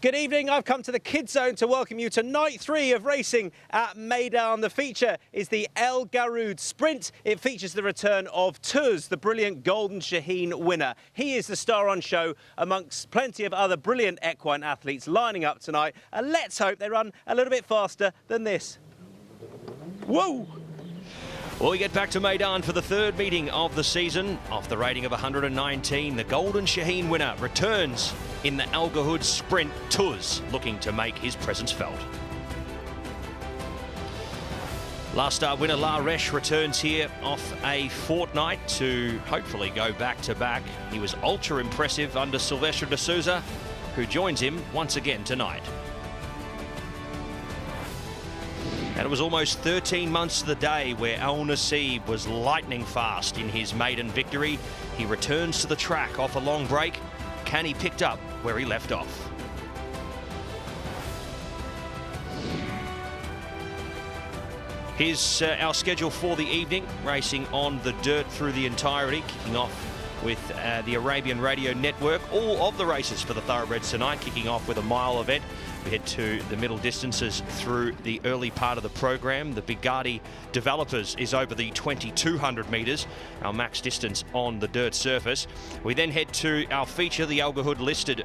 Good evening, I've come to the Kids Zone to welcome you to night 3 of racing at Meydan. The feature is the El Garoud Sprint. It features the return of Tuz, the brilliant Golden Shaheen winner. He is the star on show amongst plenty of other brilliant equine athletes lining up tonight. And let's hope they run a little bit faster than this. Whoa! Well, we get back to Meydan for the third meeting of the season. Off the rating of 119, the Golden Shaheen winner returns in the El Garoud Sprint. Tuz looking to make his presence felt. Last start winner La Resh returns here off a fortnight to hopefully go back-to-back. He was ultra impressive under Silvestre de Souza, who joins him once again tonight. And it was almost 13 months to the day where Al Nassib was lightning fast in his maiden victory. He returns to the track off a long break. Can he pick up where he left off? Here's our schedule for the evening, racing on the dirt through the entirety, kicking off with the Arabian Radio Network. All of the races for the thoroughbreds tonight, kicking off with a mile event. We head to the middle distances through the early part of the program. The Bugatti Developers is over the 2,200 metres, our max distance on the dirt surface. We then head to our feature, the El Garoud Listed,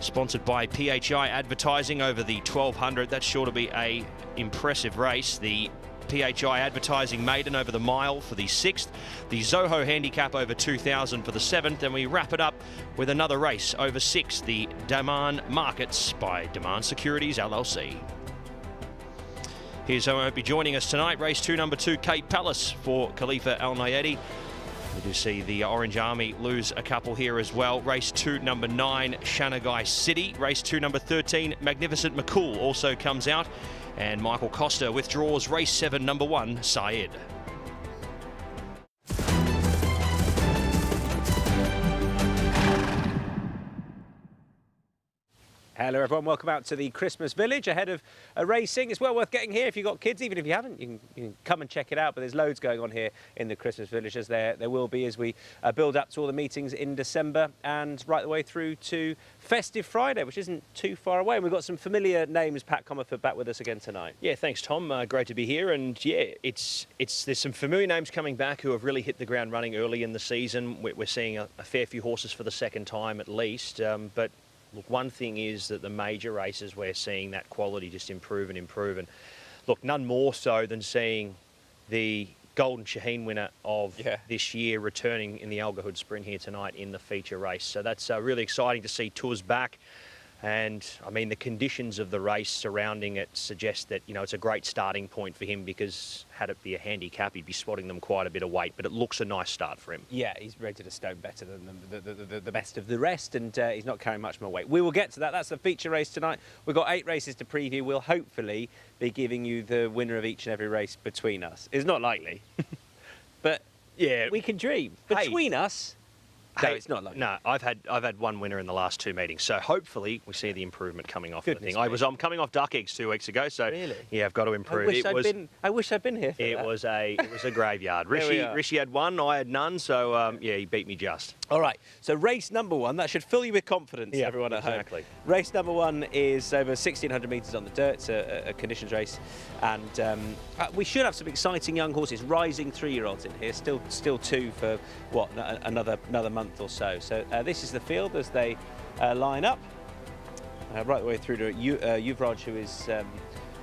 sponsored by PHI Advertising over the 1,200. That's sure to be a impressive race. The PHI Advertising Maiden over the mile for the 6th, the Zoho Handicap over 2,000 for the 7th, and we wrap it up with another race over 6, the Daman Markets by Daman Securities LLC. Here's who will be joining us tonight. Race 2, number 2, Cape Palace for Khalifa Al Nayedi. We do see the Orange Army lose a couple here as well. Race 2, number 9, Shanagai City. Race 2, number 13, Magnificent McCool also comes out. And Michael Costa withdraws race 7, number 1, Syed. Hello everyone, welcome out to the Christmas Village ahead of racing. It's well worth getting here if you've got kids. Even if you haven't, you can come and check it out. But there's loads going on here in the Christmas Village, as there will be as we build up to all the meetings in December and right the way through to Festive Friday, which isn't too far away. And we've got some familiar names. Pat Comerford back with us again tonight. Yeah, thanks Tom, great to be here. And yeah, there's some familiar names coming back who have really hit the ground running early in the season. We're seeing a fair few horses for the second time at least, but look, one thing is that the major races, we're seeing that quality just improve and improve. And look, none more so than seeing the Golden Shaheen winner of this year returning in the El Garoud Sprint here tonight in the feature race. So that's really exciting to see Tuz back. And I mean, the conditions of the race surrounding it suggest that, you know, it's a great starting point for him, because had it be a handicap, he'd be spotting them quite a bit of weight, but it looks a nice start for him. Yeah, he's rated a stone better than the best of the rest, and he's not carrying much more weight. We will get to that. That's the feature race tonight. We've got 8 races to preview. We'll hopefully be giving you the winner of each and every race between us. It's not likely, but yeah, we can dream. Between us. No, it's not like no. I've had one winner in the last 2 meetings, so hopefully we see the improvement coming off the thing. I'm coming off duck eggs 2 weeks ago, so really? Yeah, I've got to improve. I wish I'd been here. It was a graveyard. Rishi had one, I had none, so yeah, he beat me just. All right, so race number 1, that should fill you with confidence, everyone at home. Race number 1 is over 1,600 metres on the dirt. It's a conditions race, and we should have some exciting young horses, rising 3-year-olds in here. Still 2 for what, another month or so. So this is the field as they line up right the way through to Yuvraj, who is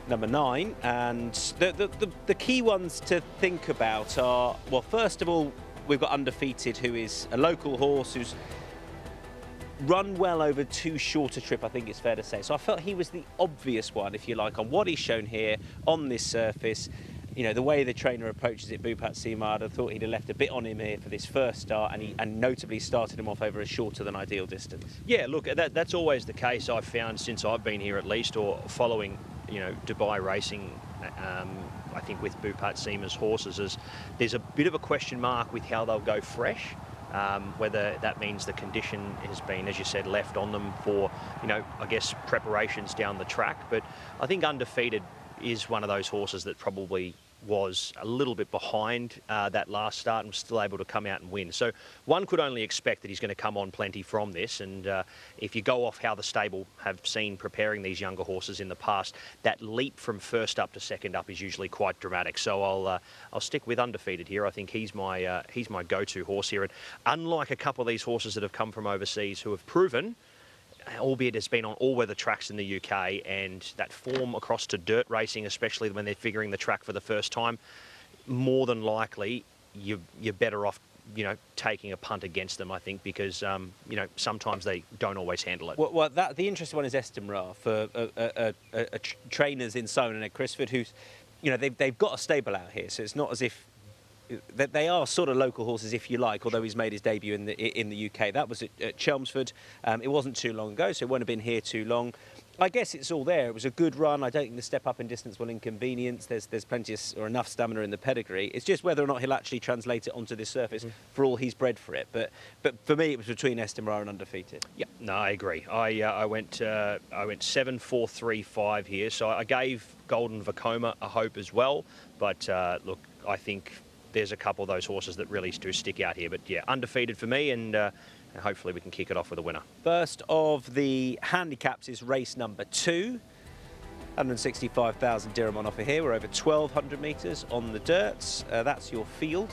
number 9. And the key ones to think about are, well, first of all, we've got Undefeated, who is a local horse who's run well over 2 shorter trip, I think it's fair to say. So I felt he was the obvious one, if you like, on what he's shown here on this surface. You know, the way the trainer approaches it, Bhupat Simard, I thought he'd have left a bit on him here for this first start, and notably started him off over a shorter than ideal distance. Yeah, look, that's always the case, I've found, since I've been here at least, or following, you know, Dubai racing, I think with Bhupat Simar's horses, is there's a bit of a question mark with how they'll go fresh. Whether that means the condition has been, as you said, left on them for, you know, I guess preparations down the track. But I think Undefeated is one of those horses that probably was a little bit behind that last start and was still able to come out and win. So one could only expect that he's going to come on plenty from this. And if you go off how the stable have seen preparing these younger horses in the past, that leap from first up to second up is usually quite dramatic. So I'll stick with Undefeated here. I think he's my go-to horse here. And unlike a couple of these horses that have come from overseas who have proven, albeit it's been on all-weather tracks in the UK, and that form across to dirt racing, especially when they're figuring the track for the first time, more than likely you're better off, taking a punt against them, I think, because, sometimes they don't always handle it. Well, the interesting one is Estimra for trainers in Simon and Ed Crisford, who's, they've got a stable out here, so it's not as if they are sort of local horses, if you like, although he's made his debut in the UK. That was at Chelmsford. It wasn't too long ago, so it won't have been here too long. I guess it's all there. It was a good run. I don't think the step up in distance will inconvenience. There's plenty or enough stamina in the pedigree. It's just whether or not he'll actually translate it onto this surface for all he's bred for it. But for me, it was between Estimra and Undefeated. Yeah, no, I agree. I went 7, 4, 3, 5 here. So I gave Golden Vacoma a hope as well. But look, I think there's a couple of those horses that really do stick out here. But yeah, Undefeated for me, and hopefully we can kick it off with a winner. First of the handicaps is race number 2. 165,000 dirham on offer here. We're over 1,200 metres on the dirt. That's your field.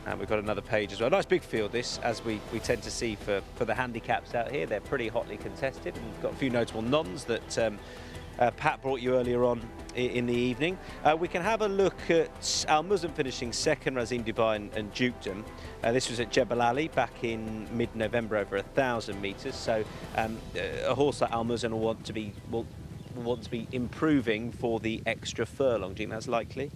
And we've got another page as well. Nice big field this, as we tend to see for the handicaps out here. They're pretty hotly contested. And we've got a few notable nons that Pat brought you earlier on in the evening. We can have a look at Al Muslim finishing second, Razim Dubai and Dukedom. This was at Jebel Ali back in mid-November, over 1,000 metres. So a horse like Al Muslim will want to be improving for the extra furlong. Do you think that's likely?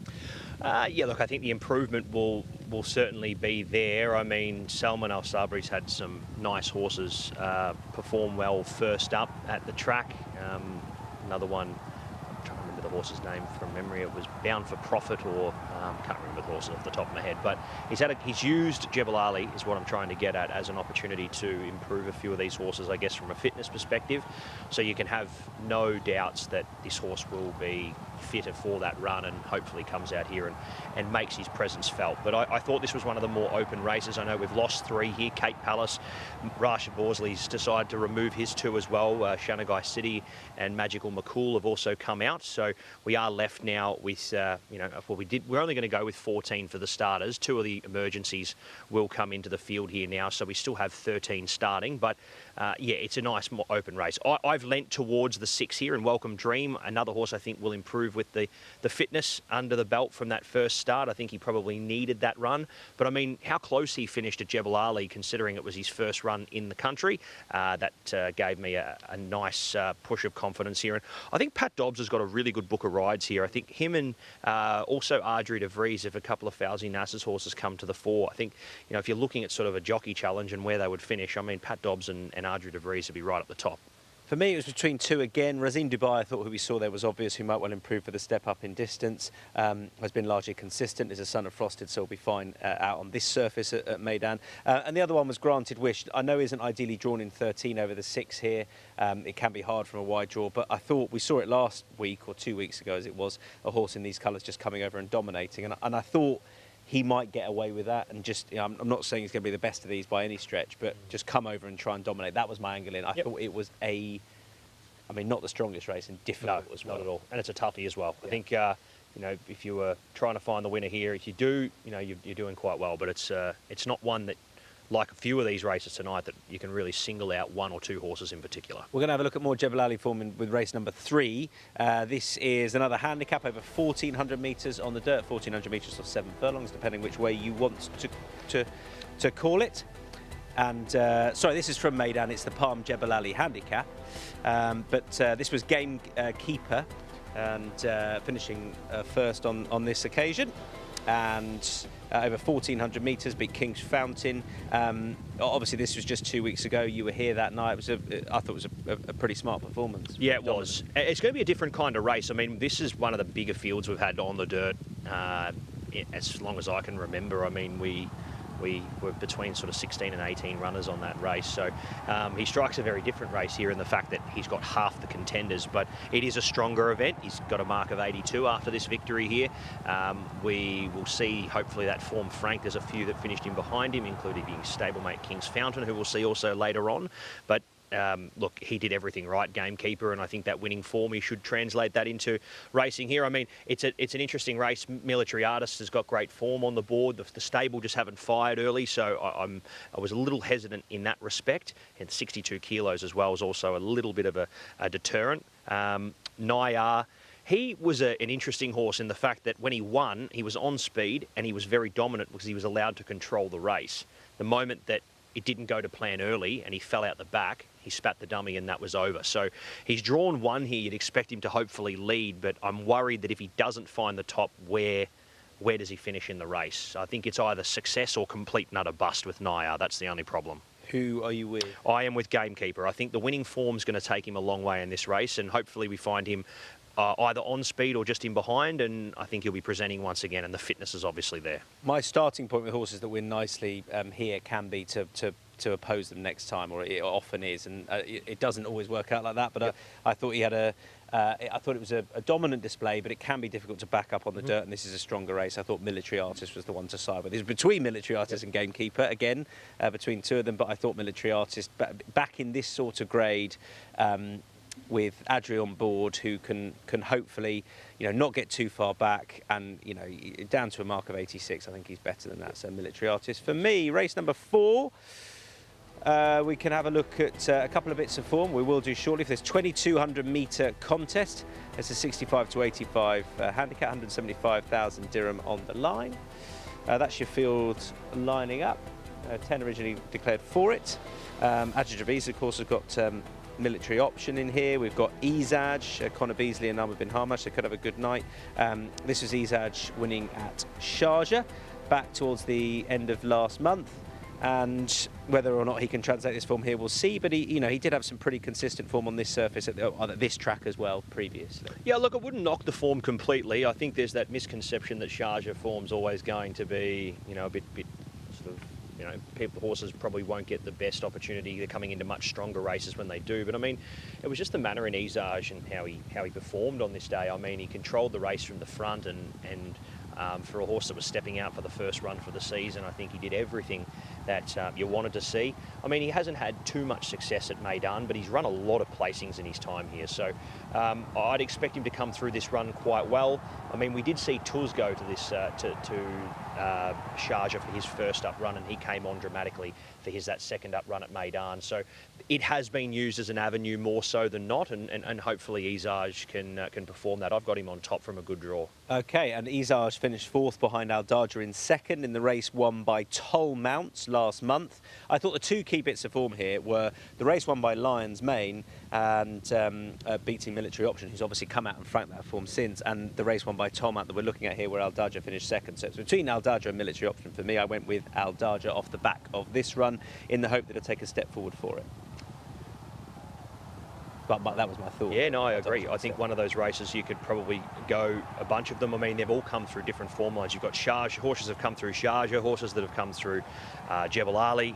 Yeah, look, I think the improvement will certainly be there. I mean, Salman Al Sabri's had some nice horses perform well first up at the track. Another one, I'm trying to remember the horse's name from memory. It was Bound for Profit, or can't remember the horse off the top of my head. But he's used Jebel Ali, is what I'm trying to get at, as an opportunity to improve a few of these horses, I guess, from a fitness perspective. So you can have no doubts that this horse will be fitter for that run, and hopefully comes out here and makes his presence felt. But I thought this was one of the more open races. I know we've lost 3 here. Cape Palace, Rasha Borsley's decided to remove his 2 as well. Shanagai City and Magical McCool have also come out. So we are left now with, we're only going to go with 14 for the starters. 2 of the emergencies will come into the field here now. So we still have 13 starting. But yeah, it's a nice open race. I've lent towards the 6 here, and Welcome Dream, another horse I think will improve with the fitness under the belt from that first start. I think he probably needed that run. But I mean, how close he finished at Jebel Ali, considering it was his first run in the country, that gave me a nice push of confidence here. And I think Pat Dobbs has got a really good book of rides here. I think him and also Ardri de Vries, if a couple of Fauzi Nasser's horses come to the fore, I think, if you're looking at sort of a jockey challenge and where they would finish, I mean, Pat Dobbs and Ardri de Vries would be right up the top. For me, it was between 2 again. Razim Dubai, I thought who we saw there was obvious, who might well improve for the step up in distance. Has been largely consistent. Is a son of Frosted, so will be fine out on this surface at Meydan. And the other one was Granted Wish. I know isn't ideally drawn in 13 over the 6 here. It can be hard from a wide draw, but I thought we saw it last week or 2 weeks ago, as it was, a horse in these colours just coming over and dominating. And I thought he might get away with that, and just, I'm not saying he's going to be the best of these by any stretch, but just come over and try and dominate. That was my angle in. I thought it was not the strongest race, and difficult as well. Not at all. And it's a toughie as well. Yeah. I think, if you were trying to find the winner here, if you do, you're doing quite well, but it's not one that, like a few of these races tonight, that you can really single out 1 or 2 horses in particular. We're going to have a look at more Jebel Ali form with race number 3. This is another handicap over 1,400 metres on the dirt, 1,400 metres or 7 furlongs, depending which way you want to call it. And sorry, this is from Meydan. It's the Palm Jebel Ali handicap. But this was Gamekeeper, and finishing first on this occasion. And over 1,400 metres, beat King's Fountain. Obviously, this was just 2 weeks ago. You were here that night. I thought it was a pretty smart performance. Yeah, it was. It's going to be a different kind of race. I mean, this is one of the bigger fields we've had on the dirt as long as I can remember. I mean, we We were between sort of 16 and 18 runners on that race. So he strikes a very different race here in the fact that he's got half the contenders, but it is a stronger event. He's got a mark of 82 after this victory here. We will see, hopefully, that form frank. There's a few that finished in behind him, including stablemate King's Fountain, who we'll see also later on. But look, he did everything right, Gamekeeper, and I think that winning form, he should translate that into racing here. I mean, it's an interesting race. Military Artist has got great form on the board. The stable just haven't fired early, so I was a little hesitant in that respect. And 62 kilos as well is also a little bit of a deterrent. Nayar, he was an interesting horse in the fact that when he won, he was on speed and he was very dominant because he was allowed to control the race. The moment that it didn't go to plan early and he fell out the back, he spat the dummy and that was over. So he's drawn one here. You'd expect him to hopefully lead, but I'm worried that if he doesn't find the top, where does he finish in the race? I think it's either success or complete and utter bust with Nayar. That's the only problem. Who are you with? I am with Gamekeeper. I think the winning form's going to take him a long way in this race, and hopefully we find him either on speed or just in behind, and I think he'll be presenting once again, and the fitness is obviously there. My starting point with horses that win nicely here can be to oppose them next time, or it often is, and it doesn't always work out like that, but yep. I thought he had I thought it was a dominant display, but it can be difficult to back up on the dirt, and this is a stronger race. I thought Military Artist was the one to side with. It was between Military Artist and Gamekeeper, again, between two of them, but I thought Military Artist, back in this sort of grade, with Adri on board, who can hopefully, not get too far back, and, down to a mark of 86, I think he's better than that. So Military Artist. For me, race number 4, we can have a look at a couple of bits of form. We will do shortly. For this 2,200 metre contest, it's a 65 to 85 handicap, 175,000 dirham on the line. That's your field lining up. 10 originally declared for it. Adjuraviz, of course, has got military option in here. We've got Izaj, Connor Beasley and Nama bin Hamash. They could have a good night. This was Izaj winning at Sharjah back towards the end of last month. And whether or not he can translate this form here, we'll see. But he did have some pretty consistent form on this surface at this track as well previously. Yeah, look, I wouldn't knock the form completely. I think there's that misconception that Sharjah form's always going to be, a bit sort of, horses probably won't get the best opportunity. They're coming into much stronger races when they do. But I mean, it was just the manner in Izaj and how he performed on this day. I mean, he controlled the race from the front, and for a horse that was stepping out for the first run for the season, I think he did everything that you wanted to see. I mean, he hasn't had too much success at Meydan, but he's run a lot of placings in his time here. So I'd expect him to come through this run quite well. I mean, we did see Tuz go to this Sharjah for his first up run, and he came on dramatically for that second up run at Meydan. So it has been used as an avenue more so than not, and hopefully Izaj can perform that. I've got him on top from a good draw. Okay, and Izaj finished 4th behind Al Darja in 2nd in the race won by Toll Mounts last month. I thought the two key bits of form here were the race won by Lion's Mane and beating Military Option, who's obviously come out and franked that form since, and the race won by Toll Mount that we're looking at here, where Al Darja finished 2nd. So it's between Al Darja and Military Option for me. I went with Al Darja off the back of this run in the hope that it'll take a step forward for it. But that was my thought. Yeah, no, I agree. I think one of those races you could probably go a bunch of them. I mean, they've all come through different form lines. You've got Sharjah, horses have come through Sharjah, horses that have come through Jebel Ali,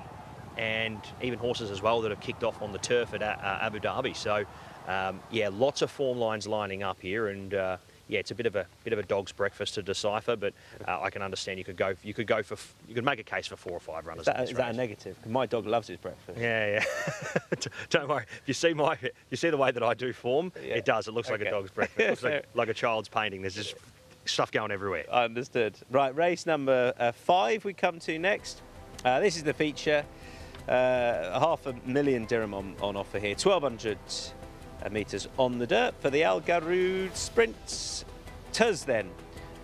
and even horses as well that have kicked off on the turf at Abu Dhabi. So, yeah, lots of form lines lining up here, and yeah, it's a bit of a dog's breakfast to decipher, but I can understand you could make a case for 4 or 5 runners. Is that a negative? My dog loves his breakfast. Yeah. Don't worry. You see the way that I do form. Yeah. It does. It looks like a dog's breakfast. It looks like a child's painting. There's just stuff going everywhere. I understood. Right, race number 5 we come to next. This is the feature. 500,000 dirham on offer here. 1,200 metres on the dirt for the Al Garood Sprints. Tuz then,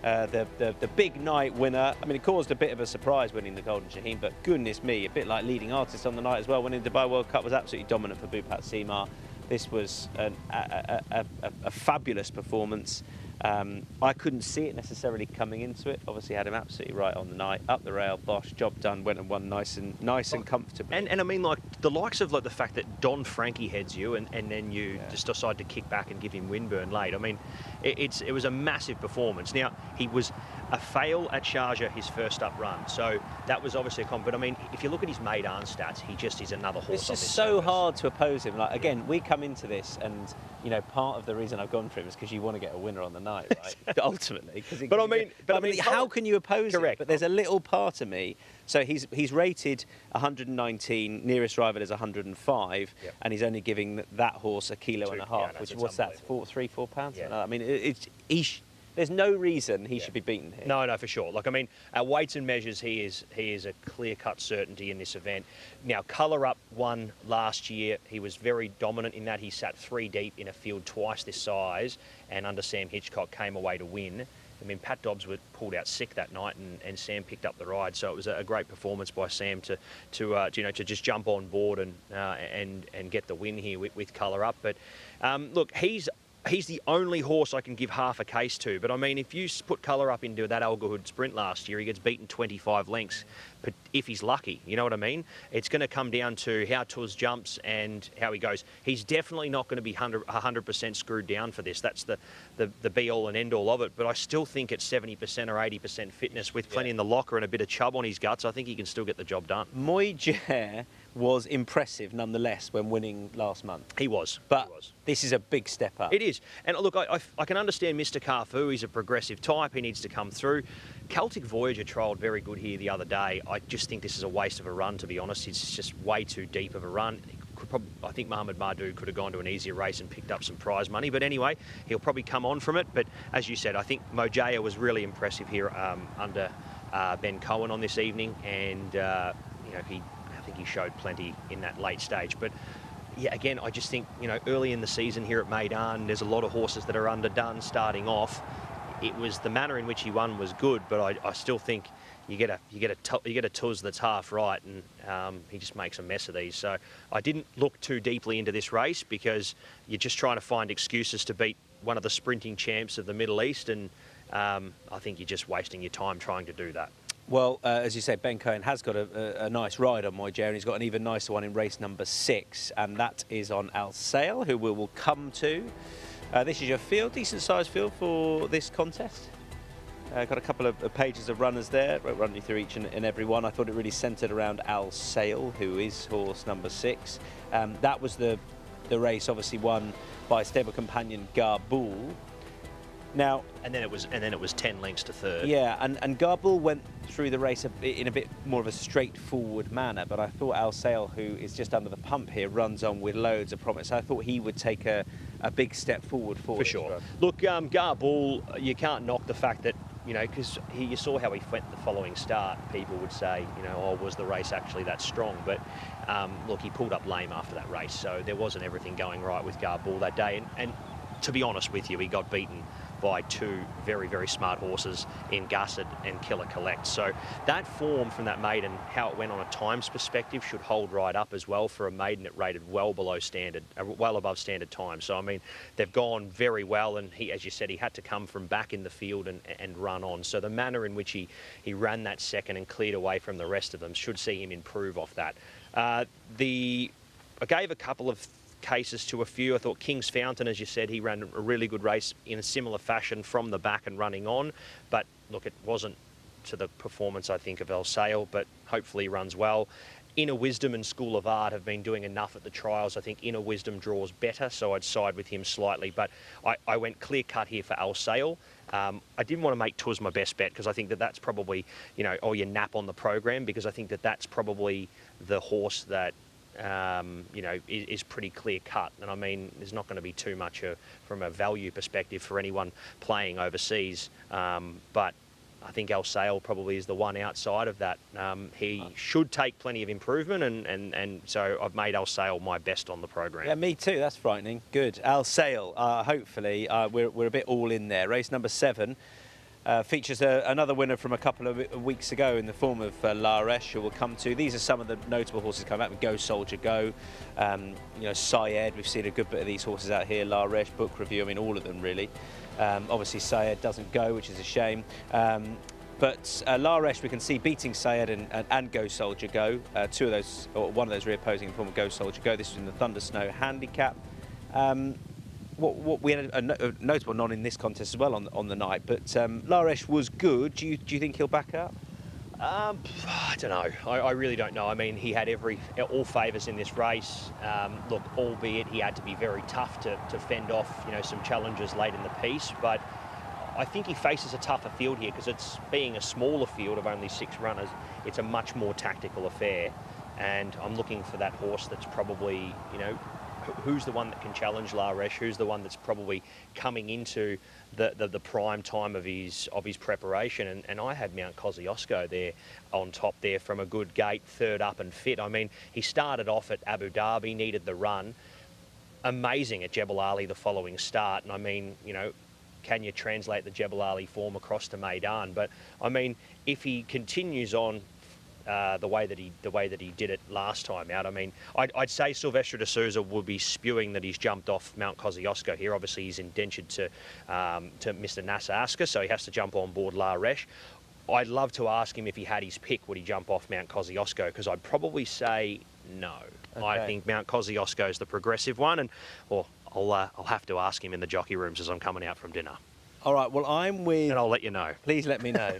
the big night winner. I mean, it caused a bit of a surprise winning the Golden Shaheen, but goodness me, a bit like leading artist on the night as well. Winning the Dubai World Cup was absolutely dominant for Bhupat Seema. This was a fabulous performance. I couldn't see it necessarily coming into it. Obviously, had him absolutely right on the night, up the rail, bosh, job done, went and won nice and comfortably. And I mean, like the likes of like the fact that Don Frankie heads you, and then you just decide to kick back and give him Winburn late. I mean, it was a massive performance. Now he was a fail at Sharjah his first up run, so that was obviously a but I mean, if you look at his Meydan stats, he just is another horse. It's just so hard to oppose him. Like again, we come into this, and you know, part of the reason I've gone for him is because you want to get a winner on the night, right? Ultimately, but I mean, how can you oppose correct. him? But there's a little part of me. So he's rated 119, nearest rival is 105, and he's only giving that horse 1.5 kilos, which what's that? 4 pounds. Yeah. I mean, there's no reason he should be beaten here. No, for sure. Like, I mean, at weights and measures, he is a clear-cut certainty in this event. Now, Colour Up won last year. He was very dominant in that he sat 3 deep in a field twice this size, and under Sam Hitchcock came away to win. I mean, Pat Dobbs was pulled out sick that night, and Sam picked up the ride. So it was a great performance by Sam to just jump on board and get the win here with Colour Up. But look, he's the only horse I can give half a case to. But I mean, if you put Colour Up into that Algahood sprint last year, he gets beaten 25 lengths. But if he's lucky, you know what I mean? It's going to come down to how Tuz jumps and how he goes. He's definitely not going to be 100% screwed down for this. That's the be-all and end-all of it. But I still think at 70% or 80% fitness, with plenty in the locker and a bit of chub on his guts, I think he can still get the job done. Meydan was impressive nonetheless when winning last month. He was. But this is a big step up. It is. And look, I can understand Mr. Carfu. He's a progressive type. He needs to come through. Celtic Voyager trialled very good here the other day. I just think this is a waste of a run, to be honest. It's just way too deep of a run. I think Mohamed Mardu could have gone to an easier race and picked up some prize money. But anyway, he'll probably come on from it. But as you said, I think Mojaya was really impressive here under Ben Cohen on this evening. And, I think he showed plenty in that late stage. But yeah, again, I just think, early in the season here at Meydan, there's a lot of horses that are underdone starting off. It was the manner in which he won was good, but I still think you get a Tuz that's half right, and he just makes a mess of these. So I didn't look too deeply into this race because you're just trying to find excuses to beat one of the sprinting champs of the Middle East, and I think you're just wasting your time trying to do that. Well, as you say, Ben Cohen has got a nice ride on Meydan, and he's got an even nicer one in race number 6, and that is on Al Sail, who we will come to. This is your field, decent sized field for this contest. Got a couple of pages of runners there. Won't run you through each and every one. I thought it really centred around Al Sail, who is horse number 6. That was the race, obviously won by stable companion Garbul. Now, and then it was 10 lengths to third. Yeah, and Garbul went through the race in a bit more of a straightforward manner, but I thought Al Sail, who is just under the pump here, runs on with loads of promise. I thought he would take a big step forward for sure. Look, Garbul, you can't knock the fact that, because you saw how he went the following start. People would say, was the race actually that strong? But look, he pulled up lame after that race, so there wasn't everything going right with Garbul that day. And to be honest with you, he got beaten by 2 very, very smart horses in Gusset and Killer Collect. So that form from that maiden, how it went on a times perspective, should hold right up as well for a maiden that rated well above standard time. So, I mean, they've gone very well, and he, as you said, he had to come from back in the field and run on. So the manner in which he ran that second and cleared away from the rest of them should see him improve off that. I gave a couple of cases to a few. I thought King's Fountain, as you said, he ran a really good race in a similar fashion from the back and running on. But look, it wasn't to the performance, I think, of El Sail, but hopefully he runs well. Inner Wisdom and School of Art have been doing enough at the trials. I think Inner Wisdom draws better, so I'd side with him slightly. But I went clear cut here for El Sail. I didn't want to make Tuz my best bet because I think that's probably, your nap on the program, because I think that's probably the horse that is pretty clear cut. And I mean, there's not going to be too much from a value perspective for anyone playing overseas. But I think El Sail probably is the one outside of that. He should take plenty of improvement, and so I've made El Sail my best on the program. Yeah, me too. That's frightening. Good. El Sail, hopefully, we're a bit all in there. Race number 7. Features another winner from a couple of weeks ago in the form of La Reche, who we'll come to. These are some of the notable horses coming out. Go Soldier Go, Syed. We've seen a good bit of these horses out here. La Reche, Book Review. I mean, all of them really. Obviously, Sayed doesn't go, which is a shame. But La Resh, we can see beating Sayed and Go Soldier Go. Two of those, or one of those rear-posing former Go Soldier Go. This was in the Thunder Snow handicap. We had a notable none in this contest as well on the night, but La Resh was good. Do you think he'll back up? I don't know. I really don't know. I mean, he had all favours in this race. Look, albeit he had to be very tough to fend off, some challenges late in the piece. But I think he faces a tougher field here because it's being a smaller field of only 6 runners. It's a much more tactical affair, and I'm looking for that horse that's probably, who's the one that can challenge La Resh? Who's the one that's probably coming into the prime time of his preparation? And I had Mount Kosciuszko there on top there from a good gate, 3rd up and fit. I mean, he started off at Abu Dhabi, needed the run. Amazing at Jebel Ali the following start. And I mean, can you translate the Jebel Ali form across to Meydan? But I mean, if he continues on the way that he did it last time out, I mean, I'd say Silvestre de Souza would be spewing that he's jumped off Mount Kosciuszko here. Obviously, he's indentured to Mr. Nasser Asker, so he has to jump on board La Resh. I'd love to ask him if he had his pick, would he jump off Mount Kosciuszko? Because I'd probably say no. Okay. I think Mount Kosciuszko is the progressive one, and I'll have to ask him in the jockey rooms as I'm coming out from dinner. All right, well, I'm with... And I'll let you know. Please let me know.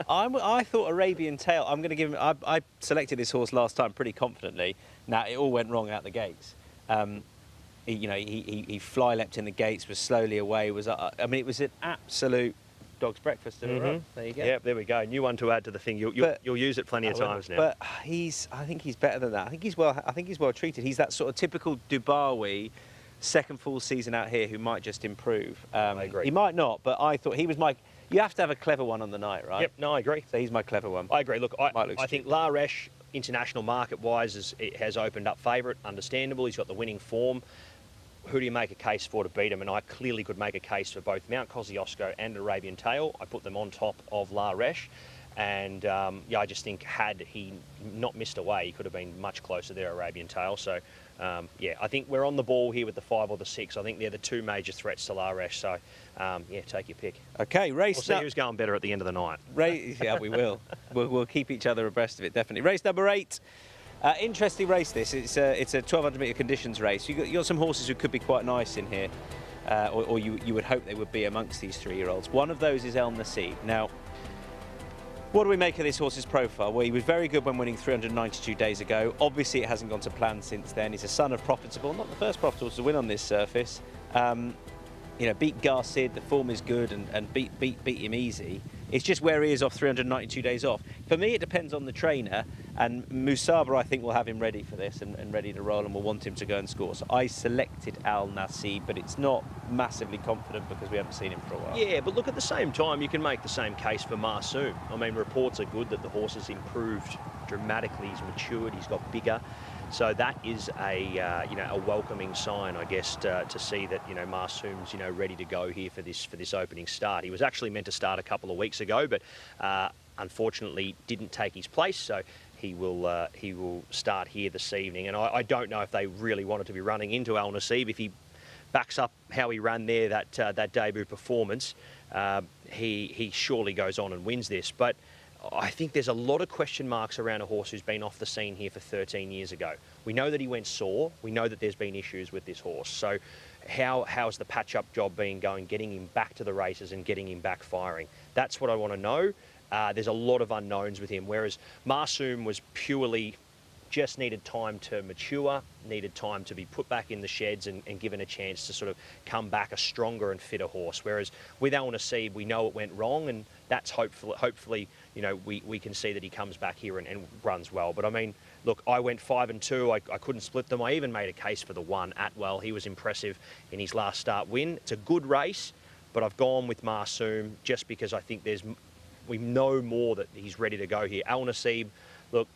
I thought Arabian Tail, I'm going to give him... I selected this horse last time pretty confidently. Now, it all went wrong out the gates. He fly-leapt in the gates, was slowly away. I mean, it was an absolute dog's breakfast to a run. There you go. Yeah, there we go. New one to add to the thing. You'll use it plenty of times now. But I think he's better than that. I think he's well treated. He's that sort of typical Dubawi second full season out here who might just improve. I agree. He might not, but I thought he was my... You have to have a clever one on the night, right? Yep, no, I agree. So he's my clever one. I agree. Look, I think La Resh, international market-wise, has opened up favourite, understandable. He's got the winning form. Who do you make a case for to beat him? And I clearly could make a case for both Mount Kosciuszko and Arabian Tail. I put them on top of La Resh. And, I just think had he not missed away, he could have been much closer there, Arabian Tail. So, I think we're on the ball here with the 5 or the 6. I think they're the 2 major threats to La Resh. So, take your pick. Okay, race... We'll see who's going better at the end of the night. Yeah, we will. We'll keep each other abreast of it, definitely. Race number 8. Interesting race, this. It's a 1,200-metre conditions race. You got some horses who could be quite nice in here, or you would hope they would be amongst these 3-year-olds. One of those is El Nasib. Now, what do we make of this horse's profile? Well, he was very good when winning 392 days ago. Obviously, it hasn't gone to plan since then. He's a son of Profitable, not the first Profitable to win on this surface. Beat Garcid, the form is good, and beat him easy. It's just where he is off 392 days off. For me, it depends on the trainer, and Musaba, I think, will have him ready for this and ready to roll, and will want him to go and score. So I selected Al Nasib, but it's not massively confident because we haven't seen him for a while. Yeah, but look, at the same time, you can make the same case for Marsoom. I mean, reports are good that the horse has improved dramatically. He's matured, he's got bigger. So that is a welcoming sign, I guess, to see that Marsoom's ready to go here for this opening start. He was actually meant to start a couple of weeks ago, but unfortunately didn't take his place. So he will start here this evening. And I don't know if they really wanted to be running into Al Nasib. If he backs up how he ran there that debut performance, he surely goes on and wins this. But I think there's a lot of question marks around a horse who's been off the scene here for 13 years ago. We know that he went sore. We know that there's been issues with this horse. So how's the patch-up job been going, getting him back to the races and getting him back firing? That's what I want to know. There's a lot of unknowns with him, whereas Marsoom was purely just needed time to mature, needed time to be put back in the sheds and given a chance to sort of come back a stronger and fitter horse. Whereas with Al Nasib, we know it went wrong, and that's hopefully we can see that he comes back here and runs well. But I mean, look, I went 5 and 2. I couldn't split them. I even made a case for the 1 Atwell. He was impressive in his last start win. It's a good race, but I've gone with Marsoom just because I think we know more that he's ready to go here. Al Nasib, look,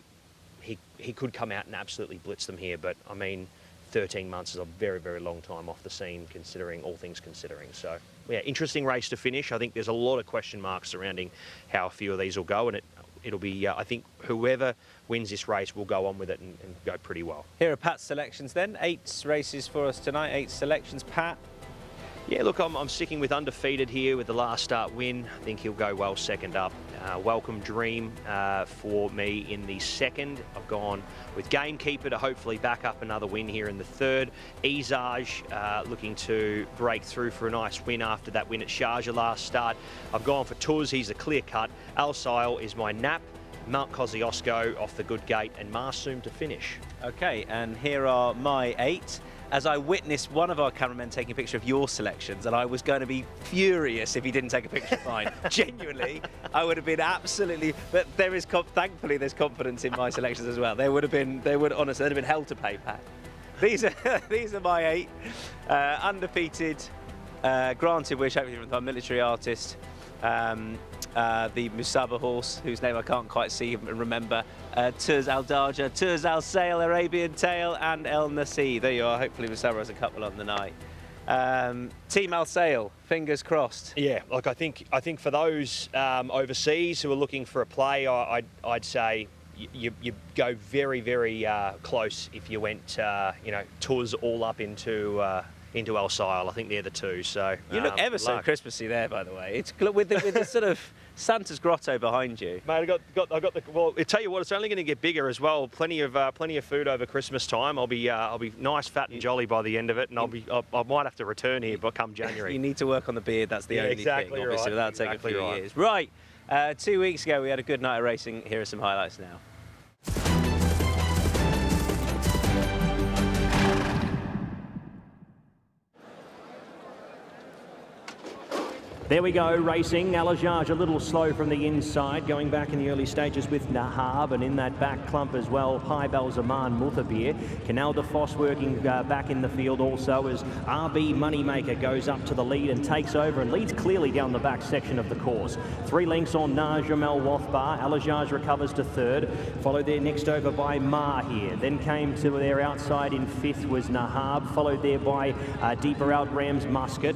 he could come out and absolutely blitz them here, but I mean, 13 months is a very, very long time off the scene, considering all things considering. So, yeah, interesting race to finish. I think there's a lot of question marks surrounding how a few of these will go, and it'll be, I think, whoever wins this race will go on with it and go pretty well. Here are Pat's selections then. 8 races for us tonight, 8 selections. Pat, Yeah, look, I'm sticking with undefeated here with the last start win. I think he'll go well second up. Welcome Dream for me in the second. I've gone with Gamekeeper to hopefully back up another win here in the third. Easage looking to break through for a nice win after that win at Sharjah last start. I've gone for Tuz, he's a clear cut. Al Sile is my nap. Mount Kosciuszko off the good gate, and Marsum to finish. Okay, and here are my 8. As I witnessed one of our cameramen taking a picture of your selections, and I was going to be furious if he didn't take a picture of mine. Genuinely, I would have been absolutely. But there is, thankfully, there's confidence in my selections as well. Honestly, there'd have been hell to pay, Pat. These are my 8 undefeated. Granted, we're shaping with our military artist. The Musaba horse, whose name I can't quite see and remember, Tuz Al Darja, Tuz Al Sail, Arabian Tail, and El Nasi. There you are. Hopefully Musaba has a couple on the night. Team Al Sail, fingers crossed. Yeah, like I think for those overseas who are looking for a play, I'd say you go very, very close if you went, Tuz all up into El Sile. I think they're the two. So you look ever so Christmassy there, by the way. It's with the sort of Santa's grotto behind you. Mate, I got the. Well, I tell you what, it's only going to get bigger as well. Plenty of food over Christmas time. I'll be nice, fat, and jolly by the end of it, and I might have to return here, but come January. You need to work on the beard. That's the only thing, obviously, without taking a few years. Right. 2 weeks ago, we had a good night of racing. Here are some highlights now. There we go, racing. Al Hajjaj a little slow from the inside, going back in the early stages with Nahab, and in that back clump as well, Haibal Zaman Muthabir. Canal de Foss working back in the field also as RB Moneymaker goes up to the lead and takes over and leads clearly down the back section of the course. 3 lengths on Najamel Wathbar. Al Hajjaj recovers to third, followed there next over by Mahir. Then came to their outside in 5th was Nahab, followed there by deeper out Rams Muscat.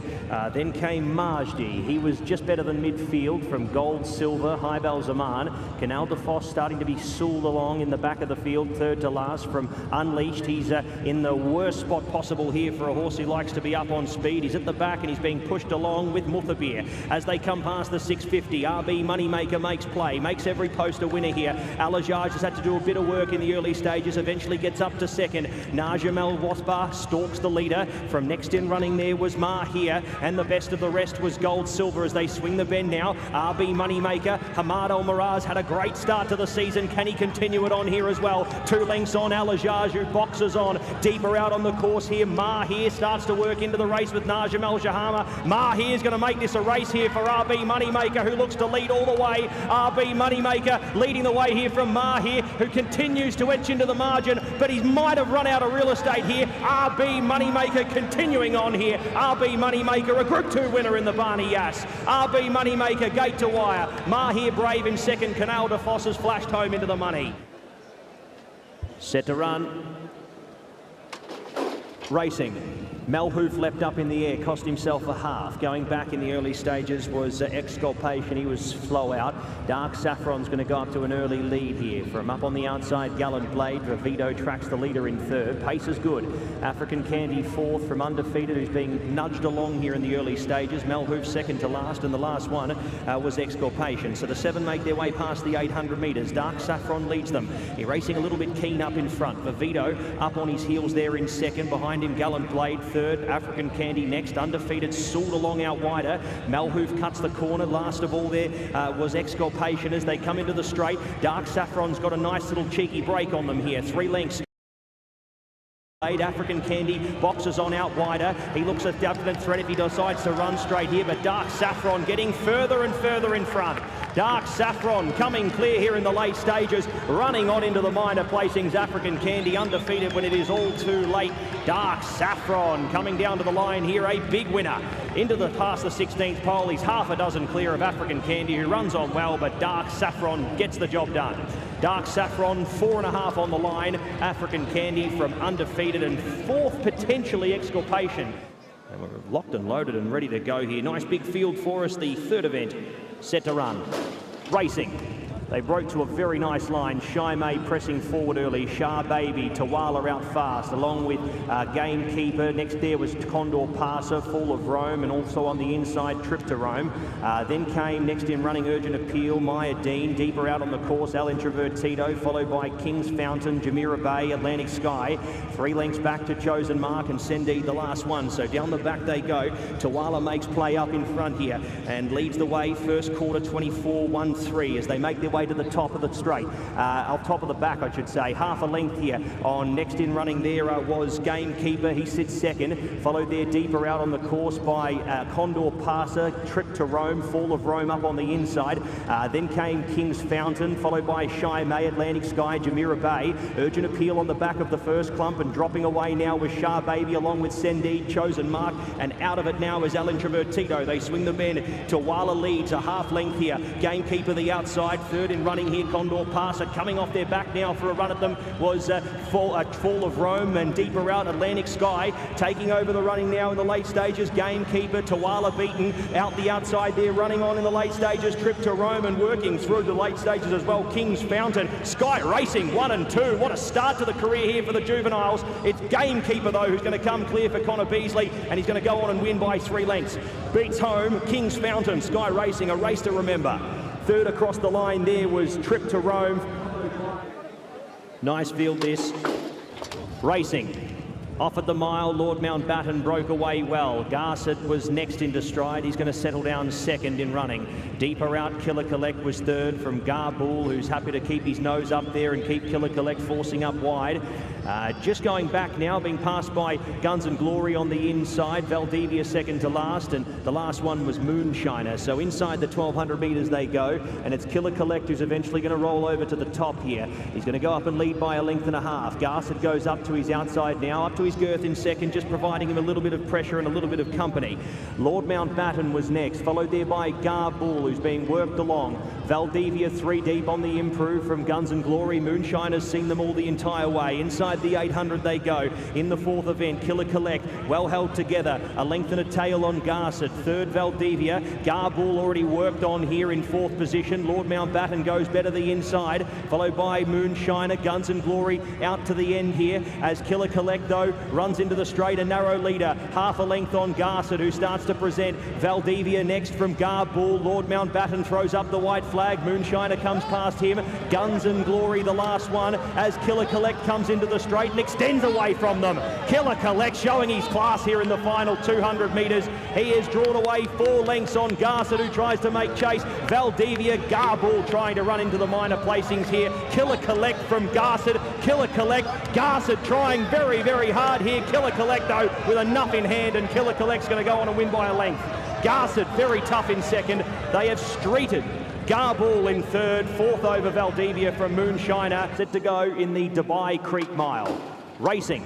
Then came Majdi. He was just better than midfield from Gold, Silver, Haibal Zaman. Canal de Foss starting to be sooled along in the back of the field, third to last from Unleashed. He's in the worst spot possible here for a horse who likes to be up on speed. He's at the back and he's being pushed along with Muthabir. As they come past the 650, RB Moneymaker makes play, makes every post a winner here. Al Hajjaj has had to do a bit of work in the early stages, eventually gets up to second. Najamel Wathbar stalks the leader. From next in running there was Mahir, and the best of the rest was Gold, Silver as they swing the bend now. RB Moneymaker, Hamad Al Miraz had a great start to the season. Can he continue it on here as well? 2 lengths on Al Hajjaj, who boxes on. Deeper out on the course here. Mahir starts to work into the race with Najam Al Jahama. Mahir's going to make this a race here for RB Moneymaker, who looks to lead all the way. RB Moneymaker leading the way here from Mahir, who continues to etch into the margin, but he might have run out of real estate here. RB Moneymaker continuing on here. RB Moneymaker, a Group 2 winner in the Barney Yass. RB Moneymaker, gate to wire. Mahir Brave in second. Canal de Foss has flashed home into the money. Set to run. Racing. Malhoof leapt up in the air, cost himself a half. Going back in the early stages was Exculpation. He was slow out. Dark Saffron's going to go up to an early lead here. From up on the outside, Gallant Blade. Vivito tracks the leader in third. Pace is good. African Candy fourth from Undefeated, who's being nudged along here in the early stages. Malhoof second to last, and the last one was Exculpation. So the 7 make their way past the 800 metres. Dark Saffron leads them. He's racing a little bit keen up in front. Vivito up on his heels there in second. Behind him, Gallant Blade third. African Candy next. Undefeated sooled along out wider. Malhoof cuts the corner. Last of all there was Exculpation as they come into the straight. Dark Saffron's got a nice little cheeky break on them here. 3 lengths. African Candy boxes on out wider. He looks a definite threat if he decides to run straight here, but Dark Saffron getting further and further in front. Dark Saffron coming clear here in the late stages, running on into the minor placings. African Candy undefeated when it is all too late. Dark Saffron coming down to the line here, a big winner. Into the past the 16th pole, he's half a dozen clear of African Candy, who runs on well, but Dark Saffron gets the job done. Dark Saffron 4.5 on the line. African Candy from Undefeated, and fourth potentially Exculpation. And we're locked and loaded and ready to go here. Nice big field for us, the third event set to run. Racing. They broke to a very nice line. Shy May pressing forward early. Shah Baby, Tawala out fast, along with Gamekeeper. Next there was Condor Passer, Fall of Rome, and also on the inside, Trip to Rome. Then came next in running Urgent Appeal, Meydan. Deeper out on the course, El Introvertido, followed by King's Fountain, Jumeirah Bay, Atlantic Sky. 3 lengths back to Chosen Mark and Sendid the last one. So down the back they go. Tawala makes play up in front here and leads the way first quarter 24.13 as they make their way to the top of the straight. Top of the back, I should say. Half a length here on next in running there was Gamekeeper. He sits second. Followed there deeper out on the course by Condor Passer, Trip to Rome, Fall of Rome up on the inside. Then came King's Fountain, followed by Shy May, Atlantic Sky, Jumeirah Bay. Urgent Appeal on the back of the first clump and dropping away now with Shah Baby along with Sendid, Chosen Mark, and out of it now is El Introvertido. They swing the men. Tawala leads a half length here. Gamekeeper the outside, third in running here. Condor Passer coming off their back now for a run at them was Fall of Rome, and deeper out Atlantic Sky taking over the running now in the late stages. Gamekeeper, Tawala beaten out the outside there, running on in the late stages. Trip to Rome and working through the late stages as well. King's Fountain, Sky Racing 1 and 2. What a start to the career here for the juveniles. It's Gamekeeper though who's going to come clear for Connor Beasley, and he's going to go on and win by 3 lengths. Beats home King's Fountain. Sky Racing, a race to remember. Third across the line there was Trip to Rome. Nice field this. Racing. Off at the mile, Lord Mountbatten broke away well. Garcet was next into stride. He's going to settle down second in running. Deeper out, Killer Collect was third from Garbull, who's happy to keep his nose up there and keep Killer Collect forcing up wide. Just going back now, being passed by Guns and Glory on the inside. Valdivia second to last, and the last one was Moonshiner. So inside the 1,200 metres they go, and it's Killer Collect who's eventually going to roll over to the top here. He's going to go up and lead by 1.5 lengths. Garcet goes up to his outside now, up to his girth in second, just providing him a little bit of pressure and a little bit of company. Lord Mountbatten was next, followed there by Garbull, who's being worked along. Valdivia 3 deep on the improve from Guns and Glory. Moonshiner's seen them all the entire way. Inside the 800 they go. In the fourth event, Killer Collect, well held together. 1 length and a tail on Garcet. Third, Valdivia. Garbull already worked on here in fourth position. Lord Mountbatten goes better the inside, followed by Moonshiner. Guns and Glory out to the end here as Killer Collect, though, runs into the straight, a narrow leader. Half a length on Garcet, who starts to present. Valdivia next from Garbull. Lord Mountbatten throws up the white flag. Moonshiner comes past him. Guns and Glory the last one as Killer Collect comes into the straight and extends away from them. Killer Collect showing his class here in the final 200 metres. He is drawn away 4 lengths on Garcet, who tries to make chase. Valdivia, Garbull trying to run into the minor placings here. Killer Collect from Garcet. Killer Collect, Garcet trying very, very hard here. Killer Collect, though, with enough in hand, and Killer Collect's going to go on and win by 1 length. Garcet very tough in second. They have streeted Garbull in third, fourth over Valdivia from Moonshiner. Set to go in the Dubai Creek Mile. Racing.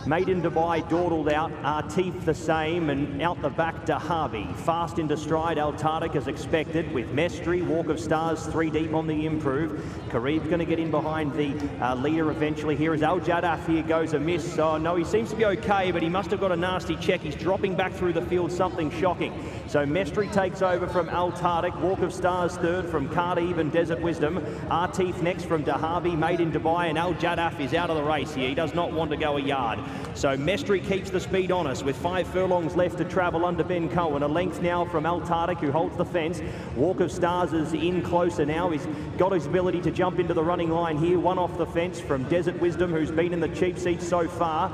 Made in Dubai, dawdled out. Artif the same, and out the back Dahabi. Fast into stride, Altartic as expected, with Mestri, Walk of Stars 3 deep on the improve. Karib's going to get in behind the leader eventually. Here is Al Jaddaf. Here goes a miss. Oh no, he seems to be okay, but he must have got a nasty check. He's dropping back through the field, something shocking. So Mestri takes over from Altartic. Walk of Stars third from Cardiv and Desert Wisdom. Artif next from Dahabi. Made in Dubai, and Al Jaddaf is out of the race here. He does not want to go a yard. So Mestri keeps the speed on us with 5 furlongs left to travel under Ben Cohen. A length now from Altartic, who holds the fence. Walk of Stars is in closer now. He's got his ability to jump into the running line here. 1 off the fence from Desert Wisdom, who's been in the cheap seat so far.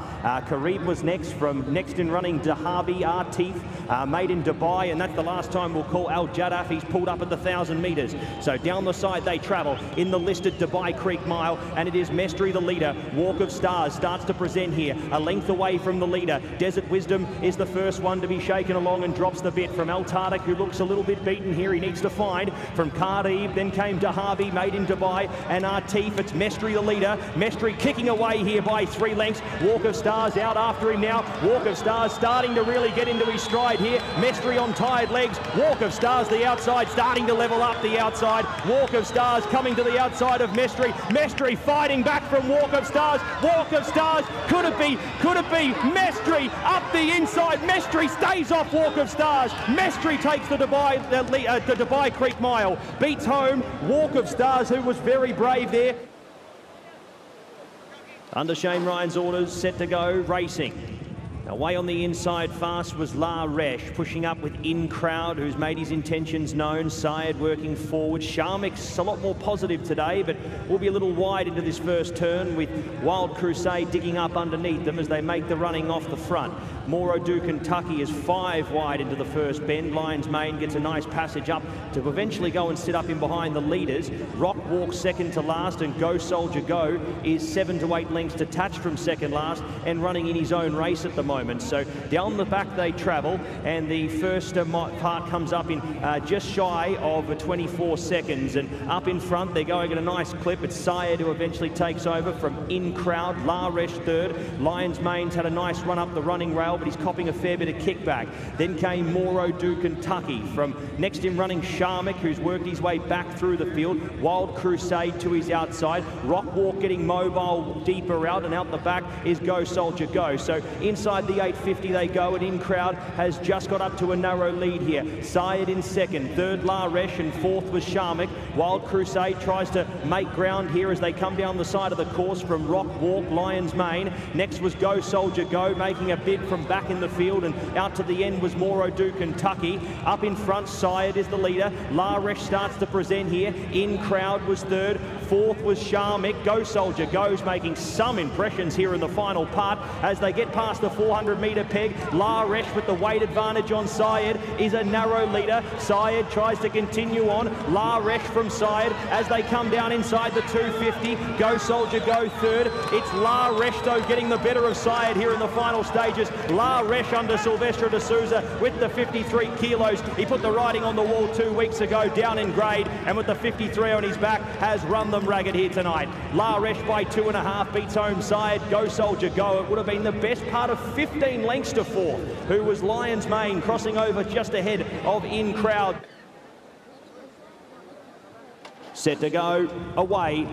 Karib was next from next in running Dahabi. Artif, Made in Dubai, and that's the last time we'll call Al Jaddaf. He's pulled up at the 1,000 metres. So down the side they travel in the listed Dubai Creek Mile, and it is Mestri the leader. Walk of Stars starts to present here. A length away from the leader. Desert Wisdom is the first one to be shaken along and drops the bit from Altartic, who looks a little bit beaten here. He needs to find from Cardiv. Then came Dahabi, Made in Dubai, and Artif. It's Mestri the leader. Mestri kicking away here by 3 lengths. Walk of Stars out after him now. Walk of Stars starting to really get into his stride here. Mestri on tired legs. Walk of Stars the outside, starting to level up the outside. Walk of Stars coming to the outside of Mestri. Mestri fighting back from Walk of Stars. Walk of Stars could have been be? Could it be? Mestri up the inside. Mestri stays off Walk of Stars. Mestri takes the Dubai Creek Mile. Beats home Walk of Stars, who was very brave there. Under Shane Ryan's orders, set to go, racing. Away on the inside fast was La Resh, pushing up with In Crowd, who's made his intentions known. Syed working forward. Sharmik's a lot more positive today, but will be a little wide into this first turn, with Wild Crusade digging up underneath them as they make the running off the front. Moro Do Kentucky is 5 wide into the first bend. Lion's Mane gets a nice passage up to eventually go and sit up in behind the leaders. Rock walks second to last, and Go Soldier Go is 7 to 8 lengths detached from second last and running in his own race at the moment. So down the back they travel, and the first part comes up in just shy of 24 seconds, and up in front they're going at a nice clip. It's Syed who eventually takes over from In Crowd. La Resh third. Lion's Mane's had a nice run up the running rail, but he's copping a fair bit of kickback. Then came Moro Do Kentucky. From next in running Sharmik, who's worked his way back through the field. Wild Crusade to his outside. Rock Walk getting mobile deeper out, and out the back is Go Soldier Go. So inside the 850 they go, and In Crowd has just got up to a narrow lead here. Syed in second, third La Resh, and fourth was Sharmik. Wild Crusade tries to make ground here as they come down the side of the course from Rock Walk, Lion's Mane. Next was Go Soldier Go, making a bid from back in the field, and out to the end was Moro Do Kentucky. Up in front, Syed is the leader. La Resh starts to present here. In Crowd was third. Fourth was Sharmik. Go Soldier Go's making some impressions here in the final part as they get past the 400-metre peg. La Resh with the weight advantage on Syed is a narrow leader. Syed tries to continue on. La Resh from Syed as they come down inside the 250. Go Soldier Go third. It's La Resh though getting the better of Syed here in the final stages. La Resh under Silvestre de Souza with the 53 kilos. He put the riding on the wall 2 weeks ago, down in grade, and with the 53 on his back has run them ragged here tonight. La Resh by 2.5 beats home Syed. Go Soldier Go. It would have been the best part of 15 lengths to fourth, who was Lion's Mane, crossing over just ahead of In Crowd. Set to go, away.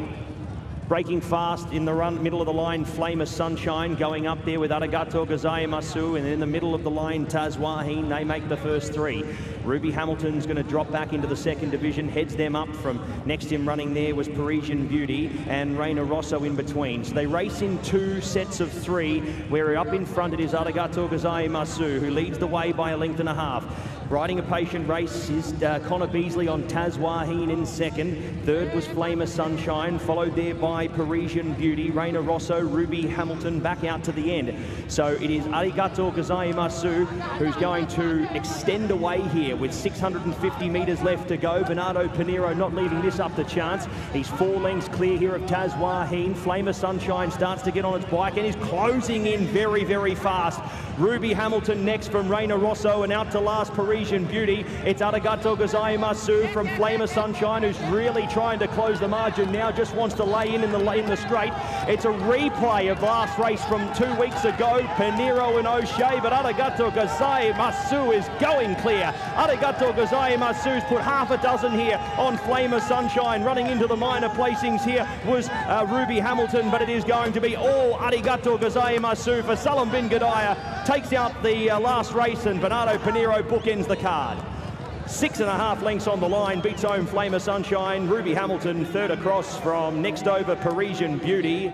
Breaking fast in the run, middle of the line, Flame of Sunshine going up there with Arigato Gozai Masu, and in the middle of the line, Taz Wahine. They make the first three. Ruby Hamilton's going to drop back into the second division, heads them up. From next in running there was Parisian Beauty and Reina Rosso in between. So they race in 2 sets of 3, where up in front it is Arigato Gozai Masu, who leads the way by 1.5 lengths. Riding a patient race is Connor Beasley on Taz Wahine in second. Third was Flame of Sunshine, followed there by Parisian Beauty, Reina Rosso, Ruby Hamilton back out to the end. So it is Arigato Gozai Masu who's going to extend away here with 650 metres left to go. Bernardo Pinheiro not leaving this up to chance. He's 4 lengths clear here of Taz Wahine. Flame of Sunshine starts to get on its bike and is closing in very, very fast. Ruby Hamilton next from Reina Rosso, and out to last Parisian Beauty. It's Arigato Gozai Masu from Flame of Sunshine, who's really trying to close the margin now, just wants to lay in the straight. It's a replay of the last race from 2 weeks ago, Pinheiro and O'Shea, but Arigato Gozai Masu is going clear. Arigato Gozai Masu's put half a dozen here on Flame of Sunshine. Running into the minor placings here was Ruby Hamilton, but it is going to be all Arigato Gozai Masu for Salam bin Gadaya. Takes out the last race, and Bernardo Pinheiro bookends the card. 6.5 lengths on the line, beats home Flame of Sunshine. Ruby Hamilton third across from next over Parisian Beauty.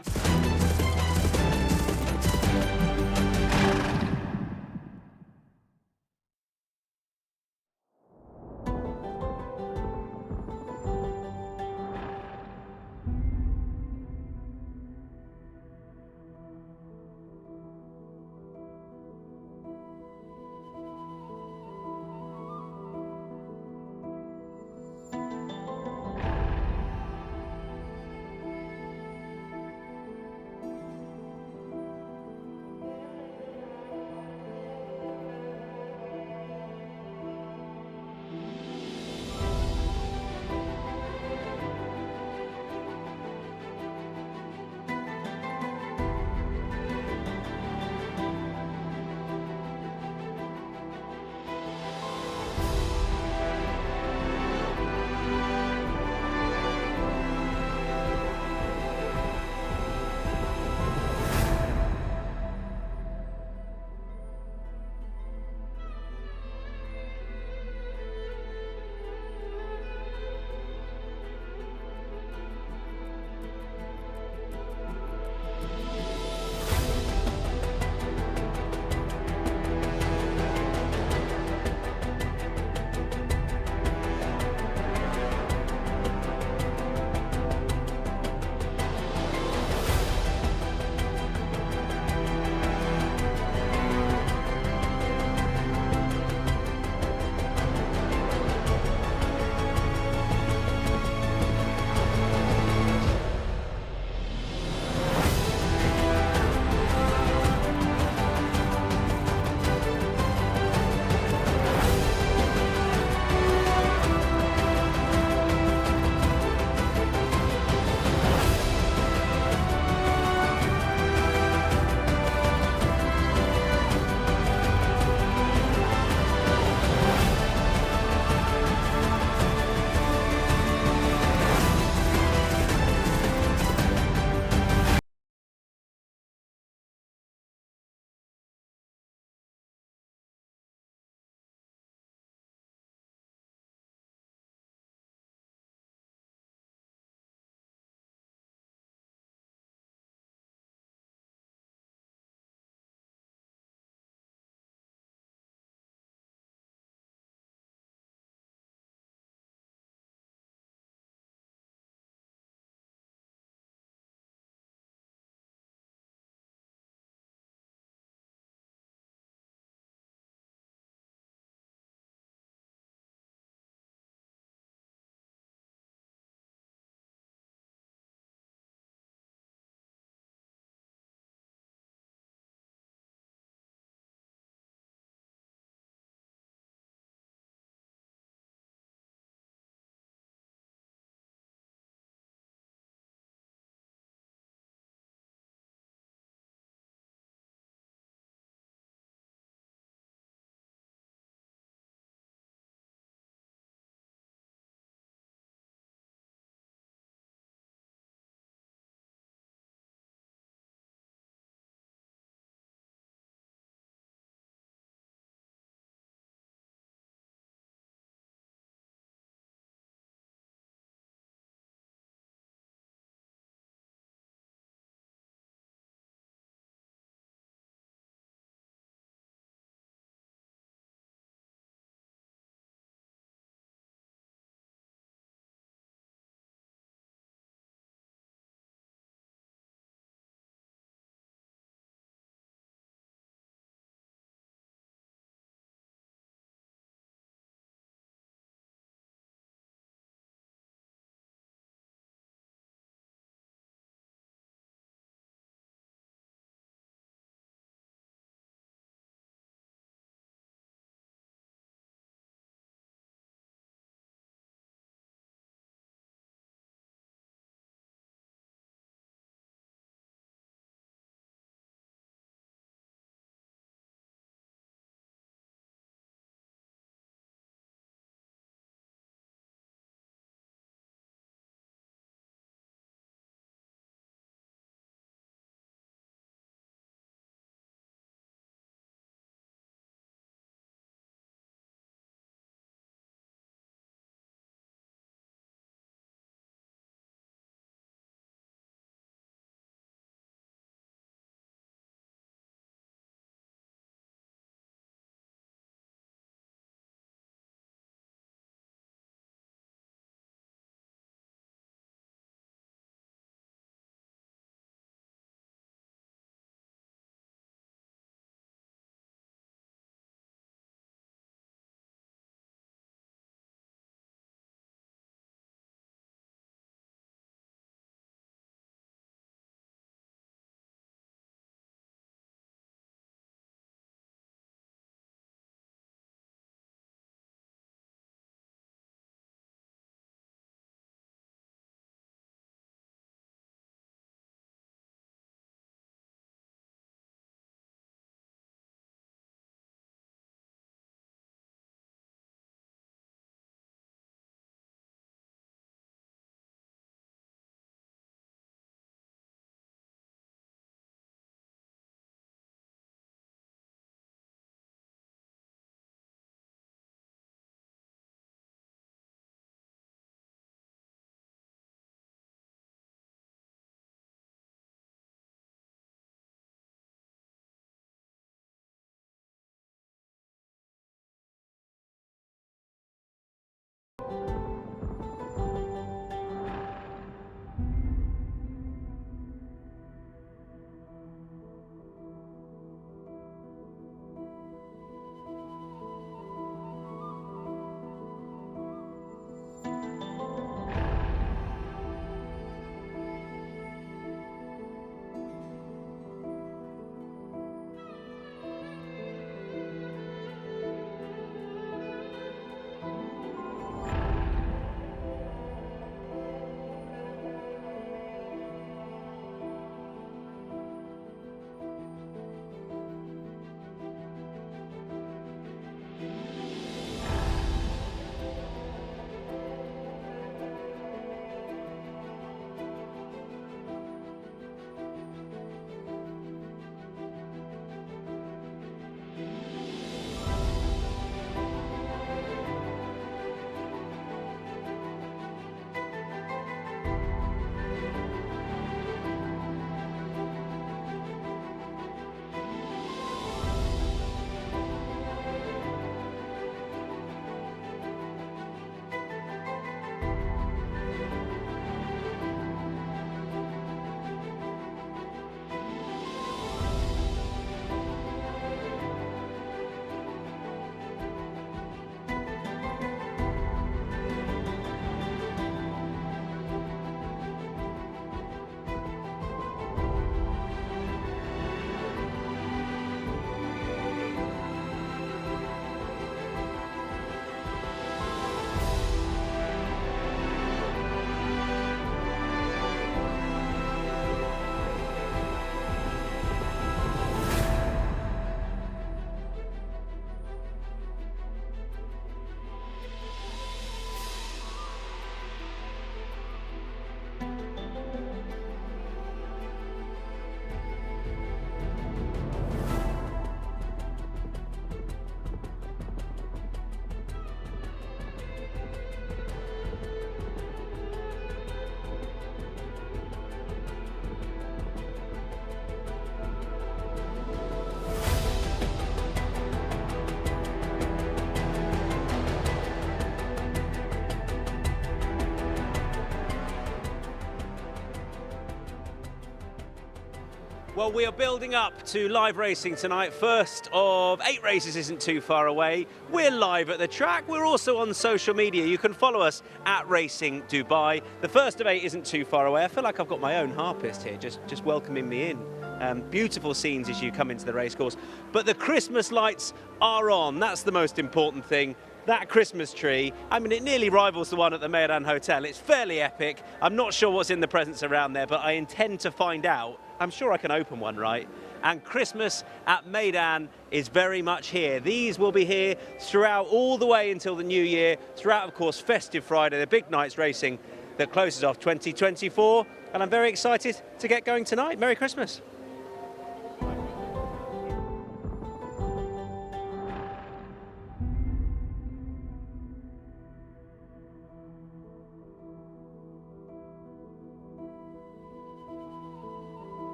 Well, we are building up to live racing tonight. First of 8 races isn't too far away. We're live at the track. We're also on social media. You can follow us at Racing Dubai. The first of 8 isn't too far away. I feel like I've got my own harpist here, just welcoming me in. Beautiful scenes as you come into the racecourse. But the Christmas lights are on. That's the most important thing. That Christmas tree, I mean, it nearly rivals the one at the Meydan Hotel. It's fairly epic. I'm not sure what's in the presents around there, but I intend to find out. I'm sure I can open one, right? And Christmas at Meydan is very much here. These will be here throughout all the way until the new year, throughout, of course, Festive Friday, the big nights racing that closes off 2024. And I'm very excited to get going tonight. Merry Christmas.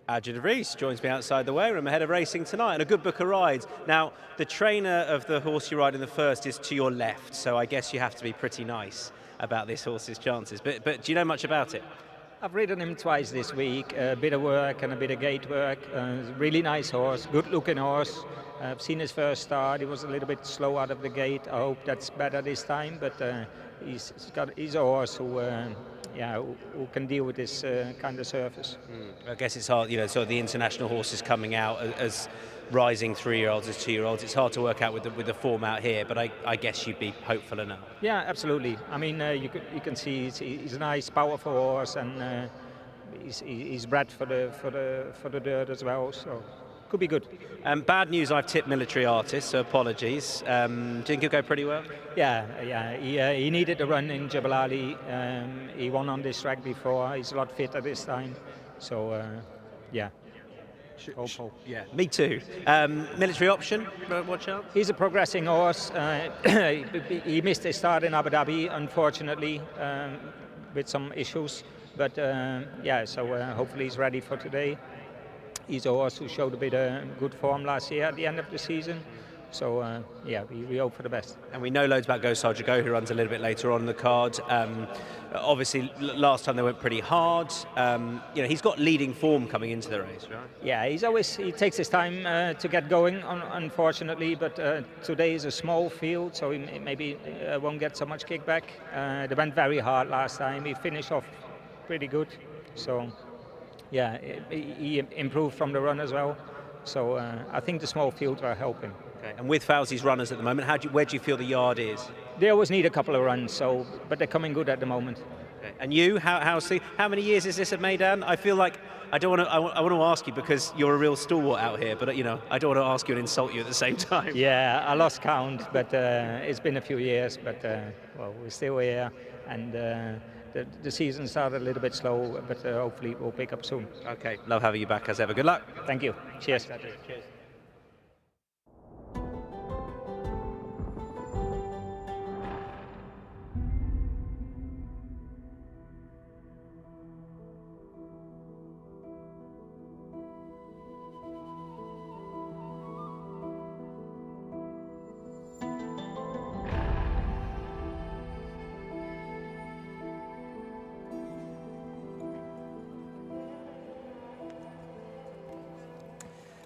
Adjun de Vries joins me outside the weigh room ahead of racing tonight, and a good book of rides. Now, the trainer of the horse you ride in the first is to your left, so I guess you have to be pretty nice about this horse's chances. But do you know much about it? I've ridden him twice this week, a bit of work and a bit of gate work. Really nice horse, good looking horse. I've seen his first start, he was a little bit slow out of the gate. I hope that's better this time, but he's a horse who can deal with this kind of surface. I guess it's hard, sort of the international horses coming out as rising 3-year-olds, as 2-year-olds. It's hard to work out with the form out here, but I guess you'd be hopeful enough. Yeah, absolutely. I mean, you can see he's a nice, powerful horse, and he's bred for the dirt as well. So. Could be good. Bad news, I've tipped Military Artist, so apologies. Do you think he'll go pretty well? Yeah. He needed a run in Jebel Ali. He won on this track before. He's a lot fitter this time. So, yeah. Hope. Yeah, me too. Military Option, watch out. He's a progressing horse. He missed his start in Abu Dhabi, unfortunately, with some issues. But, so hopefully he's ready for today. He's a horse who showed a bit of good form last year at the end of the season. So, we hope for the best. And we know loads about Go Soldier Go, who runs a little bit later on in the card. Obviously, last time they went pretty hard. He's got leading form coming into the race, right? Yeah, he takes his time to get going, unfortunately. But today is a small field, so he maybe won't get so much kickback. They went very hard last time. He finished off pretty good. So... yeah, he improved from the run as well. So I think the small fields are helping. Okay. And with Fauzi's runners at the moment, where do you feel the yard is? They always need a couple of runs, but they're coming good at the moment. Okay. And you, how many years is this at Meydan? I feel like I want to ask you because you're a real stalwart out here, but I don't want to ask you and insult you at the same time. Yeah, I lost count, but it's been a few years. But we're still here, and. The season started a little bit slow, but hopefully we'll pick up soon. Okay, love having you back as ever. Good luck. Thank you. Cheers. Cheers.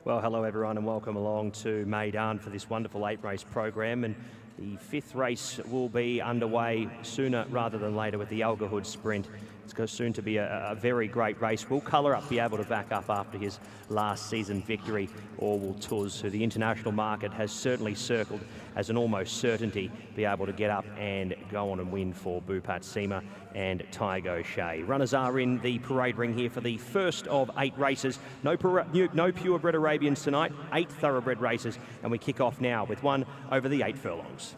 Well, hello everyone and welcome along to Meydan for this wonderful 8-race program, and the 5th race will be underway sooner rather than later with the Algahood Sprint. It's soon to be a very great race. Will Colour Up be able to back up after his last season victory, or will Tuz, who the international market has certainly circled as an almost certainty, be able to get up and go on and win for Bupat Sema and Tygo Shea? Runners are in the parade ring here for the first of 8 races. No purebred Arabians tonight, 8 thoroughbred races, and we kick off now with one over the 8 furlongs.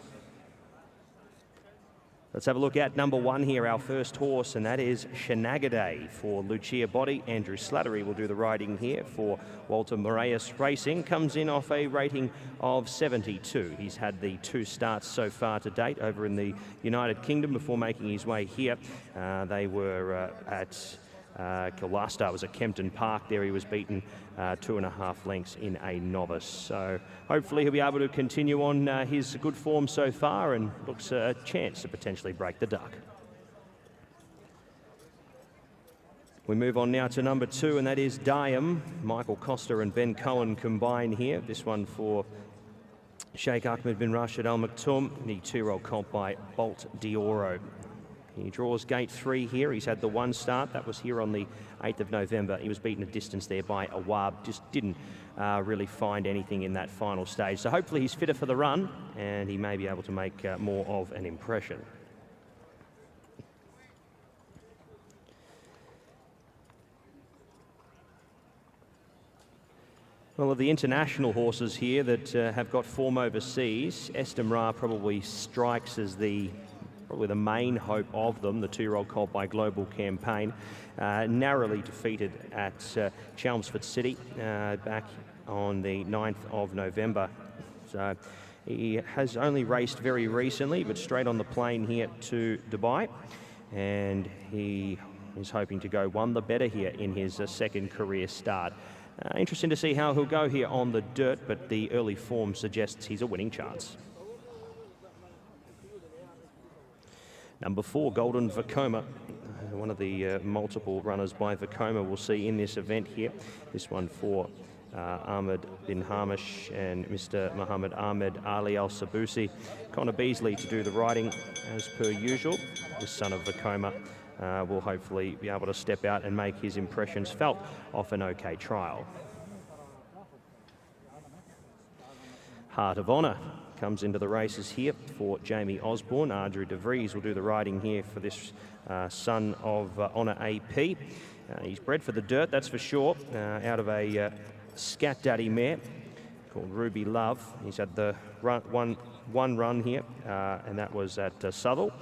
Let's have a look at number 1 here, our first horse, and that is Shenagaday for Lucia Body. Andrew Slattery will do the riding here for Walter Moraes Racing. Comes in off a rating of 72. He's had the 2 starts so far to date over in the United Kingdom before making his way here. They were at... last start was at Kempton Park. There he was beaten 2.5 lengths in a novice. So hopefully he'll be able to continue on his good form so far, and looks a chance to potentially break the duck. We move on now to number 2, and that is Diam. Michael Costa and Ben Cohen combine here. This one for Sheikh Ahmed bin Rashid Al Maktoum, the 2-year-old comp by Bolt Dioro. He draws gate 3 here. He's had the 1 start. That was here on the 8th of November. He was beaten a distance there by Awab. Just didn't really find anything in that final stage. So hopefully he's fitter for the run, and he may be able to make more of an impression. Well, of the international horses here that have got form overseas, Estamra probably strikes as probably the main hope of them. The 2-year-old colt by Global Campaign, narrowly defeated at Chelmsford City back on the 9th of November. So he has only raced very recently, but straight on the plane here to Dubai, and he is hoping to go one the better here in his second career start. Interesting to see how he'll go here on the dirt, but the early form suggests he's a winning chance. Number 4, Golden Vekoma, one of the multiple runners by Vekoma we'll see in this event here. This one for Ahmed bin Hamish and Mr. Muhammad Ahmed Ali Al-Sabusi. Connor Beasley to do the riding as per usual. The son of Vekoma will hopefully be able to step out and make his impressions felt off an okay trial. Heart of Honour comes into the races here for Jamie Osborne. Ardrew De Vries will do the riding here for this son of Honour AP. He's bred for the dirt, that's for sure, out of a Scat Daddy mare called Ruby Love. He's had the one run here, and that was at Southall.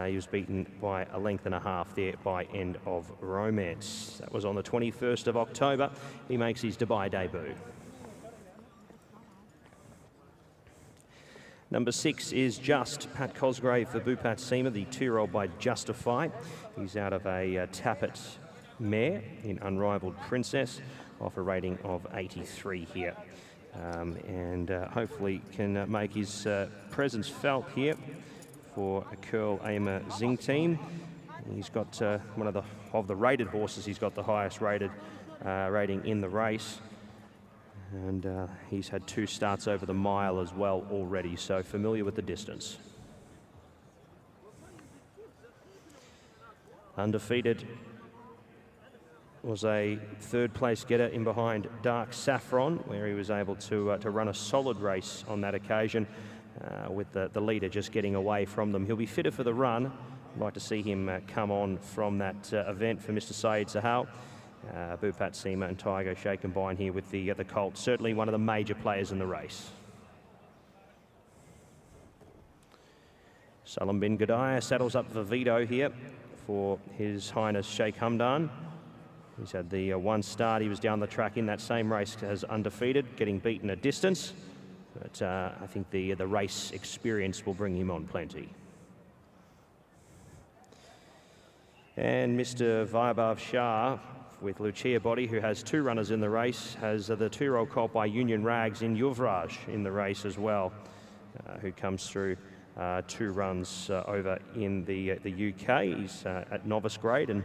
He was beaten by a length and a half there by End of Romance. That was on the 21st of October. He makes his Dubai debut. Number 6 is Just, Pat Cosgrave for Bupat Seema, the 2-year-old by Justify. He's out of a Tappet mare in Unrivaled Princess, off a rating of 83 here. And hopefully can make his presence felt here for a Curl Aimer Zing team. He's got one of the rated horses, he's got the highest rated rating in the race. And he's had 2 starts over the mile as well already, so familiar with the distance. Undefeated was a 3rd place getter in behind Dark Saffron, where he was able to run a solid race on that occasion, with the leader just getting away from them. He'll be fitter for the run. I'd like to see him come on from that event for Mr. Saeed Sahal. Bupat Seema and Tiger Shea combine here with the Colt. Certainly one of the major players in the race. Salam bin Gudaya saddles up for Vito here for His Highness Sheikh Hamdan. He's had the one start. He was down the track in that same race as undefeated, getting beaten at distance. But I think the race experience will bring him on plenty. And Mr. Vaibhav Shah with Lucia Body, who has 2 runners in the race, has the 2-year-old colt by Union Rags in Yuvraj in the race as well, who comes through 2 runs over in the UK. He's at novice grade, and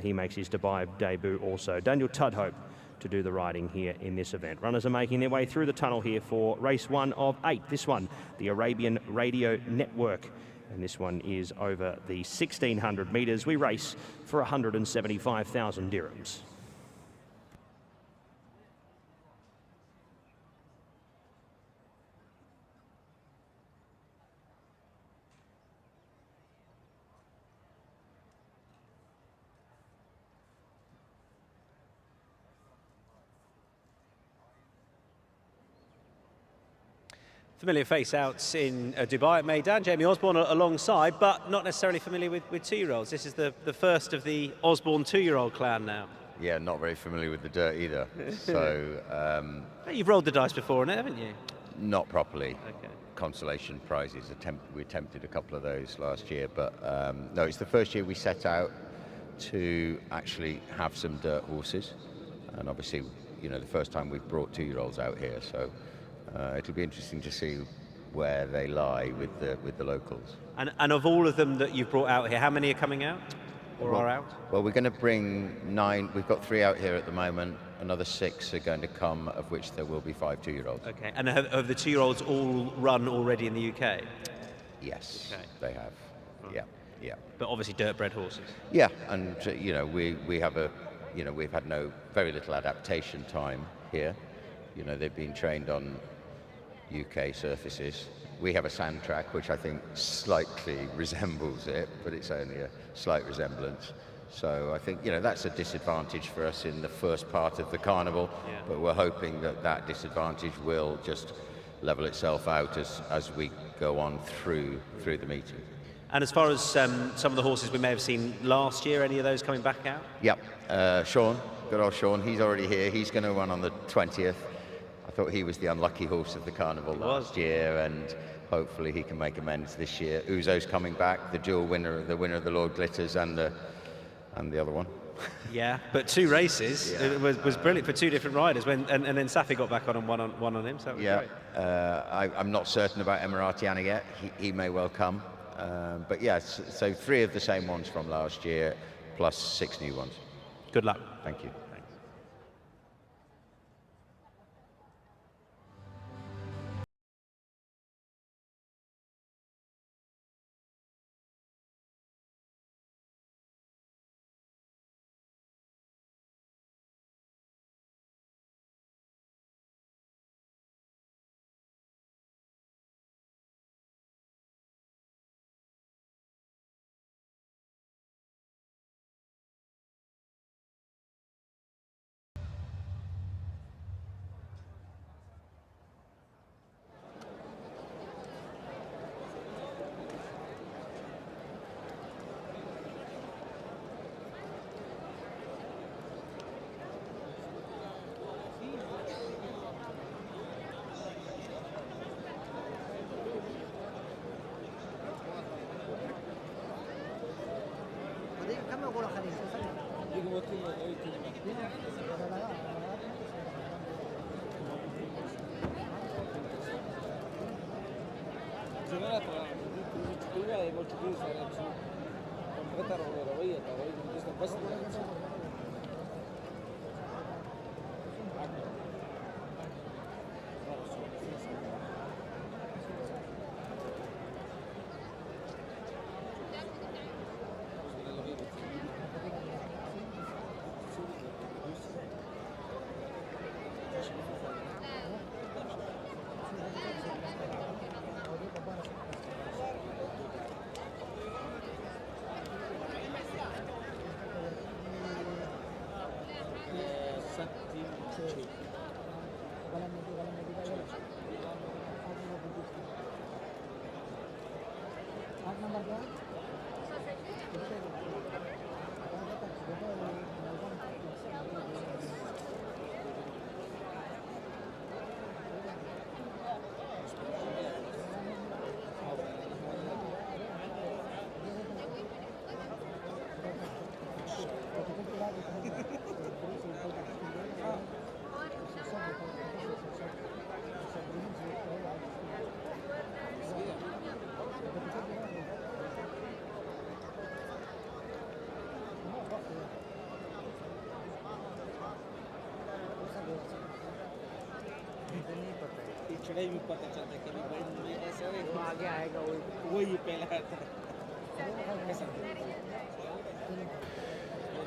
he makes his Dubai debut also. Daniel Tudhope to do the riding here in this event. Runners are making their way through the tunnel here for race 1 of 8. This one, the Arabian Radio Network. And this one is over the 1,600 metres. We race for 175,000 dirhams. Familiar face out in Dubai at Meydan. Jamie Osborne alongside, but not necessarily familiar with 2-year-olds. This is the first of the Osborne 2-year-old clan now. Yeah, not very familiar with the dirt either. So you've rolled the dice before on it, haven't you? Not properly. Okay. Consolation prizes. We attempted a couple of those last year, but no, it's the first year we set out to actually have some dirt horses, and obviously, you know, the first time we've brought 2-year-olds out here. So. It'll be interesting to see where they lie with the locals. And of all of them that you've brought out here, how many are coming out or are out? Well, we're going to bring 9. We've got 3 out here at the moment. Another 6 are going to come, of which there will be 5 2-year-olds. Okay. And have the 2-year-olds all run already in the UK? Yes, okay. They have. Right. Yeah. But obviously dirt-bred horses. Yeah, and you know, we have we've had very little adaptation time here. You know, they've been trained on UK surfaces. We have a sand track, which I think slightly resembles it, but it's only a slight resemblance. So I think, you know, that's a disadvantage for us in the first part of the carnival, but we're hoping that that disadvantage will just level itself out as we go on through the meeting. And as far as some of the horses we may have seen last year, any of those coming back out? Yep. Sean, good old Sean, he's already here. He's going to run on the 20th. I thought he was the unlucky horse of the carnival last year, and hopefully he can make amends this year. Uzo's coming back, the dual winner, the winner of the Lord Glitters and the and the other one. Yeah, but 2 races. Yeah. It was brilliant for 2 different riders. And then Safi got back on one on him. So that was great. I'm not certain about Emiratiana yet. He may well come. But yes, so 3 of the same ones from last year, plus 6 new ones. Good luck. Thank you.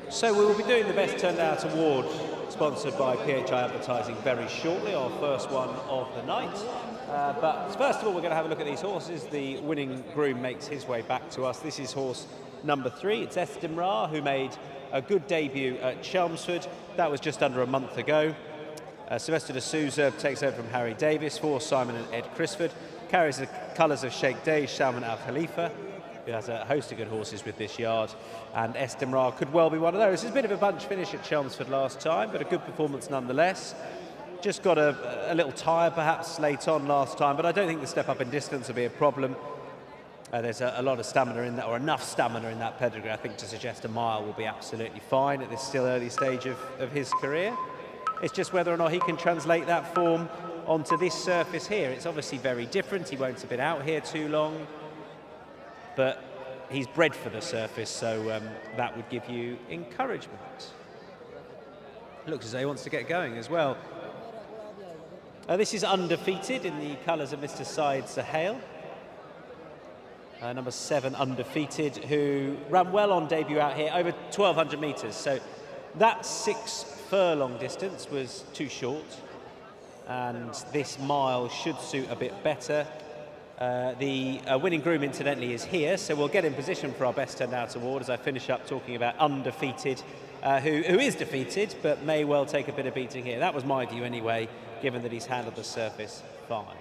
So we will be doing the Best Turned Out Award, sponsored by PHI Advertising, very shortly, our first one of the night. But first of all, we're going to have a look at these horses. The winning groom makes his way back to us. This is horse number 3. It's Estimra, who made a good debut at Chelmsford. That was just under a month ago. Sylvester de Souza takes over from Harry Davis for Simon and Ed Crisford. Carries the colours of Sheikh Day, Salman Al Khalifa, who has a host of good horses with this yard. And Estimra could well be one of those. It's a bit of a bunch finish at Chelmsford last time, but a good performance nonetheless. Just got a little tired perhaps late on last time, but I don't think the step up in distance will be a problem. There's a lot of stamina in that, or enough stamina in that pedigree, I think, to suggest a mile will be absolutely fine at this still early stage of his career. It's just whether or not he can translate that form onto this surface here. It's obviously very different. He won't have been out here too long, but he's bred for the surface, so that would give you encouragement. Looks as though he wants to get going as well. This is Undefeated in the colours of Mr. Syed Sahel. Number 7, Undefeated, who ran well on debut out here, over 1,200 metres. So that 6 furlong distance was too short, and this mile should suit a bit better. The winning groom, incidentally, is here, so we'll get in position for our Best Turned Out Award as I finish up talking about Undefeated, who is defeated, but may well take a bit of beating here. That was my view anyway, given that he's handled the surface fine.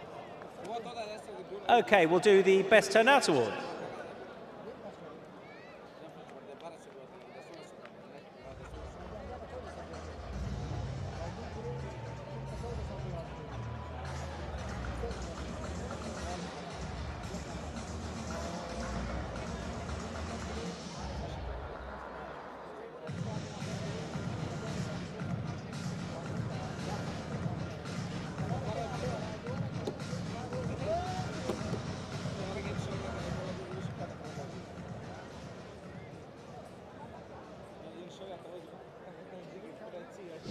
Okay, we'll do the Best Turned Out Award.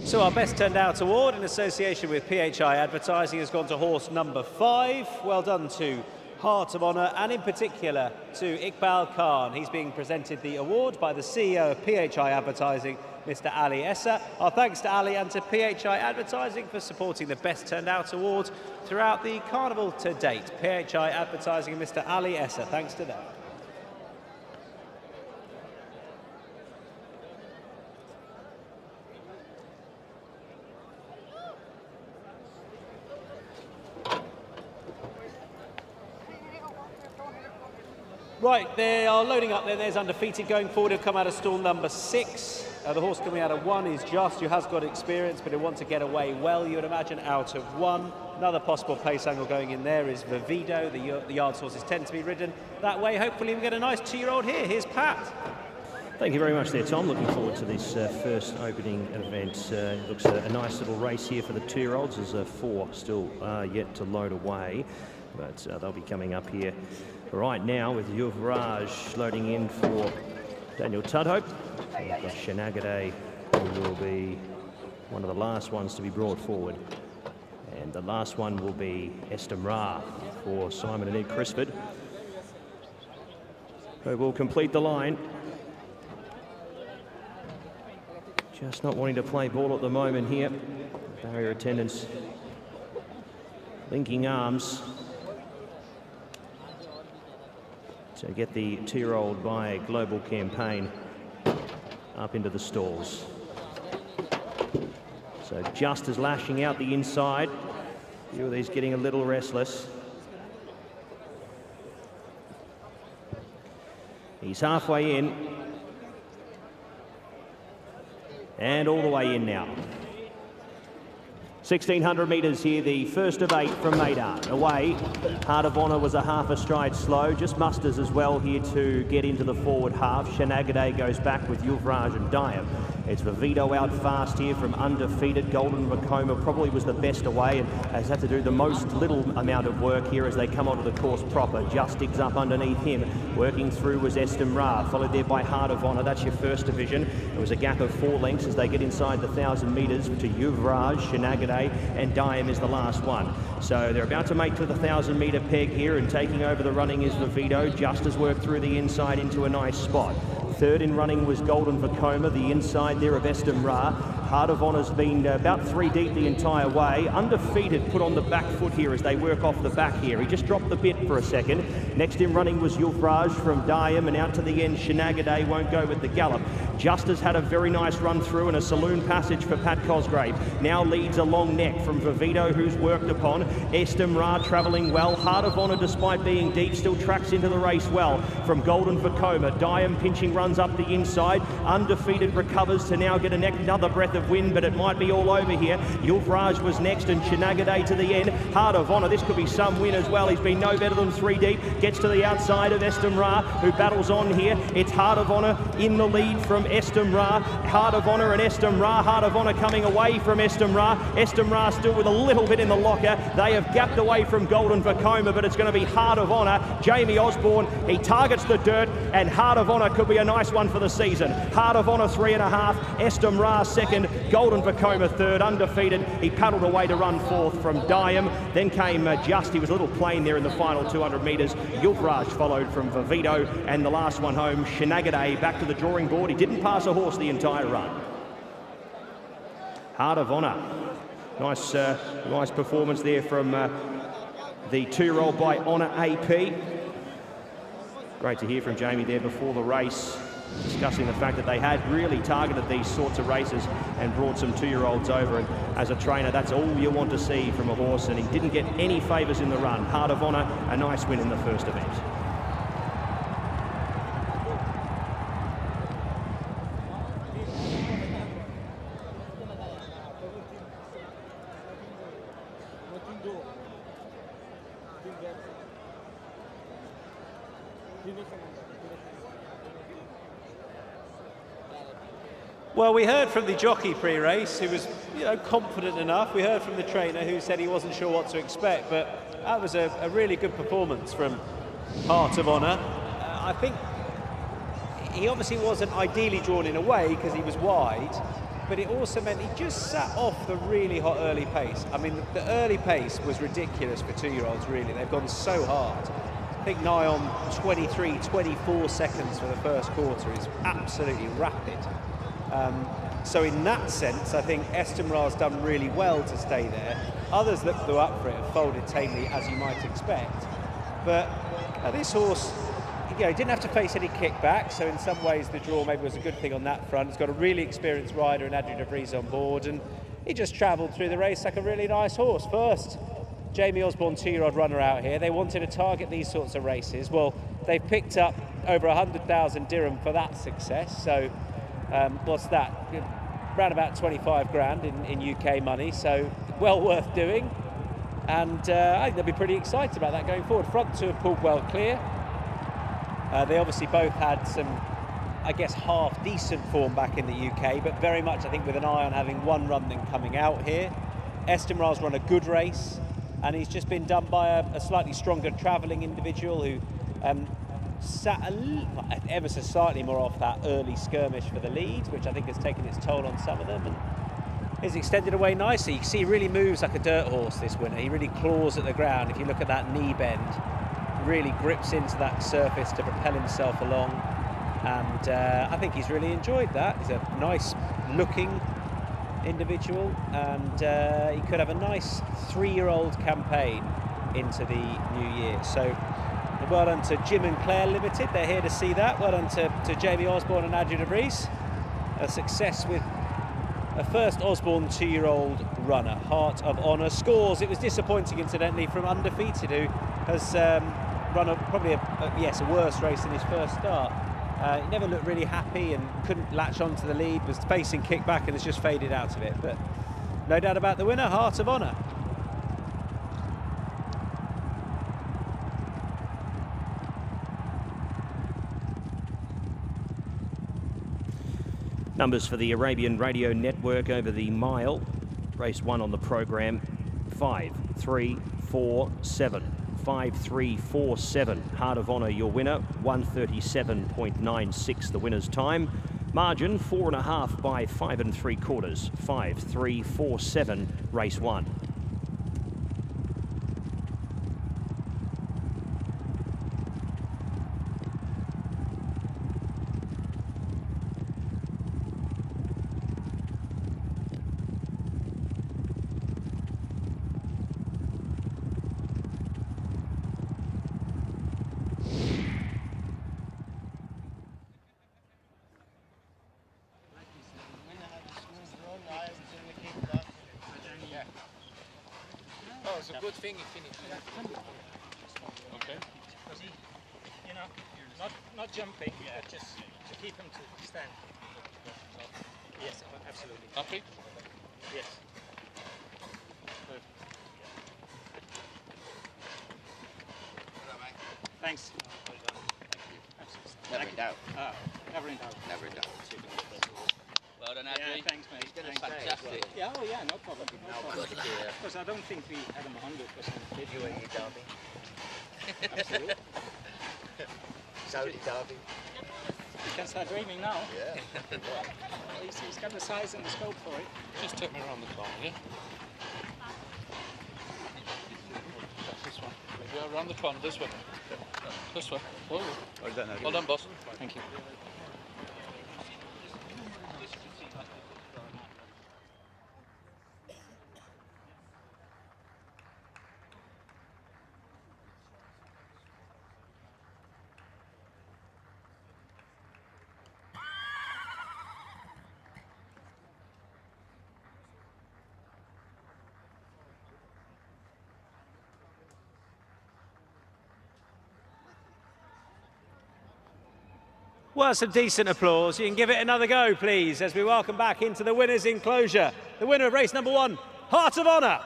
So our Best Turned Out award in association with PHI Advertising has gone to horse number 5. Well done to Heart of Honour, and in particular to Iqbal Khan. He's being presented the award by the CEO of PHI Advertising, Mr. Ali Essa. Our thanks to Ali and to PHI Advertising for supporting the Best Turned Out award throughout the carnival to date. PHI Advertising and Mr. Ali Essa, thanks to them. Right, they are loading up there. There's Undefeated going forward. He'll come out of stall number 6. The horse coming out of 1 is Just, who has got experience, but he'll want to get away well, you would imagine, out of 1. Another possible pace angle going in there is Vivido. The yards horses tend to be ridden that way. Hopefully we get a nice 2-year-old here. Here's Pat. Thank you very much there, Tom. Looking forward to this first opening event. It looks a nice little race here for the 2-year-olds. There's 4 still yet to load away, but they'll be coming up here right now with Yuvraj loading in for Daniel Tudhope. We've got Shenagade, who will be one of the last ones to be brought forward. And the last one will be Estamra for Simon and Ed Crisford, who will complete the line. Just not wanting to play ball at the moment here. Barrier attendants linking arms to get the 2-year-old by a global campaign up into the stalls. So Just is lashing out the inside. A few of these getting a little restless. He's halfway in. And all the way in now. 1,600 metres here, the first of 8 from Meydan. Away, Heart of Honour was a half a stride slow, just musters as well here to get into the forward half. Shenagade goes back with Yuvraj and Dayam. It's Vivido out fast here from Undefeated. Golden Vacoma probably was the best away and has had to do the most little amount of work here as they come onto the course proper. Just digs up underneath him. Working through was Estamra, followed there by Heart of Honour. That's your first division. There was a gap of 4 lengths as they get inside the 1,000 metres to Yuvraj, Shenagade, and Dayam is the last one. So they're about to make to the 1,000 metre peg here, and taking over the running is Vivido. Just has worked through the inside into a nice spot. Third in running was Golden Vacoma, the inside there of Estamra. Heart of Honour's been about 3 deep the entire way. Undefeated put on the back foot here as they work off the back here. He just dropped the bit for a second. Next in running was Yuvraj from Dayam, and out to the end, Shenagade won't go with the gallop. Just has had a very nice run through and a saloon passage for Pat Cosgrave. Now leads a long neck from Vivido, who's worked upon. Estamra travelling well. Heart of Honour, despite being deep, still tracks into the race well. From Golden Vacoma, Dayam pinching runs up the inside. Undefeated recovers to now get another breath of wind, but it might be all over here. Yuvraj was next and Shenagade to the end. Heart of Honour, this could be some win as well. He's been no better than 3 deep. Gets to the outside of Estamra, who battles on here. It's Heart of Honour in the lead from Estamra. Heart of Honour and Estamra. Heart of Honour coming away from Estamra. Estamra still with a little bit in the locker. They have gapped away from Golden Vacoma, but it's going to be Heart of Honour. Jamie Osborne, he targets the dirt, and Heart of Honour could be a nice one for the season. Heart of Honour 3.5, Estamra second, Golden Vacoma third, Undefeated. He paddled away to run fourth from Dayam. Then came Just. He was a little plain there in the final 200 metres. Yuvraj followed from Vivido, and the last one home, Shenagade, back to the drawing board. He didn't pass a horse the entire run. Heart of Honour. Nice performance there from the 2-year-old by Honour AP. Great to hear from Jamie there before the race, discussing the fact that they had really targeted these sorts of races and brought some 2-year-olds over. And as a trainer, that's all you want to see from a horse, and he didn't get any favours in the run. Heart of Honour, a nice win in the first event. Well, we heard from the jockey pre-race, who was, confident enough. We heard from the trainer, who said he wasn't sure what to expect, but that was a really good performance from Heart of Honour. I think he obviously wasn't ideally drawn in away because he was wide, but it also meant he just sat off the really hot early pace. I mean, the early pace was ridiculous for 2-year-olds, really. They've gone so hard. I think nigh on 23, 24 seconds for the first quarter is absolutely rapid. So in that sense, I think Estimral's done really well to stay there. Others that flew up for it have folded tamely, as you might expect. But this horse, you know, didn't have to face any kickback, so in some ways the draw maybe was a good thing on that front. He's got a really experienced rider in Adrian de Vries on board, and he just travelled through the race like a really nice horse. First, Jamie Osborne, 2-year-old runner out here. They wanted to target these sorts of races. Well, they've picked up over 100,000 dirham for that success. So what's that? Around about 25 grand in UK money. So well worth doing. And I think they'll be pretty excited about that going forward. Front two have pulled well clear. They obviously both had some, I guess, half decent form back in the UK, but very much, I think, with an eye on having one run then coming out here. Estimral's run a good race, and he's just been done by a slightly stronger travelling individual who sat ever so slightly more off that early skirmish for the lead, which I think has taken its toll on some of them, and is extended away nicely. You can see he really moves like a dirt horse, this winner. He really claws at the ground. If you look at that knee bend, really grips into that surface to propel himself along, and I think he's really enjoyed that. He's a nice looking individual, and he could have a nice 3-year-old campaign into the new year. So well done to Jim and Claire Limited, they're here to see that. Well done to Jamie Osborne and Adrian de Vries. A success with a first Osborne 2-year-old runner. Heart of Honour scores. It was disappointing, incidentally, from Undefeated, who has run probably a worse race in his first start. He never looked really happy and couldn't latch onto the lead, was facing kickback and has just faded out of it. But no doubt about the winner, Heart of Honour. Numbers for the Arabian Radio Network over the mile. Race 1 on the program, 5, 3, 4, 7. 5, 3, 4, 7. Heart of Honour, your winner. 1:37.96 the winner's time. Margin 4.5 by 5 3/4. 5, 3, 4, 7. Race 1. It's a good thing he finished. Okay. Because he, you know, not jumping, but just to keep him to stand. Yes, absolutely. Happy? Yes. Thanks. Never in doubt. Never in doubt. Never in doubt. Well done, Yeah, Adrian. thanks, mate. He's done Thanks. fantastic. Yeah, oh yeah, no problem. No problem. Good lad. Because I don't think we had him 100% fit. You and your Derby. Absolutely. Saudi Derby. You can start dreaming now. Yeah. Well, he's got the size and the scope for it. Just take me around the corner, yeah? That's this one. Yeah, around the corner, this way. This way. Oh, well done, boss. Thank you. Well, some decent applause. You can give it another go, please, as we welcome back into the winner's enclosure. The winner of race number 1, Heart of Honour.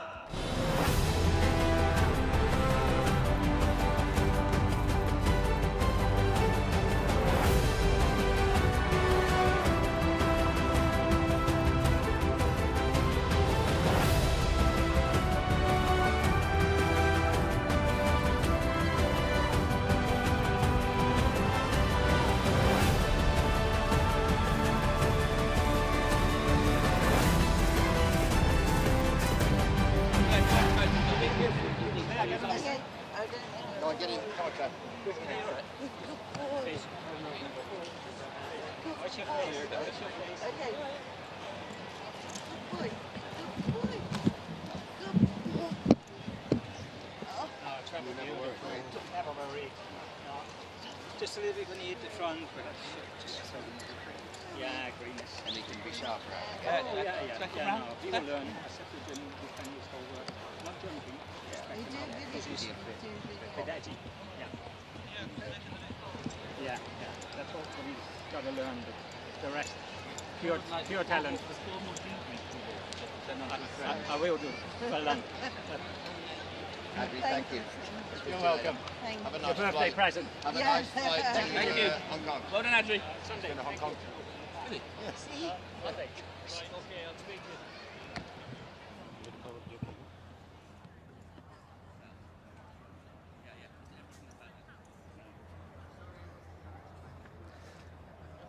What's your face? Okay. Good boy. Good boy. Good boy. Oh. No, trouble never worry. No. Just a little bit when you hit the front, but just yeah, greenness. And he can be sharper. Yeah, no, he will learn. I said to him, you can use over, not jumping. You do Bit edgy. Yeah, that's all he's got to learn. But the rest, pure talent. I will do. Well done. Andrew, thank you. You're welcome. Have a Your nice birthday flight. present. Have a nice flight to Thank you. Hong Kong. Well done, Adri. Sunday. To Hong Kong. See?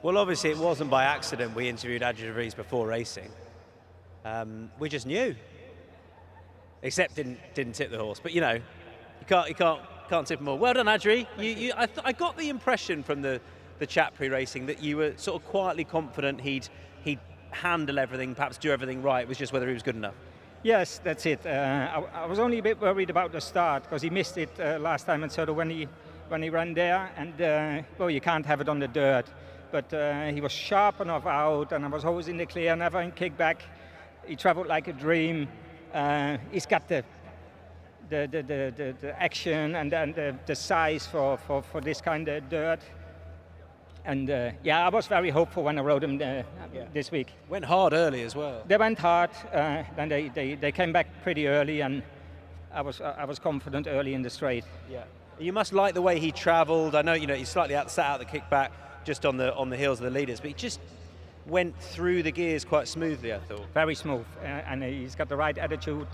Well, obviously it wasn't by accident we interviewed Adri de Vries before racing. We just knew. Except didn't tip the horse, but you know, you can't tip them all. Well done, Adri. I got the impression from the chat pre-racing that you were sort of quietly confident he'd handle everything, perhaps do everything right. It was just whether he was good enough. Yes, that's it. I was only a bit worried about the start because he missed it last time, and sort of when he ran there, and well, you can't have it on the dirt. But he was sharp enough out, and I was always in the clear, never in kickback. He travelled like a dream. He's got the action and the size for this kind of dirt. And yeah, I was very hopeful when I rode him this week. Went hard early as well. They went hard, then they came back pretty early, and I was confident early in the straight. Yeah. You must like the way he travelled. I know he's slightly sat out the kickback, just on the heels of the leaders, but he just went through the gears quite smoothly, I thought. Very smooth, and he's got the right attitude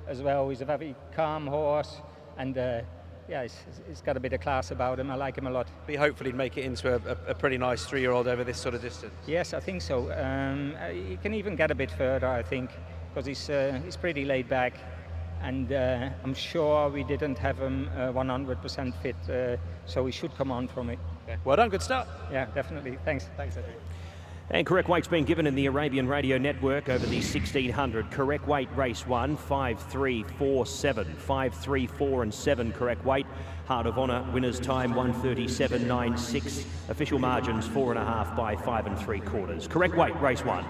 as well. He's a very calm horse, and yeah, he's got a bit of class about him. I like him a lot. But hopefully he'd make it into a pretty nice 3-year-old over this sort of distance. Yes, I think so. He can even get a bit further, I think, because he's pretty laid back, and I'm sure we didn't have him 100% fit, so he should come on from it. Okay. Well done, good start. Yeah, definitely. Thanks, Adrian. And correct weight's been given in the Arabian Radio Network over the 1600. Correct weight, race 1, 5.347. 5.34 and 7 correct weight. Heart of Honour, winner's time 1:37.96. Official margins 4.5 by 5 3/4. Correct weight, race 1.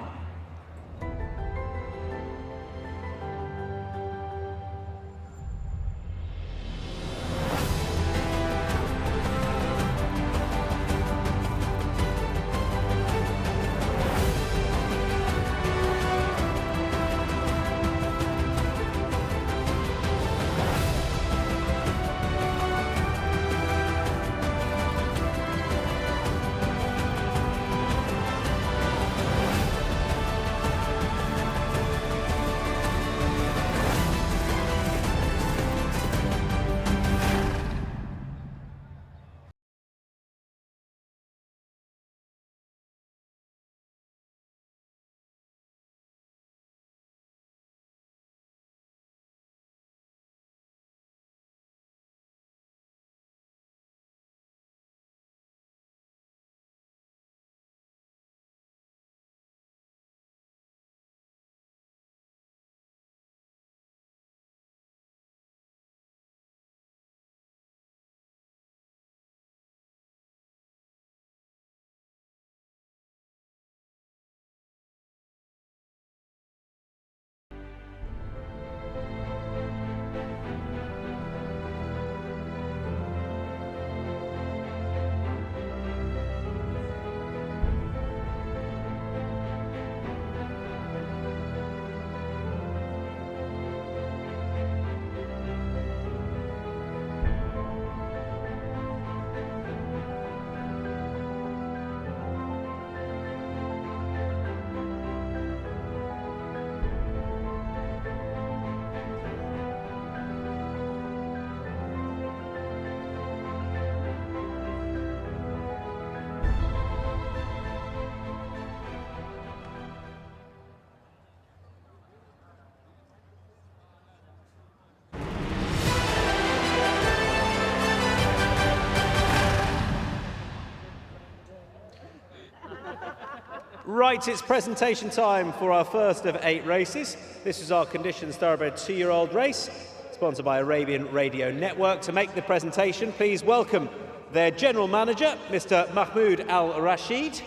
Right, it's presentation time for our first of 8 races. This is our Conditions Thoroughbred 2-year-old race, sponsored by Arabian Radio Network. To make the presentation, please welcome their general manager, Mr. Mahmoud Al Rashid,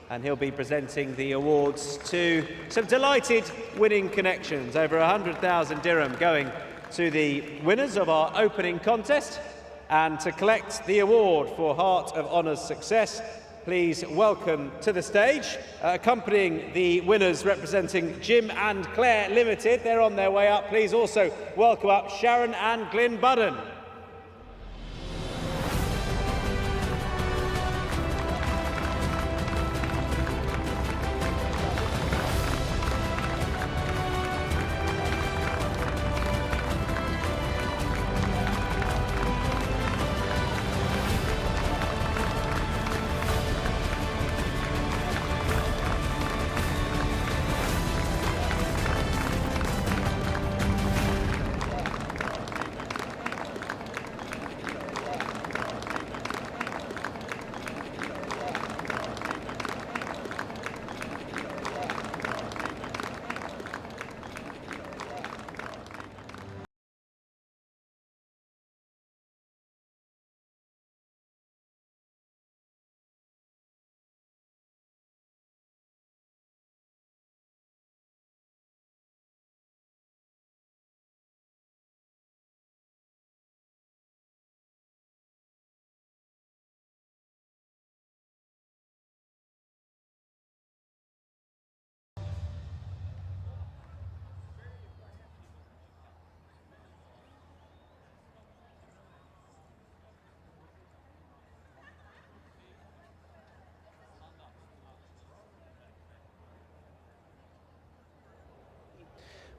and he'll be presenting the awards to some delighted winning connections. Over 100,000 dirham going to the winners of our opening contest. And to collect the award for Heart of Honour's success, please welcome to the stage, accompanying the winners representing Jim and Claire Limited. They're on their way up. Please also welcome up Sharon and Glyn Budden.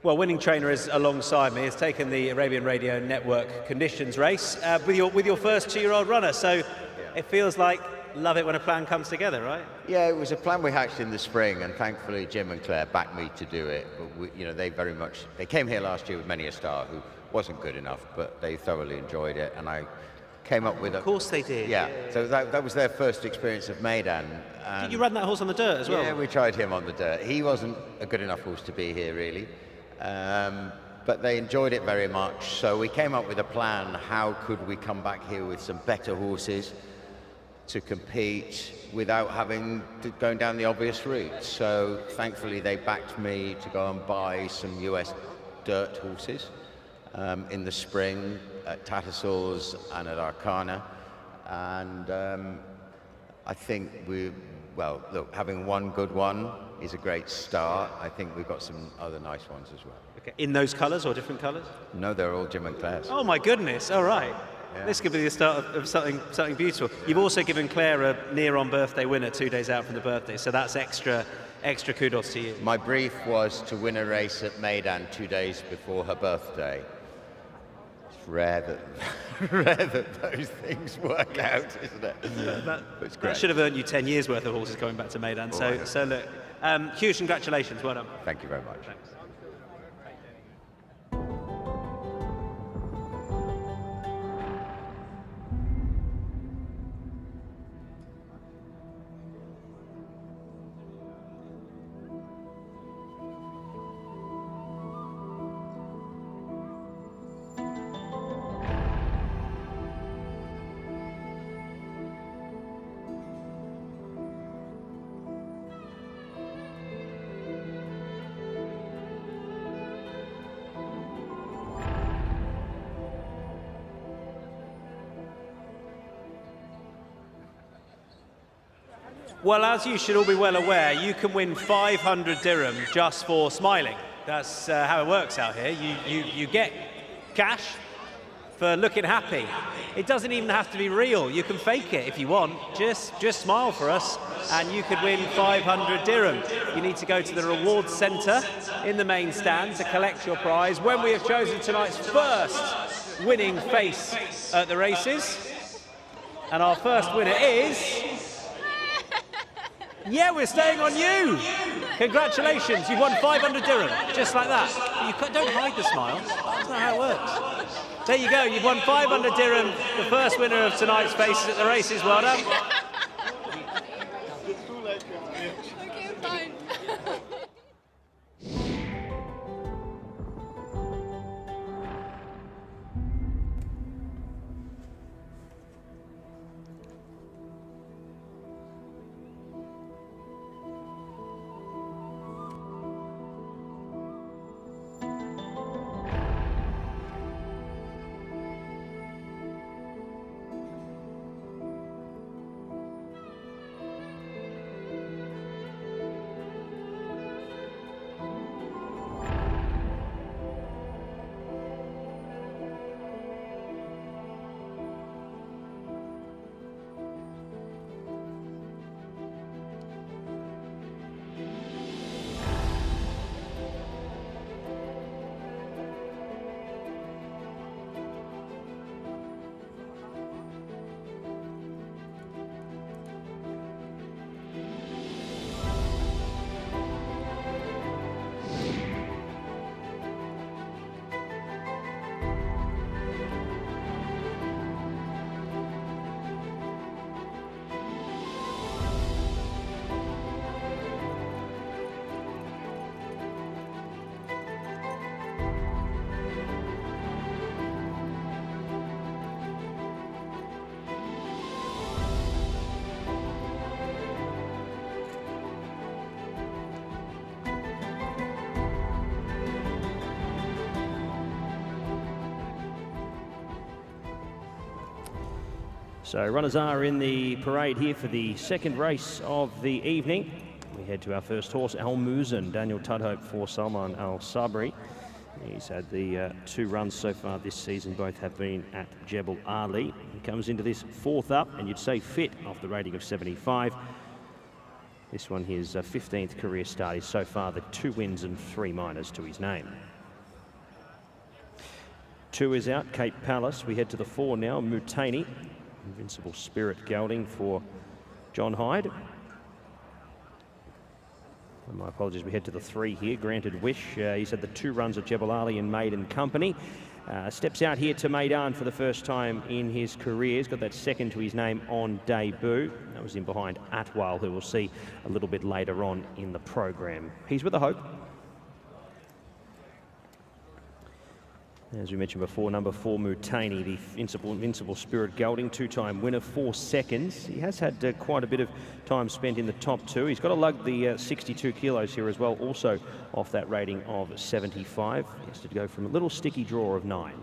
Well, winning trainer is alongside me. Has taken the Arabian Radio Network conditions race with your first 2-year-old runner. So it feels like love it when a plan comes together, right? Yeah, it was a plan we hatched in the spring, and thankfully Jim and Claire backed me to do it. But they came here last year with many a star who wasn't good enough, but they thoroughly enjoyed it, and I came up with Of course they did. Yeah, so that was their first experience of Meydan. Did you run that horse on the dirt as well? Yeah, we tried him on the dirt. He wasn't a good enough horse to be here, really. But they enjoyed it very much, so we came up with a plan. How could we come back here with some better horses to compete without going down the obvious route? So thankfully they backed me to go and buy some US dirt horses in the spring at Tattersalls and at Arcana, and I think look, having one good one is a great start. I think we've got some other nice ones as well. Okay. In those colours or different colours? No, they're all Jim and Claire's. Oh my goodness, all right. Yeah. This could be the start of something beautiful. You've also given Claire a near-on birthday winner 2 days out from the birthday, so that's extra kudos to you. My brief was to win a race at Meydan 2 days before her birthday. It's rare that those things work out, isn't it? Yeah, that should have earned you 10 years worth of horses going back to Meydan. So look, huge congratulations, well done. Thank you very much. Thanks. Well, as you should all be well aware, you can win 500 dirham just for smiling. That's how it works out here. You get cash for looking happy. It doesn't even have to be real. You can fake it if you want. Just smile for us and you could win 500 dirham. You need to go to the rewards centre in the main stand to collect your prize when we have chosen tonight's first winning face at the races. And our first winner is... Yeah, we're staying on you. Congratulations, you've won 500 dirham, just like that. Don't hide the smile, that's not how it works. There you go, you've won 500 dirham, the first winner of tonight's faces at the races. Well done. Okay, fine. So runners are in the parade here for the second race of the evening. We head to our first horse, Al Muzan, Daniel Tudhope for Salman Al Sabri. He's had the 2 runs so far this season. Both have been at Jebel Ali. He comes into this 4th up, and you'd say fit off the rating of 75. This one, his 15th career start. He's so far the 2 wins and 3 minors to his name. 2 is out, Cape Palace. We head to the 4 now, Mutani. Invincible Spirit gelding for John Hyde. And my apologies, we head to the 3 here, Granted Wish. He's had the 2 runs at Jebel Ali and Meydan company. Steps out here to Meydan for the first time in his career. He's got that 2nd to his name on debut. That was in behind Atwal, who we'll see a little bit later on in the program. He's with a hope. As we mentioned before, number 4, Mutani, the Invincible Spirit gelding, 2-time winner, 4 seconds. He has had quite a bit of time spent in the top 2. He's got to lug the 62 kilos here as well, also off that rating of 75. He has to go from a little sticky draw of 9.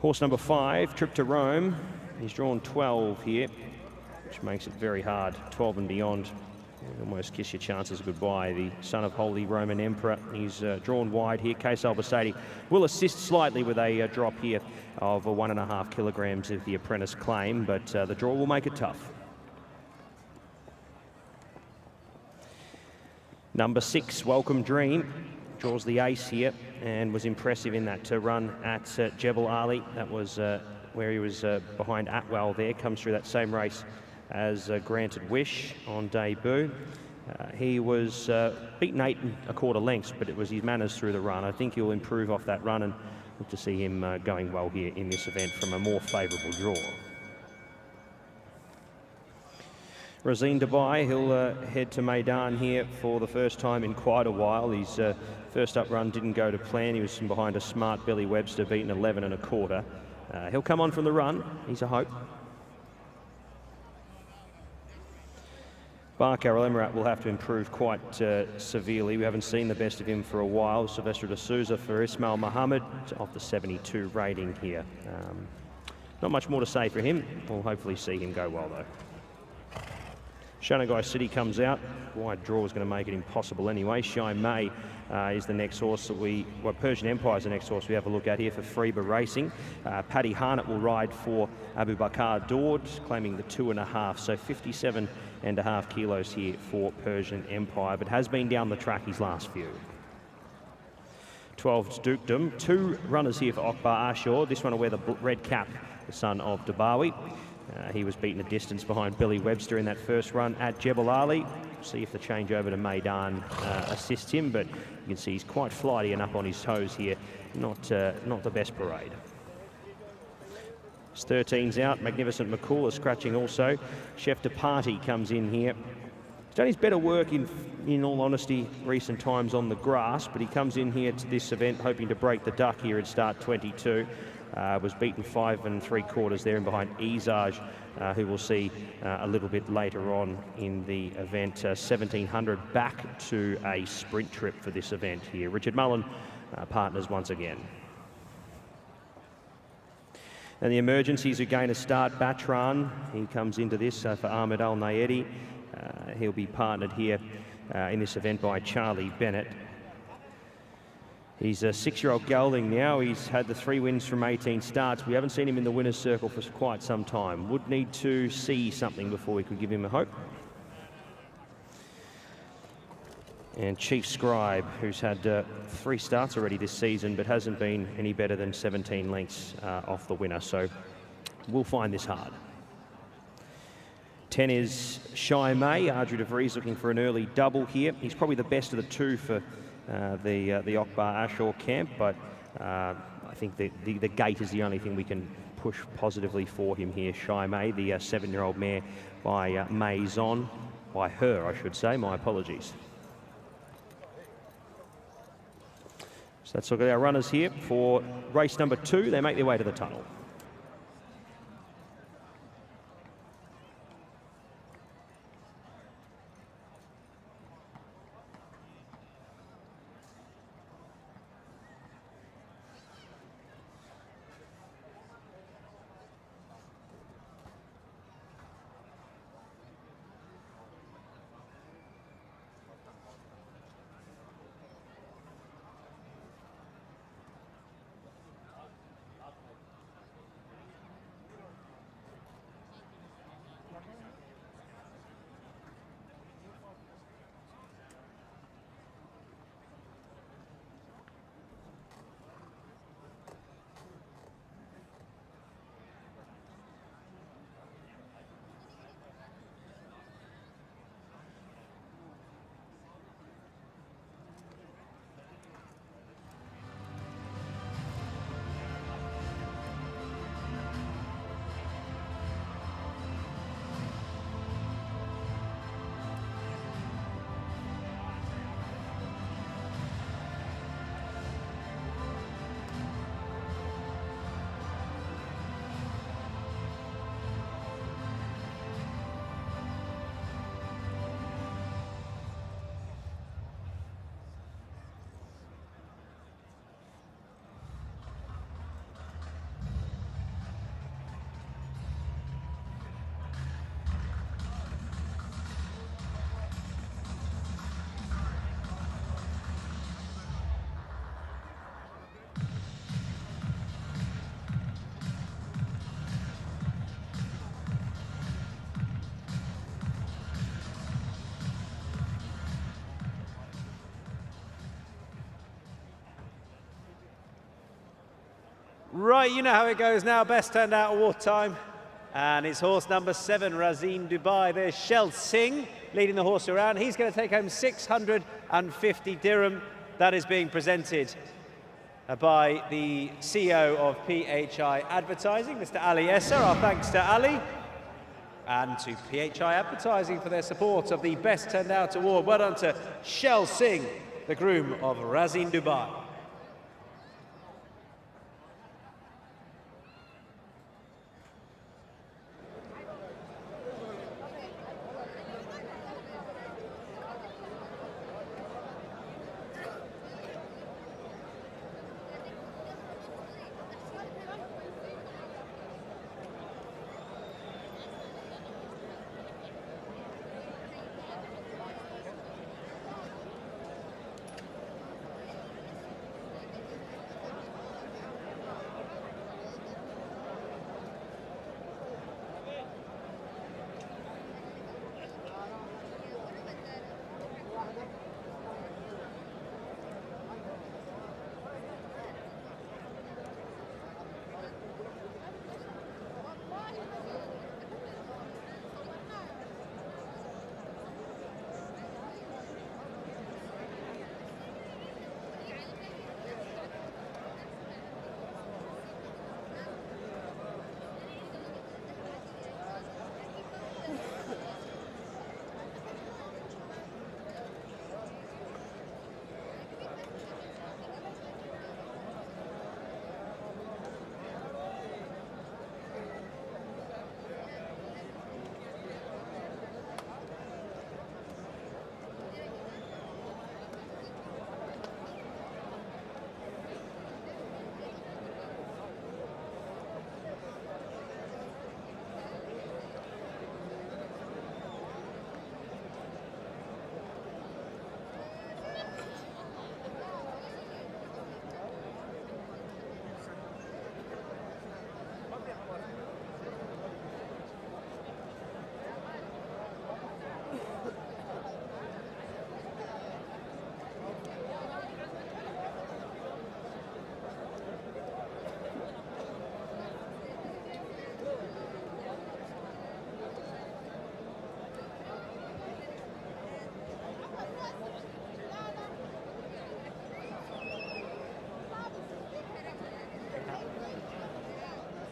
Horse number 5, Trip to Rome. He's drawn 12 here, which makes it very hard. 12 and beyond, you almost kiss your chances goodbye. The son of Holy Roman Emperor, he's drawn wide here. Case Albacete will assist slightly with a drop here of 1.5 kilograms of the apprentice claim, but the draw will make it tough. Number 6, Welcome Dream, draws the ace here and was impressive in that run at Jebel Ali. That was where he was behind Atwell there. Comes through that same race as Granted Wish on debut. He was beaten 8 1/4 lengths, but it was his manners through the run. I think he'll improve off that run, and look to see him going well here in this event from a more favourable draw. Razine Dubai, he'll head to Meydan here for the first time in quite a while. His first up run didn't go to plan. He was from behind a smart Billy Webster, beaten 11 1/4. He'll come on from the run. He's a hope. Barker Emirat will have to improve quite severely. We haven't seen the best of him for a while. Sylvester de Souza for Ismail Mohammed off the 72 rating here. Not much more to say for him. We'll hopefully see him go well though. Shanagai City comes out. Wide draw is going to make it impossible anyway. Shy May is the next horse that Persian Empire is the next horse we have a look at here for Freeba Racing. Paddy Harnett will ride for Abu Bakar Daud, claiming the 2.5, so 57.5 kilos here for Persian Empire, but has been down the track his last few. 12's Dukedom. 2 runners here for Akbar Ashur. This one will wear the red cap, the son of Dabawi. He was beaten a distance behind Billy Webster in that first run at Jebel Ali. See if the change over to Meydan assists him, but you can see he's quite flighty and up on his toes here. Not the best parade. 13's out. Magnificent McCool is scratching also. Chef de Party comes in here. He's done his better work in all honesty recent times on the grass, but he comes in here to this event hoping to break the duck here at start 22. Was beaten 5 3/4 there and behind Izaj, who we'll see a little bit later on in the event. 1700 back to a sprint trip for this event here. Richard Mullen partners once again. And the emergencies who gain a start, Batran, he comes into this for Ahmed Al Nayedi. He'll be partnered here in this event by Charlie Bennett. He's a 6-year-old gelding now. He's had the 3 wins from 18 starts. We haven't seen him in the winner's circle for quite some time. Would need to see something before we could give him a hope. And Chief Scribe, who's had 3 starts already this season, but hasn't been any better than 17 lengths off the winner. So we'll find this hard. 10 is Shy May. Ardrew de Vries looking for an early double here. He's probably the best of the 2 for the Akbar Ashur camp, but I think the gate is the only thing we can push positively for him here. Shy May, the 7-year-old mare by Meydan, by her I should say, my apologies. So let's look at our runners here for race number 2. They make their way to the tunnel. Right, you know how it goes now. Best turned out award time. And it's horse number 7, Razin Dubai. There's Shell Singh leading the horse around. He's going to take home 650 dirham. That is being presented by the CEO of PHI Advertising, Mr. Ali Esser. Our thanks to Ali and to PHI Advertising for their support of the Best Turned Out Award. Well done to Shell Singh, the groom of Razin Dubai.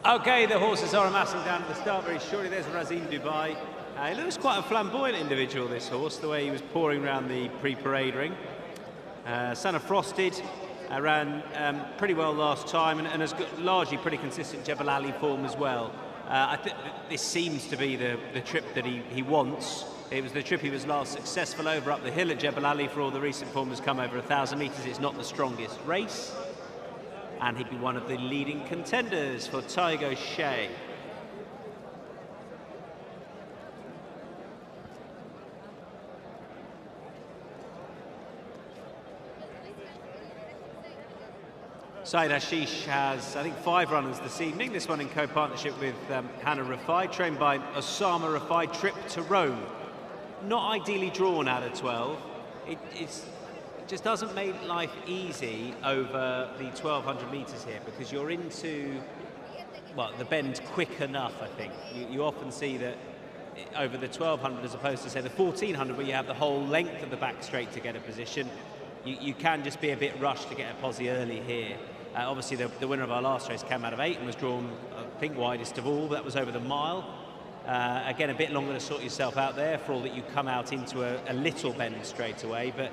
Okay, the horses are amassing down at the start very shortly. There's Razin Dubai. He looks quite a flamboyant individual, this horse, the way he was pouring around the pre-parade ring. Son of Frosted, ran pretty well last time and has got largely pretty consistent Jebel Ali form as well. I think this seems to be the trip that he wants. It was the trip he was last successful over up the hill at Jebel Ali. For all the recent form has come over 1,000 metres. It's not the strongest race. And he'd be one of the leading contenders for Tiger Shea. Saeed Ashish has, I think, 5 runners this evening. This one in co-partnership with Hannah Rafai, trained by Osama Rafai. Trip to Rome. Not ideally drawn out of 12. It just doesn't make life easy over the 1,200 metres here, because you're into, well, the bend quick enough, I think. You often see that over the 1,200 as opposed to, say, the 1,400, where you have the whole length of the back straight to get a position. You can just be a bit rushed to get a posse early here. Obviously, the winner of our last race came out of 8 and was drawn, I think, widest of all. That was over the mile. Again, a bit longer to sort yourself out there, for all that you come out into a little bend straight away. But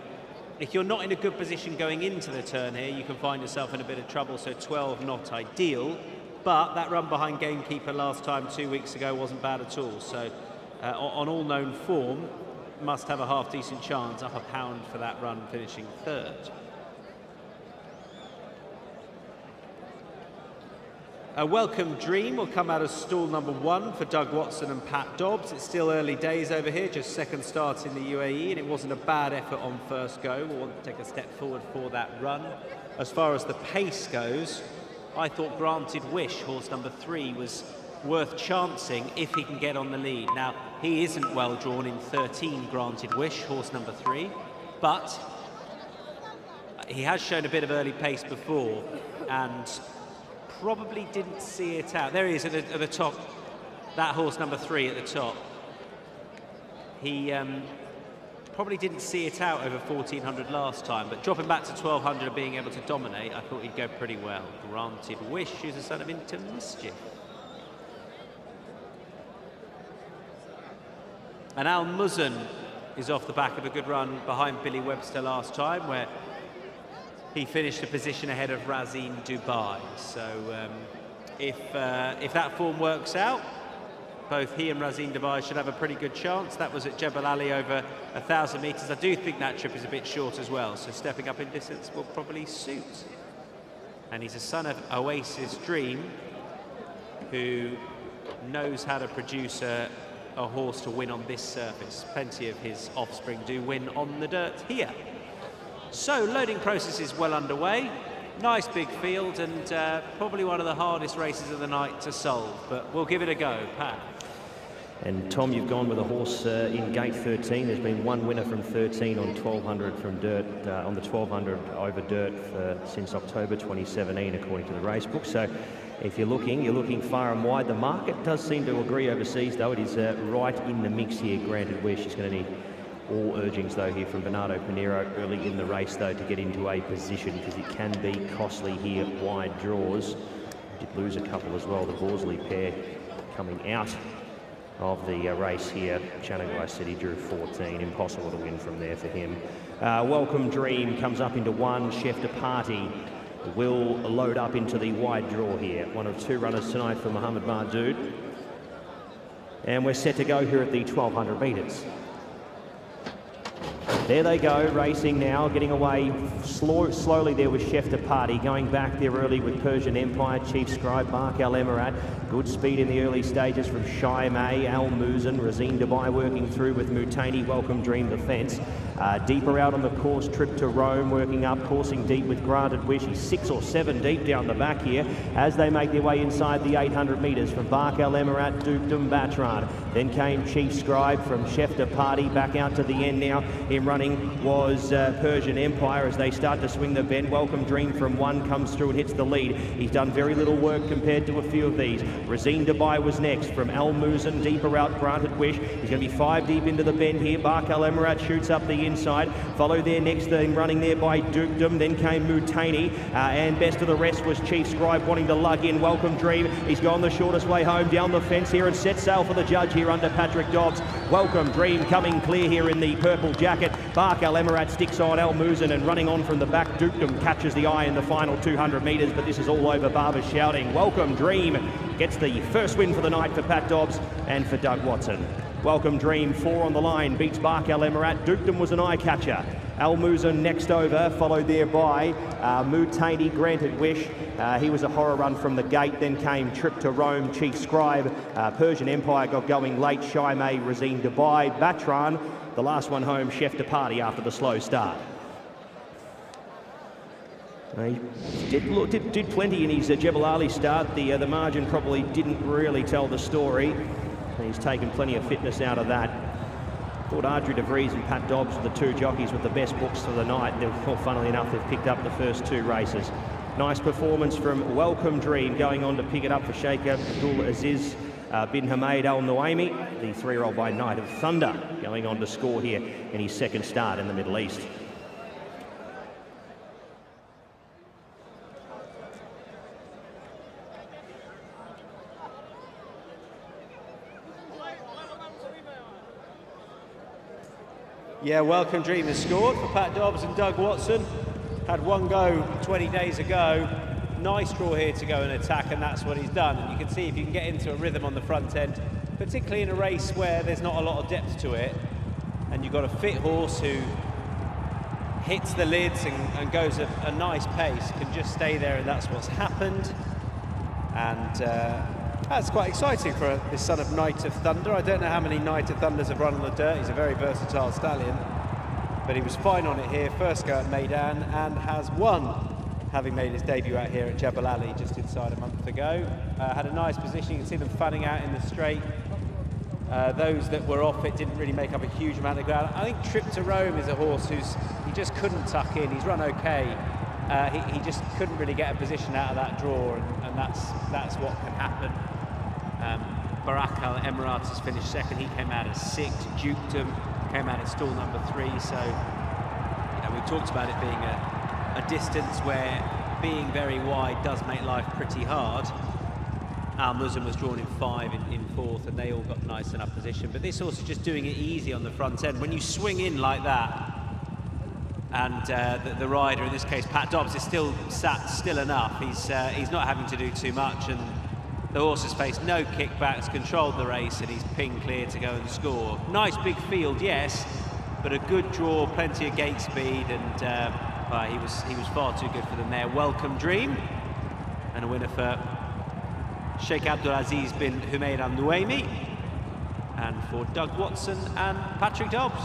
if you're not in a good position going into the turn here, you can find yourself in a bit of trouble. So 12 not ideal, but that run behind Gamekeeper last time 2 weeks ago wasn't bad at all. So on all known form, must have a half decent chance, up a pound for that run, finishing 3rd. A Welcome Dream will come out of stall number 1 for Doug Watson and Pat Dobbs. It's still early days over here, just second start in the UAE, and it wasn't a bad effort on first go. We'll want to take a step forward for that run. As far as the pace goes, I thought Granted Wish, horse number 3, was worth chancing if he can get on the lead. Now, he isn't well drawn in 13, Granted Wish, horse number 3, but he has shown a bit of early pace before, and probably didn't see it out. There he is at the top. That horse number 3 at the top. He probably didn't see it out over 1400 last time, but dropping back to 1200 and being able to dominate, I thought he'd go pretty well. Granted Wish, who's a son of Into Mischief. And Al Muzan is off the back of a good run behind Billy Webster last time, where he finished a position ahead of Razin Dubai. So if that form works out, both he and Razin Dubai should have a pretty good chance. That was at Jebel Ali over 1,000 metres. I do think that trip is a bit short as well, so stepping up in distance will probably suit. And he's a son of Oasis Dream, who knows how to produce a horse to win on this surface. Plenty of his offspring do win on the dirt here. So loading process is well underway. Nice big field, and probably one of the hardest races of the night to solve, but we'll give it a go. Pat. And Tom, you've gone with a horse in gate 13. There's been one winner from 13 on 1200 from dirt, on the 1200 over dirt since October 2017, according to the race book. So if you're looking far and wide. The market does seem to agree overseas, though. It is right in the mix here, Granted Wish. She's going to need all urgings, though, here from Bernardo Pinheiro early in the race, though, to get into a position, because it can be costly here, wide draws. Did lose a couple as well, the Borsley pair coming out of the race here. Channaguy said he drew 14. Impossible to win from there for him. Welcome Dream comes up into 1. Chef de Party will load up into the wide draw here. One of 2 runners tonight for Mohammed Mardood. And we're set to go here at the 1200 metres. There they go, racing now, getting away slowly there with Chef de Party, going back there early with Persian Empire, Chief Scribe, Bark Al Emirat. Good speed in the early stages from Shy May, Al Muzan, Razin Dubai working through with Mutani, Welcome Dream the fence. Deeper out on the course, Trip to Rome, working up, coursing deep with Granted Wish. He's 6 or 7 deep down the back here as they make their way inside the 800 metres from Bark Al Emirat, Dukedom Batran. Then came Chief Scribe from Chef de Party, back out to the end now. In running was Persian Empire as they start to swing the bend. Welcome Dream from 1 comes through and hits the lead. He's done very little work compared to a few of these. Razin Dubai was next from Al Muzan, deeper out Granted Wish. He's going to be 5 deep into the bend here. Bark Al Emirat shoots up the inside. Followed there next, then running there by Dukedom. Then came Mutani, and best of the rest was Chief Scribe wanting to lug in. Welcome Dream. He's gone the shortest way home down the fence here and set sail for the judge here under Patrick Dobbs. Welcome Dream coming clear here in the purple jacket. Bark Al Emirat sticks on Al Muzan, and running on from the back, Dukedom catches the eye in the final 200 metres, but this is all over. Barber's shouting. Welcome Dream gets the first win for the night for Pat Dobbs and for Doug Watson. Welcome Dream, 4 on the line, beats Bark Al Emirat. Dukedom was an eye catcher. Al Muzan next over, followed there by Mutani, Granted Wish. He was a horror run from the gate. Then came Trip to Rome, Chief Scribe. Persian Empire got going late. Shy May, Razin Dubai, Batran. The last one home, Chef de Party after the slow start. He did plenty in his Jebel Ali start. The margin probably didn't really tell the story. He's taken plenty of fitness out of that. Thought Ardrey de Vries and Pat Dobbs were the 2 jockeys with the best books for the night. Well, funnily enough, they've picked up the first 2 races. Nice performance from Welcome Dream, going on to pick it up for Sheikh Abdul Aziz bin Hamad Al Nuaimi, the 3-year-old by Night of Thunder, going on to score here in his 2nd start in the Middle East. Yeah, Welcome Dream has scored for Pat Dobbs and Doug Watson. Had 1 go 20 days ago. Nice draw here to go and attack, and that's what he's done. And you can see if you can get into a rhythm on the front end, particularly in a race where there's not a lot of depth to it, and you've got a fit horse who hits the lids and goes at a nice pace, can just stay there, and that's what's happened. And that's quite exciting for this son of Night of Thunder. I don't know how many Night of Thunders have run on the dirt. He's a very versatile stallion, but he was fine on it here. First go at Meydan and has won, having made his debut out here at Jebel Ali just inside a month ago. Had a nice position. You can see them fanning out in the straight. Those that were off it didn't really make up a huge amount of ground. I think Trip to Rome is a horse he just couldn't tuck in. He's run okay he just couldn't really get a position out of that draw, and that's what can happen. Barak Al Emirates has finished second. He came out at 6. Dukedom came out at stall number 3. So, you know, we've talked about it being a distance where being very wide does make life pretty hard. Al Muslim was drawn in 5 in 4th, and they all got nice enough position. But this horse is just doing it easy on the front end. When you swing in like that, and the rider, in this case Pat Dobbs, is still sat still enough. He's not having to do too much, and the horse has faced no kickbacks, controlled the race, and he's ping clear to go and score. Nice big field, yes, but a good draw, plenty of gate speed, and he was far too good for them there. Welcome Dream, and a winner for Sheikh Abdulaziz bin Humayd Al Nuaimi, and for Doug Watson and Patrick Dobbs.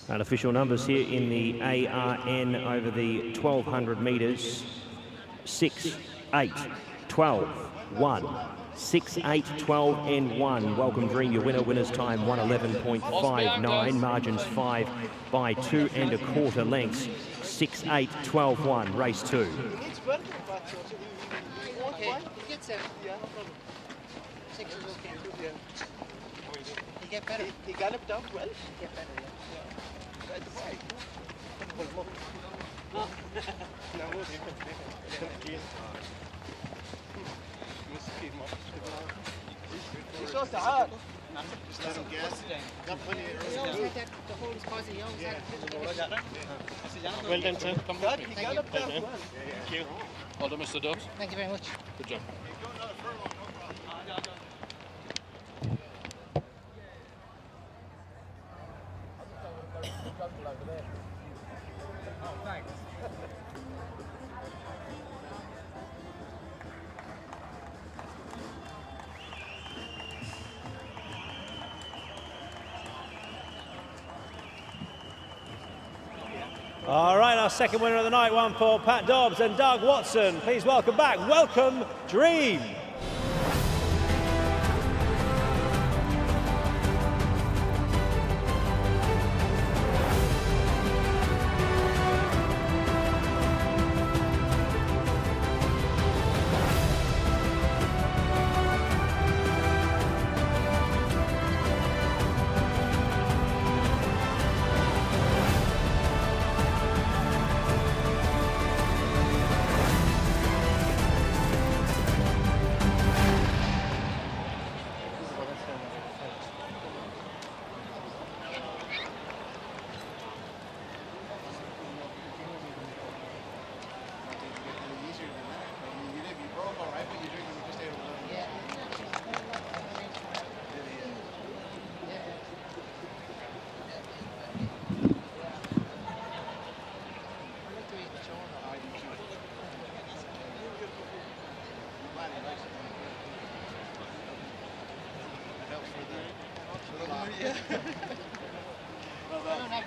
And official numbers here in the ARN over the 1200 metres. 6, 8, 12, 1. 6, 8, 12 and 1. Welcome Dream, your winner. Winner's time 1:11.59. Margins 5 by 2 1/4 lengths. 6, 8, 12, 1. Race 2. Get better. He galloped out well. Get better, yeah. Just let him guess. Got plenty of The whole is causing young. Well done, sir. Come back. He galloped out well. Thank you. Well done, Mr. Dobbs. Thank you very much. Good job. All right, our second winner of the night, one for Pat Dobbs and Doug Watson. Please welcome back, Welcome Dream.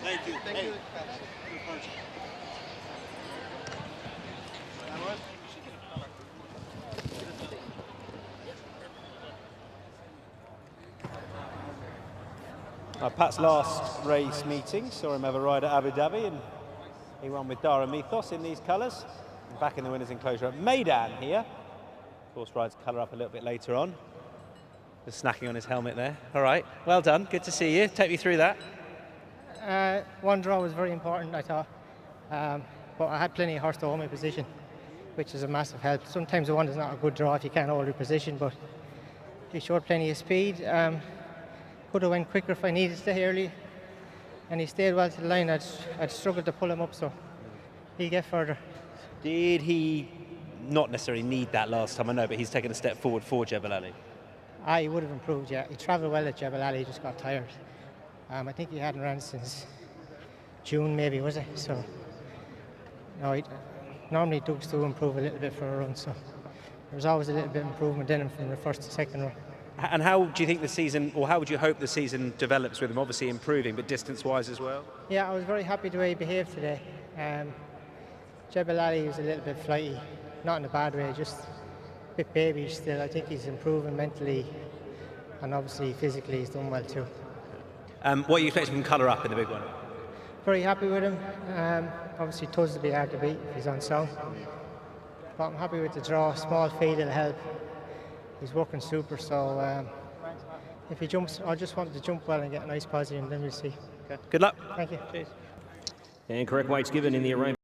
Thank you. Thank you. Pat's last race meeting saw him have a ride at Abu Dhabi, and he won with Dara Mythos in these colours. Back in the winners' enclosure at Meydan here. Of course, rides colour up a little bit later on. Just snacking on his helmet there. All right, well done. Good to see you. Take me through that. One draw was very important, I thought. But I had plenty of horse to hold my position, which is a massive help. Sometimes the one is not a good draw if you can't hold your position, but he showed plenty of speed. Could have went quicker if I needed to stay early, and he stayed well to the line. I'd struggled to pull him up, so he'll get further. Did he not necessarily need that last time? I know, but he's taken a step forward for Jebel Ali. He would have improved, yeah. He travelled well at Jebel Ali, he just got tired. I think he hadn't ran since June, maybe, was it? So, no, normally Dukes do improve a little bit for a run, so there was always a little bit of improvement in him from the first to second run. And how do you think the season, or how would you hope the season develops with him? Obviously improving, but distance-wise as well? Yeah, I was very happy the way he behaved today. Jebel Ali was a little bit flighty, not in a bad way, just a bit babyish still. I think he's improving mentally, and obviously physically he's done well too. What are you expecting from colour up in the big one? Very happy with him. Obviously Tuz will be hard to beat if he's on song. But I'm happy with the draw. Small field will help. He's working super, so if he jumps, I just want him to jump well and get a nice positive, and then we'll see. Okay. Good luck. Thank you. Cheers. And correct weights given in the Arabian.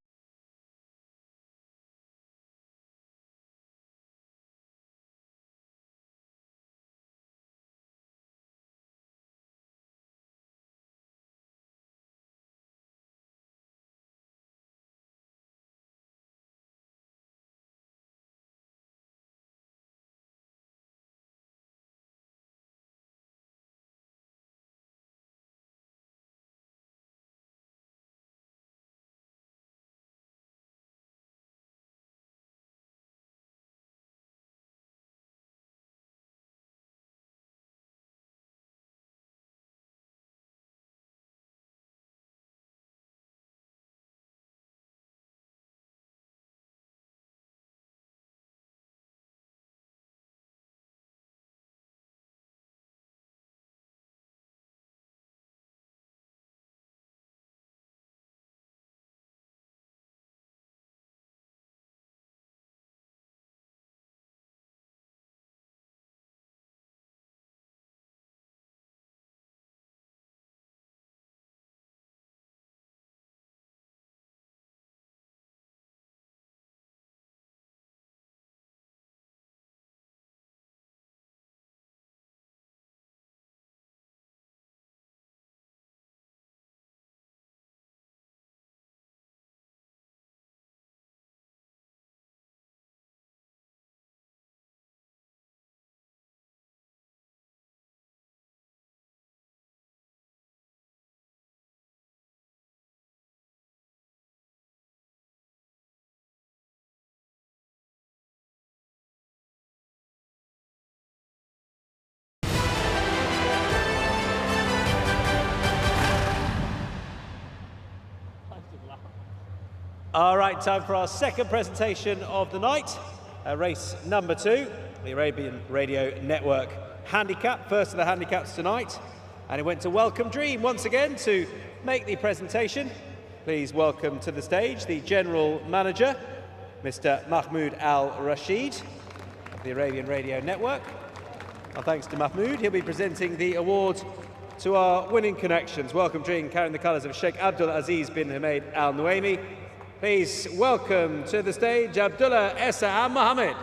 All right, time for our second presentation of the night. Race number 2, the Arabian Radio Network handicap. First of the handicaps tonight. And it went to Welcome Dream once again to make the presentation. Please welcome to the stage the General Manager, Mr. Mahmoud Al-Rashid of the Arabian Radio Network. Our thanks to Mahmoud. He'll be presenting the award to our winning connections. Welcome Dream carrying the colours of Sheikh Abdul Aziz bin Hamad Al Nuaimi. Please welcome to the stage Abdullah Essa Mohammed.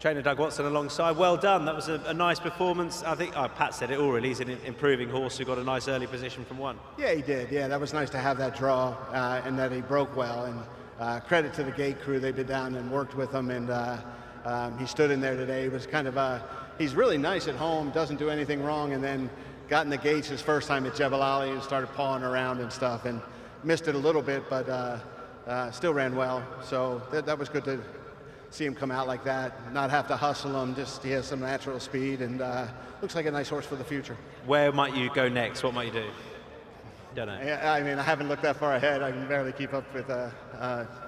Trainer Doug Watson alongside. Well done. That was a nice performance. I think Pat said it already. He's an improving horse who got a nice early position from 1. Yeah, he did. Yeah, that was nice to have that draw and that he broke well. And credit to the gate crew. They've been down and worked with him. And he stood in there today. He was kind of he's really nice at home, doesn't do anything wrong, and then got in the gates his first time at Jebel Ali and started pawing around and stuff and missed it a little bit, but still ran well. So that was good to see him come out like that, not have to hustle him, just he has some natural speed and looks like a nice horse for the future. Where might you go next? What might you do? Don't know. I mean, I haven't looked that far ahead. I can barely keep up with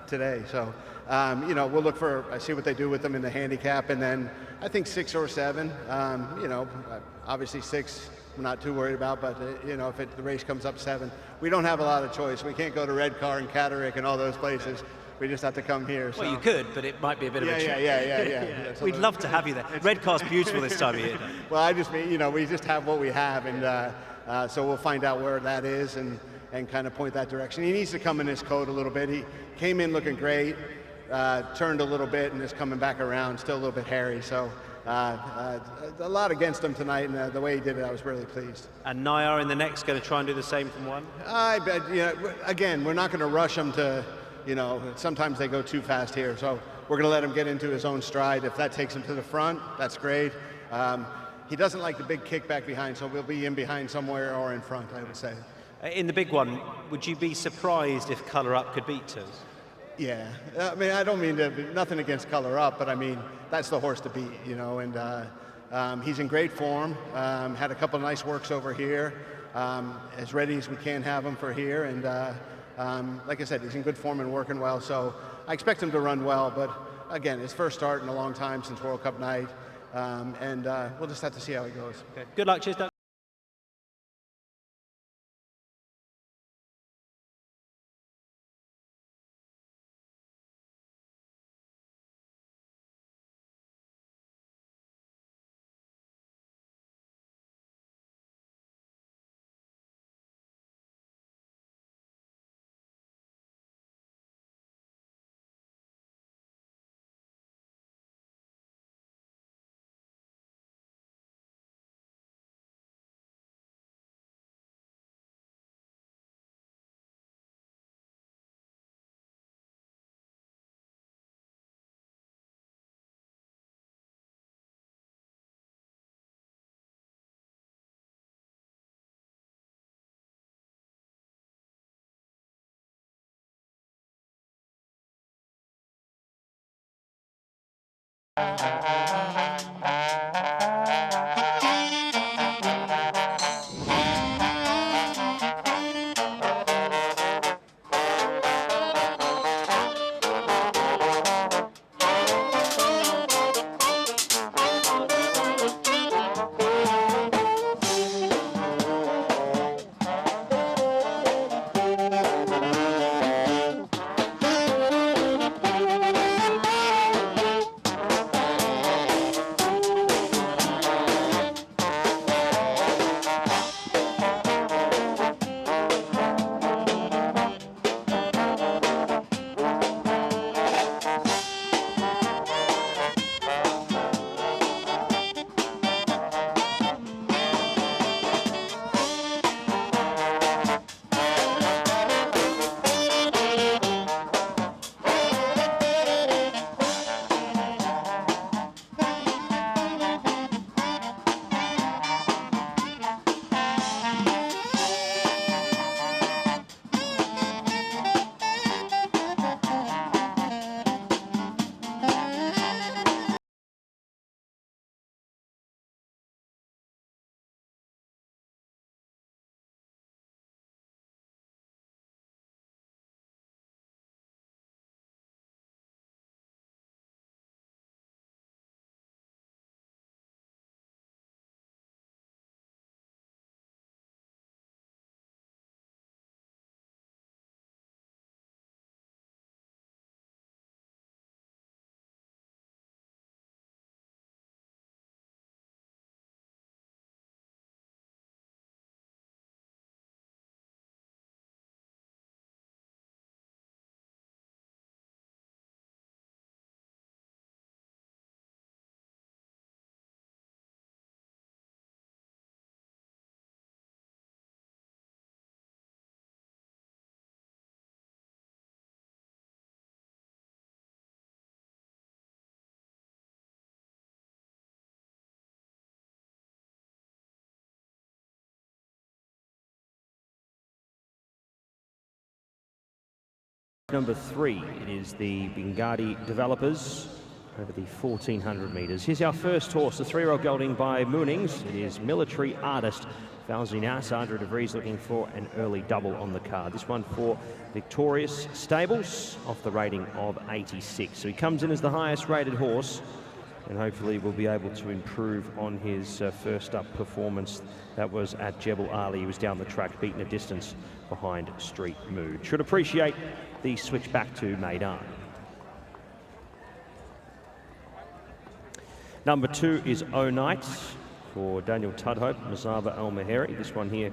today. So, you know, we'll look for, see what they do with them in the handicap, and then I think 6 or 7. You know, obviously 6 I'm not too worried about, but you know, if the race comes up 7, we don't have a lot of choice. We can't go to Redcar and Catterick and all those places. We just have to come here. So. Well, you could, but it might be a bit of a trick. Yeah. We'd love to have you there. Redcar's beautiful this time of year. Well, I just mean, you know, we just have what we have, and so we'll find out where that is and kind of point that direction. He needs to come in his coat a little bit. He came in looking great, turned a little bit, and is coming back around, still a little bit hairy. So a lot against him tonight, and the way he did it, I was really pleased. And Nayar in the next going to try and do the same from 1? I bet, you know, again, we're not going to rush him to, you know, sometimes they go too fast here. So we're going to let him get into his own stride. If that takes him to the front, that's great. He doesn't like the big kickback behind, so we'll be in behind somewhere or in front, I would say. In the big one, would you be surprised if Colour Up could beat Tours? Yeah, I mean, I don't mean to, nothing against Colour Up, but I mean, that's the horse to beat, you know, and he's in great form, had a couple of nice works over here, as ready as we can have him for here, and like I said, he's in good form and working well, so I expect him to run well, but again, his first start in a long time since World Cup night, and we'll just have to see how he goes. Okay. Good luck, cheers, Doug. Number 3, it is the Bengati Developers over the 1400 metres. Here's our first horse, the 3-year-old gelding by Moonings. It is Military Artist. Valzina, Sandra de Vries looking for an early double on the card. This one for Victorious Stables off the rating of 86. So he comes in as the highest rated horse, and hopefully will be able to improve on his first up performance. That was at Jebel Ali. He was down the track, beaten a distance behind Street Mood. Should appreciate the switch back to Meydan. Number 2 is O Night for Daniel Tudhope, Mazaba Al Maheri. This one here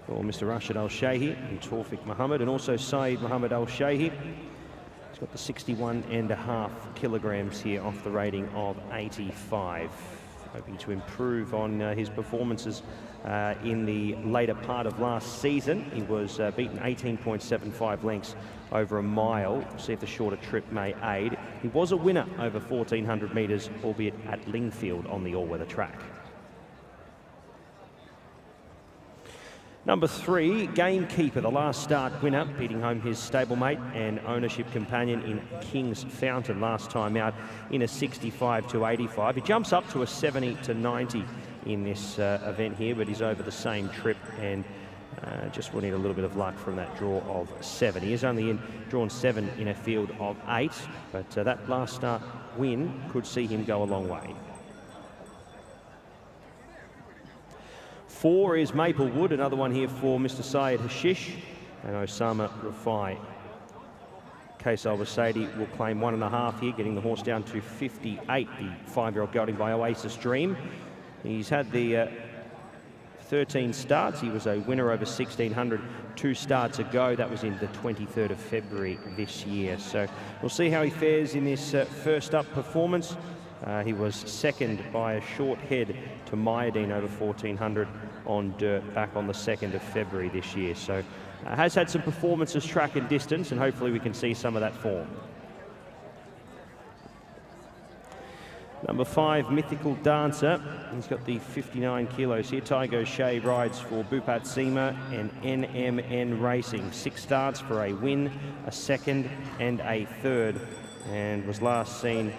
for Mr. Rashid Al Shehi and Tawfiq Muhammad, and also Saeed Muhammad Al Shehi. He's got the 61.5 kilograms here off the rating of 85. Hoping to improve on his performances in the later part of last season. He was beaten 18.75 lengths over a mile. See if the shorter trip may aid. He was a winner over 1400 metres, albeit at Lingfield on the all-weather track. Number 3, Gamekeeper, the last start winner, beating home his stablemate and ownership companion in King's Fountain last time out in a 65 to 85. He jumps up to a 70 to 90 in this event here, but he's over the same trip and just will need a little bit of luck from that draw of 7. He is only drawn 7 in a field of 8, but that last start win could see him go a long way. 4 is Maplewood, another one here for Mr. Syed Hashish and Osama Rafai. Case Al-Wasaidi will claim 1.5 here, getting the horse down to 58, the 5-year-old gelding by Oasis Dream. He's had the 13 starts. He was a winner over 1600 2 starts ago. That was in the 23rd of February this year. So we'll see how he fares in this first up performance. He was second by a short head to Meydan over 1400 on dirt back on the 2nd of February this year. So has had some performances track and distance, and hopefully we can see some of that form. Number 5, Mythical Dancer. He's got the 59 kilos here. Tygo Shea rides for Bupat Sema and NMN Racing. 6 starts for a win, a second and a third, and was last seen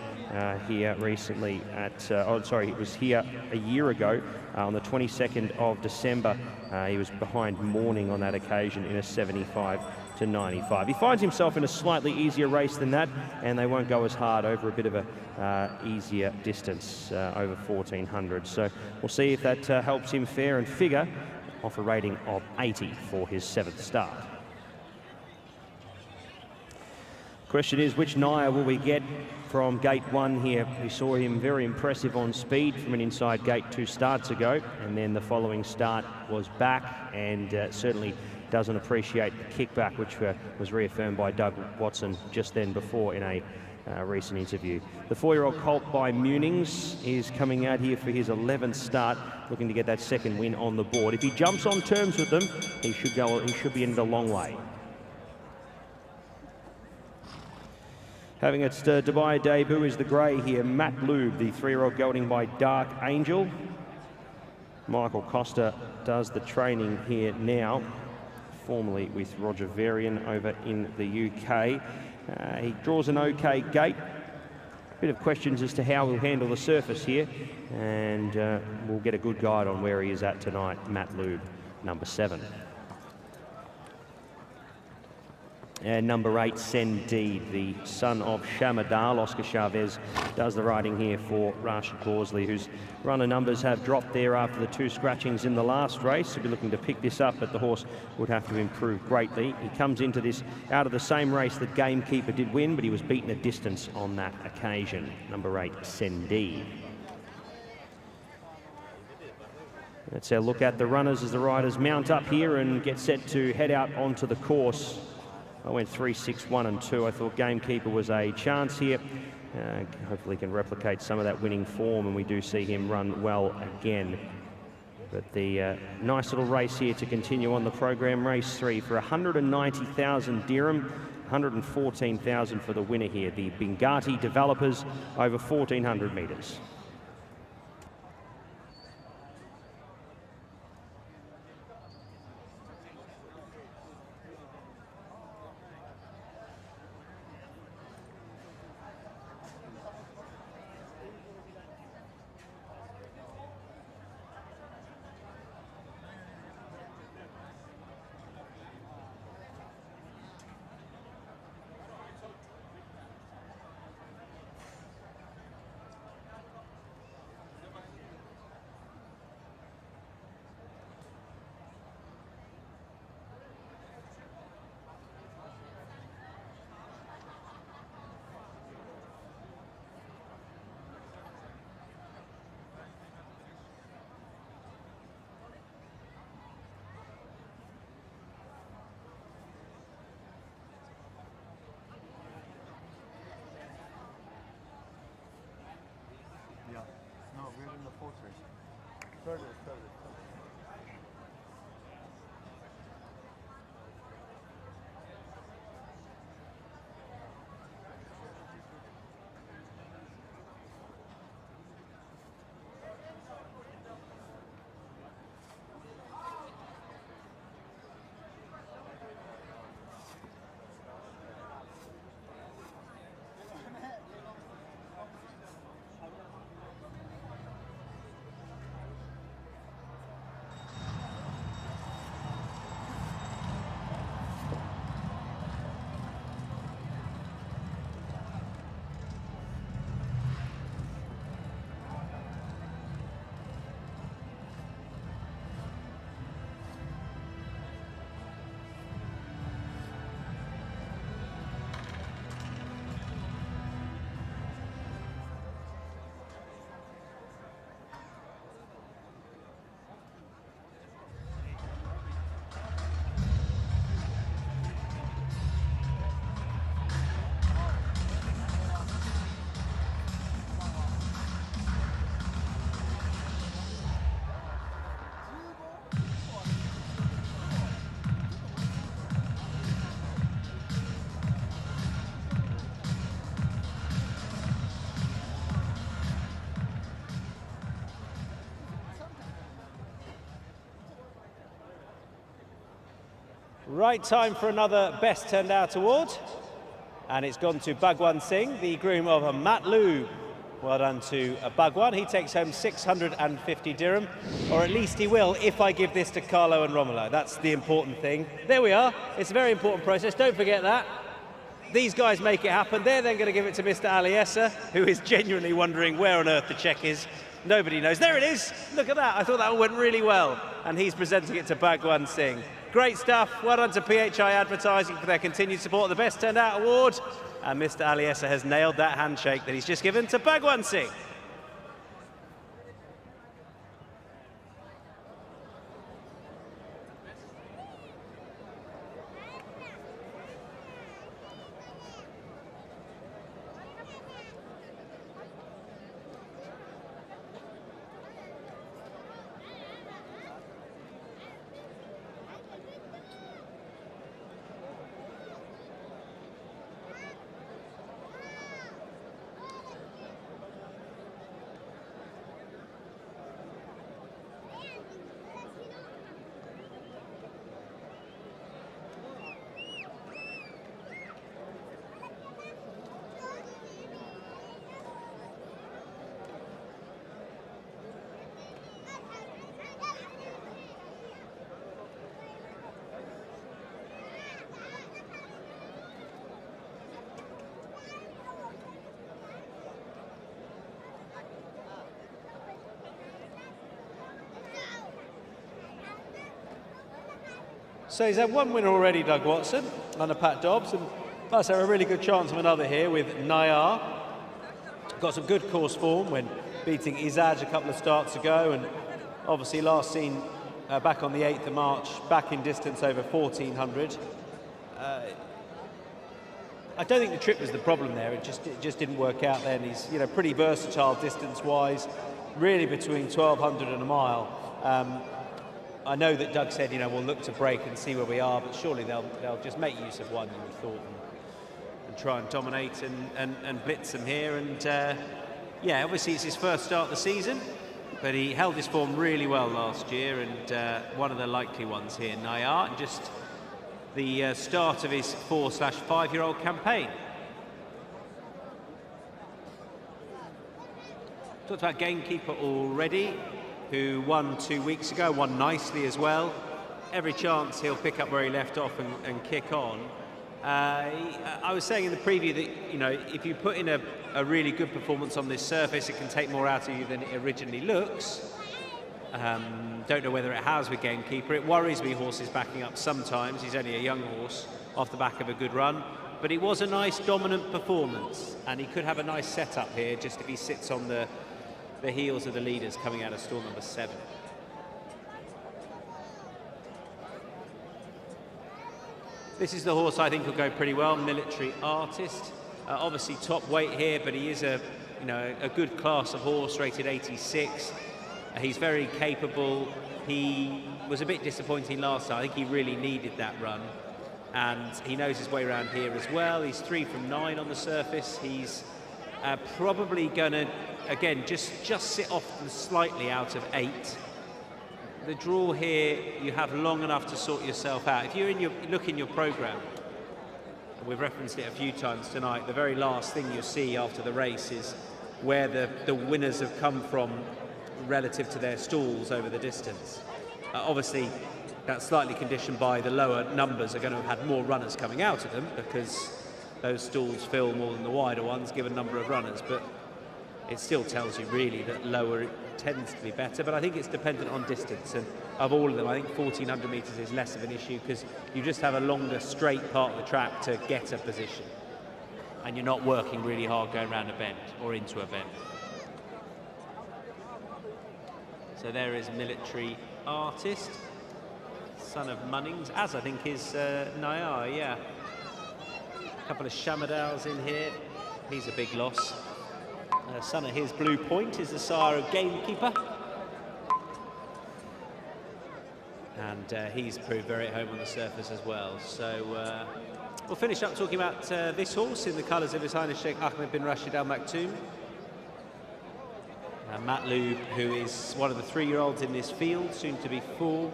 here recently at, he was here a year ago on the 22nd of December. He was behind Morning on that occasion in a 75 to 95. He finds himself in a slightly easier race than that, and they won't go as hard over a bit of a easier distance over 1400. So we'll see if that helps him fare and figure off a rating of 80 for his 7th start. Question is, which Naya will we get from gate 1 here? We saw him very impressive on speed from an inside gate 2 starts ago, and then the following start was back, and certainly doesn't appreciate the kickback, which was reaffirmed by Doug Watson just then before in a recent interview. The 4-year-old colt by Munings is coming out here for his 11th start, looking to get that 2nd win on the board. If he jumps on terms with them, he should be in the long way. Having its Dubai debut is the grey here, Matt Lube, the 3-year-old gelding by Dark Angel. Michael Costa does the training here now, formerly with Roger Varian over in the UK. He draws an okay gate. A bit of questions as to how he'll handle the surface here, and we'll get a good guide on where he is at tonight. Matt Lube, number 7. And number 8, Sendeed, the son of Shamadal. Oscar Chavez does the riding here for Rashid Borsley, whose runner numbers have dropped there after the 2 scratchings in the last race. He'll be looking to pick this up, but the horse would have to improve greatly. He comes into this out of the same race that Gamekeeper did win, but he was beaten at distance on that occasion. Number 8, Sendeed. Let's have a look at the runners as the riders mount up here and get set to head out onto the course. I went 3, 6, 1 and 2. I thought Gamekeeper was a chance here. Hopefully he can replicate some of that winning form, and we do see him run well again. But the nice little race here to continue on the program, race 3 for 190,000 dirham, 114,000 for the winner here, the Bengati Developers over 1400 metres. in the fourth race. Third. Right time for another Best Turned Out award. And it's gone to Bhagwan Singh, the groom of Matt Lou. Well done to Bhagwan. He takes home 650 dirham, or at least he will if I give this to Carlo and Romulo. That's the important thing. There we are. It's a very important process. Don't forget that. These guys make it happen. They're then going to give it to Mr. Aliesa, who is genuinely wondering where on earth the check is. Nobody knows. There it is. Look at that. I thought that went really well. And he's presenting it to Bhagwan Singh. Great stuff. Well done to PHI Advertising for their continued support of the Best Turned Out award. And Mr. Aliesa has nailed that handshake that he's just given to Bhagwan Singh. So he's had one winner already, Doug Watson, under Pat Dobbs, and plus have a really good chance of another here with Nayar. Got some good course form when beating Izaj a couple of starts ago, and obviously last seen back on the 8th of March, back in distance over 1400. I don't think the trip was the problem there. It just didn't work out then. He's pretty versatile distance-wise, really between 1200 and a mile. I know that Doug said, we'll look to break and see where we are, but surely they'll just make use of one, you would have thought, and try and dominate and blitz them here. And yeah, obviously it's his first start of the season, but he held his form really well last year, and one of the likely ones here, Nayar, and just the start of his 4/5-year-old campaign. Talked about Gamekeeper already, who won 2 weeks ago, won nicely as well. Every chance he'll pick up where he left off and kick on. I was saying in the preview that, if you put in a really good performance on this surface, it can take more out of you than it originally looks. Don't know whether it has with Gamekeeper. It worries me, horses backing up sometimes. He's only a young horse off the back of a good run. But it was a nice dominant performance, and he could have a nice setup here just if he sits on the heels of the leaders coming out of stall number 7. This is the horse I think will go pretty well, Military Artist. Obviously top weight here, but he is a you know, a good class of horse, rated 86. He's very capable. He was a bit disappointing last time. I think he really needed that run, and he knows his way around here as well. He's 3 from 9 on the surface. He's probably going to, again, just sit off slightly out of 8. The draw here, you have long enough to sort yourself out. If you're look in your program, and we've referenced it a few times tonight, the very last thing you see after the race is where the winners have come from relative to their stalls over the distance. Obviously, that's slightly conditioned by the lower numbers are going to have had more runners coming out of them, because those stalls fill more than the wider ones, given number of runners. But it still tells you really that lower tends to be better. But I think it's dependent on distance, and of all of them, I think 1400 metres is less of an issue, because you just have a longer straight part of the track to get a position, and you're not working really hard going around a bend or into a bend. So there is Military Artist, son of Munnings, as I think is Nayar, yeah. A couple of Shamadals in here. He's a big loss. Son of his, Blue Point, is the sire of Gamekeeper. And he's proved very at home on the surface as well. So we'll finish up talking about this horse in the colours of His Highness Sheikh Ahmed bin Rashid Al Maktoum. Matloob, who is one of the 3-year-olds in this field, soon to be 4.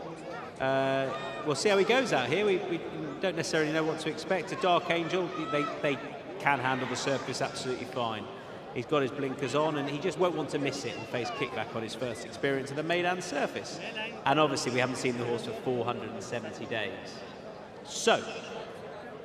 We'll see how he goes out here. We don't necessarily know what to expect. A Dark Angel, they can handle the surface absolutely fine. He's got his blinkers on, and he just won't want to miss it and face kickback on his first experience of the Meydan surface. And obviously we haven't seen the horse for 470 days. So,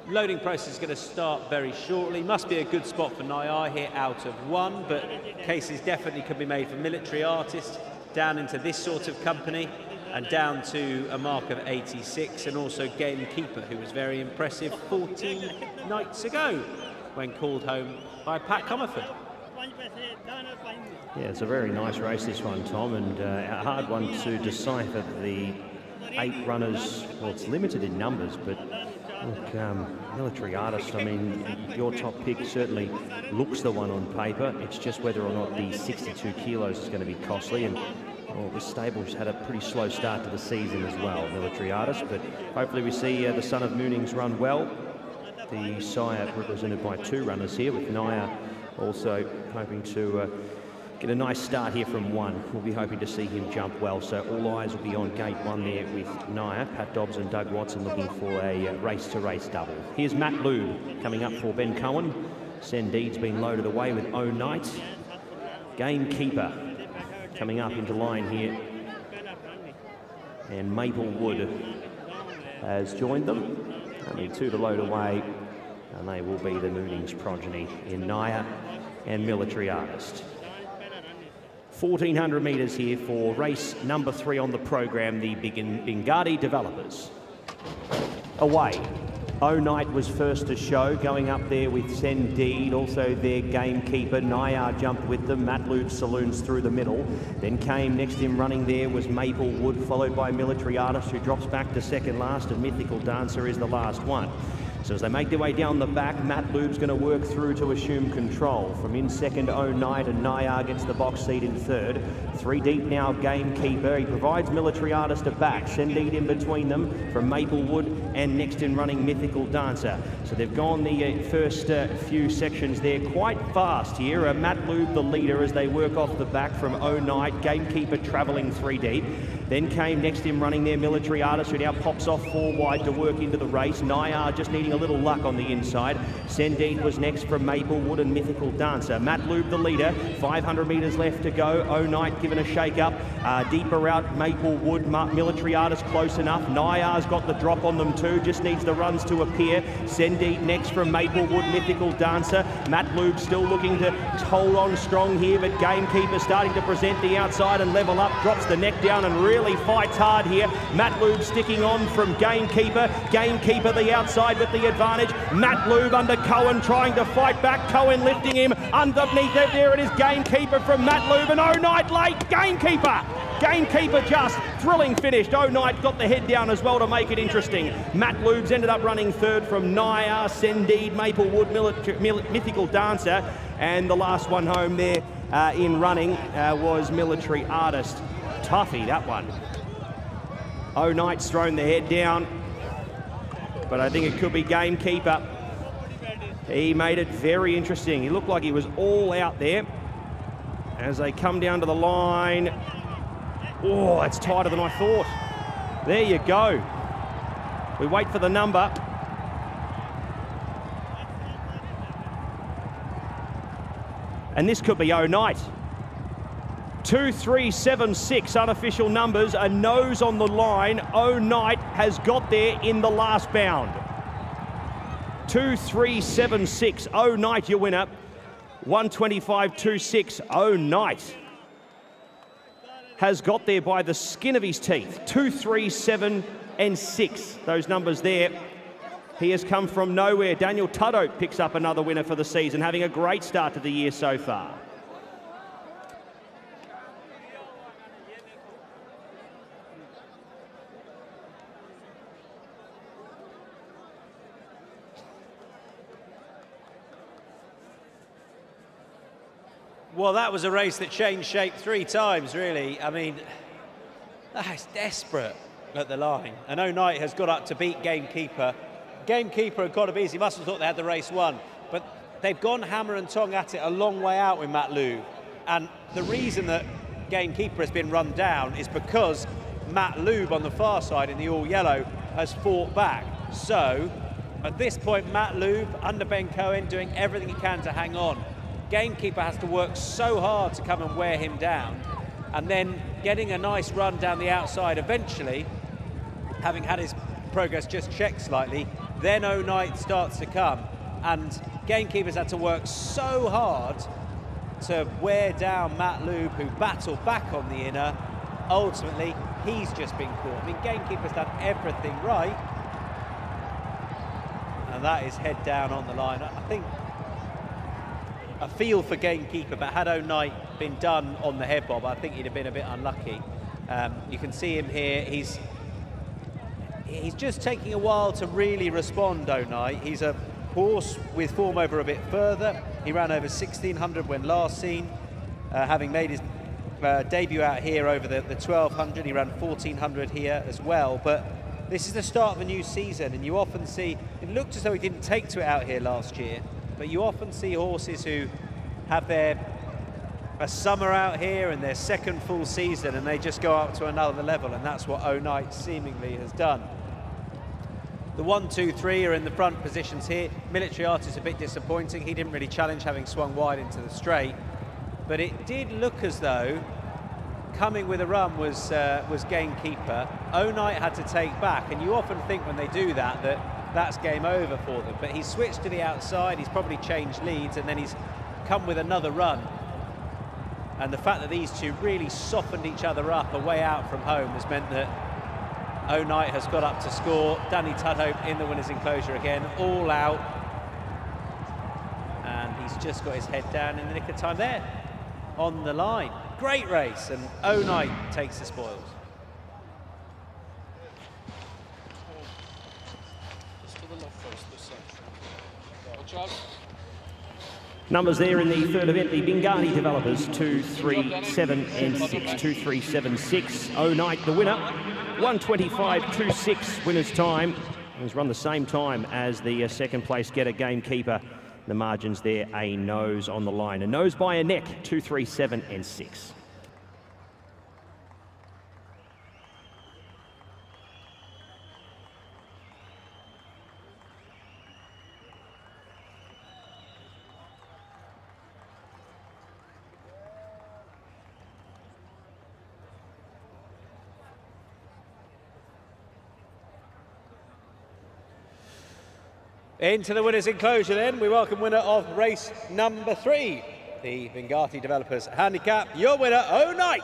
loading process is going to start very shortly. Must be a good spot for Nayar here out of 1, but cases definitely could be made for Military Artist down into this sort of company, and down to a mark of 86, and also Gamekeeper, who was very impressive 14 nights ago when called home by Pat Comerford. Yeah, it's a very nice race, this one, Tom, and a hard one to decipher. The 8 runners, well, it's limited in numbers, but look, Military Artist, I mean, your top pick certainly looks the one on paper. It's just whether or not the 62 kilos is going to be costly, and well, the stable's had a pretty slow start to the season as well, Military Artist, but hopefully we see the son of Moonings run well. The sire represented by 2 runners here, with Naya also hoping to get a nice start here from 1. We'll be hoping to see him jump well, so all eyes will be on gate 1 there with Naya. Pat Dobbs and Doug Watson looking for a race-to-race double. Here's Matloob coming up for Ben Cohen. Sendeed's been loaded away with O Night. Gamekeeper coming up into line here. And Maplewood has joined them. Only 2 to load away, and they will be the Moonings progeny in Naya and Military Artist. 1400 metres here for race number 3 on the program, the Bingadi Developers. Away. O Night was first to show, going up there with Sendeed, also their Gamekeeper. Nayar jumped with them. Matloob Saloons through the middle. Then came next in running there was Maplewood, followed by Military Artist, who drops back to second last, and Mythical Dancer is the last one. So as they make their way down the back, Matloob's going to work through to assume control. From in second, O Night, and Nayar gets the box seat in third. 3 deep now, Gamekeeper. He provides Military Artist a back. Sendeed in between them from Maplewood, and next in running Mythical Dancer. So they've gone the first few sections there quite fast here. Matloob the leader as they work off the back from O Night. Gamekeeper travelling 3 deep. Then came next in running their Military Artist, who now pops off 4 wide to work into the race. Nayar just needing a little luck on the inside. Sendeed was next from Maplewood and Mythical Dancer. Matloob the leader, 500 metres left to go. O Night given a shake-up. Deeper out, Maplewood. Military Artist close enough. Nayar's got the drop on them too, just needs the runs to appear. Sendeed next from Maplewood, Mythical Dancer. Matloob still looking to hold on strong here, but Gamekeeper starting to present the outside and level up, drops the neck down and really fights hard here. Matloob sticking on from Gamekeeper. Gamekeeper the outside with the advantage. Matloob under Cohen trying to fight back. Cohen lifting him underneath it. There it is, Gamekeeper from Matloob, and O Night late. Gamekeeper Gamekeeper just thrilling finished. O'Knight got the head down as well to make it interesting. Matt Lubes ended up running third from Naya, Sendeed, Maplewood, Mythical Dancer, and the last one home there in running was Military Artist. Toughy, that one. O'Knight's thrown the head down, but I think it could be Gamekeeper. He made it very interesting. He looked like he was all out there. As they come down to the line, oh, it's tighter than I thought. There you go. We wait for the number. And this could be O'Knight. 2376 unofficial numbers, a nose on the line. O'Knight has got there in the last bound. 2376, O'Knight your winner. 125.26, O'Knight has got there by the skin of his teeth. 237 and 6, those numbers there. He has come from nowhere. Daniel Tudhope picks up another winner for the season, having a great start to the year so far. Well, that was a race that changed shape 3 times, really. I mean, that's desperate at the line. And O'Knight has got up to beat Gamekeeper. Gamekeeper had got to be easy. Must have thought they had the race won. But they've gone hammer and tong at it a long way out with Matt Lube. And the reason that Gamekeeper has been run down is because Matt Lube on the far side in the all-yellow has fought back. So, at this point, Matt Lube, under Ben Cohen, doing everything he can to hang on. Gamekeeper has to work so hard to come and wear him down, and then getting a nice run down the outside eventually, having had his progress just checked slightly, then O'Knight starts to come, and Gamekeeper's had to work so hard to wear down Matt Lube, who battled back on the inner. Ultimately, he's just been caught. I mean, Gamekeeper's done everything right, and that is head down on the line. I think a feel for Gamekeeper, but had O'Knight been done on the head bob, I think he'd have been a bit unlucky. You can see him here. He's just taking a while to really respond, O'Knight. He's a horse with form over a bit further. He ran over 1600 when last seen, having made his debut out here over the 1200. He ran 1400 here as well. But this is the start of a new season, and you often see, it looked as though he didn't take to it out here last year, but you often see horses who have a summer out here and their second full season, and they just go up to another level, and that's what O'Knight seemingly has done. The 1, 2, 3 are in the front positions here. Military Artist a bit disappointing. He didn't really challenge, having swung wide into the straight, but it did look as though coming with a run was Gamekeeper. O'Knight had to take back, and you often think when they do that that's game over for them, but he's switched to the outside, he's probably changed leads, and then he's come with another run. And the fact that these two really softened each other up away out from home has meant that O'Knight has got up to score. Danny Tudhope in the winner's enclosure again, all out. And he's just got his head down in the nick of time there on the line. Great race, and O'Knight takes the spoils. Numbers there in the third event, the Bingani developers, 237 and 6, 2376. O'Knight the winner, 125.26 winner's time. He's run the same time as the second place getter Gamekeeper. The margins there, a nose on the line. A nose by a neck, 237 and 6. Into the winner's enclosure then, we welcome winner of race number 3, the Bingani Developers Handicap. Your winner, O'Knight.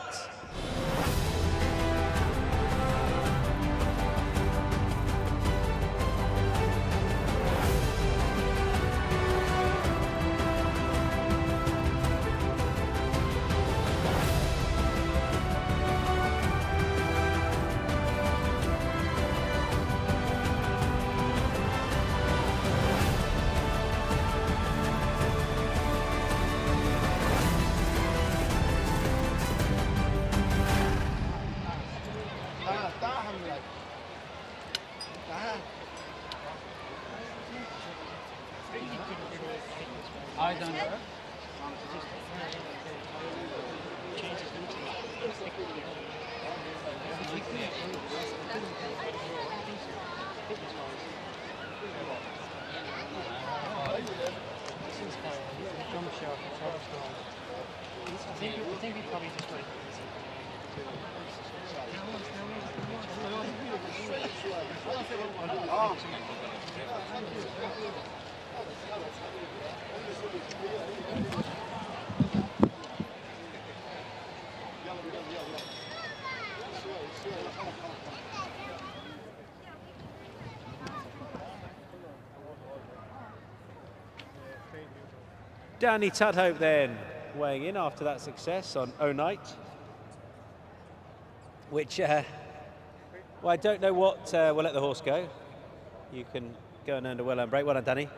I don't know. I think we probably just wait. Danny Tudhope then weighing in after that success on O'Night, which, well, I don't know what, we'll let the horse go. You can go and earn a well-earned break. Well done, Danny.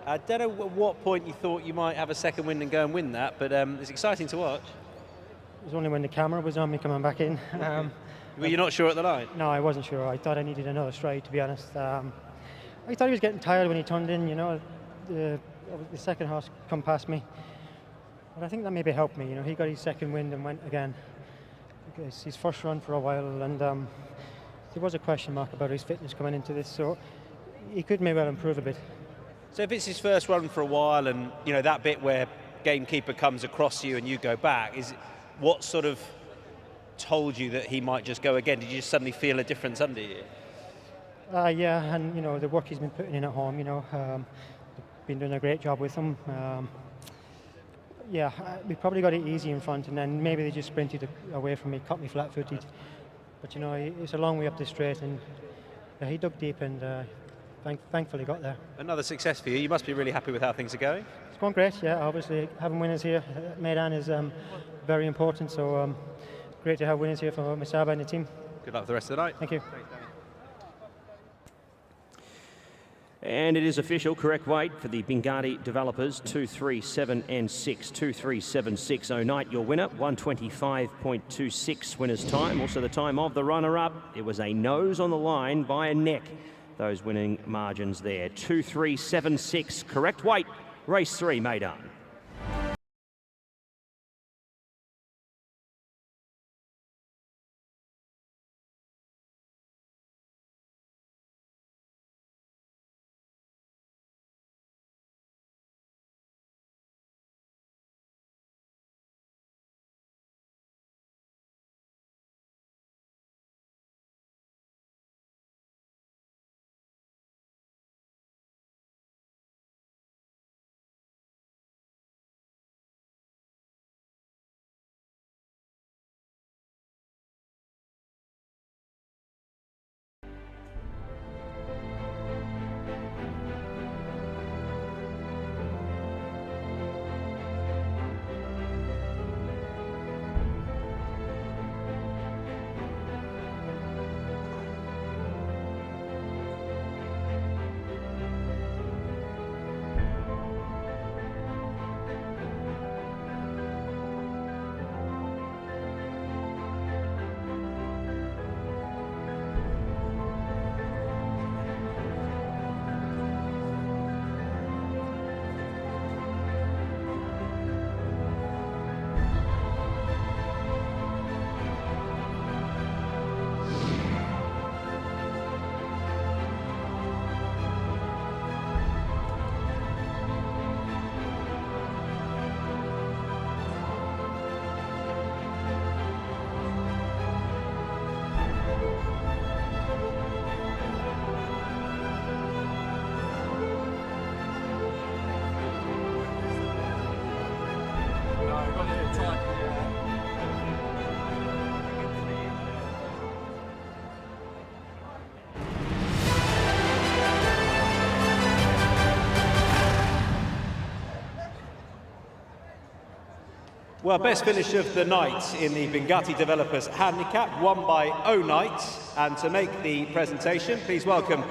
I don't know at what point you thought you might have a second win and go and win that, but it's exciting to watch. It was only when the camera was on me coming back in. Were you not sure at the line? No, I wasn't sure. I thought I needed another stride, to be honest. I thought he was getting tired when he turned in, you know. The second horse come past me. But I think that maybe helped me, you know. He got his second wind and went again. It's his first run for a while, and there was a question mark about his fitness coming into this, so he could maybe well improve a bit. So if it's his first run for a while, and you know that bit where gamekeeper comes across you and you go back, is what sort of told you that he might just go again? Did you just suddenly feel a difference under you? Yeah, and you know the work he's been putting in at home, you know, been doing a great job with him. Yeah, we probably got it easy in front, and then maybe they just sprinted away from me, caught me flat-footed. But you know, it's a long way up the straight, and he dug deep, and thankfully got there. Another success for you. You must be really happy with how things are going. It's going great, yeah. Obviously, having winners here at Meydan is very important. So great to have winners here for Misaba and the team. Good luck for the rest of the night. Thank you. And it is official, correct weight for the Bengati developers, 237 and 6, 2376 O'Night, your winner, 125.26 winner's time. Also the time of the runner-up. It was a nose on the line by a neck. Those winning margins there, 2376, correct weight, race 3, Meydan. Well, best finish of the night in the Bengati Developers Handicap, won by O'Night. And to make the presentation, please welcome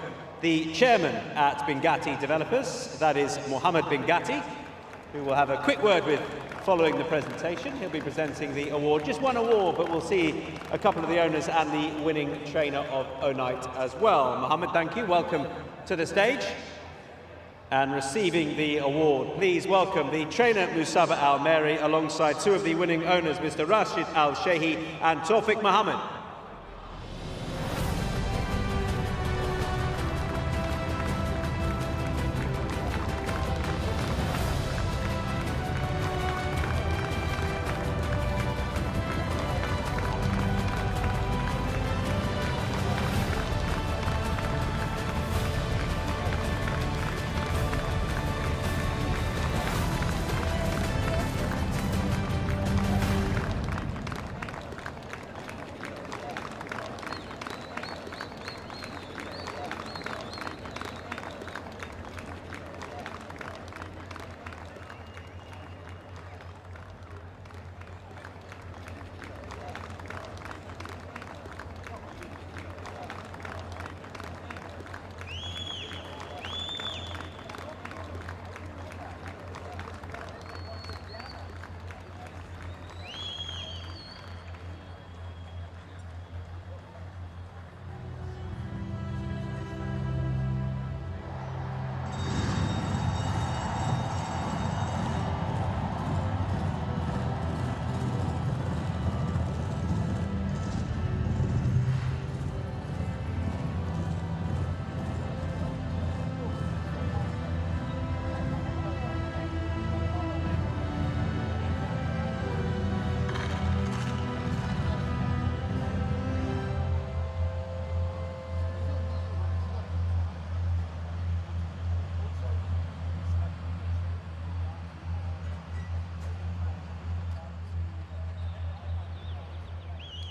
the chairman at Bengati Developers, that is Mohammed Bengati, who will have a quick word with following the presentation. He'll be presenting the award, just one award, but we'll see a couple of the owners and the winning trainer of O'Night as well. Mohammed, thank you. Welcome to the stage. And receiving the award, please welcome the trainer Musaba Al-Meri alongside two of the winning owners, Mr. Rashid Al-Shehi and Tawfiq Mohammed.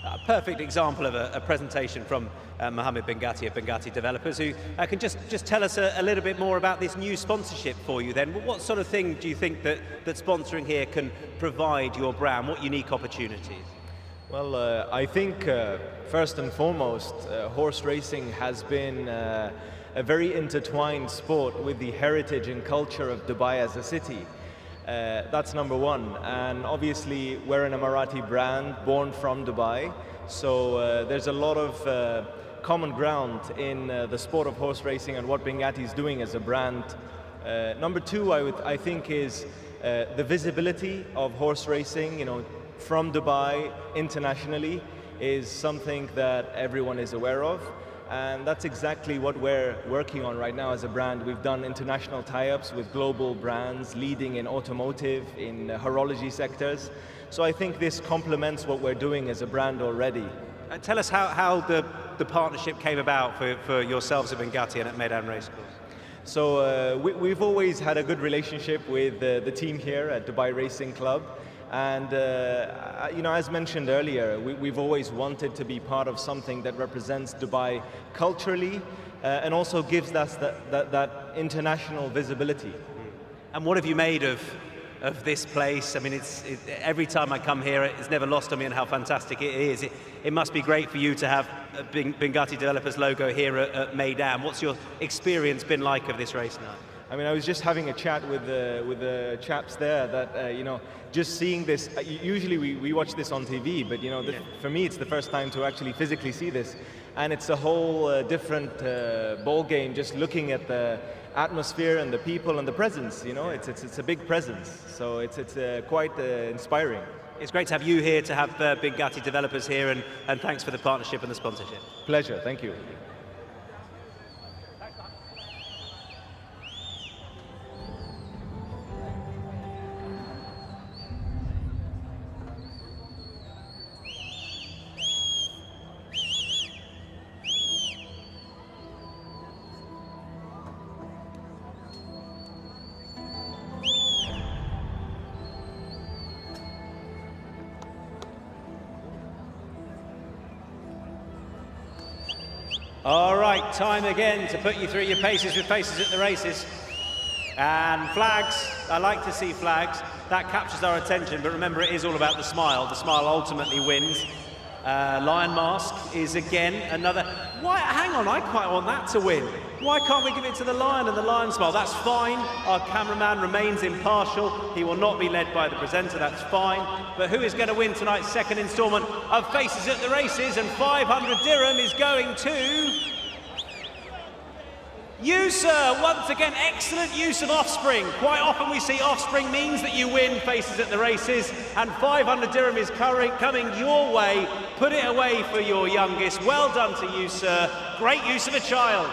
A perfect example of a presentation from Mohammed Bengati of Bengati Developers, who can just tell us a little bit more about this new sponsorship for you then. What sort of thing do you think that sponsoring here can provide your brand? What unique opportunities? Well, I think first and foremost, horse racing has been a very intertwined sport with the heritage and culture of Dubai as a city. That's number one, and obviously we're an Emirati brand born from Dubai, so there's a lot of common ground in the sport of horse racing and what Bengati is doing as a brand. Number two, I think, is the visibility of horse racing, you know, from Dubai internationally is something that everyone is aware of. And that's exactly what we're working on right now as a brand. We've done international tie-ups with global brands leading in automotive, in horology sectors. So I think this complements what we're doing as a brand already. Tell us how the partnership came about for yourselves at Bengati and at Meydan Racecourse. So we've always had a good relationship with the team here at Dubai Racing Club. And you know, as mentioned earlier, we've always wanted to be part of something that represents Dubai culturally and also gives us that international visibility. And what have you made of this place? I mean, every time I come here, it's never lost on me on how fantastic it is. It must be great for you to have a Bengati Developers logo here at Meydan. What's your experience been like of this race now? I mean, I was just having a chat with the chaps there that, you know, just seeing this, usually we watch this on TV, but, you know, for me it's the first time to actually physically see this. And it's a whole different ball game, just looking at the atmosphere and the people and the presence, you know, it's a big presence. So it's quite inspiring. It's great to have you here, to have Bengati Developers here, and thanks for the partnership and the sponsorship. Pleasure, thank you. All right, time again to put you through your paces with Faces at the Races. And flags, I like to see flags. That captures our attention, but remember, it is all about the smile. The smile ultimately wins. Lion Mask is again another... Why? Hang on, I quite want that to win. Why can't we give it to the Lion and the Lion smile? That's fine. Our cameraman remains impartial. He will not be led by the presenter, that's fine. But who is going to win tonight's second instalment of Faces at the Races? And 500 dirham is going to... You, sir, once again, excellent use of offspring. Quite often we see offspring means that you win faces at the races, and 500 dirham is coming your way. Put it away for your youngest. Well done to you, sir. Great use of a child.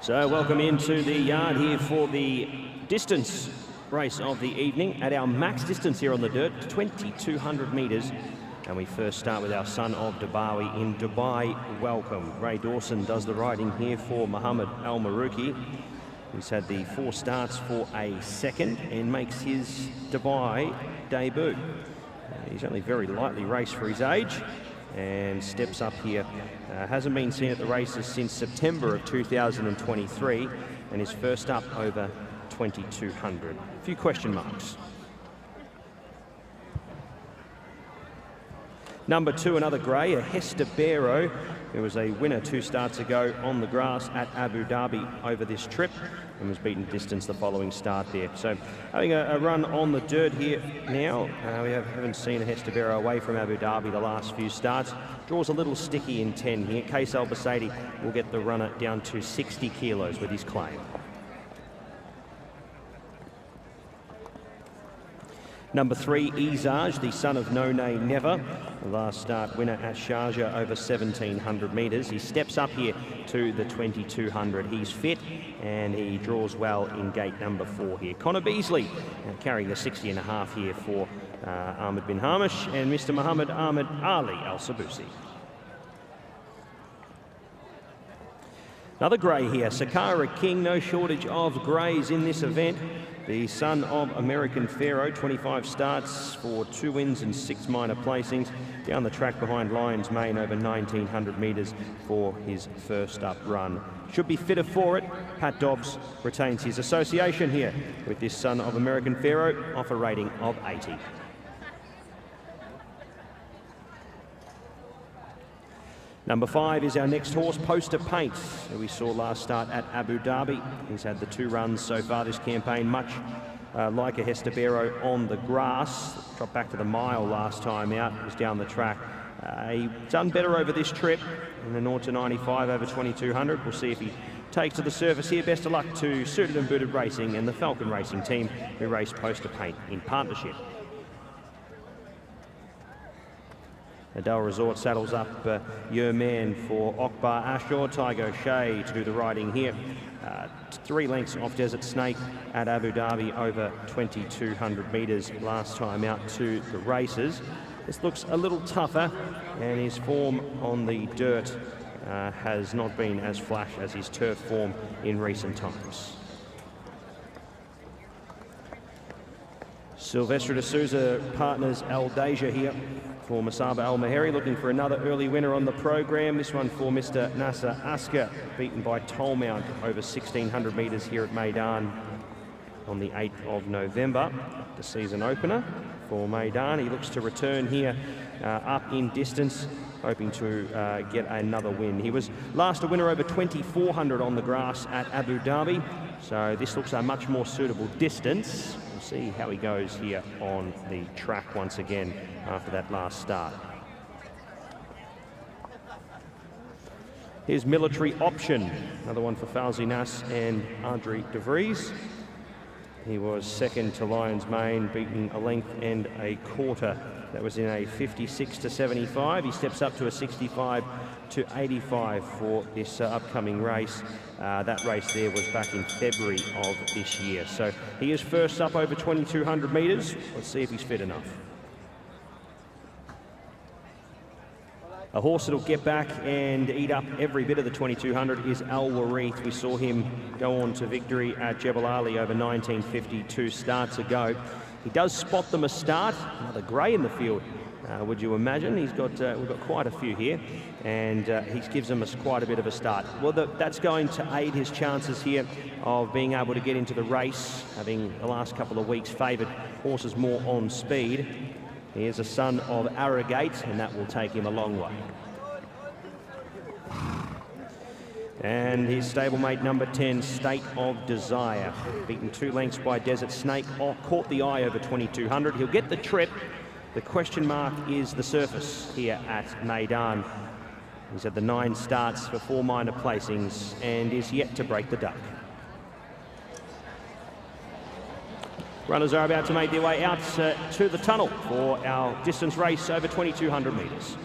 So welcome into the yard here for the distance race of the evening at our max distance here on the dirt, 2,200 metres. And we first start with our son of Dubawi in Dubai. Welcome. Ray Dawson does the riding here for Mohammed Al Marouki. He's had the 4 starts for a second and makes his Dubai debut. He's only very lightly raced for his age and steps up here. Hasn't been seen at the races since September of 2023 and is first up over 2,200. A few question marks. Number 2, another grey, a Hester Barrow, who was a winner 2 starts ago on the grass at Abu Dhabi over this trip and was beaten distance the following start there. So having a run on the dirt here now. We haven't seen a Hester Barrow away from Abu Dhabi the last few starts. Draws a little sticky in 10 here. Case Al Basadi will get the runner down to 60 kilos with his claim. Number 3, Izaj, the son of No Nay Never, the last start winner at Sharjah over 1,700 metres. He steps up here to the 2,200. He's fit and he draws well in gate number 4 here. Connor Beasley carrying the 60.5 here for Ahmed bin Hamish and Mr. Muhammad Ahmed Ali Al Sabusi. Another grey here, Sakara King, no shortage of greys in this event. The son of American Pharaoh, 25 starts for 2 wins and 6 minor placings. Down the track behind Lion's Mane over 1,900 metres for his first up run. Should be fitter for it. Pat Dobbs retains his association here with this son of American Pharaoh, off a rating of 80. Number 5 is our next horse, Poster Paint, who we saw last start at Abu Dhabi. He's had the 2 runs so far this campaign, much like a Hestabero on the grass. Dropped back to the mile last time out, was down the track. He done better over this trip in the 0 to 95 over 2,200. We'll see if he takes to the surface here. Best of luck to Suited and Booted Racing and the Falcon Racing team who race Poster Paint in partnership. Adele Resort saddles up Yerman for Akbar Ashore. Tygo Shea to do the riding here. 3 lengths off Desert Snake at Abu Dhabi over 2,200 metres last time out to the races. This looks a little tougher, and his form on the dirt has not been as flash as his turf form in recent times. Silvestre de Souza partners Aldasia here for Masaba Al Maheri, looking for another early winner on the program. This one for Mr. Nasser Asker, beaten by Tollmount over 1,600 metres here at Meydan on the 8th of November. The season opener for Meydan. He looks to return here up in distance, hoping to get another win. He was last a winner over 2,400 on the grass at Abu Dhabi, so this looks a much more suitable distance. We'll see how he goes here on the track once again after that last start. Here's Military Option, another one for Fauzi Nas and Adri de Vries. He was second to Lion's Mane, beaten a length and a quarter. That was in a 56 to 75. He steps up to a 65 to 85 for this upcoming race. That race there was back in February of this year. So he is first up over 2,200 metres. Let's see if he's fit enough. A horse that'll get back and eat up every bit of the 2,200 is Al Warith. We saw him go on to victory at Jebel Ali over 1,952 starts ago. He does spot them a start. Another grey in the field, would you imagine? He's got we've got quite a few here, and he gives them quite a bit of a start. Well, that's going to aid his chances here of being able to get into the race, having the last couple of weeks favoured horses more on speed. He is a son of Arrogate, and that will take him a long way. And his stablemate number 10, State of Desire, beaten 2 lengths by Desert Snake, caught the eye over 2,200. He'll get the trip. The question mark is the surface here at Meydan. He's had the 9 starts for 4 minor placings and is yet to break the duck. Runners are about to make their way out to the tunnel for our distance race over 2,200 metres.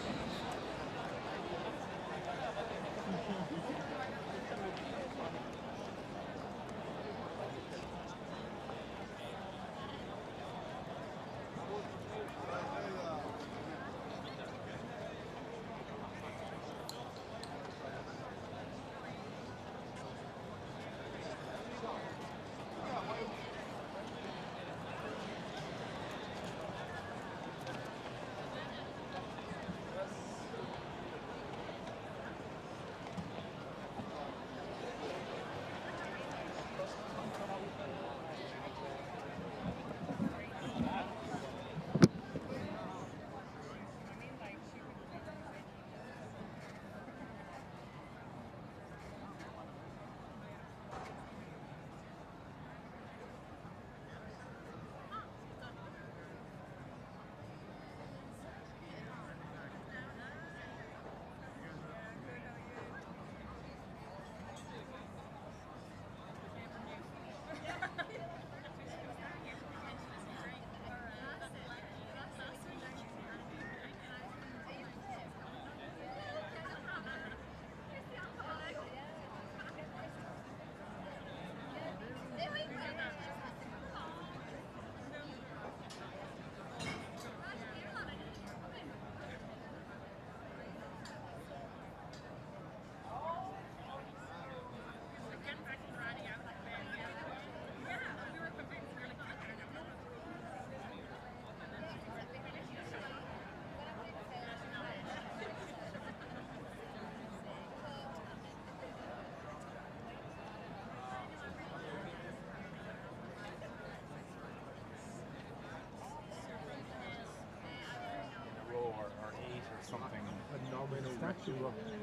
actually of him.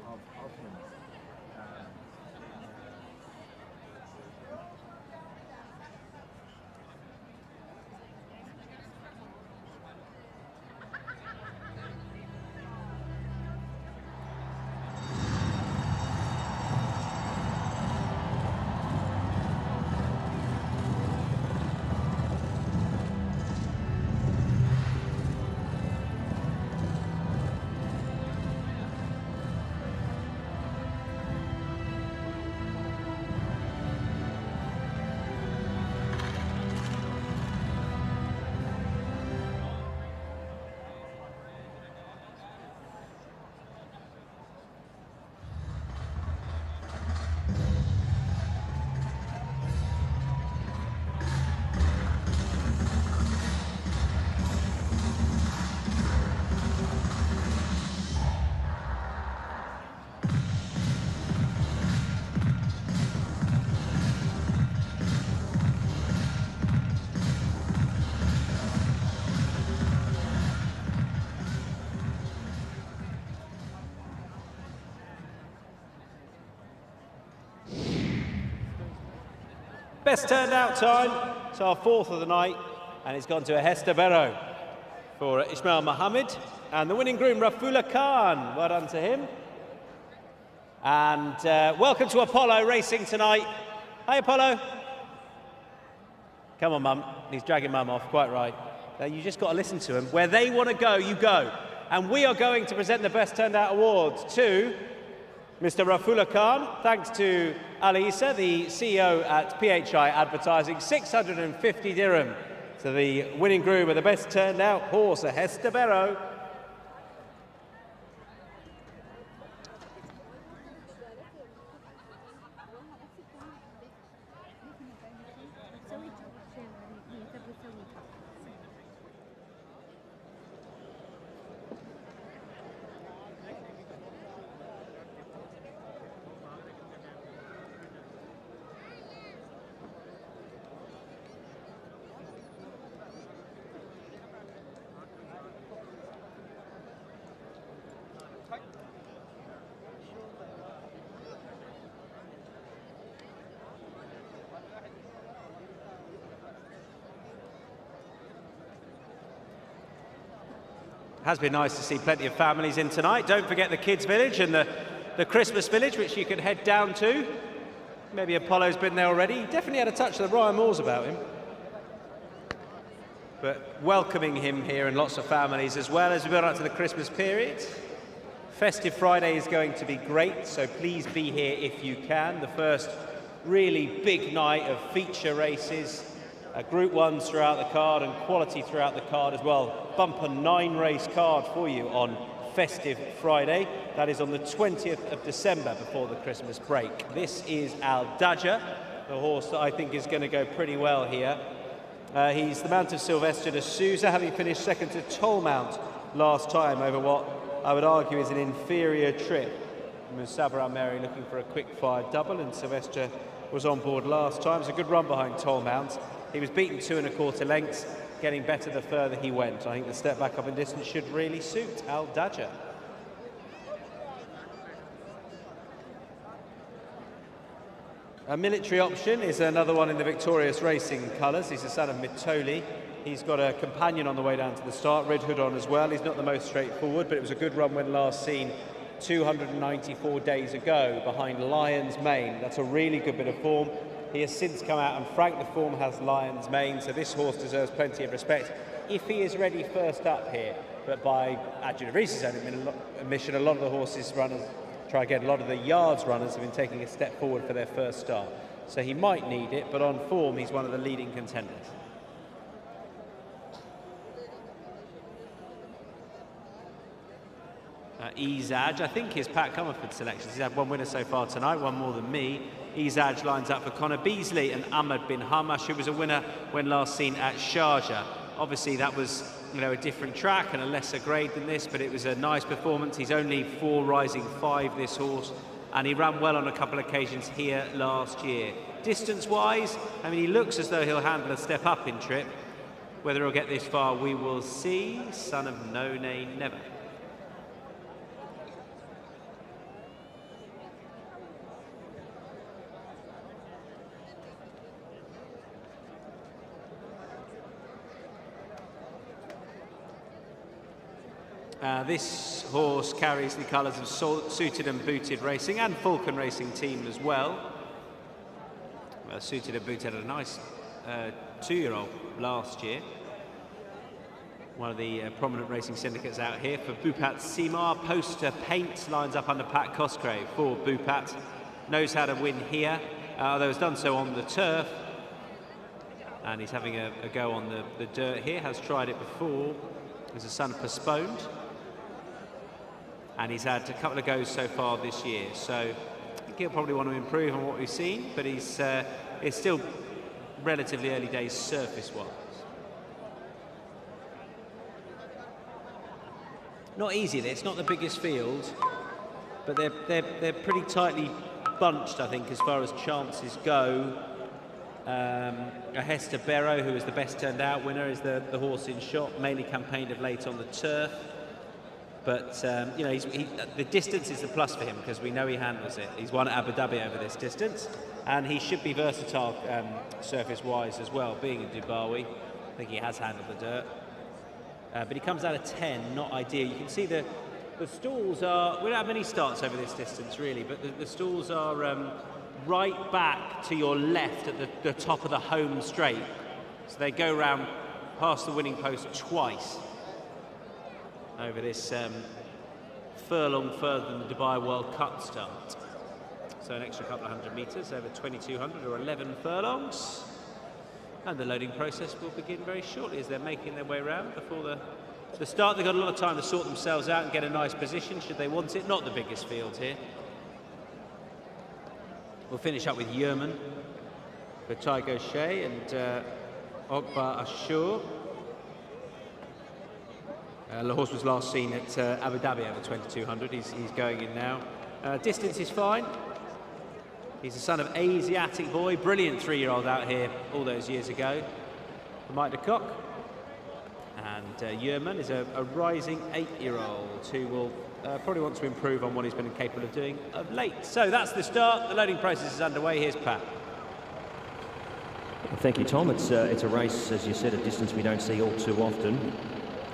Best turned out time, it's our fourth of the night, and it's gone to a Hester Barrow for Ismail Mohammed. And the winning groom, Rafula Khan, well done to him. And welcome to Apollo racing tonight. Hi, Apollo. Come on, Mum. He's dragging Mum off, quite right. Now, you just got to listen to him. Where they want to go, you go. And we are going to present the Best Turned Out Awards to Mr. Rafula Khan, thanks to Ali Issa, the CEO at PHI Advertising, 650 dirham to the winning groom of the Best Turned Out horse, a Hester Barrow. Has been nice to see plenty of families in tonight. Don't forget the Kids Village and the Christmas Village, which you can head down to. Maybe Apollo's been there already. He definitely had a touch of the Ryan Moores about him. But welcoming him here and lots of families as well as we build up to the Christmas period. Festive Friday is going to be great, so please be here if you can. The first really big night of feature races. Group 1s throughout the card and quality throughout the card as well. Bumper 9-race card for you on Festive Friday. That is on the 20th of December before the Christmas break. This is Al Daja, the horse that I think is going to go pretty well here. He's the mount of Sylvester de Souza, having finished second to Tolmount last time over what I would argue is an inferior trip. Musabra Mary looking for a quick-fire double, and Sylvester was on board last time. It's a good run behind Tolmount. He was beaten 2 1/4 lengths, getting better the further he went. I think the step back up in distance should really suit Al Daja. A military option is another one in the Victorious Racing colours. He's the son of Mitoli. He's got a companion on the way down to the start, Red Hood on as well. He's not the most straightforward, but it was a good run when last seen 294 days ago behind Lion's Mane. That's a really good bit of form. He has since come out and franked the form has Lion's Mane, so this horse deserves plenty of respect if he is ready first up here. But by Adjunct Reese's own admission, a lot of the horses runners, try again, a lot of the yards runners have been taking a step forward for their first start. So he might need it, but on form, he's one of the leading contenders. Ezaj, I think his Pat Comerford selections. He's had one winner so far tonight, one more than me. Ezaj lines up for Connor Beasley and Ahmad bin Hamash, who was a winner when last seen at Sharjah. Obviously, that was, you know, a different track and a lesser grade than this, but it was a nice performance. He's only 4 rising 5, this horse, and he ran well on a couple of occasions here last year. Distance-wise, I mean, he looks as though he'll handle a step up in trip. Whether he'll get this far, we will see. Son of No Nay Never. This horse carries the colours of Suited and Booted Racing and Falcon Racing team as well. Suited and Booted had a nice 2-year-old last year. One of the prominent racing syndicates out here for Bupat Simar. Poster paint lines up under Pat Cosgrave for Bupat. Knows how to win here, although has done so on the turf. And he's having a go on the dirt here. Has tried it before. As a son postponed. And he's had a couple of goes so far this year. So I think he'll probably want to improve on what we've seen. But it's still relatively early days surface-wise. Not easy. It's not the biggest field, but they're pretty tightly bunched, I think, as far as chances go. A Hester Barrow, who is the best turned out winner, is the horse in shot, mainly campaigned of late on the turf. But you know, the distance is the plus for him because we know he handles it. He's won at Abu Dhabi over this distance, and he should be versatile surface-wise as well, being in Dubai. I think he has handled the dirt. But he comes out of 10, not ideal. You can see the stalls are, we don't have many starts over this distance really, but the stalls are right back to your left at the top of the home straight. So they go round past the winning post twice over this furlong further than the Dubai World Cup start. So an extra couple of 100 metres, over 2,200 or 11 furlongs. And the loading process will begin very shortly as they're making their way around before the start. They've got a lot of time to sort themselves out and get a nice position should they want it. Not the biggest field here. We'll finish up with Yerman for Tygo Shea and Ogba Ashur. The horse was last seen at Abu Dhabi over 2,200. He's going in now. Distance is fine. He's the son of Asiatic boy, brilliant 3-year-old out here all those years ago for Mike de Kock. And Yerman is a rising 8-year-old who will probably want to improve on what he's been capable of doing of late. So that's the start. The loading process is underway. Here's Pat. Well, thank you, Tom. It's a race, as you said, a distance we don't see all too often.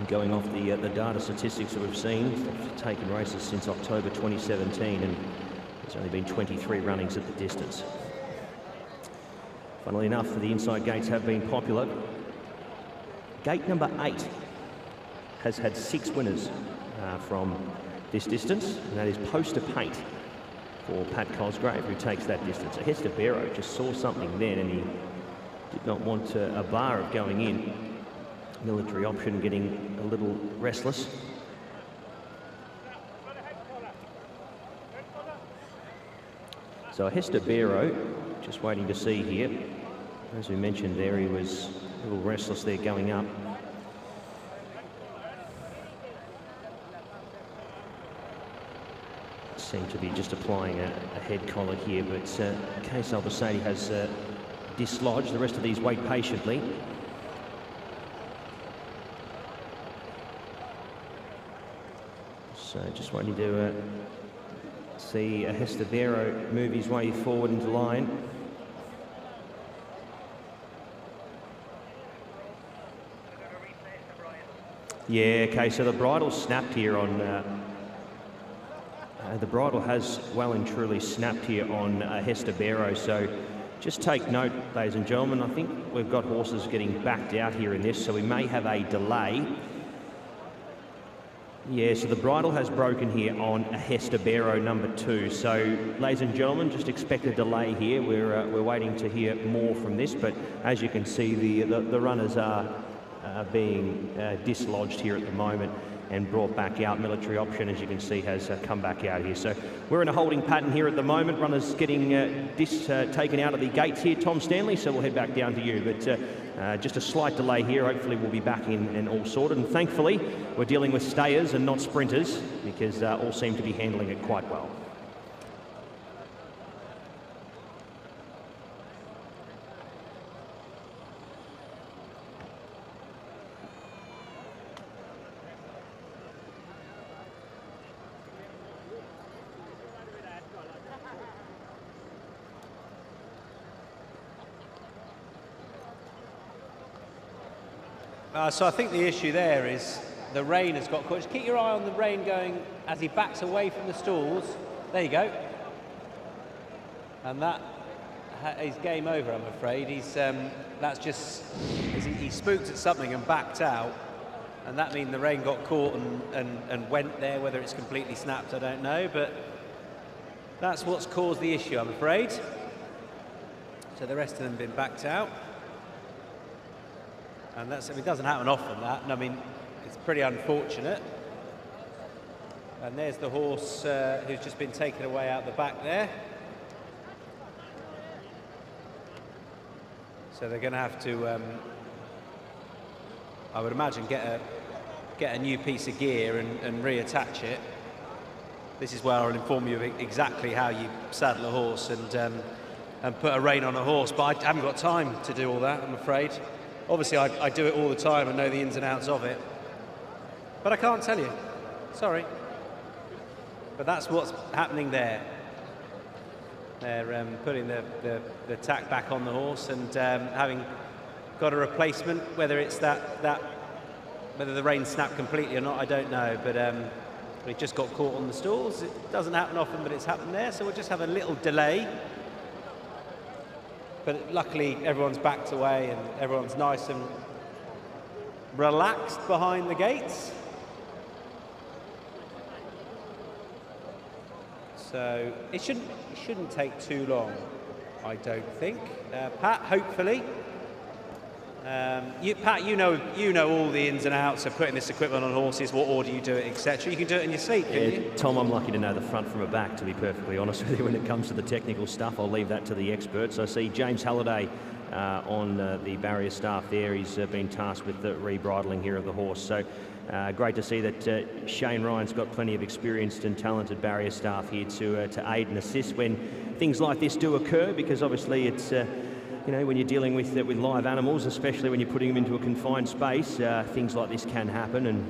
Going off the data statistics that we've seen, they've taken races since October 2017, and there's only been 23 runnings at the distance. Funnily enough, the inside gates have been popular. Gate number 8 has had 6 winners from this distance, and that is Poster Paint for Pat Cosgrave, who takes that distance. Hester Barrow just saw something then, and he did not want a bar of going in. Military Option getting a little restless. So Hester Barrow, just waiting to see here. As we mentioned there, he was a little restless there going up. Seemed to be just applying a head collar here, but Case Albacete has dislodged. The rest of these wait patiently. So just waiting to see Hester Barrow move his way forward into line. Yeah, okay, so the bridle snapped here on... the bridle has well and truly snapped here on Hester Barrow, so just take note, ladies and gentlemen, I think we've got horses getting backed out here in this, so we may have a delay. Yeah, so the bridle has broken here on Hester Barrow number 2. So, ladies and gentlemen, just expect a delay here. We're waiting to hear more from this, but as you can see, the runners are being dislodged here at the moment and brought back out. Military Option, as you can see, has come back out here. So we're in a holding pattern here at the moment. Runners getting taken out of the gates here, Tom Stanley, so we'll head back down to you. But just a slight delay here. Hopefully we'll be back in and all sorted. And thankfully, we're dealing with stayers and not sprinters because all seem to be handling it quite well. So I think the issue there is the rein has got caught. Just keep your eye on the rein going as he backs away from the stalls. There you go. And that is game over, I'm afraid. That's just, he spooked at something and backed out. And that means the rein got caught and went there. Whether it's completely snapped, I don't know. But that's what's caused the issue, I'm afraid. So the rest of them have been backed out. And it doesn't happen often, that. And I mean, it's pretty unfortunate. And there's the horse who's just been taken away out the back there. So they're going to have to, I would imagine, get a new piece of gear and reattach it. This is where I'll inform you of exactly how you saddle a horse and put a rein on a horse. But I haven't got time to do all that, I'm afraid. Obviously, I do it all the time and know the ins and outs of it. But I can't tell you. Sorry. But that's what's happening there. They're putting the tack back on the horse and having got a replacement. Whether it's whether the rein snapped completely or not, I don't know. But it just got caught on the stalls. It doesn't happen often, but it's happened there. So we'll just have a little delay. But luckily, everyone's backed away and everyone's nice and relaxed behind the gates. So it shouldn't take too long, I don't think. Pat, hopefully. Pat, you know all the ins and outs of putting this equipment on horses, what order you do it, etc. You can do it in your seat, can't you? Tom, I'm lucky to know the front from the back, to be perfectly honest with you. When it comes to the technical stuff, I'll leave that to the experts. I see James Halliday on the barrier staff there. He's been tasked with the rebridling here of the horse. So great to see that Shane Ryan's got plenty of experienced and talented barrier staff here to aid and assist when things like this do occur, because obviously it's you know, when you're dealing with live animals, especially when you're putting them into a confined space, things like this can happen. And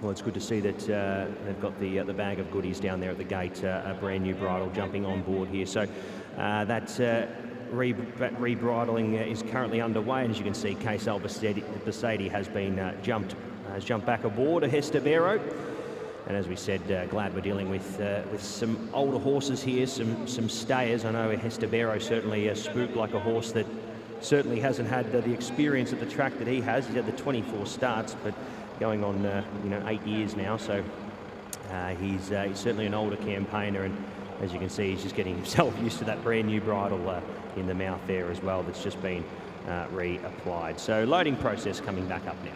well, it's good to see that they've got the bag of goodies down there at the gate, a brand new bridle jumping on board here. So that rebridling is currently underway, and as you can see, Case Albacete has been jumped back aboard a Hestabero. And as we said, glad we're dealing with some older horses here, some stayers. I know a Hestabero certainly spooked like a horse that certainly hasn't had the experience at the track that he has. He's had the 24 starts, but going on 8 years now. So he's certainly an older campaigner, and as you can see, he's just getting himself used to that brand new bridle in the mouth there as well. That's just been reapplied. So loading process coming back up now.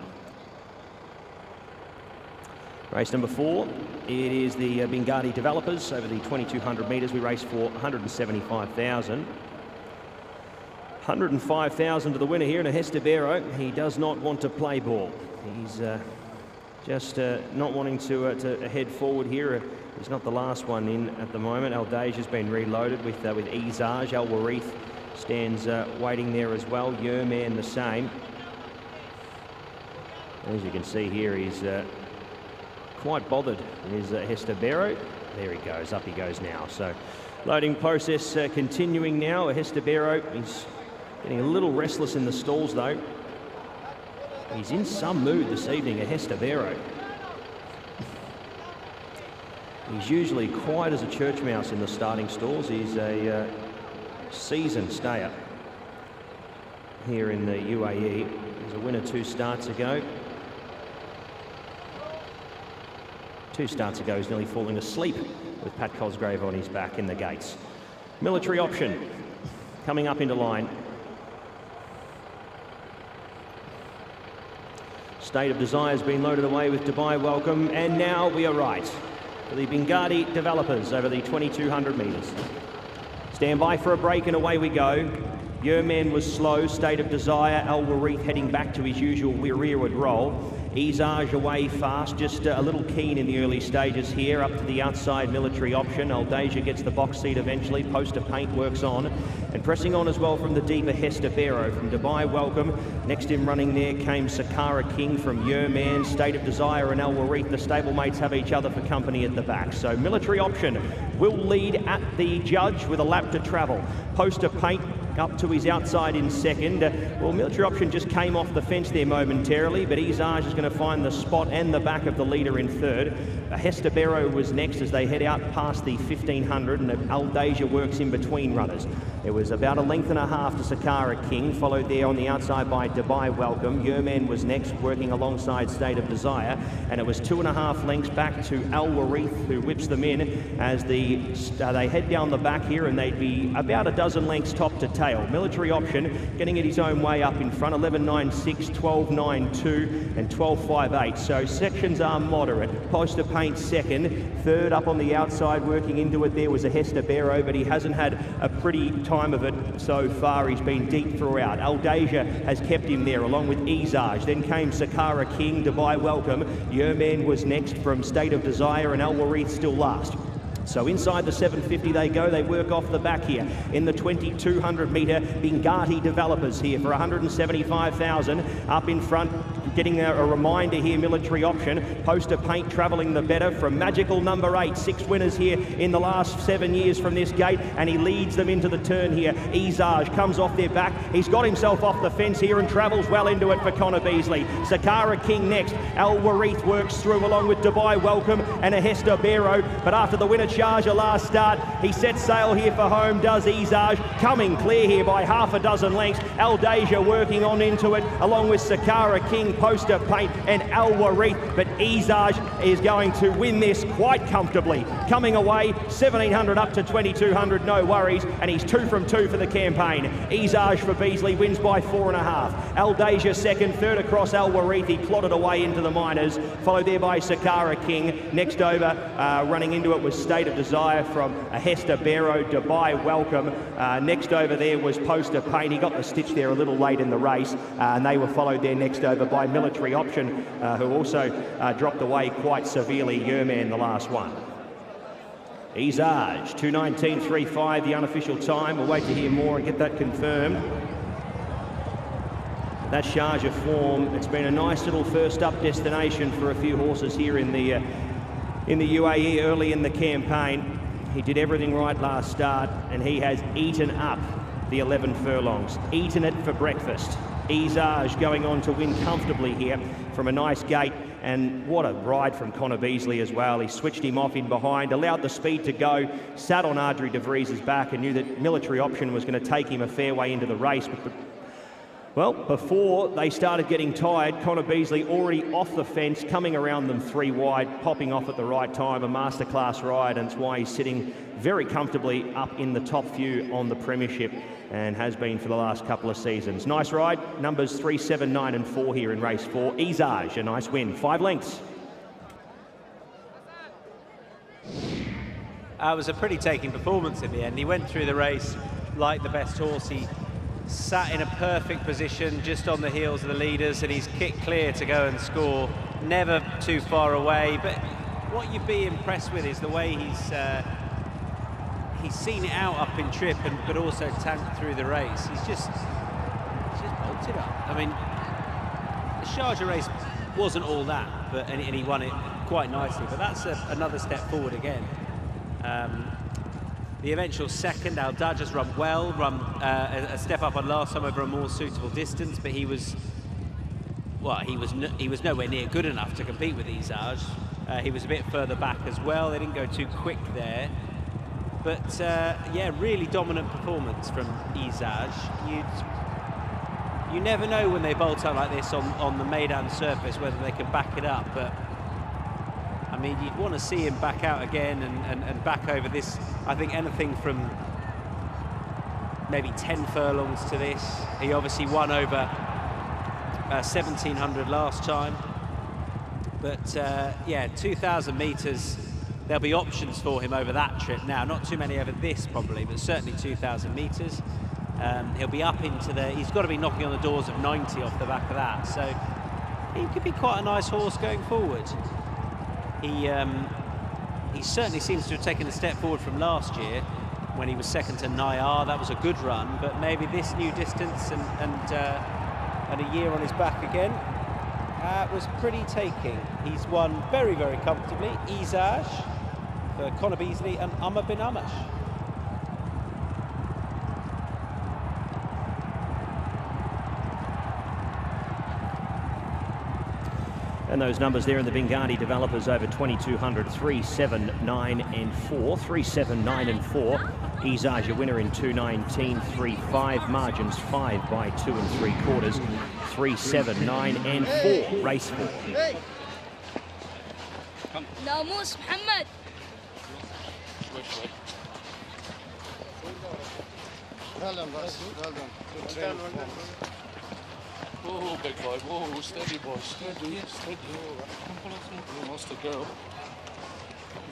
Race number 4, it is the Bingadi Developers over the 2,200 metres. We race for 175,000. 105,000 to the winner here in a Hestabero. He does not want to play ball. He's just not wanting to head forward here. He's not the last one in at the moment. Aldeja's been reloaded with Izaj. Al Warith stands waiting there as well. Yerman the same. As you can see here, he's quite bothered in his Hestabero. There he goes, up he goes now. So loading process continuing now. A Hestabero, he's getting a little restless in the stalls though. He's in some mood this evening, a Hestabero. He's usually quiet as a church mouse in the starting stalls. He's a seasoned stayer here in the UAE. He's a winner 2 starts ago. 2 starts ago, he's nearly falling asleep with Pat Cosgrave on his back in the gates. Military Option coming up into line. State of Desire has been loaded away with Dubai Welcome, and now we are right for the Bingadi Developers over the 2,200 metres. Stand by for a break and away we go. Yerman was slow. State of Desire, Al Warith heading back to his usual rearward roll. Izaj away fast, just a little keen in the early stages here. Up to the outside, Military Option. Aldeja gets the box seat eventually. Poster Paint works on. And pressing on as well from the deeper Hester Barrow from Dubai Welcome. Next in running there came Sakara King from Yerman, State of Desire and El Warith. The stablemates have each other for company at the back. So Military Option will lead at the judge with a lap to travel. Poster Paint up to his outside in second. Well, Military Option just came off the fence there momentarily, but Izage is going to find the spot and the back of the leader in third. Hester Barrow was next as they head out past the 1500, and Aldasia works in between runners. It was about a length and a half to Sakara King, followed there on the outside by Dubai Welcome. Yerman was next, working alongside State of Desire, and it was 2.5 lengths back to Al Warith, who whips them in as they head down the back here, and they'd be about a dozen lengths top to tail. Military Option getting it his own way up in front, 11.96, 12.92 and 12.58. So sections are moderate. Poster Paint second. Third up on the outside working into it there was a Hester Barrow, but he hasn't had a pretty time of it so far. He's been deep throughout. Aldasia has kept him there along with Izage. Then came Sakara King, Dubai Welcome. Yerman was next from State of Desire, and El Warith still last. So inside the 750 they go, they work off the back here. In the 2200 metre, Bingati Developers here for 175,000. Up in front, getting a reminder here, Military Option. Poster Paint travelling the better from Magical number 8. 6 winners here in the last 7 years from this gate, and he leads them into the turn here. Izage comes off their back. He's got himself off the fence here and travels well into it for Connor Beasley. Sakara King next. Al Warith works through along with Dubai Welcome and a Hester Barrow, but after the winner charger last start, he sets sail here for home, does Izage, coming clear here by half a dozen lengths. Aldasia working on into it along with Sakara King, Poster Paint and Al Warith, but Izage is going to win this quite comfortably. Coming away 1700 up to 2200, no worries, and he's 2 from 2 for the campaign. Izage for Beasley wins by 4.5. Aldasia second, third across Al Warith. He plodded away into the minors, followed there by Sakara King. Next over, running into it was State of Desire from a Hester Barrow, Dubai Welcome. Next over there was Poster Paint. He got the stitch there a little late in the race, and they were followed there next over by Military Option, who also dropped away quite severely. Yerman the last one. Izage, 2:19.35, the unofficial time. We'll wait to hear more and get that confirmed. That Sharjah form, it's been a nice little first up destination for a few horses here in the UAE early in the campaign. He did everything right last start, and he has eaten up the 11 furlongs, eaten it for breakfast. Izage going on to win comfortably here from a nice gate, and what a ride from Connor Beasley as well. He switched him off in behind, allowed the speed to go, sat on Ardrey de Vries's back and knew that Military Option was going to take him a fair way into the race. But well, before they started getting tired, Connor Beasley already off the fence, coming around them 3 wide, popping off at the right time, a masterclass ride, and it's why he's sitting very comfortably up in the top few on the premiership and has been for the last couple of seasons. Nice ride, numbers 3, 7, 9 and 4 here in race 4. Izage, a nice win, 5 lengths. It was a pretty taking performance in the end. He went through the race like the best horse. He sat in a perfect position just on the heels of the leaders, and he's kicked clear to go and score, never too far away. But what you'd be impressed with is the way he's seen it out up in trip, but also tanked through the race. He's just bolted up. I mean, the Sharjah race wasn't all that, but and he won it quite nicely, but that's another step forward again. The eventual second, Aldaja's run well, a step up on last time over a more suitable distance, but he was nowhere near good enough to compete with Izage. He was a bit further back as well. They didn't go too quick there, but yeah, really dominant performance from Izage. You never know when they bolt out like this on the Meydan surface whether they can back it up, but I mean, you'd want to see him back out again and back over this. I think anything from maybe 10 furlongs to this. He obviously won over 1,700 last time. But yeah, 2,000 metres, there'll be options for him over that trip now. Not too many over this probably, but certainly 2,000 metres. He'll be up into he's got to be knocking on the doors of 90 off the back of that. So he could be quite a nice horse going forward. He certainly seems to have taken a step forward from last year. when he was second to Nayar. That was a good run, but maybe this new distance and a year on his back again was pretty taking. He's won very, very comfortably. Izaj for Connor Beasley and Amr bin Amash. And those numbers there in the Bengadi developers over 2200, 3, 7, 9 and 4. 3, 7, 9 and 4. Izaj, your winner in 2:19, 3-5. Margins 5 by 2 3/4. 3, 7, 9 and 4. Race 4. ناموس محمد. Well done, boss. Well done. Good training. Oh, big boy. Whoa, steady, boy. Steady, steady. Oh, that's the girl.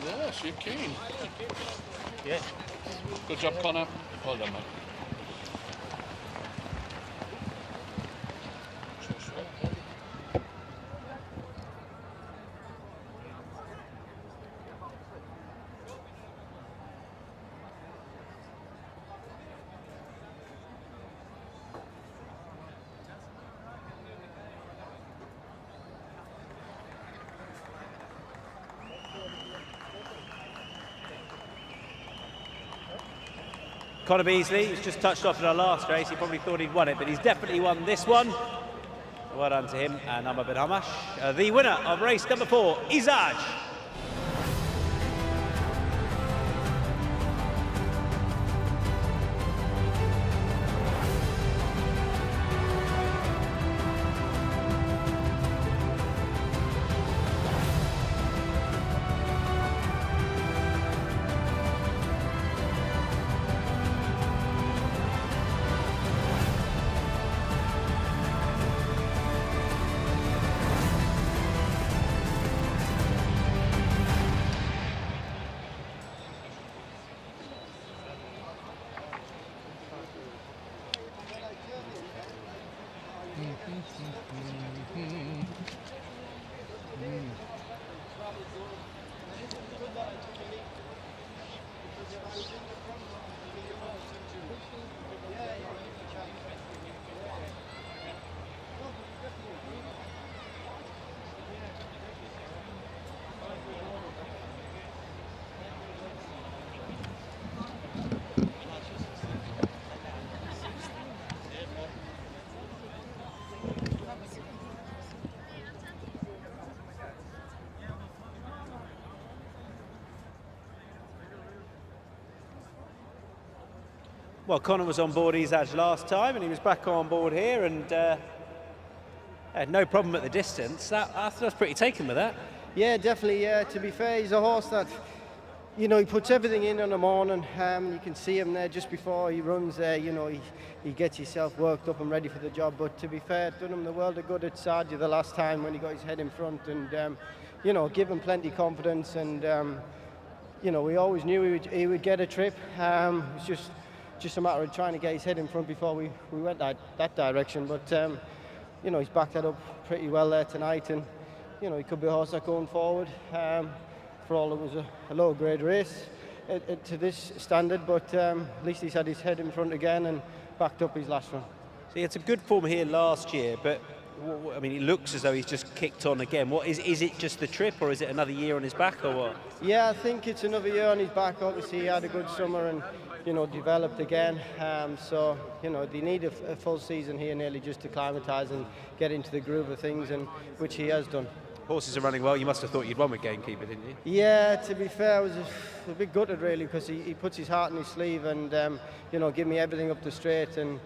Yeah, she's keen. Yeah. Good job, Connor. Well done, mate. Connor Beasley, who's just touched off in our last race, he probably thought he'd won it, but he's definitely won this one. Well done to him and Amr bin Amash. The winner of race number 4, Izaj. Well, Connor was on board Izaj last time and he was back on board here and had no problem at the distance. I was pretty taken with that. Yeah, definitely. Yeah, to be fair, he's a horse that, you know, he puts everything in the morning. You can see him there just before he runs there. You know, he gets himself worked up and ready for the job. But to be fair, done him the world of good at Sardia the last time when he got his head in front and, you know, give him plenty of confidence. And, you know, we always knew he would get a trip. It was just a matter of trying to get his head in front before we went that direction. But, you know, he's backed that up pretty well there tonight. And, you know, he could be a horse that going forward. For all it was a low-grade race to this standard, but at least he's had his head in front again and backed up his last run. So he had some good form here last year, but I mean, it looks as though he's just kicked on again. What is it just the trip, or is it another year on his back, or what? Yeah, I think it's another year on his back. Obviously, he had a good summer and, you know, developed again. So, you know, they need a full season here nearly just to acclimatise and get into the groove of things, and which he has done. Horses are running well. You must have thought you'd won with Gamekeeper, didn't you? Yeah, to be fair, I was a bit gutted really, because he puts his heart in his sleeve and, you know, give me everything up the straight, and,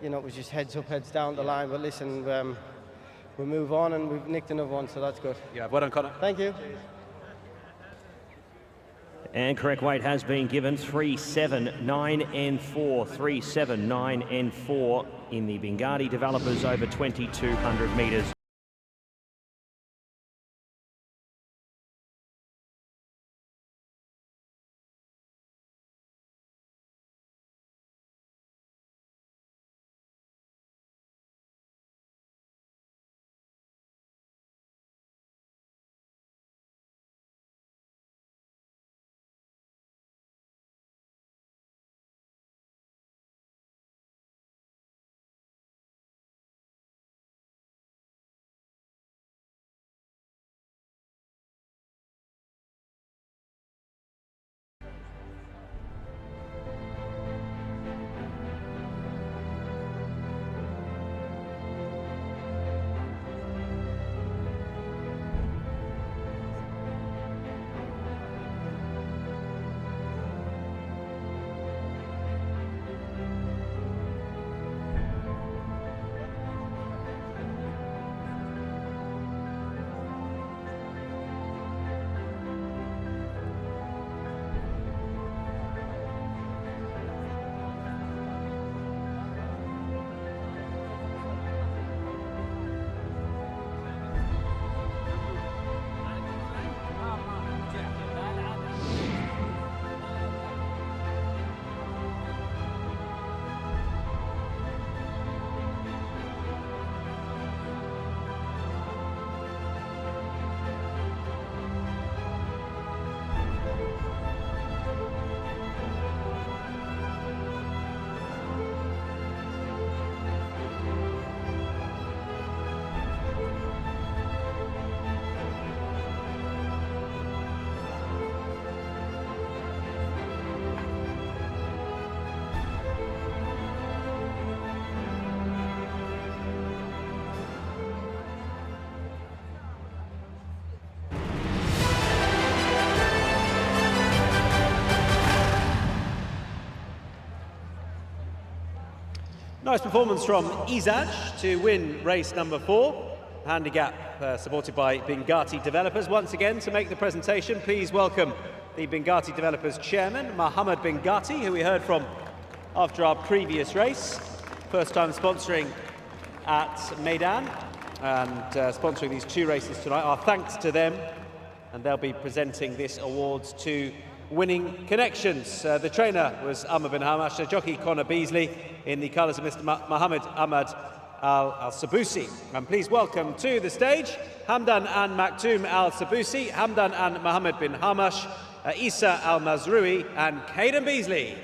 you know, it was just heads up, heads down the line. But listen, we'll move on, and we've nicked another one, so that's good. Yeah, well done, Connor. Thank you. And correct weight has been given, 3, 7, 9 and 4. 3, 7, 9 and 4 in the Bengadi developers over 2,200 metres. Nice performance from Izaj to win race number 4. Handicap supported by Bingati Developers. Once again, to make the presentation, please welcome the Bingati Developers chairman, Mohammed Bingati, who we heard from after our previous race. First time sponsoring at Meydan and sponsoring these 2 races tonight. Our thanks to them, and they'll be presenting this awards to Winning Connections. The trainer was Amr bin Hamash, the jockey Connor Beasley, in the colours of Mr. Mohammed Ahmad Al-Sabusi. And please welcome to the stage Hamdan and Maktoum Al-Sabusi, Hamdan and Mohammed bin Hamash, Isa Al-Mazrui and Caden Beasley.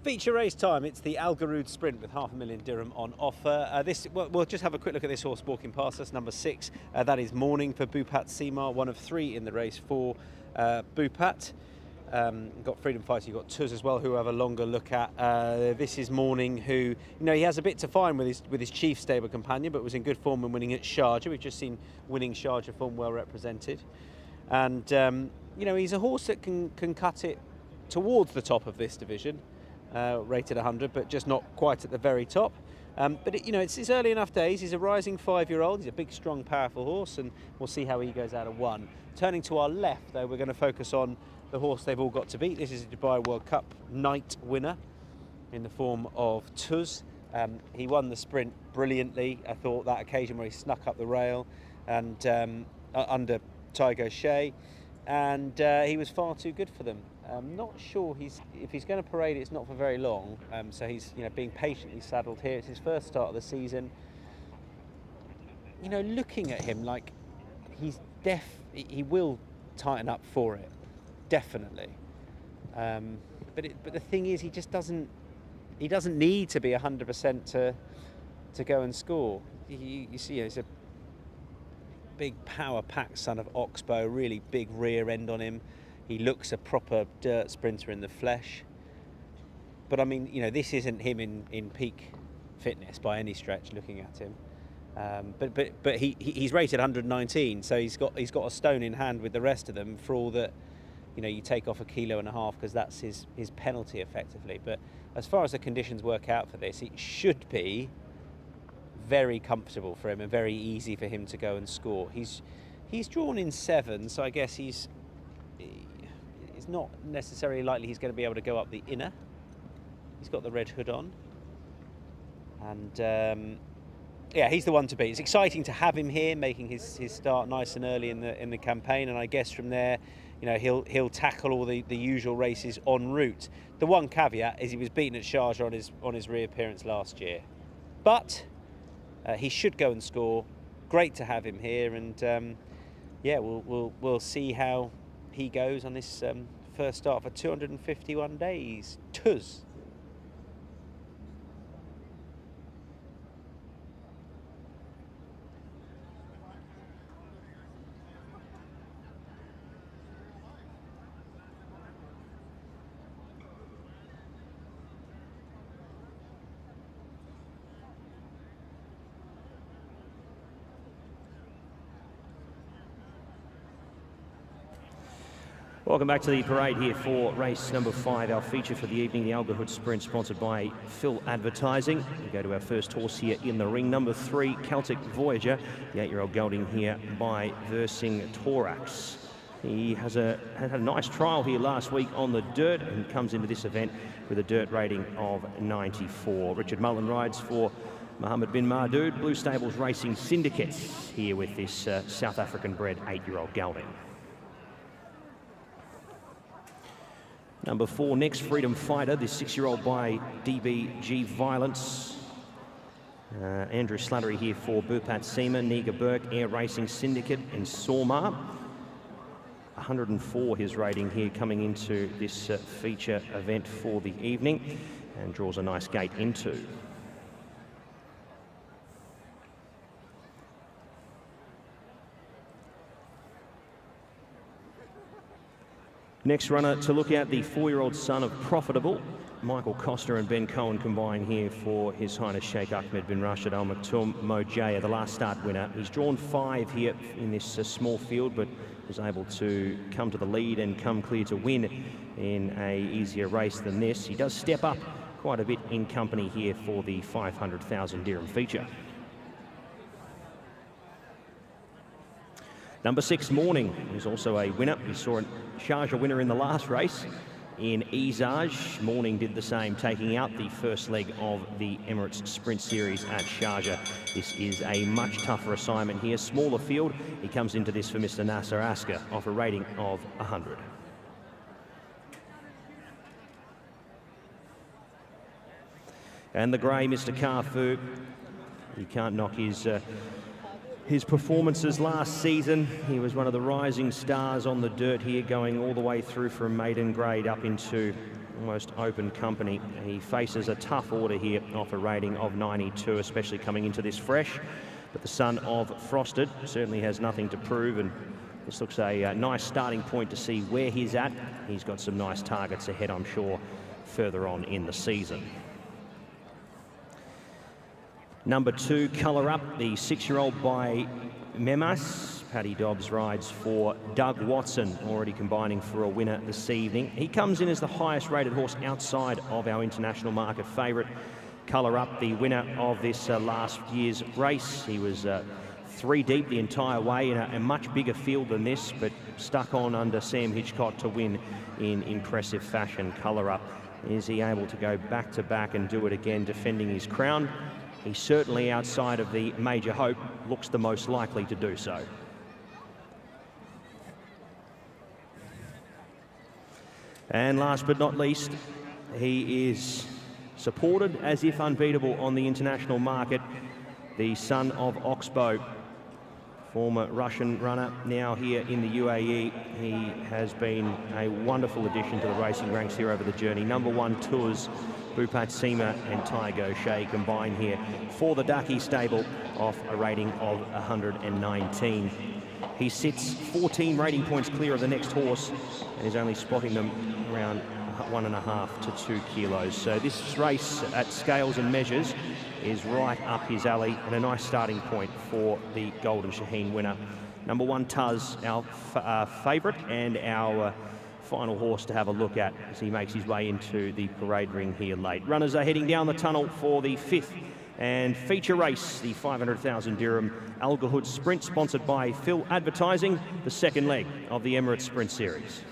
feature race time. It's the Al Garood Sprint with £500,000 dirham on offer. We'll just have a quick look at this horse walking past us, number 6. That is Morning for Bupat Seema, one of 3 in the race for Bupat. Got Freedom Fighter, you've got Tuz as well, who we'll have a longer look at. This is Morning, who, he has a bit to find with his chief stable companion, but was in good form when winning at Sharjah. We've just seen winning Sharjah form well represented. And, he's a horse that can cut it towards the top of this division, rated 100, but just not quite at the very top. But it's his early enough days. He's a rising 5-year-old. He's a big, strong, powerful horse, and we'll see how he goes out of 1. Turning to our left, though, we're going to focus on the horse they've all got to beat. This is a Dubai World Cup night winner in the form of Tuz. He won the sprint brilliantly. I thought that occasion where he snuck up the rail and under Tygo Shea, and he was far too good for them. I'm not sure if he's going to parade, it's not for very long. So he's being patiently saddled here. It's his first start of the season. Looking at him, like he will tighten up for it. Definitely, but the thing is, he just doesn't need to be 100% to go and score. You see, he's a big power-packed son of Oxbow, really big rear end on him. He looks a proper dirt sprinter in the flesh. But I mean, this isn't him in peak fitness by any stretch. Looking at him, but he's rated 119, so he's got a stone in hand with the rest of them for all that. You take off 1.5 kilos because that's his penalty effectively. But as far as the conditions work out for this, it should be very comfortable for him and very easy for him to go and score. He's drawn in 7, so I guess it's not necessarily likely he's going to be able to go up the inner. He's got the red hood on, and yeah, he's the one to beat. It's exciting to have him here, making his start nice and early in the campaign, and I guess from there, he'll tackle all the usual races en route. The one caveat is he was beaten at Sharjah on his reappearance last year, but he should go and score. Great to have him here, and yeah, we'll see how he goes on this first start for 251 days. Tuz. Welcome back to the parade here for race number 5, our feature for the evening, the Al Garood Sprint, sponsored by Phil Advertising. We go to our first horse here in the ring, number 3, Celtic Voyager, the 8-year-old gelding here by Versing Thorax. He had a nice trial here last week on the dirt and comes into this event with a dirt rating of 94. Richard Mullen rides for Mohammed bin Mardood, Blue Stables Racing Syndicates, here with this South African-bred 8-year-old gelding. Number 4, next, Freedom Fighter, this 6-year-old by DBG Violence. Andrew Slattery here for Bupat Seema, Niga Burke, Air Racing Syndicate, and Sormar. 104 his rating here coming into this feature event for the evening, and draws a nice gate into. Next runner to look at, the 4-year-old son of Profitable. Michael Costa and Ben Cohen combine here for His Highness Sheikh Ahmed bin Rashid Al Maktoum Mojaya, the last start winner. He's drawn 5 here in this small field, but was able to come to the lead and come clear to win in a easier race than this. He does step up quite a bit in company here for the 500,000 dirham feature. Number 6, Morning, is also a winner. We saw a Sharjah winner in the last race in Izaj. Morning did the same, taking out the first leg of the Emirates Sprint Series at Sharjah. This is a much tougher assignment here, smaller field. He comes into this for Mr. Nasser Asker off a rating of 100. And the grey, Mr. Carfu, he can't knock his performances last season. He was one of the rising stars on the dirt here, going all the way through from maiden grade up into almost open company. He faces a tough order here off a rating of 92, especially coming into this fresh. But the son of Frosted certainly has nothing to prove, and this looks a nice starting point to see where he's at. He's got some nice targets ahead, I'm sure, further on in the season. Number 2, Colour Up, the 6-year-old by Memas. Paddy Dobbs rides for Doug Watson, already combining for a winner this evening. He comes in as the highest rated horse outside of our international market favourite. Colour Up, the winner of this last year's race. He was 3 deep the entire way in a much bigger field than this, but stuck on under Sam Hitchcock to win in impressive fashion. Colour Up, is he able to go back to back and do it again, defending his crown? He certainly, outside of the Major Hope, looks the most likely to do so. And last but not least, he is supported as if unbeatable on the international market, the son of Oxbow, former Russian runner, now here in the UAE. He has been a wonderful addition to the racing ranks here over the journey. Number 1 Tours, Bhupat Seema and Tygo Shea combine here for the Ducky stable off a rating of 119. He sits 14 rating points clear of the next horse and is only spotting them around 1.5 to 2 kilos. So this race at scales and measures is right up his alley, and a nice starting point for the Golden Shaheen winner. Number 1 Tuz, our favourite and our final horse to have a look at as he makes his way into the parade ring here late. Runners are heading down the tunnel for the 5th and feature race, the 500,000 dirham Al Gahood Sprint, sponsored by Phil Advertising, the second leg of the Emirates Sprint Series.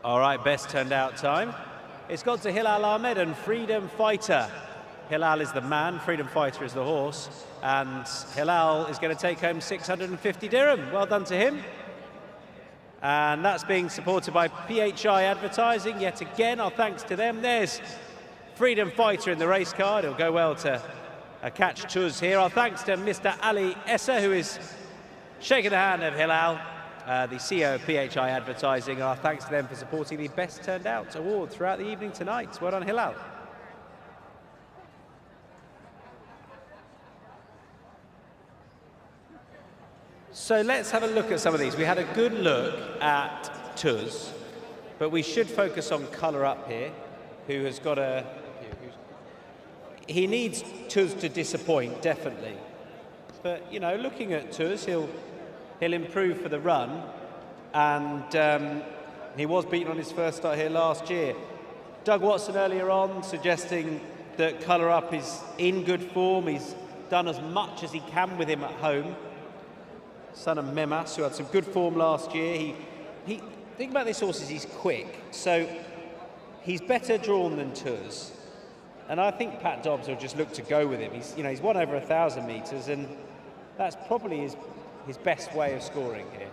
All right, best turned out time. It's gone to Hilal Ahmed and Freedom Fighter. Hilal is the man, Freedom Fighter is the horse, and Hilal is going to take home 650 dirham. Well done to him. And that's being supported by PHI Advertising. Yet again, our thanks to them. There's Freedom Fighter in the race card. It'll go well to catch Tuz here. Our thanks to Mr. Ali Essa, who is shaking the hand of Hilal, the CEO of PHI Advertising. Our thanks to them for supporting the Best Turned Out award throughout the evening tonight. Well done, Hilal. So let's have a look at some of these. We had a good look at Tuz, but we should focus on Colour Up here, who has got a... He needs Tuz to disappoint, definitely. But, you know, looking at Tuz, he'll improve for the run. And he was beaten on his first start here last year. Doug Watson earlier on suggesting that Colour Up is in good form. He's done as much as he can with him at home. Son of Memas, who had some good form last year. He think about this horse, is he's quick. So he's better drawn than Tuz. And I think Pat Dobbs will just look to go with him. He's won over 1,000 metres, and that's probably his best way of scoring here.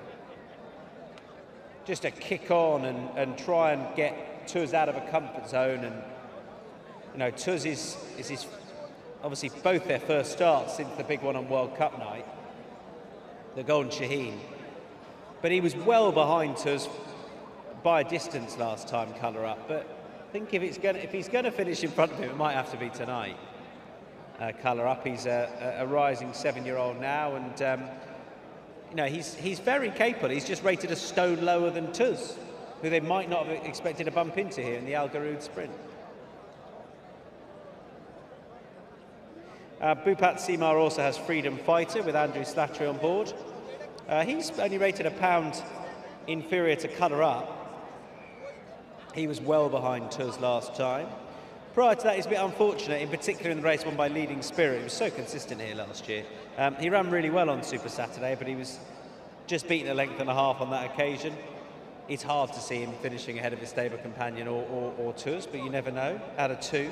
Just to kick on and try and get Tuz out of a comfort zone. And, you know, Tuz is his, obviously both their first starts since the big one on World Cup night, the Golden Shaheen. But he was well behind Tuz by a distance last time, Colour Up. But I think if he's going to finish in front of him, it might have to be tonight. Colour Up, he's a rising 7-year-old now, and you know, he's very capable. He's just rated a stone lower than Tuz, who they might not have expected to bump into here in the Al Garoud Sprint. Bhupat Simar also has Freedom Fighter with Andrew Slattery on board. He's only rated £1 inferior to Colour Up. He was well behind Tuz last time. Prior to that, he's a bit unfortunate, in particular in the race won by Leading Spirit. He was so consistent here last year. He ran really well on Super Saturday, but he was just beaten a length and a half on that occasion. It's hard to see him finishing ahead of his stable companion or Tuz, but you never know. Out of 2,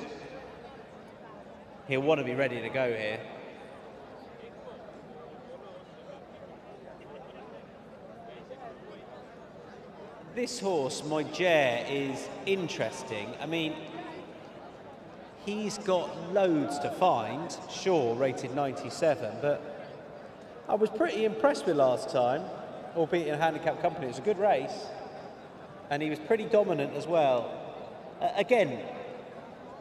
he'll want to be ready to go here. This horse, Meydan, is interesting. I mean, he's got loads to find. Sure, rated 97, but I was pretty impressed with last time, albeit in a handicap company. It was a good race, and he was pretty dominant as well. Again,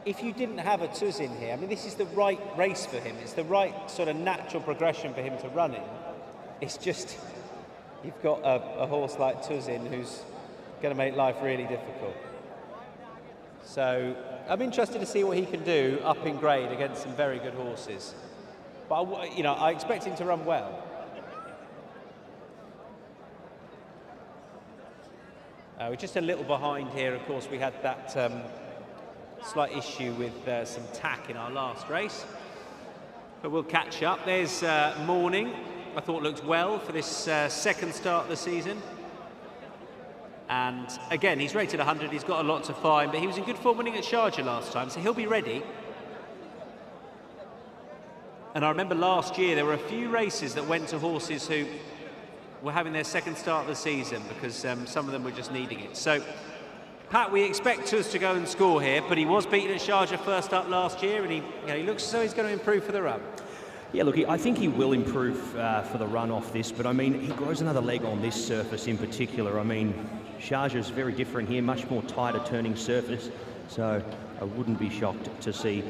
if you didn't have a Tuz in here, I mean, this is the right race for him. It's the right sort of natural progression for him to run in. It's just, you've got a horse like Tuz in who's going to make life really difficult. So I'm interested to see what he can do up in grade against some very good horses. But I expect him to run well. We're just a little behind here. Of course, we had that slight issue with some tack in our last race, but we'll catch up. There's Morning. I thought looked well for this second start of the season. And again, he's rated 100, he's got a lot to find, but he was in good form winning at Sharjah last time, so he'll be ready. And I remember last year there were a few races that went to horses who were having their second start of the season because some of them were just needing it. So, Pat, we expect us to go and score here, but he was beaten at Sharjah first up last year, and he looks as though he's going to improve for the run. Yeah, look, I think he will improve for the run off this, but I mean, he grows another leg on this surface in particular. I mean, Sharjah's very different here, much more tighter turning surface, so I wouldn't be shocked to see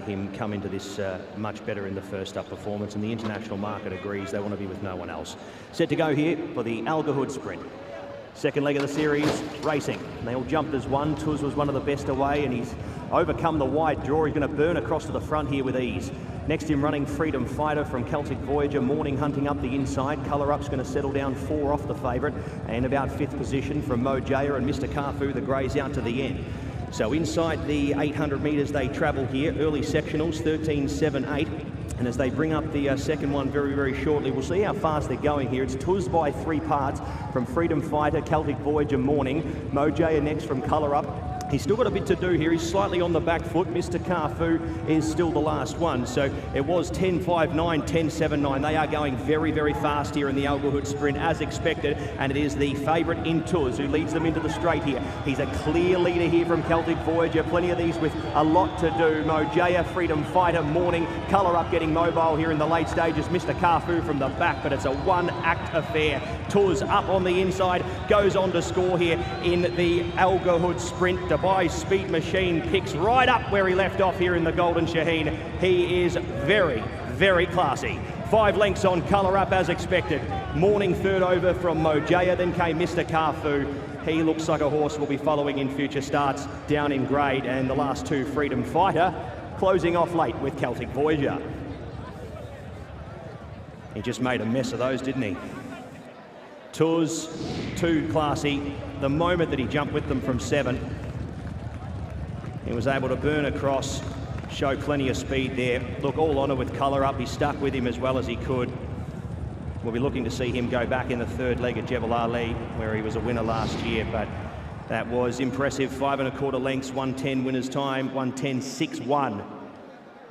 him come into this much better in the first up performance, and the international market agrees they want to be with no one else. Set to go here for the Al Garoud Sprint. Second leg of the series, racing. They all jumped as one. Tuz was one of the best away, and he's overcome the wide draw. He's going to burn across to the front here with ease. Next in running, Freedom Fighter from Celtic Voyager. Morning hunting up the inside. Colour Up's going to settle down 4 off the favourite, and about 5th position from Meydan and Mr. Carfu, the greys, out to the end. So inside the 800 metres they travel here, early sectionals, 13.78. And as they bring up the second one very, very shortly, we'll see how fast they're going here. It's Tuz by 3 parts from Freedom Fighter, Celtic Voyager, Morning. Meydan next from Colour Up. He's still got a bit to do here. He's slightly on the back foot. Mr. Carfu is still the last one. So it was 10.59, 10.79. They are going very, very fast here in the Al Garoud Sprint, as expected. And it is the favourite in Tuz who leads them into the straight here. He's a clear leader here from Celtic Voyager. Plenty of these with a lot to do. Meydan, Freedom Fighter, Morning. Colour Up getting mobile here in the late stages. Mr. Carfu from the back, but it's a one-act affair. Tuz up on the inside, goes on to score here in the Al Garoud Sprint. Dubai Speed Machine picks right up where he left off here in the Golden Shaheen. He is very, very classy. 5 lengths on Colour Up as expected. Morning third over from Mojaya, then came Mr. Carfu. He looks like a horse we'll be following in future starts down in grade. And the last 2, Freedom Fighter, closing off late with Celtic Voyager. He just made a mess of those, didn't he? Tuz, too classy. The moment that he jumped with them from 7, he was able to burn across, show plenty of speed there. Look, all honour with Colour Up. He stuck with him as well as he could. We'll be looking to see him go back in the 3rd leg at Jebel Ali, where he was a winner last year, but that was impressive. 5 1/4 lengths, 1:10 winner's time, 1:10.61.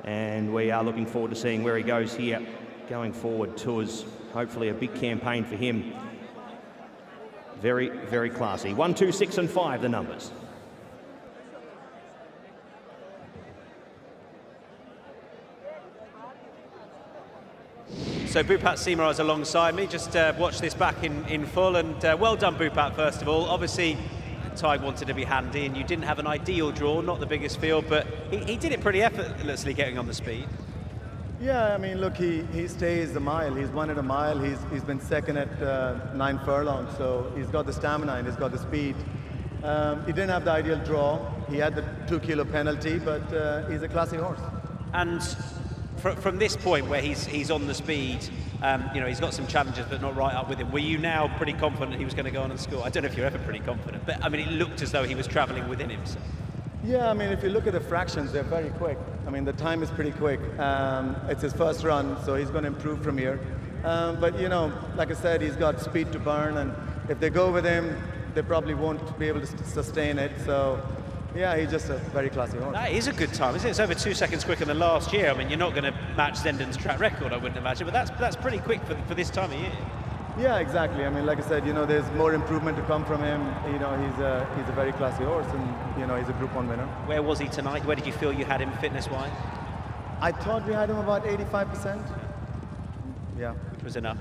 And we are looking forward to seeing where he goes here going forward. Tuz, hopefully a big campaign for him. Very, very classy. 1, 2, 6 and 5, the numbers. So Bhupat Seymour is alongside me. Just watch this back in full, and well done, Bhupat, first of all. Obviously, Tig wanted to be handy, and you didn't have an ideal draw, not the biggest field, but he did it pretty effortlessly getting on the speed. Yeah, I mean, look, he stays a mile. He's won it a mile. He's been second at 9 furlongs, so he's got the stamina and he's got the speed. He didn't have the ideal draw. He had the 2 kilo penalty, but he's a classy horse. And from this point where he's on the speed, you know, he's got some challenges but not right up with him. Were you now pretty confident he was going to go on and score? I don't know if you're ever pretty confident, but I mean, it looked as though he was travelling within him. So. Yeah, I mean, if you look at the fractions, they're very quick. I mean, the time is pretty quick. It's his first run, so he's going to improve from here. But, you know, like I said, he's got speed to burn, and if they go with him, they probably won't be able to sustain it. So, yeah, he's just a very classy horse. That is a good time, isn't it? It's over 2 seconds quicker than last year. I mean, you're not going to match Zenden's track record, I wouldn't imagine, but that's pretty quick for this time of year. Yeah, exactly. I mean, like I said, you know, there's more improvement to come from him. You know, he's a very classy horse, and you know, he's a Group 1 winner. Where was he tonight? Where did you feel you had him fitness-wise? I thought we had him about 85%. Yeah. Which was enough.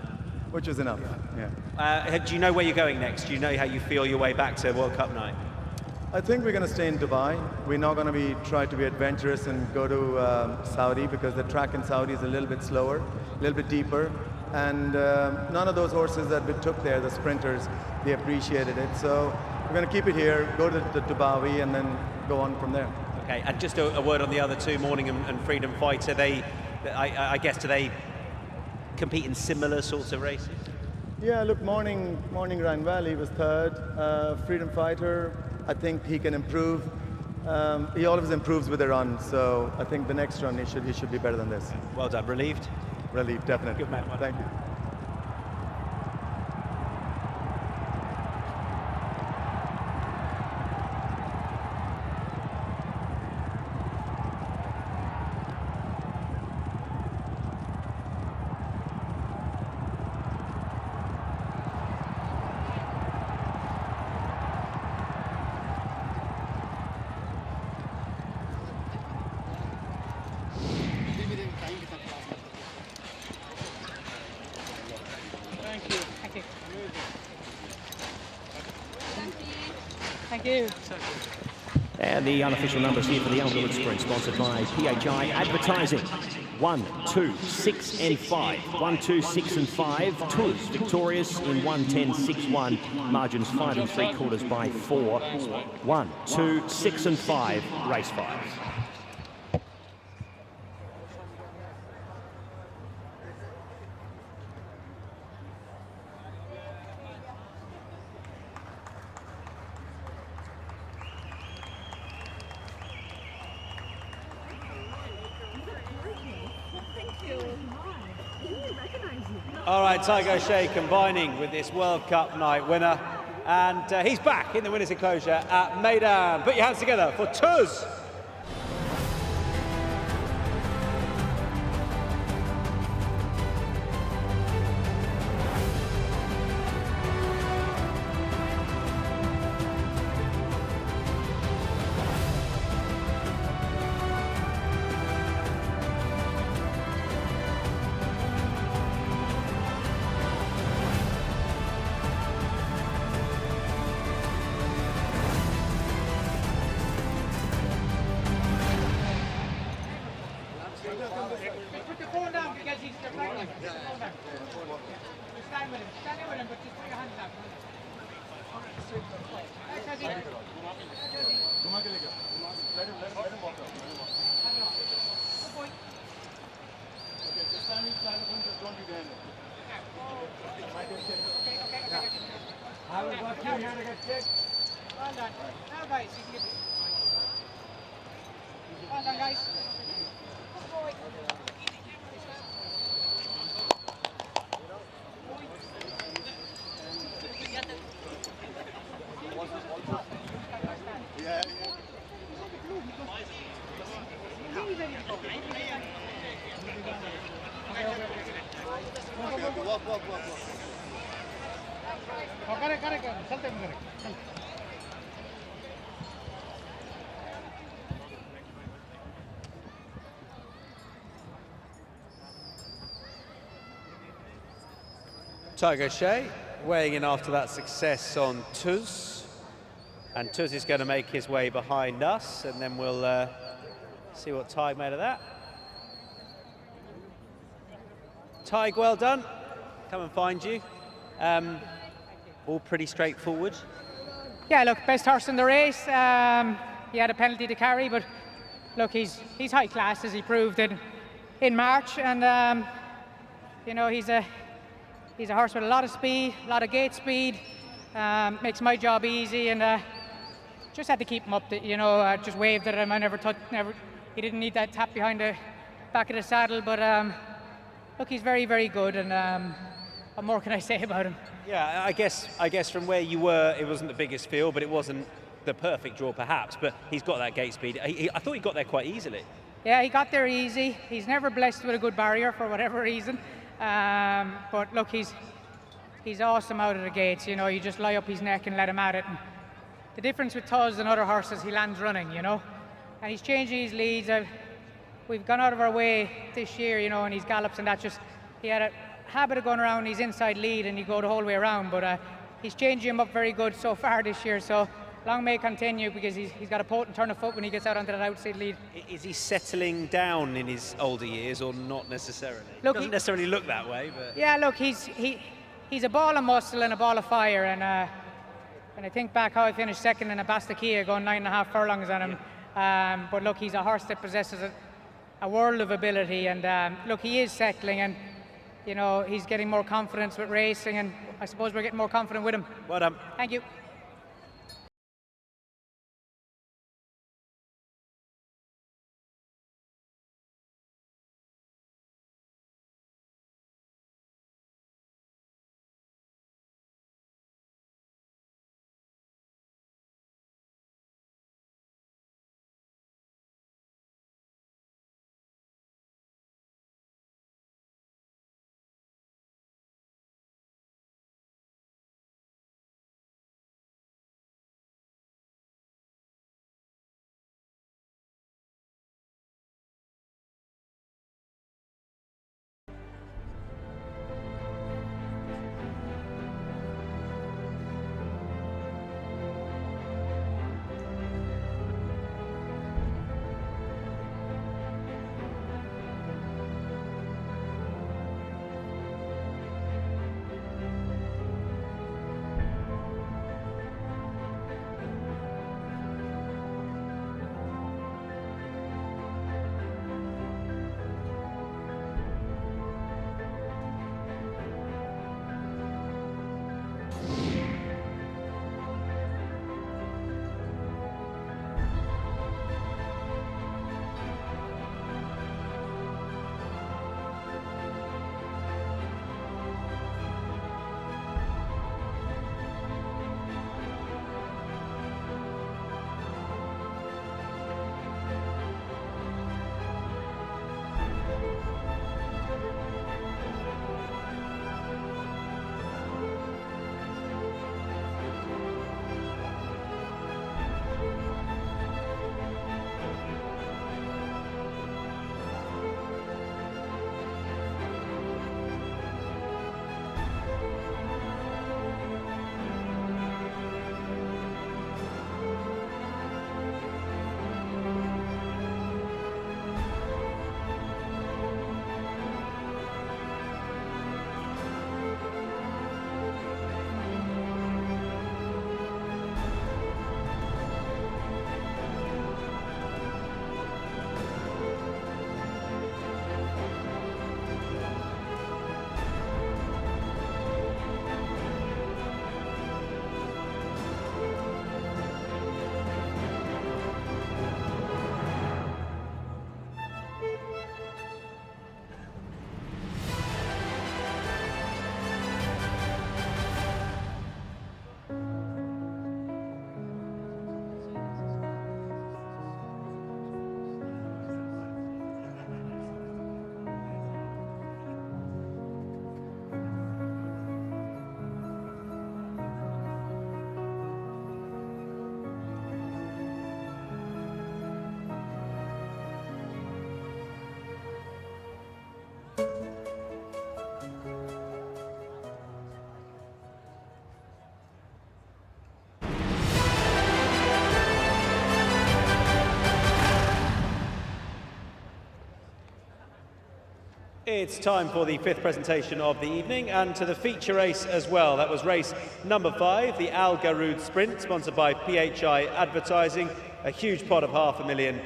Which was enough. Yeah. Do you know where you're going next? Do you know how you feel your way back to World Cup night? I think we're going to stay in Dubai. We're not going to try to be adventurous and go to Saudi, because the track in Saudi is a little bit slower, a little bit deeper. And none of those horses that we took there, the sprinters, they appreciated it. So we're going to keep it here, go to the Dubai, and then go on from there. Okay, and just a word on the other two, Morning and Freedom Fighter. I guess, do they compete in similar sorts of races? Yeah, look, Morning ran well. He was 3rd. Freedom Fighter, I think he can improve. He always improves with a run, so I think the next run he should be better than this. Well done. Relieved? Relieved, definitely. Good man. Thank you. And the unofficial numbers here for the Elderwood Sprint, sponsored by PHI Advertising. 1, 2, 6 and 5. 1, 2, 6 and 5. Tuz victorious in 1:10.61. Margins 5 3/4 by 4. 1, 2, 6 and 5. Race 5. All right, Tiger O'Shea combining with this World Cup night winner. And he's back in the winner's enclosure at Meydan. Put your hands together for Tuz. I was got you here to get kicked. Well done. Now guys, you can get this. Well done guys. Good boy. Yeah. Walk. Oh, correct. Salte, correct. Tiger Shea weighing in after that success on Tuz. And Tuz is going to make his way behind us, and then we'll see what Tig made of that. Tig, well done. Come and find you. All pretty straightforward. Yeah, look, best horse in the race. He had a penalty to carry, but look, he's high class, as he proved in March, and you know, he's a horse with a lot of speed, a lot of gate speed. Makes my job easy, and just had to keep him up. You know, just waved at him. I never. He didn't need that tap behind the back of the saddle, but look, he's very, very good, and what more can I say about him? Yeah, I guess from where you were, it wasn't the biggest field, but it wasn't the perfect draw, perhaps. But he's got that gate speed. I thought he got there quite easily. Yeah, he got there easy. He's never blessed with a good barrier for whatever reason. But look, he's awesome out of the gates. You know, you just lie up his neck and let him at it. And the difference with Tuz and other horses, he lands running. You know, and he's changing his leads. We've gone out of our way this year, you know, and he's gallops, and that's just, he had a habit of going around his inside lead and you go the whole way around, but he's changing him up very good so far this year, so long may continue, because he's got a potent turn of foot when he gets out onto that outside lead. Is he settling down in his older years, or not necessarily? Look, doesn't necessarily look that way, but... Yeah, look, he's a ball of muscle and a ball of fire, and when I think back how I finished second in a Bastakia going 9.5 furlongs on him, but look, he's a horse that possesses a world of ability, and look, he is settling, and you know, he's getting more confidence with racing, and I suppose we're getting more confident with him. Well done. Thank you. It's time for the 5th presentation of the evening, and to the feature race as well. That was race number 5, the Al Garood Sprint, sponsored by PHI Advertising. A huge pot of £500,000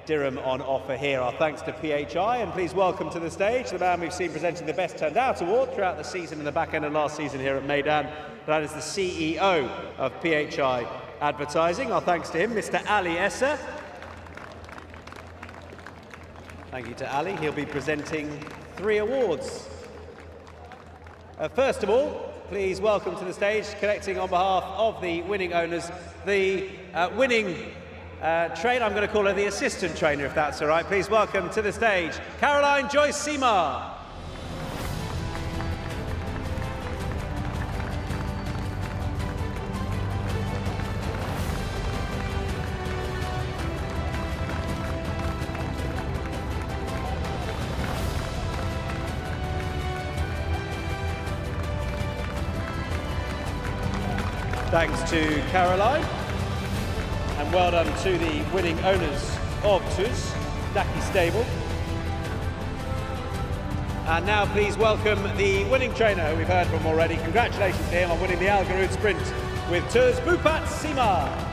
dirham on offer here. Our thanks to PHI, and please welcome to the stage the man we've seen presenting the Best Turned Out award throughout the season and the back end of last season here at Meydan. That is the CEO of PHI Advertising. Our thanks to him, Mr. Ali Essa. Thank you to Ali. He'll be presenting 3 awards. First of all, please welcome to the stage, collecting on behalf of the winning owners, the winning trainer. I'm going to call her the assistant trainer, if that's all right. Please welcome to the stage, Caroline Joyce Seymour. Thanks to Caroline, and well done to the winning owners of Tuz, Daki Stable. And now please welcome the winning trainer who we've heard from already. Congratulations to him on winning the Al Garood Sprint with Tuz, Bhupat Sima.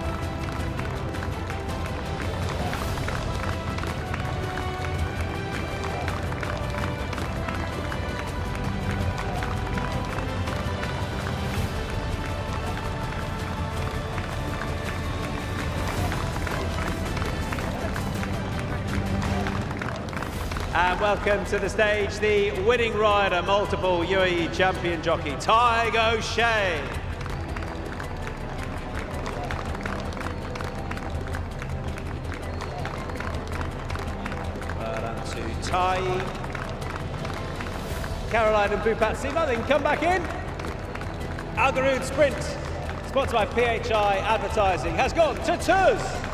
And welcome to the stage the winning rider, multiple UAE champion jockey, Tiger O'Shea. Well done to Tai. Caroline and Bhupat Sima, then come back in. Al Garood Sprint, sponsored by PHI Advertising, has gone to Tuz.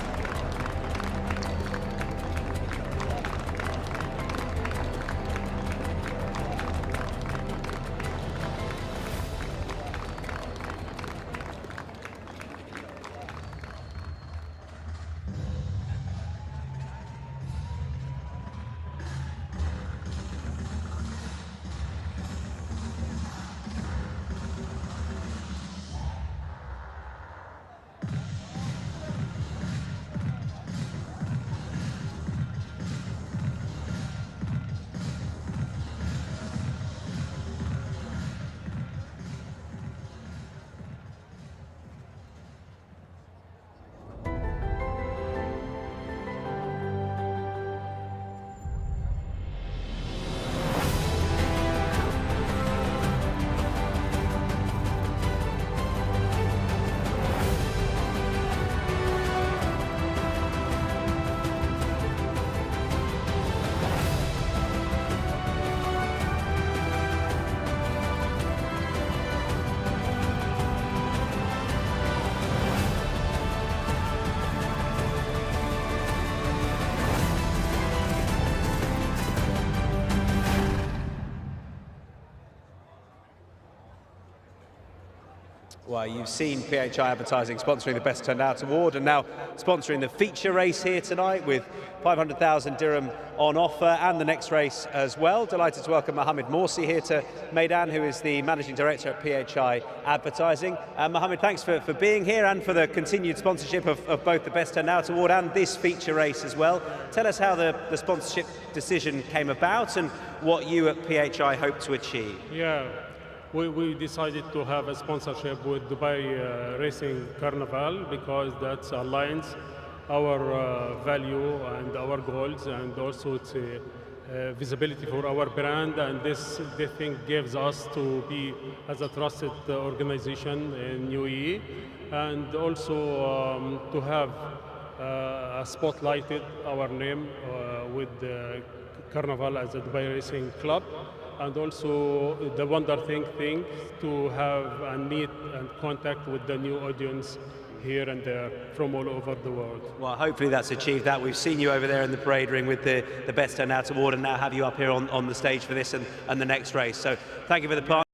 Well, you've seen PHI Advertising sponsoring the Best Turned Out award and now sponsoring the feature race here tonight with 500,000 dirham on offer and the next race as well. Delighted to welcome Mohammed Morsi here to Meydan, who is the Managing Director at PHI Advertising. Mohammed, thanks for being here and for the continued sponsorship of both the Best Turned Out award and this feature race as well. Tell us how the sponsorship decision came about and what you at PHI hope to achieve. Yeah. We decided to have a sponsorship with Dubai Racing Carnival because that aligns our value and our goals, and also it's visibility for our brand, and this thing gives us to be as a trusted organization in UAE, and also to have spotlighted our name with the Carnival as a Dubai Racing Club. And also the wonderful thing to have and meet and contact with the new audience here and there from all over the world. Well, hopefully that's achieved that. We've seen you over there in the parade ring with the Best Turned Out award, and now have you up here on the stage for this and the next race. So thank you for the part.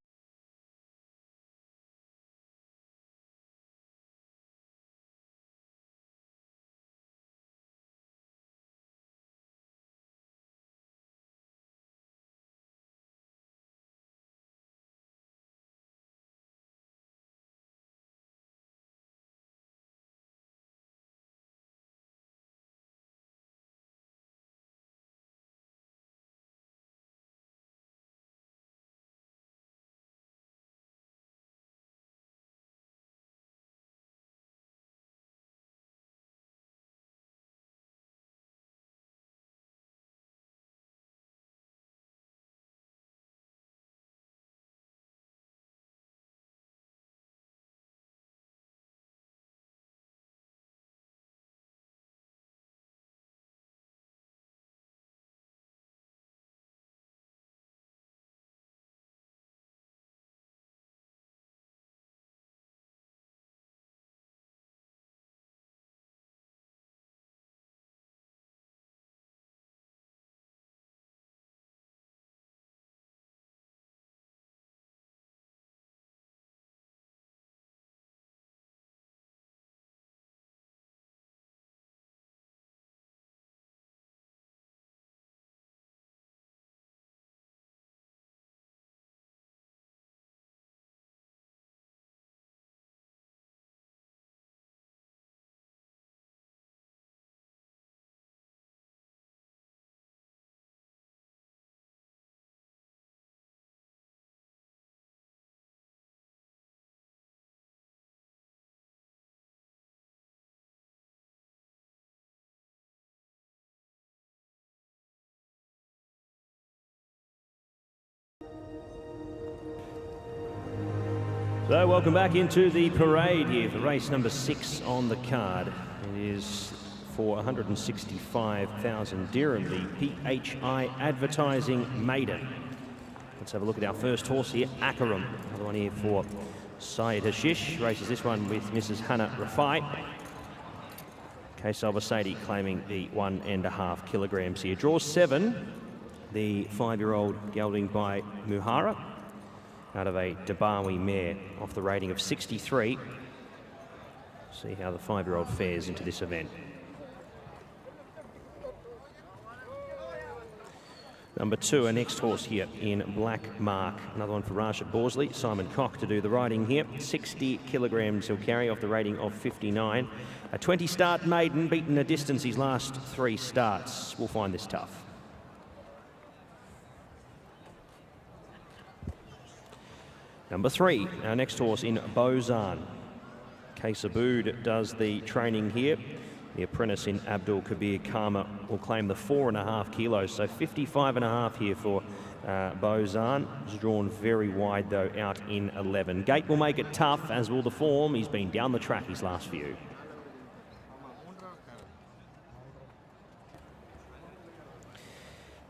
So welcome back into the parade here for race number 6 on the card. It is for 165,000 dirham, the PHI Advertising Meydan. Let's have a look at our first horse here, Akaram. Another one here for Syed Hashish. Races this one with Mrs. Hannah Rafai. Kaysal Basadi claiming the 1.5 kilograms here. Draws 7. The 5-year-old gelding by Muhara, out of a Dabawi mare off the rating of 63. See how the 5-year-old fares into this event. Number 2, a next horse here in Black Mark. Another one for Rashid Borsley. Simon Cock to do the riding here. 60 kilograms he'll carry off the rating of 59. A 20-start maiden, beaten a distance his last 3 starts. We'll find this tough. Number 3, our next horse in Bozan. Kaysabud does the training here. The apprentice in Abdul Kabir Kama will claim the 4.5 kilos, so 55.5 here for Bozan. He's drawn very wide though, out in 11. Gate will make it tough, as will the form. He's been down the track his last few.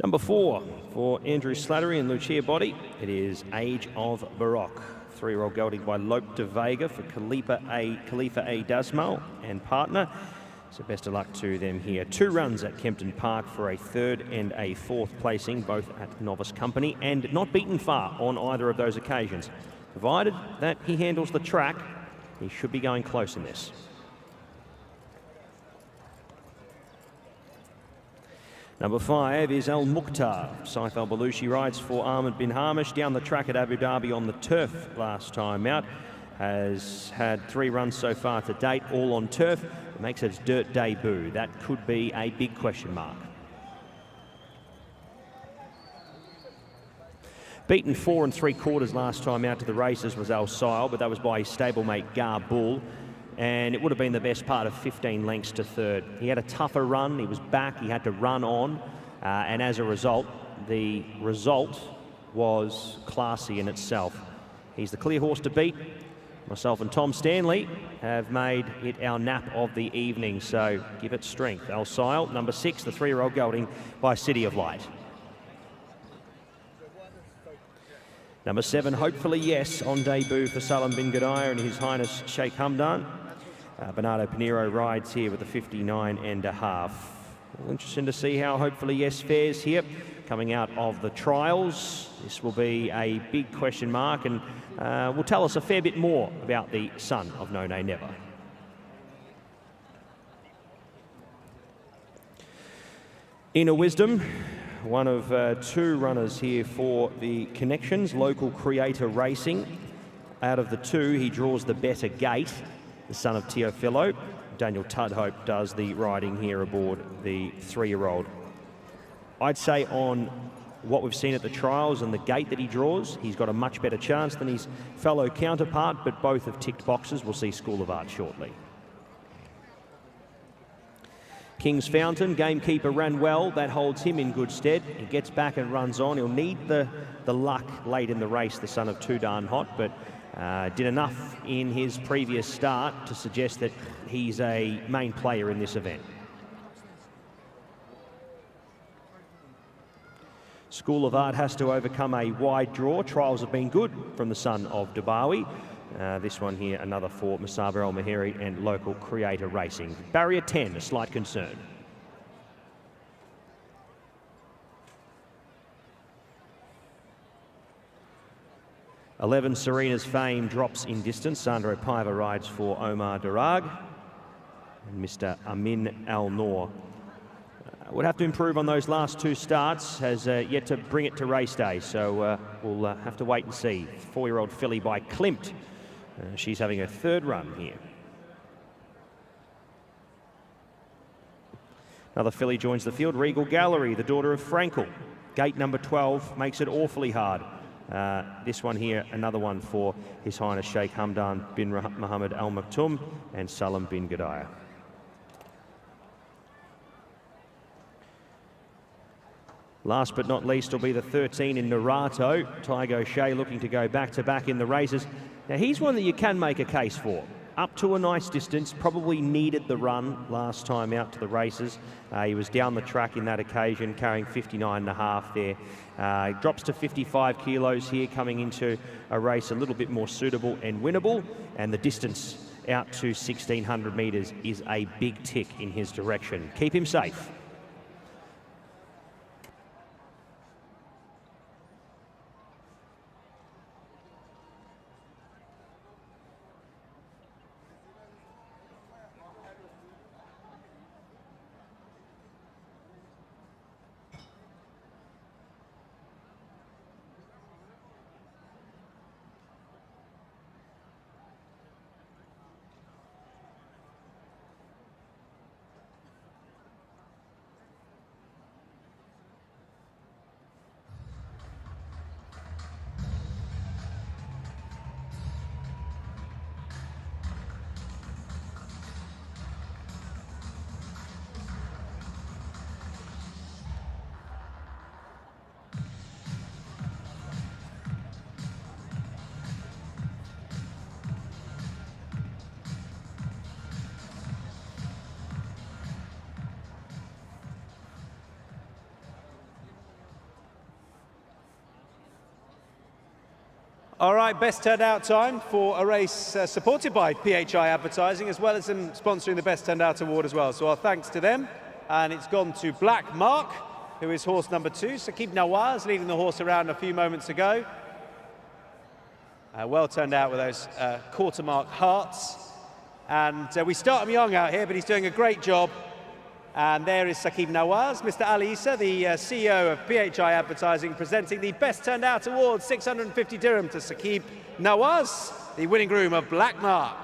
Number 4 for Andrew Slattery and Lucia Body. It is Age of Baroque. 3-year-old gelding by Lope de Vega for Khalifa A. Dasmal and partner. So best of luck to them here. 2 runs at Kempton Park for a 3rd and a 4th placing, both at Novice Company, and not beaten far on either of those occasions. Provided that he handles the track, he should be going close in this. Number 5 is Al Mukhtar. Saif Al Balushi rides for Ahmed bin Hamish down the track at Abu Dhabi on the turf last time out. Has had 3 runs so far to date, all on turf. It makes its dirt debut. That could be a big question mark. Beaten 4 3/4 last time out to the races was Al Sile, but that was by his stablemate Gar Bull. And it would have been the best part of 15 lengths to 3rd. He had a tougher run, he was back, he had to run on, and as a result, the result was classy in itself. He's the clear horse to beat. Myself and Tom Stanley have made it our nap of the evening, so give it strength. Al Sile, number 6, the 3-year-old gelding by City of Light. Number 7, Hopefully Yes, on debut for Salam bin Gadaya and His Highness Sheikh Hamdan. Bernardo Pinheiro rides here with a 59.5. Well, interesting to see how Hopefully Yes fares here. Coming out of the trials, this will be a big question mark and will tell us a fair bit more about the son of No Nay Never. Inner Wisdom, one of 2 runners here for the Connections, Local Creator Racing. Out of the 2, he draws the better gate, the son of Teofilo. Daniel Tudhope does the riding here aboard the 3-year-old. I'd say on what we've seen at the trials and the gate that he draws, he's got a much better chance than his fellow counterpart, but both have ticked boxes. We'll see School of Art shortly. King's Fountain, gamekeeper ran well. That holds him in good stead. He gets back and runs on. He'll need the luck late in the race, the son of Too Darn Hot, but did enough in his previous start to suggest that he's a main player in this event. School of Art has to overcome a wide draw. Trials have been good from the son of Dabawi. This one here, another for Musaba El Mahiri and Local Creator Racing. Barrier 10, a slight concern. Serena's Fame drops in distance. Sandro Paiva rides for Omar Darag. And Mr. Amin Al Noor would have to improve on those last 2 starts, has yet to bring it to race day, so we'll have to wait and see. 4-year-old filly by Klimt. She's having her 3rd run here. Another filly joins the field, Regal Gallery, the daughter of Frankel. Gate number 12 makes it awfully hard. This one here, another one for His Highness Sheikh Hamdan bin Mohammed Al Maktoum and Salam bin Gadaya. Last but not least will be the 13 in Narato. Tygo O'Shea looking to go back-to-back in the races. Now, he's one that you can make a case for. Up to a nice distance, probably needed the run last time out to the races. He was down the track in that occasion, carrying 59.5 there. He drops to 55 kilos here, coming into a race a little bit more suitable and winnable. And the distance out to 1,600 metres is a big tick in his direction. Keep him safe. All right, best turned out time for a race supported by PHI Advertising, as well as them sponsoring the Best Turned Out Award as well. So our thanks to them. And it's gone to Black Mark, who is horse number 2. Saqib Nawaz leading the horse around a few moments ago. Well turned out with those quarter mark hearts. And we start him young out here, but he's doing a great job. And there is Saqib Nawaz, Mr. Ali Issa, the CEO of PHI Advertising, presenting the Best Turned Out Award, 650 dirham to Saqib Nawaz, the winning groom of Black Mark.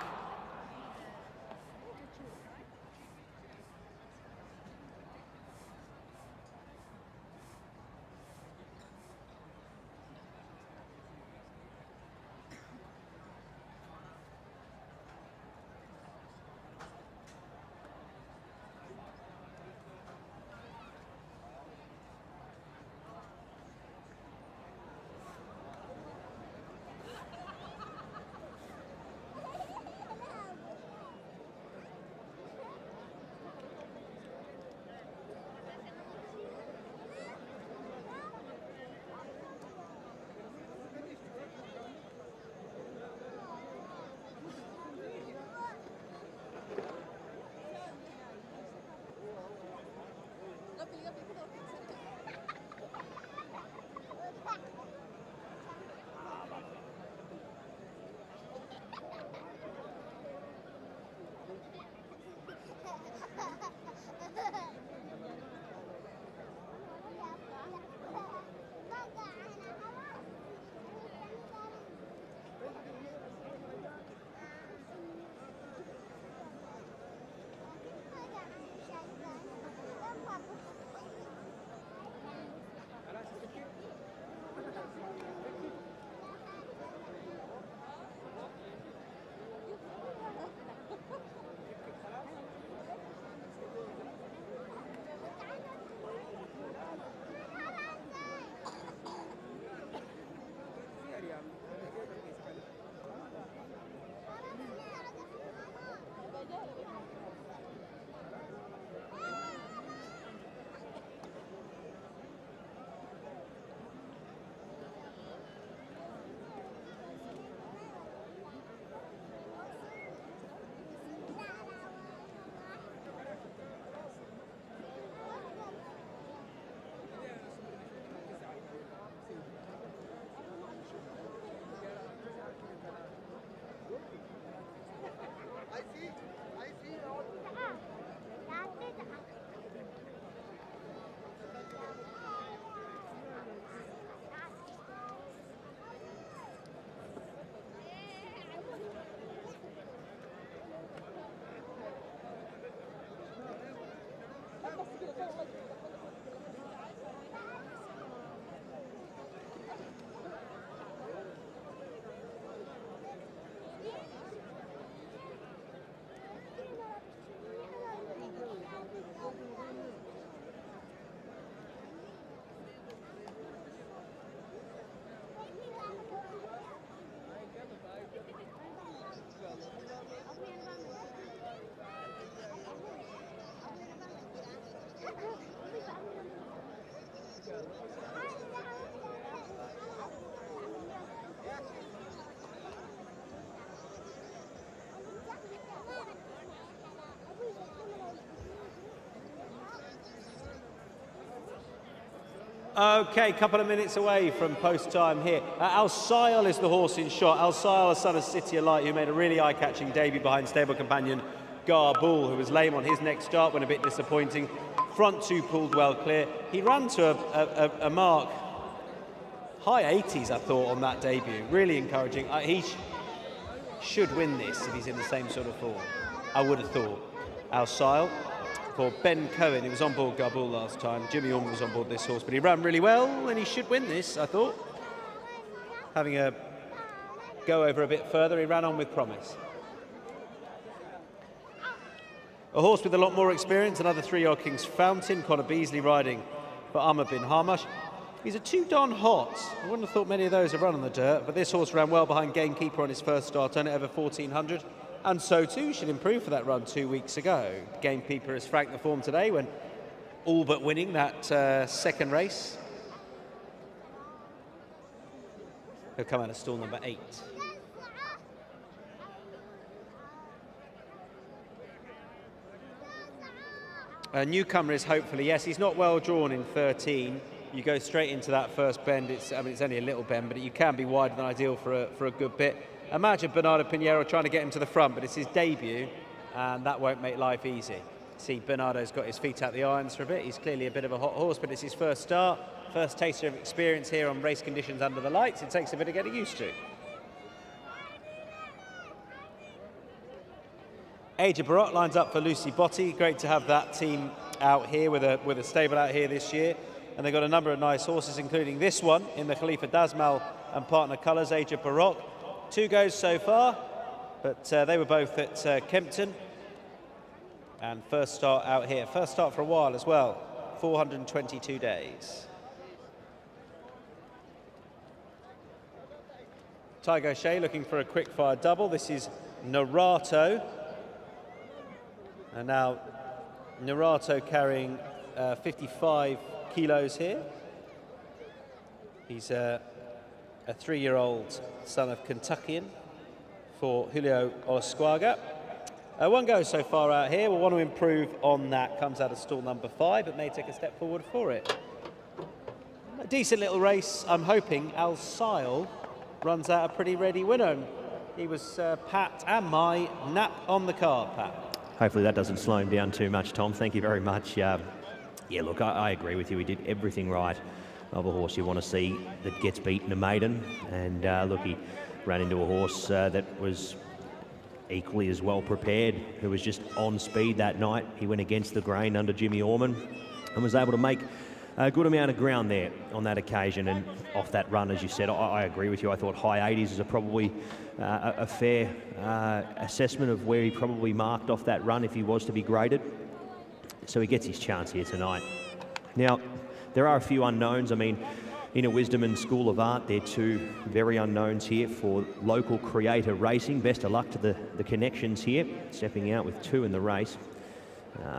Okay, couple of minutes away from post time here. Al Sayal is the horse in shot. Al Sayal, a son of City Alight, who made a really eye-catching debut behind stable companion Garbul, who was lame on his next start, went a bit disappointing. Front two pulled well clear. He ran to a mark, high 80s, I thought, on that debut. Really encouraging. He should win this if he's in the same sort of form, I would have thought. Al Sayal. For Ben Cohen, he was on board Garbul last time. Jimmy Orman was on board this horse, but he ran really well, and he should win this, I thought. Having a go over a bit further, he ran on with promise. A horse with a lot more experience, another 3-year-old King's Fountain, Connor Beasley riding for Ahmed bin Hamash. He's a 2 darn hot. I wouldn't have thought many of those have run on the dirt, but this horse ran well behind Gamekeeper on his first start, only over 1400. And so too should improve for that run 2 weeks ago. Gamekeeper has franked the form today when all but winning that second race. He'll come out of stall number 8. A newcomer is hopefully, yes, he's not well drawn in 13. You go straight into that first bend. It's only a little bend, but you can be wider than ideal for a good bit. Imagine Bernardo Pinheiro trying to get him to the front, but it's his debut, and that won't make life easy. See, Bernardo's got his feet out the irons for a bit. He's clearly a bit of a hot horse, but it's his first start, first taster of experience here on race conditions under the lights. It takes a bit of getting used to. Aja Barot lines up for Lucy Botti. Great to have that team out here with a stable out here this year. And they've got a number of nice horses, including this one in the Khalifa Dasmal and partner colours, Aja Barot. 2 goes so far, but they were both at Kempton. And first start out here. First start for a while as well. 422 days. Tiger O'Shea looking for a quick fire double. This is Narato. And now Narato carrying 55 kilos here. He's a 3-year-old son of Kentuckian for Julio Olasquaga. 1 go so far out here. We'll want to improve on that. Comes out of stall number 5, but may take a step forward for it. A decent little race. I'm hoping Al Sayal runs out a pretty ready winner. He was Pat and my nap on the card, Pat. Hopefully that doesn't slow him down too much, Tom. Thank you very much. Yeah, look, I agree with you. He did everything right of a horse you want to see that gets beaten a maiden. And look, he ran into a horse that was equally as well prepared, who was just on speed that night. He went against the grain under Jimmy Orman and was able to make a good amount of ground there on that occasion. And off that run, as you said, I agree with you. I thought high 80s is probably a fair assessment of where he probably marked off that run if he was to be graded. So he gets his chance here tonight. Now, there are a few unknowns. I mean, Inner Wisdom and School of Art, they're 2 very unknowns here for local creator racing. Best of luck to the connections here, stepping out with 2 in the race.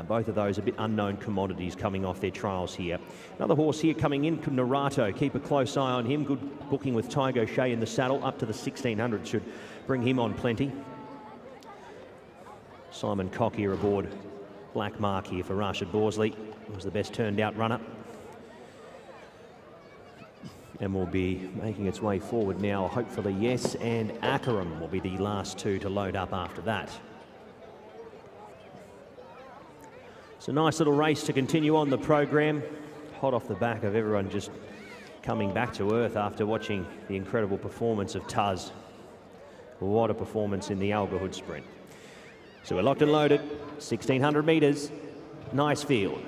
Both of those a bit unknown commodities coming off their trials here. Another horse here coming in, Narato. Keep a close eye on him. Good booking with Tiger O'Shea in the saddle. Up to the 1600 should bring him on plenty. Simon Cock here aboard Black Mark here for Rashid Borsley. He was the best turned out runner. And will be making its way forward now, hopefully, yes. And Akaram will be the last 2 to load up after that. It's a nice little race to continue on the program. Hot off the back of everyone just coming back to earth after watching the incredible performance of Tuz. What a performance in the Algahood sprint. So we're locked and loaded, 1600 metres, nice field.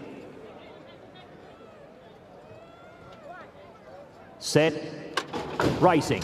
Set, racing.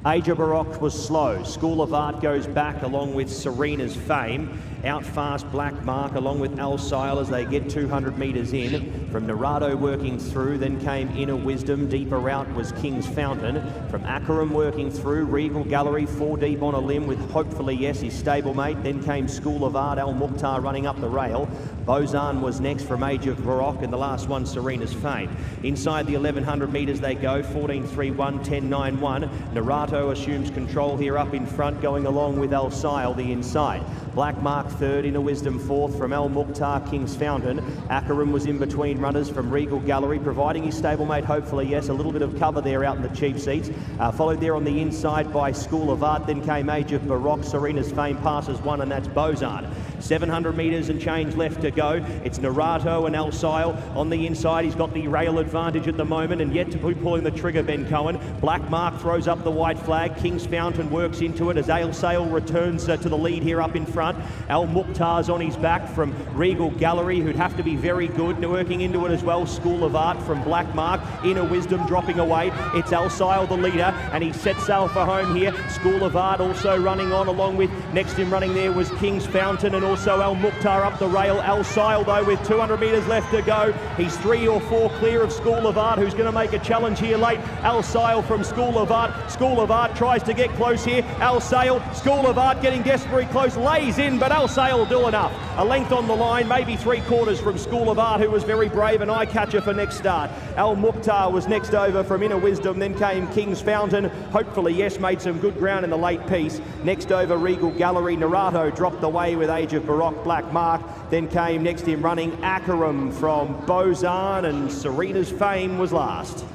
Aja Barok was slow. School of Art goes back along with Serena's Fame. Out fast Black Mark along with Al Sayal as they get 200 metres in. From Narato working through, then came Inner Wisdom. Deeper out was King's Fountain. From Akaram working through, Regal Gallery 4 deep on a limb with hopefully yes his stablemate. Then came School of Art, Al Mukhtar running up the rail. Bozan was next from Aja Barok, and the last one Serena's Fame. Inside the 1100 metres they go, 14.31, 10.91. Narato Narato assumes control here up in front, going along with El Sile, the inside. Black Mark third, Inner Wisdom fourth from El Mukhtar, King's Fountain. Akaram was in between runners from Regal Gallery, providing his stablemate, hopefully, yes, a little bit of cover there out in the cheap seats. Followed there on the inside by School of Art, then came Age of Baroque. Serena's Fame passes one, and that's Bozard. 700 metres and change left to go. It's Narato and El Sile on the inside. He's got the rail advantage at the moment and yet to be pulling the trigger, Ben Cohen. Black Mark throws up the white flag. King's Fountain works into it as El Sile returns to the lead here up in front. El Mukhtar's on his back from Regal Gallery, who'd have to be very good. Working into it as well, School of Art from Black Mark. Inner Wisdom dropping away. It's El Sile, the leader, and he sets sail for home here. School of Art also running on, along with next in running there was King's Fountain and also El Mukhtar up the rail. El Sile, though, with 200 metres left to go. He's 3 or 4 clear of School of Art, who's going to make a challenge here late. El Sile from School of Art. School of Art tries to get close here. El Sile, School of Art getting desperately close, lays in, but El Sile will do enough. A length on the line, maybe 3/4 from School of Art, who was very brave, an eye catcher for next start. El Mukhtar was next over from Inner Wisdom, then came King's Fountain. Hopefully, yes, made some good ground in the late piece. Next over Regal Gallery. Narato dropped away with Age of Baroque, Black Mark. Then came next in running Akaram from Bozan, and Serena's Fame was last.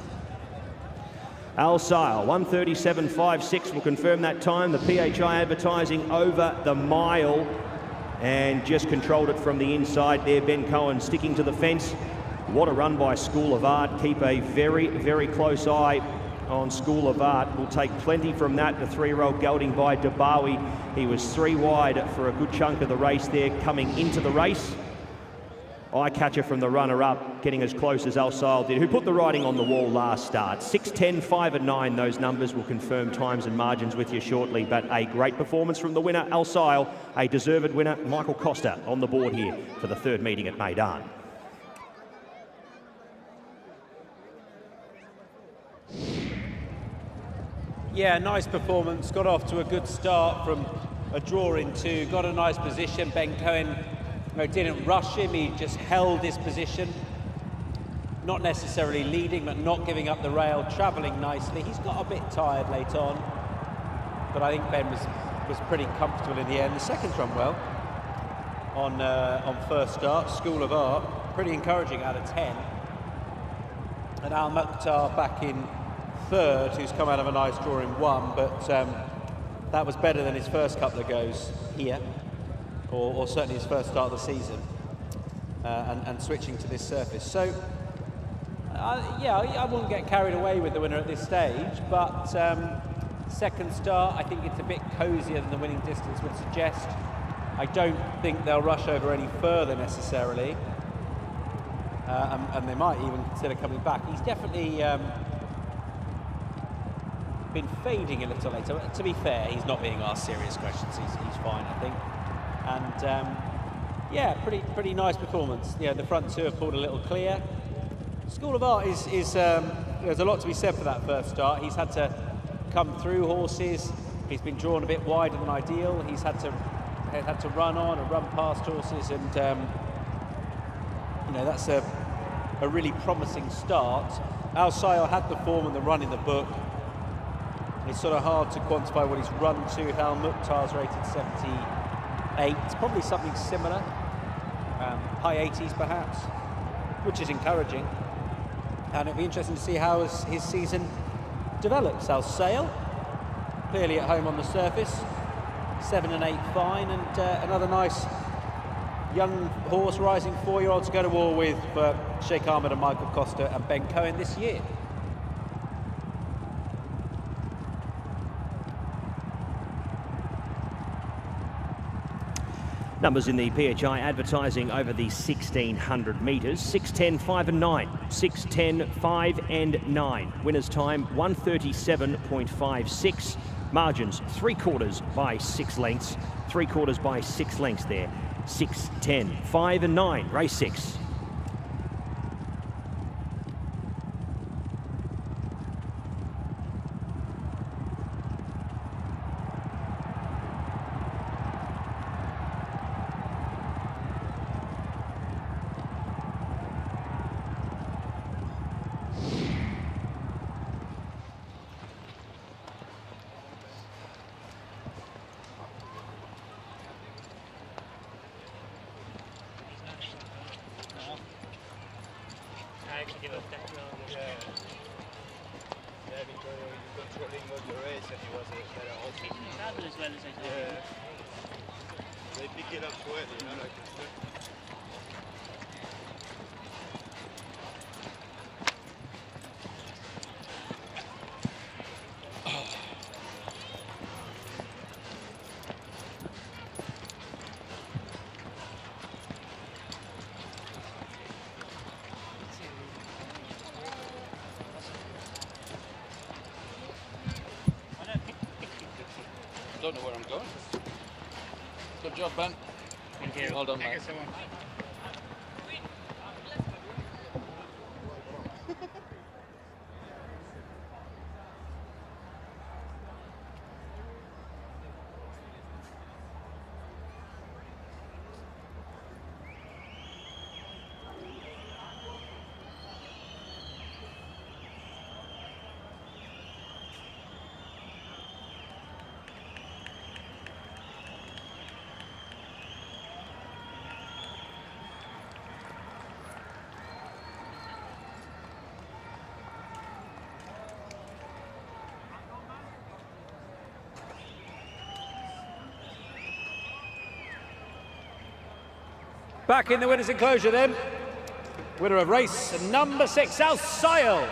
El Sile, 1:37.56 will confirm that time. The PHI advertising over the mile and just controlled it from the inside there. Ben Cohen sticking to the fence. What a run by School of Art. Keep a very, very close eye on School of Art. Will take plenty from that. The 3-year-old gelding by Dabawi. He was 3 wide for a good chunk of the race there coming into the race. Eye catcher from the runner-up, getting as close as El Sile did, who put the writing on the wall last start. 6:10, 5 and 9, those numbers. Will confirm times and margins with you shortly, but a great performance from the winner, El Sile, a deserved winner, Michael Costa, on the board here for the 3rd meeting at Meydan. Yeah, nice performance. Got off to a good start from a draw in 2. Got a nice position. Ben Cohen didn't rush him. He just held his position. Not necessarily leading, but not giving up the rail. Travelling nicely. He's got a bit tired late on, but I think Ben was pretty comfortable in the end. The second's run well on first start. School of Art, pretty encouraging out of 10. And Al Mukhtar back in 3rd, who's come out of a nice draw in 1, but that was better than his first couple of goes here, or certainly his first start of the season, and switching to this surface. So, yeah, I wouldn't get carried away with the winner at this stage, but second start, I think it's a bit cosier than the winning distance would suggest. I don't think they'll rush over any further necessarily, and they might even consider coming back. He's definitely been fading a little later. To be fair, he's not being asked serious questions. He's fine, I think. And yeah, pretty nice performance. Yeah, the front 2 have pulled a little clear. School of Art is there's a lot to be said for that first start. He's had to come through horses. He's been drawn a bit wider than ideal. He's had to run on and run past horses, and you know, that's a really promising start. El Sile had the form and the run in the book. It's sort of hard to quantify what he's run to. Al Mukhtar's rated 78. It's probably something similar, high 80s perhaps, which is encouraging. And it'll be interesting to see how his season develops. El Sile, clearly at home on the surface, 7 and 8 fine, and another nice young horse rising 4-year-old to go to war with for Sheikh Ahmed and Michael Costa and Ben Cohen this year. Numbers in the PHI advertising over the 1,600 metres. 6:10, 5 and 9. 6:10, 5 and 9. Winner's time 1:37.56. Margins 3/4 by 6 lengths. 3/4 by 6 lengths there. 6:10, 5 and 9. Race 6. controlling all the race, and he was a better horse. He didn't travel as well as I thought. Yeah. They pick it up well, you know, like this. Don't know where I'm going. Good job, Ben. Thank you. Well done, Thank man. you so much. Back in the winner's enclosure then. Winner of race number 6, Al Sayal.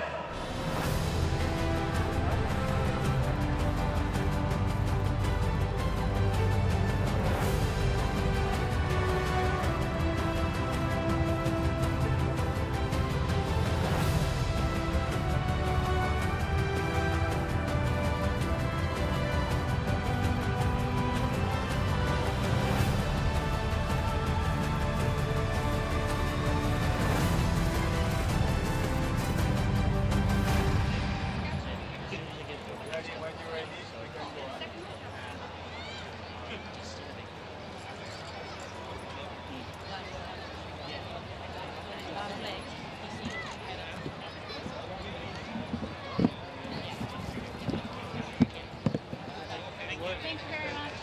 Thank you very much.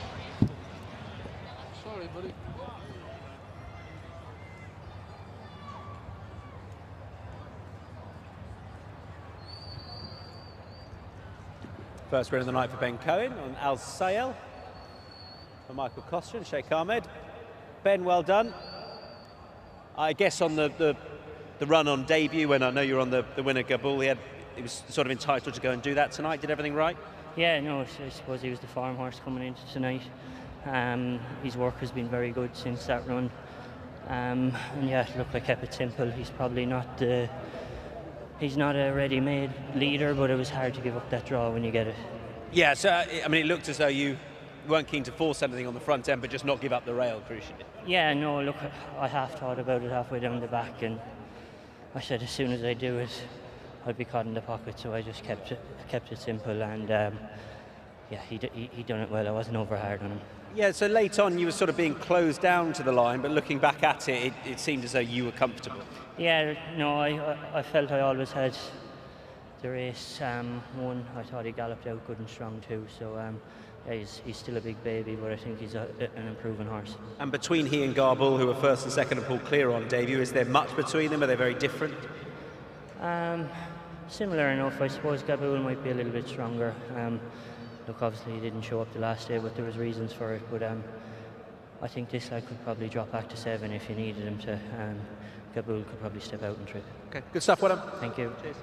Sorry, buddy. First win of the night for Ben Cohen on Al Sayal. For Michael Costa and Sheikh Ahmed. Ben, well done. I guess on the run on debut, when I know you're on the winner Gabul, he was sort of entitled to go and do that tonight. Did everything right? Yeah, no, I suppose he was the farm horse coming into tonight. His work has been very good since that run. And yeah, look, I kept it simple. He's probably not he's not a ready-made leader, but it was hard to give up that draw when you get it. Yeah, so I mean, it looked as though you weren't keen to force anything on the front end, but just not give up the rail, crucially. Yeah, no, look, I half thought about it halfway down the back, and I said as soon as I do it, I'd be caught in the pocket, so I just kept it simple, and yeah, he done it well. I wasn't over hard on him. Yeah, so late on you were sort of being closed down to the line, but looking back at it, it seemed as though you were comfortable. Yeah, no, I felt I always had the race won. I thought he galloped out good and strong too, so yeah, he's still a big baby, but I think he's an improving horse. And between he and Garbul, who were first and second and pulled clear on debut, is there much between them? Are they very different? Similar enough, I suppose. Gabul might be a little bit stronger. Look, obviously he didn't show up the last day, but there was reasons for it. But I think this lad could probably drop back to 7 if you needed him to. Gabul could probably step out and trip. Okay, good stuff, well done. Thank you. Cheers.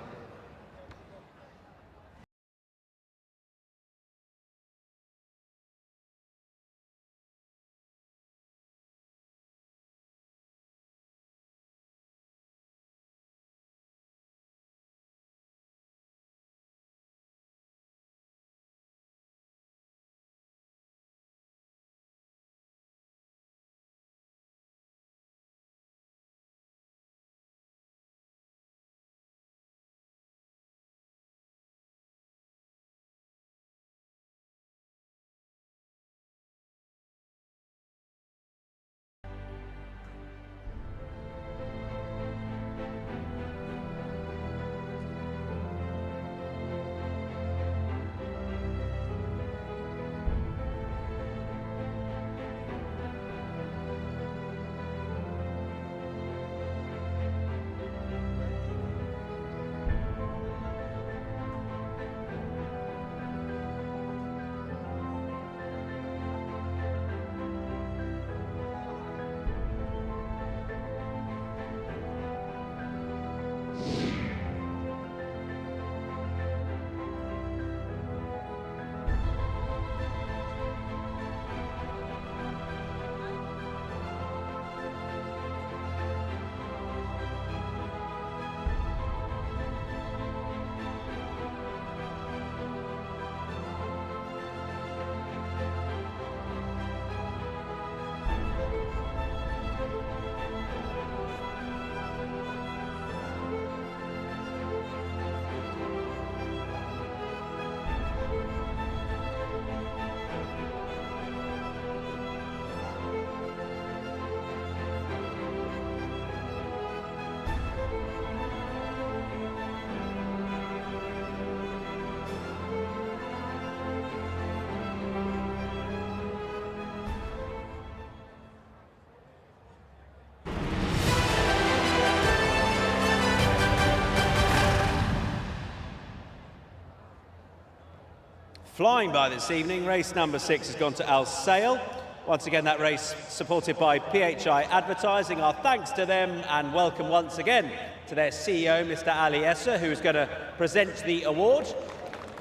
flying by this evening. Race number 6 has gone to Al Sale. Once again, that race supported by PHI Advertising. Our thanks to them, and welcome once again to their CEO, Mr. Ali Esser, who is going to present the award.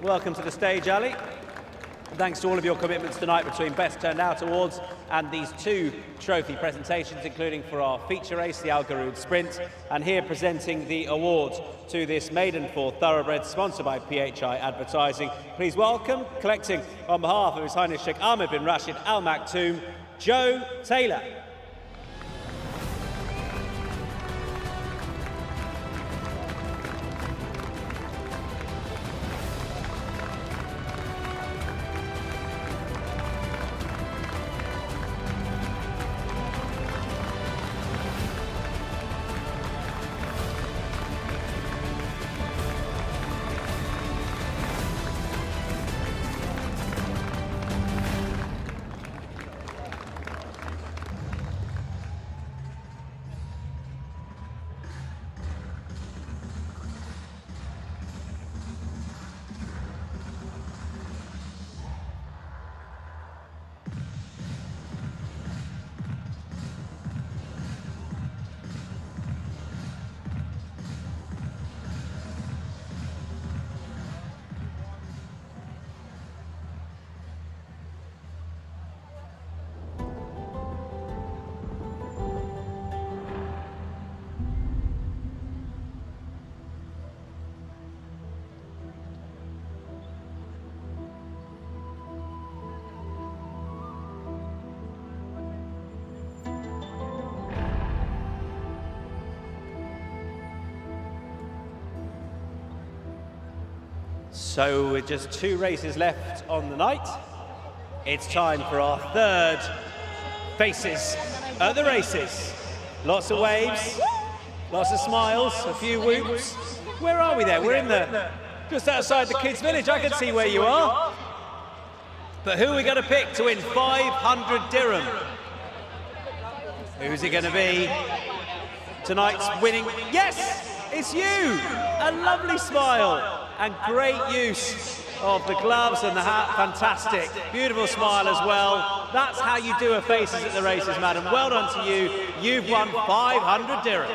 Welcome to the stage, Ali. Thanks to all of your commitments tonight between Best Turned Out Awards and these 2 trophy presentations, including for our feature race, the Al Garood Sprint, and here presenting the award to this maiden for thoroughbreds, sponsored by PHI Advertising. Please welcome, collecting on behalf of His Highness Sheikh Ahmed bin Rashid Al Maktoum, Joe Taylor. So with just 2 races left on the night, it's time for our 3rd Faces at the Races. Lots of waves, lots of smiles, a few whoops. Where are we there? We're in just outside the kids' village. I can see where you are. But who are we going to pick to win 500 dirham? Who's it going to be? Tonight's winning, yes, it's you. A lovely smile. And great use of the gloves and the hat. Fantastic. Beautiful smile as well. That's how you do a Faces at the Races, madam. Well done to you. You've won 500 dirham.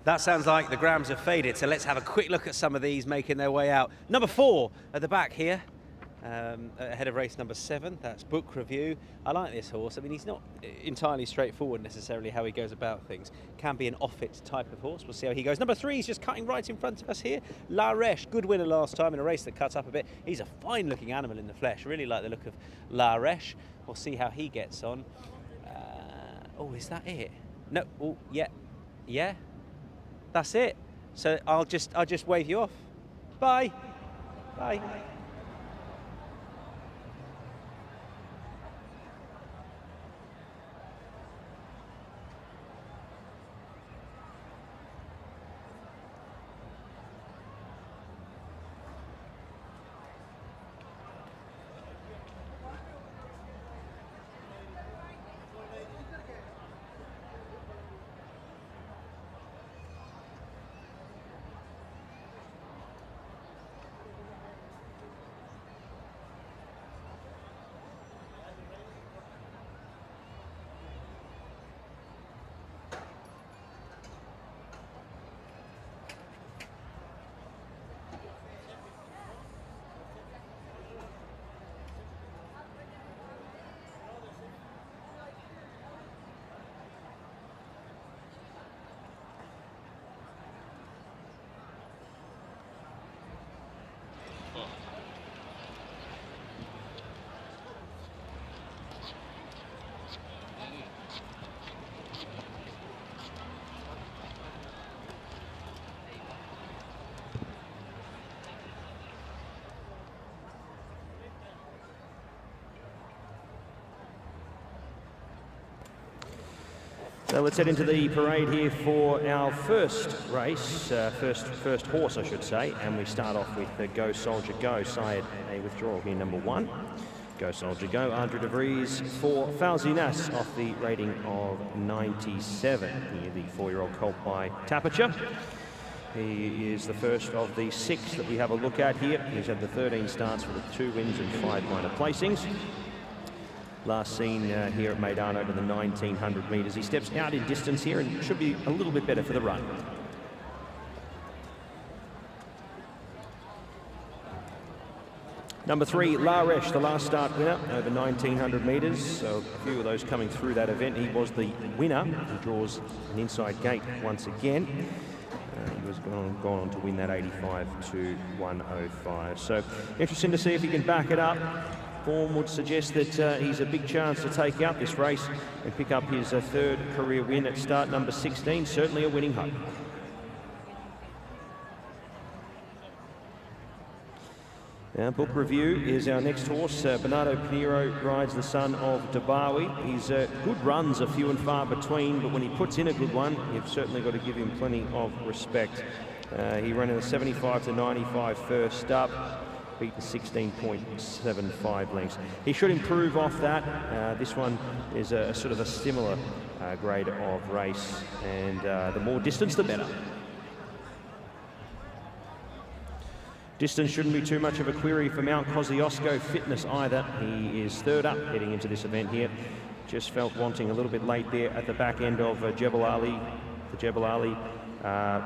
That sounds like the grams have faded, so let's have a quick look at some of these making their way out. Number 4 at the back here, ahead of race number 7, that's Book Review. I like this horse. I mean, he's not entirely straightforward necessarily how he goes about things. Can be an off-it type of horse. We'll see how he goes. Number 3 is just cutting right in front of us here. La Reche, good winner last time in a race that cut up a bit. He's a fine-looking animal in the flesh. Really like the look of La Reche. We'll see how he gets on. Oh, is that it? No. Oh, yeah. Yeah. That's it. So I'll just wave you off. Bye. Bye. So let's head into the parade here for our first race, first horse, I should say, and we start off with Go Soldier Go. Side a withdrawal here, number 1. Go Soldier Go, Andre de Vries for Falzinas off the rating of 97. Here, the 4-year-old colt by Tapiture. He is the first of the 6 that we have a look at here. He's had the 13 starts with 2 wins and 5 minor placings. Last seen here at Meydan over the 1900 metres. He steps out in distance here and should be a little bit better for the run. Number 3, La Reche, the last start winner over 1900 metres. So a few of those coming through that event. He was the winner. He draws an inside gate once again. He was gone on to win that 85 to 105. So interesting to see if he can back it up. Form would suggest that he's a big chance to take out this race and pick up his 3rd career win at start number 16. Certainly a winning hope. Now, Book Review is our next horse. Bernardo Pinheiro rides the son of Dabawi. His good runs are few and far between, but when he puts in a good one, you've certainly got to give him plenty of respect. He ran in a 75 to 95 first up. Beaten 16.75 lengths. He should improve off that. This one is a sort of a similar grade of race, and the more distance, the better. Distance shouldn't be too much of a query for Mount Kosciuszko fitness either. He is 3rd up heading into this event here. Just felt wanting a little bit late there at the back end of Jebel Ali, the Jebel Ali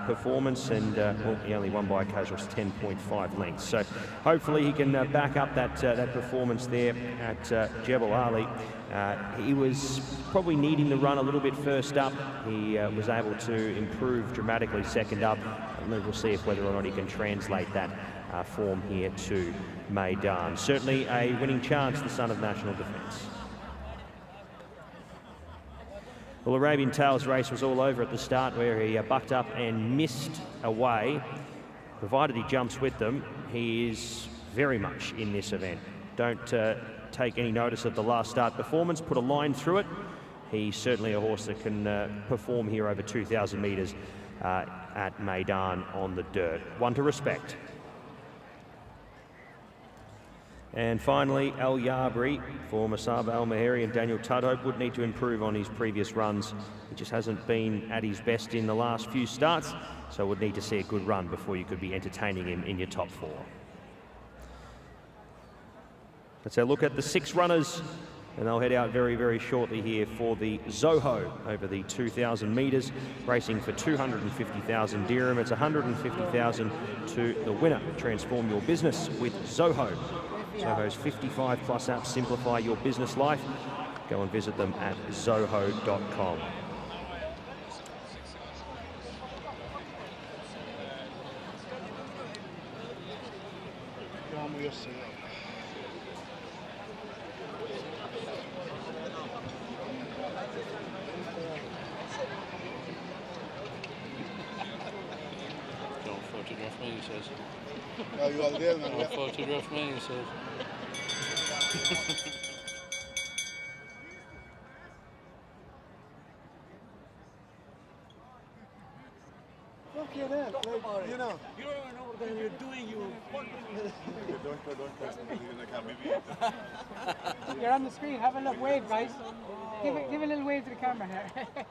performance, and well, he only won by a casual 10.5 lengths. So hopefully he can back up that performance there at Jebel Ali. He was probably needing the run a little bit first up. He was able to improve dramatically second up, and we'll see if whether or not he can translate that form here to Meydan. Certainly a winning chance, the son of National Defence. Well, Arabian Tales race was all over at the start, where he bucked up and missed away. Provided he jumps with them, he is very much in this event. Don't take any notice of the last start performance, put a line through it. He's certainly a horse that can perform here over 2,000 metres at Meydan on the dirt. One to respect. And finally, Al Yabri for Masaba Al Maheri and Daniel Tudhope would need to improve on his previous runs. He just hasn't been at his best in the last few starts, so would need to see a good run before you could be entertaining him in your top 4. Let's have a look at the 6 runners and they'll head out very, very shortly here for the Zoho over the 2,000 metres, racing for 250,000 dirham. It's 150,000 to the winner. Transform your business with Zoho. Zoho's 55 plus apps simplify your business life. Go and visit them at zoho.com. Don't photograph me, he says. Oh, you all there, man? Don't photograph me, he says. Okay, then. Like, you know. You don't know what you're doing, you don't. You're on the screen. Have a look. Wave, guys. Give a little wave to the camera here.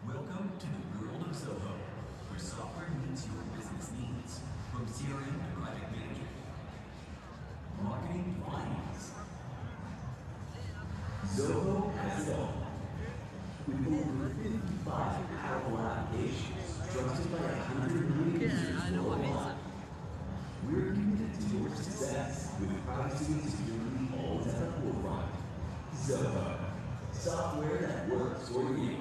Welcome to the world of Zoho, where software meets your business needs, from CRM to project management, marketing to finance. Zoho has it all. With over 55 powerful applications trusted by 100 million users worldwide. We're committed to your success with privacy and security always at the forefront. Zoho, software that works for you.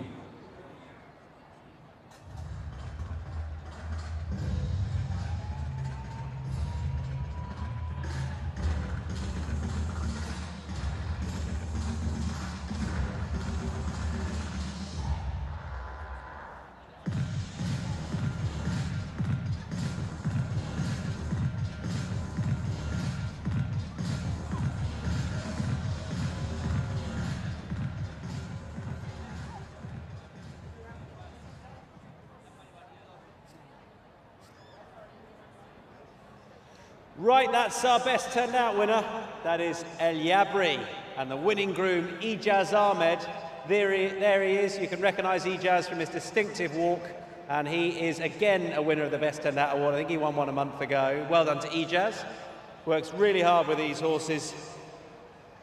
Right, that's our best turned out winner. That is El Yabri, and the winning groom, Ijaz Ahmed. There he is. You can recognise Ijaz from his distinctive walk, and he is again a winner of the Best Turned Out Award. I think he won one a month ago. Well done to Ijaz. Works really hard with these horses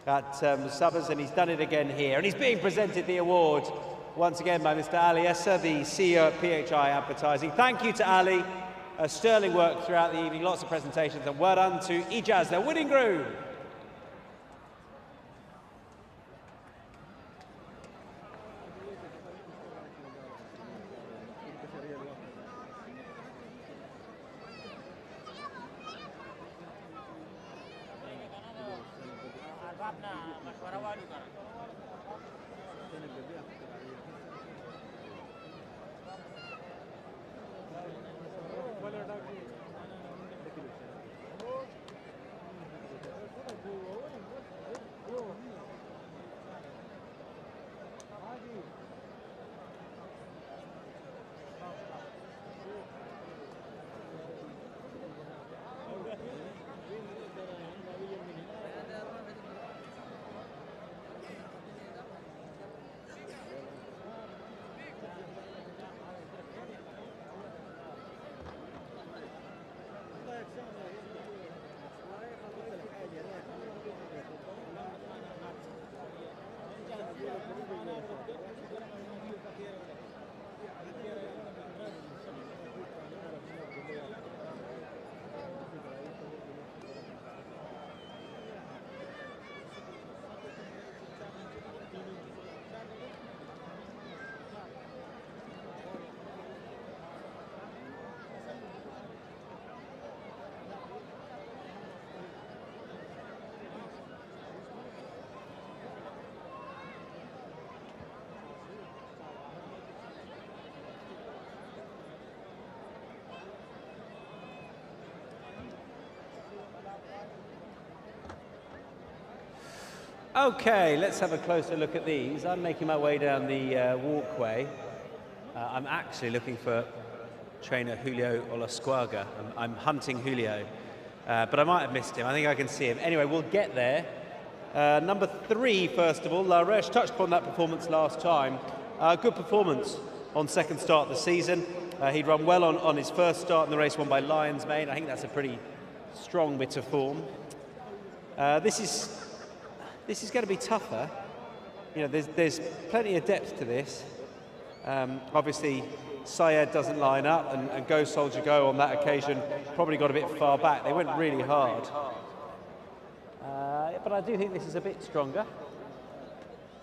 at Subbers, and he's done it again here. And he's being presented the award once again by Mr. Ali Essa, the CEO at PHI Advertising. Thank you to Ali. Sterling work throughout the evening, lots of presentations, and well done to Ijaz, the winning groom. Okay, let's have a closer look at these. I'm making my way down the walkway. I'm actually looking for trainer Julio Olascuaga. I'm hunting Julio, but I might have missed him. I think I can see him. Anyway, we'll get there. Number 3, first of all, La Reche touched upon that performance last time. Good performance on second start of the season. He'd run well on his first start in the race won by Lion's Mane. I think that's a pretty strong bit of form. This is going to be tougher. You know, there's plenty of depth to this. Obviously, Syed doesn't line up, and Go Soldier Go on that occasion probably got a bit far back. They went really hard. But I do think this is a bit stronger.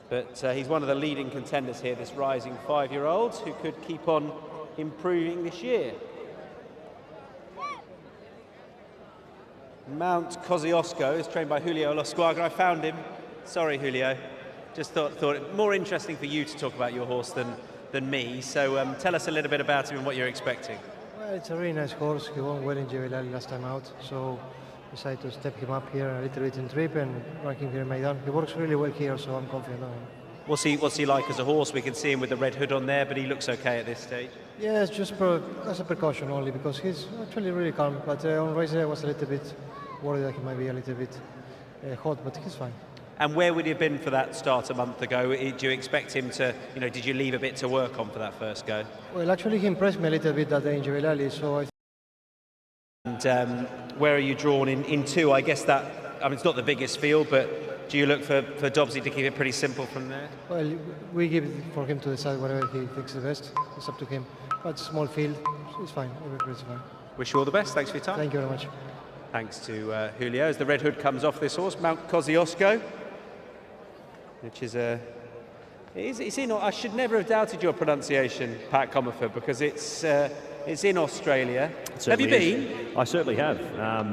But he's one of the leading contenders here, this rising 5-year-old, who could keep on improving this year. Mount Kosciuszko is trained by Julio Olascuaga. I found him. Sorry, Julio. Just thought it more interesting for you to talk about your horse than me. So tell us a little bit about him and what you're expecting. Well, it's a really nice horse. He won well in Juvenile last time out, so decided to step him up here a little bit in trip and rank him here in Meydan. He works really well here, so I'm confident on him. What's he like as a horse? We can see him with the red hood on there, but he looks okay at this stage. Yeah, it's just as a precaution only, because he's actually really calm. But on race day I was a little bit worried that he might be a little bit hot, but he's fine. And where would he have been for that start a month ago? Do you expect him to, did you leave a bit to work on for that first go? Well, actually he impressed me a little bit that day in Juvenile, so And where are you drawn in 2? I guess that, it's not the biggest field, but do you look for Dobbsy to keep it pretty simple from there? Well, we give it for him to decide whatever he thinks the best. It's up to him. But small field, it's fine. Everybody's fine. Wish you all the best. Thanks for your time. Thank you very much. Thanks to Julio. As the red hood comes off this horse, Mount Kosciuszko, which is I should never have doubted your pronunciation, Pat Comerford, because it's in Australia. Have you been? I certainly have.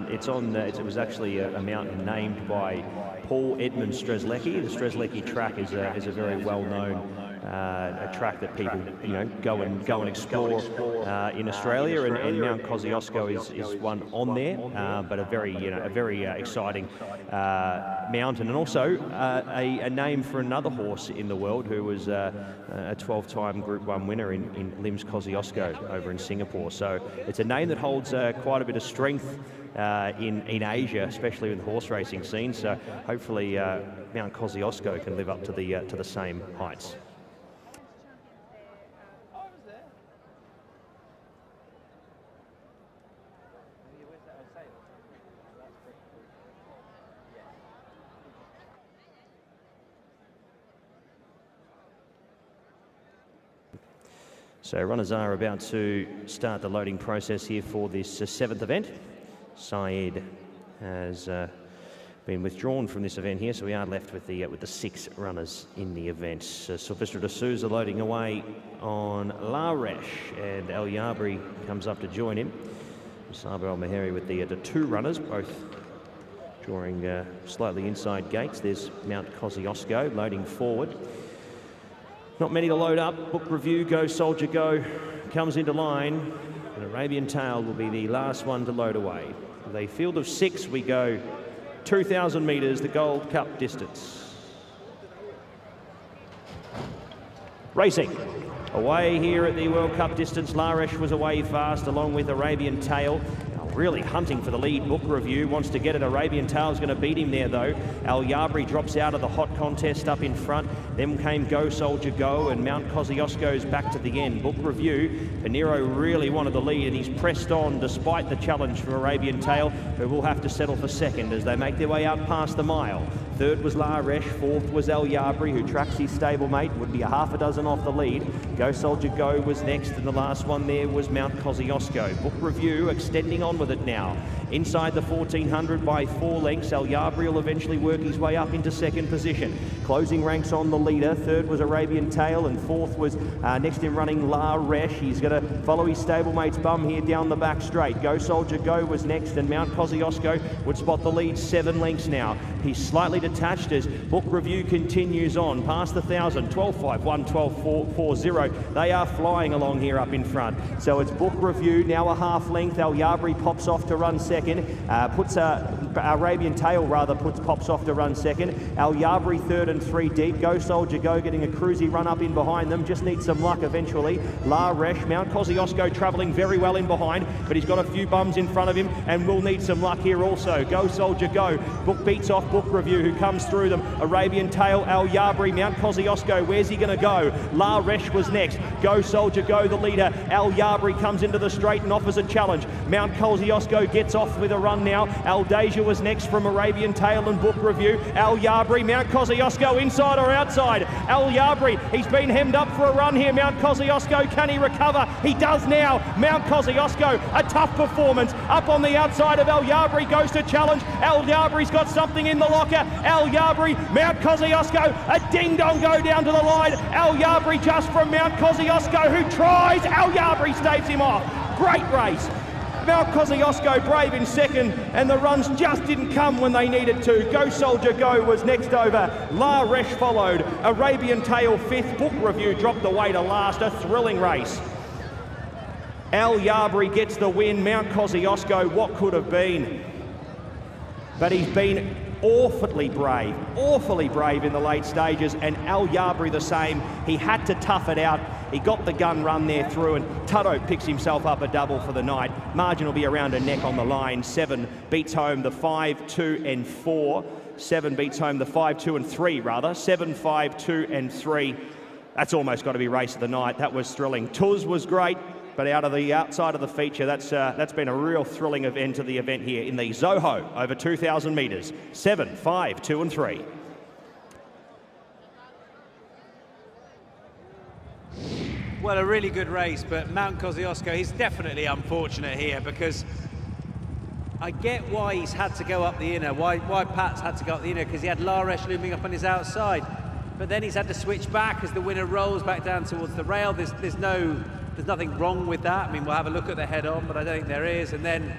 It was actually a mountain named by Paul Edmund Strzelecki. The Strzelecki track is a very well-known a track that people go and explore in Australia, and Mount Kosciuszko is one on there, but a very exciting mountain, and also a name for another horse in the world who was a 12-time Group 1 winner in Lims Kosciuszko over in Singapore. So it's a name that holds quite a bit of strength in Asia, especially in the horse racing scene. So hopefully Mount Kosciuszko can live up to the same heights. So runners are about to start the loading process here for this 7th event. Saeed has been withdrawn from this event here, so we are left with the 6 runners in the event. Sylvester de Souza loading away on La Resh, and El Yabri comes up to join him. Sabo El Maheri with the 2 runners, both drawing slightly inside gates. There's Mount Kosciuszko loading forward. Not many to load up. Book Review, Go Soldier Go comes into line, and Arabian Tail will be the last one to load away. With a field of 6, we go 2,000 metres, the Gold Cup distance. Racing. Away here at the World Cup distance, La Resh was away fast along with Arabian Tail. Really hunting for the lead. Book Review wants to get it. Arabian Tail's going to beat him there though. Al Yabri drops out of the hot contest up in front. Then came Go Soldier Go, and Mount Kosciuszko's back to the end. Book Review, Pinero really wanted the lead, and he's pressed on despite the challenge from Arabian Tail, who will have to settle for second as they make their way out past the mile. 3rd was La Resh, 4th was El Yabri, who tracks his stablemate, would be a half a dozen off the lead. Go Soldier Go was next, and the last one there was Mount Kosciuszko. Book Review extending on with it now. Inside the 1400 by 4 lengths, El Yabri will eventually work his way up into 2nd position. Closing ranks on the leader. 3rd was Arabian Tail, and 4th was next in running La Resh. He's going to follow his stablemate's bum here down the back straight. Go Soldier Go was next, and Mount Kosciuszko would spot the lead 7 lengths now. He's slightly detached as Book Review continues on past the 1,000, 12.51, 12.40. They are flying along here up in front. So it's Book Review, now a half length. El Yabri pops off to run second. Arabian Tail pops off to run second. El Yabri 3rd and 3 deep. Go Soldier Go getting a cruisy run up in behind them. Just needs some luck eventually. La Resh, Mount Kosciuszko travelling very well in behind, but he's got a few bums in front of him and will need some luck here also. Go Soldier Go. Book beats off Book Review, who comes through them. Arabian Tail, El Yabri, Mount Kosciuszko. Where's he going to go? La Resh was next. Go Soldier Go, the leader. El Yabri comes into the straight and offers a challenge. Mount Kosciuszko gets off with a run now. Al Deja was next from Arabian Tail and Book Review. El Yabri, Mount Kosciuszko inside or outside? El Yabri, he's been hemmed up for a run here. Mount Kosciuszko, can he recover? He does now. Mount Kosciuszko, a tough performance. Up on the outside of El Yabri, goes to challenge. El Yabri's got something in the locker. El Yabri, Mount Kosciuszko, a ding-dong go down to the line. El Yabri just from Mount Kosciuszko, who tries. El Yabri staves him off. Great race. Mount Kosciuszko brave in second, and the runs just didn't come when they needed to. Go Soldier Go was next over. La Resh followed. Arabian Tail 5th. Book Review dropped away to last. A thrilling race. El Yabri gets the win. Mount Kosciuszko, what could have been? But he's been awfully brave in the late stages, and El Yabri the same. He had to tough it out. He got the gun run there through, and Tutto picks himself up a double for the night. Margin will be around a neck on the line. 7 beats home the 5, 2 and 4. 7 beats home the 5, 2 and 3 rather. 7, 5, 2 and 3. That's almost got to be race of the night. That was thrilling. Tuz was great, but out of the outside of the feature, that's been a real thrilling end to the event here in the Zoho over 2,000 metres. 7, 5, 2 and 3. Well, a really good race, but Mount Kosciuszko, he's definitely unfortunate here, because I get why he's had to go up the inner, why Pat's had to go up the inner, because he had La Resh looming up on his outside. But then he's had to switch back as the winner rolls back down towards the rail. There's nothing wrong with that. I mean, we'll have a look at the head-on, but I don't think there is. And then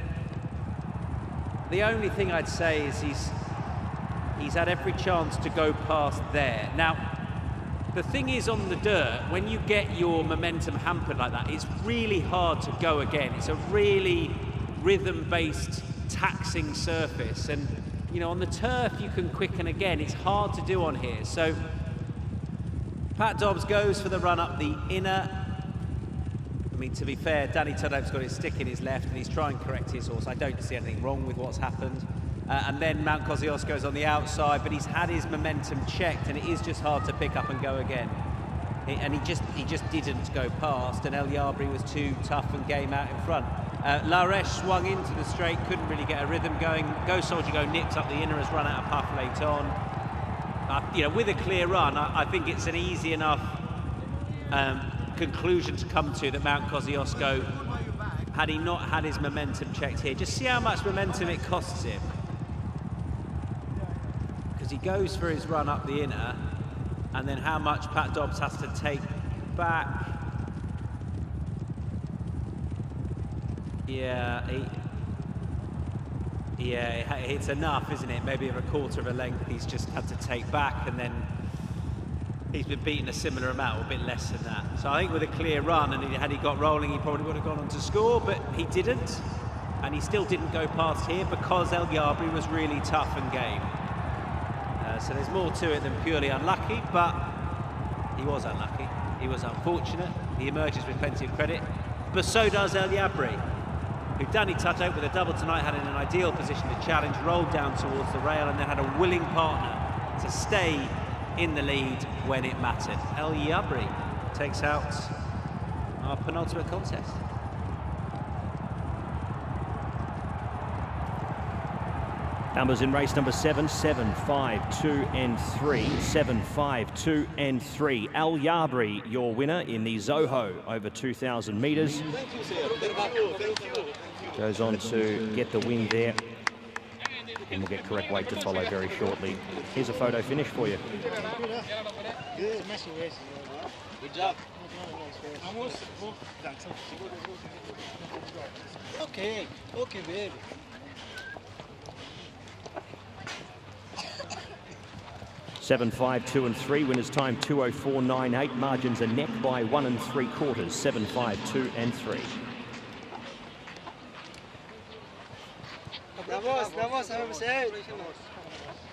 the only thing I'd say is he's had every chance to go past there. Now, the thing is, on the dirt, when you get your momentum hampered like that, it's really hard to go again. It's a really rhythm-based, taxing surface. And, you know, on the turf, you can quicken again. It's hard to do on here. So Pat Dobbs goes for the run up the inner. I mean, to be fair, Danny Tudhope's got his stick in his left and he's trying to correct his horse. I don't see anything wrong with what's happened. And then Mount Kosciuszko's on the outside, but he's had his momentum checked, and it is just hard to pick up and go again. And he just didn't go past, and El Yabri was too tough and game out in front. Laresh swung into the straight, couldn't really get a rhythm going. Go Soldier Go nipped up the inner, has run out of puff late on. You know, with a clear run, I think it's an easy enough conclusion to come to that Mount Kosciuszko, had he not had his momentum checked here, just see how much momentum it costs him. Because he goes for his run up the inner, and then how much Pat Dobbs has to take back. Yeah, it's enough, isn't it? Maybe of a quarter of a length he's just had to take back, and then he's been beaten a similar amount, or a bit less than that. So I think with a clear run, and had he got rolling, he probably would have gone on to score, but he didn't. And he still didn't go past here because El Yabri was really tough and game. So there's more to it than purely unlucky, but he was unlucky. He was unfortunate. He emerges with plenty of credit, but so does El Yabri, who Danny Tudhope with a double tonight had in an ideal position to challenge, rolled down towards the rail, and then had a willing partner to stay in the lead when it mattered. El Yabri takes out our penultimate contest. Numbers in race number 7, 7, 5, 2 and 3. 7, 5, 2 and 3. El Yabri, your winner in the Zoho over 2,000 metres. Goes on to get the win there. And we'll get correct weight to follow very shortly. Here's a photo finish for you. Good job. Okay, baby. 7, 5, 2 and 3. Winners time 2:04.98. Margins are neck by 1 3/4. 7, 5, 2 and 3. Vamos,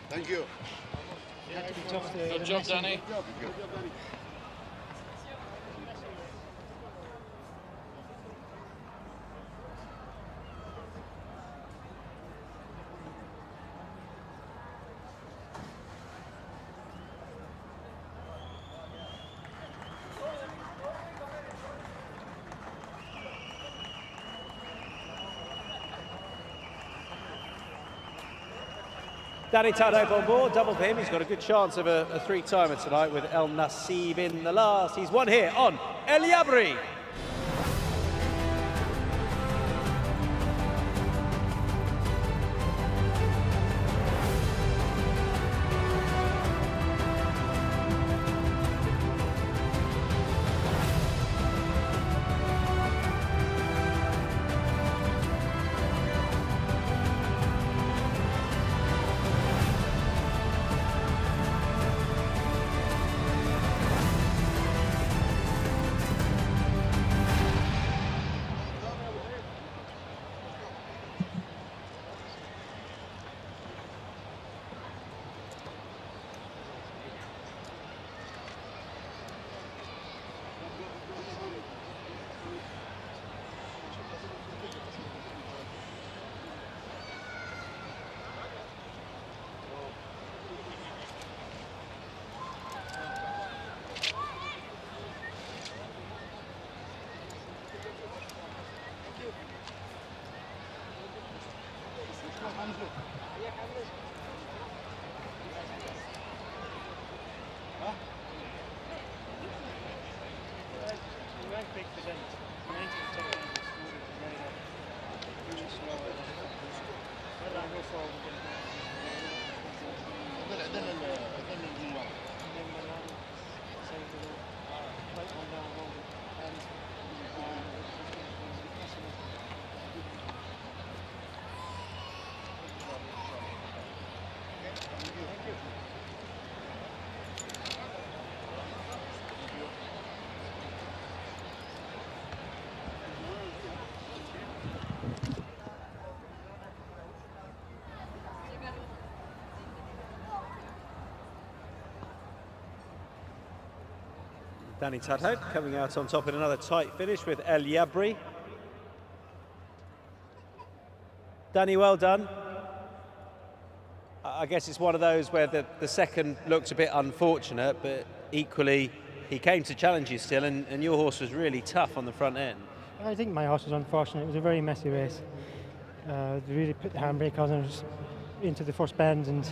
Thank you. Good job, Danny. Danny Tudhope on board, double for him. He's got a good chance of a three-timer tonight with El Nasib in the last. He's won here on El Yabri. Danny Tudhope coming out on top in another tight finish with El Yabri. Danny, well done. I guess it's one of those where the second looked a bit unfortunate, but equally he came to challenge you still, and your horse was really tough on the front end. I think my horse was unfortunate. It was a very messy race. They really put the handbrake on us into the first bend, and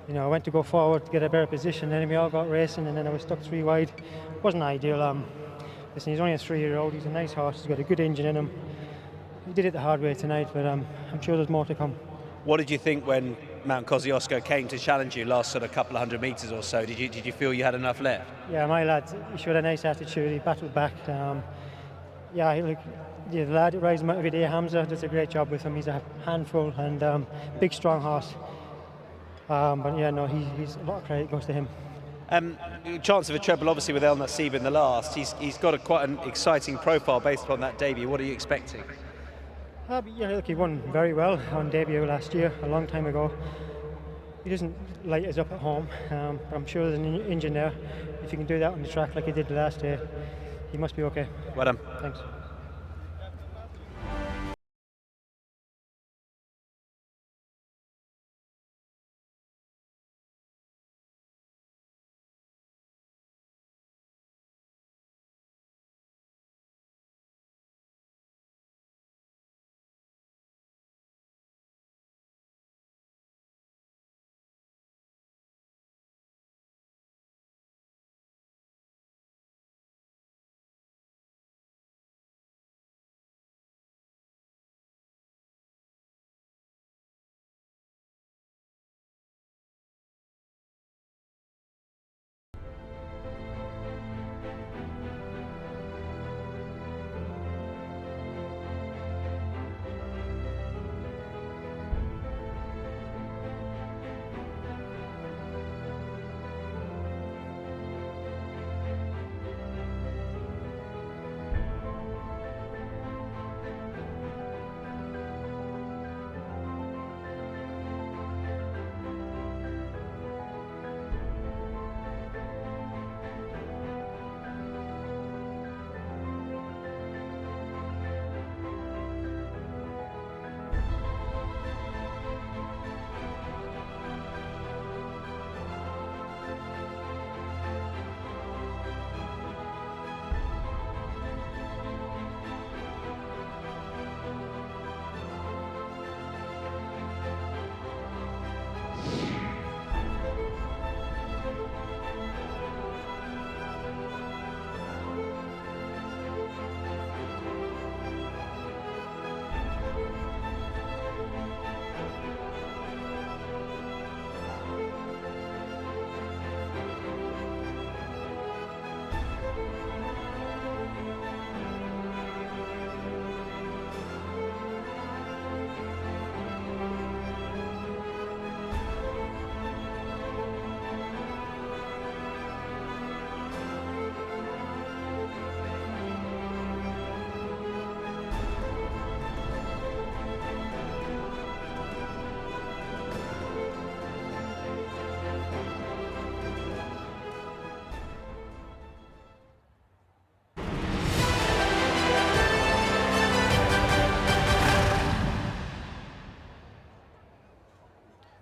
you know, I went to go forward to get a better position, and then we all got racing, and then I was stuck 3 wide. Wasn't ideal. Listen, he's only a 3-year-old. He's a nice horse. He's got a good engine in him. He did it the hard way tonight, but I'm sure there's more to come. What did you think when Mount Kosciuszko came to challenge you last sort of couple of 100 metres or so? Did you feel you had enough left? Yeah, my lad, he showed a nice attitude. He battled back. The lad that rides him out every day, Hamza, does a great job with him. He's a handful and big, strong horse. But yeah, no, he's a lot of credit goes to him. Chance of a treble, obviously, with El Nasib in the last. He's got quite an exciting profile based upon that debut. What are you expecting? Yeah, look, he won very well on debut last year, a long time ago. He doesn't light us up at home, but I'm sure there's an engine there. If he can do that on the track like he did the last day, he must be okay. Well done. Thanks.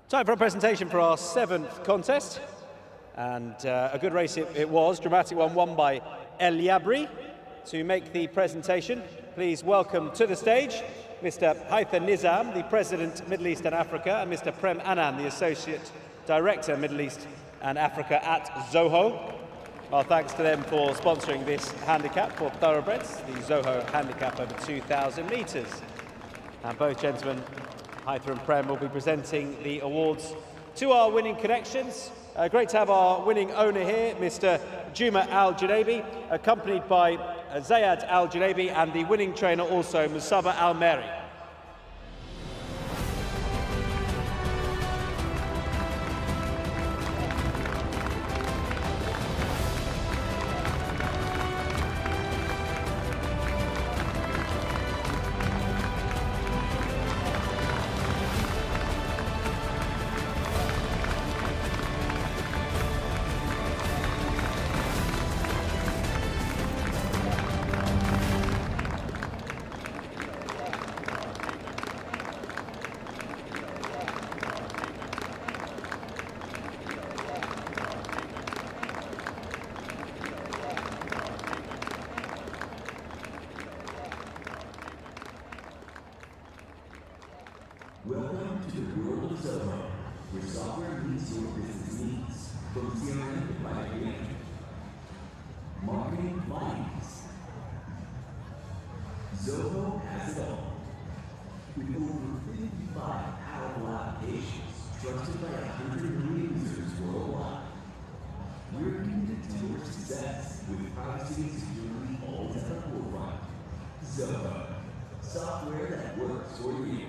Time for a presentation for our 7th contest, and a good race it was, dramatic one won by El Yabri. To make the presentation, please welcome to the stage Mr. Haitham Nizam, the President, Middle East and Africa, and Mr. Prem Anand, the Associate Director, Middle East and Africa at Zoho. Our thanks to them for sponsoring this handicap for thoroughbreds, the Zoho handicap over 2,000 metres. And both gentlemen, Haitham and Prem, will be presenting the awards to our winning connections. Great to have our winning owner here, Mr. Juma Al-Junabi, accompanied by Zayad Al-Junabi and the winning trainer also, Musaba Al-Meri. With over 55 powerful applications trusted by 100 million users worldwide. We're committed to your success with privacy and security always at the forefront. Zoho, software that works for you.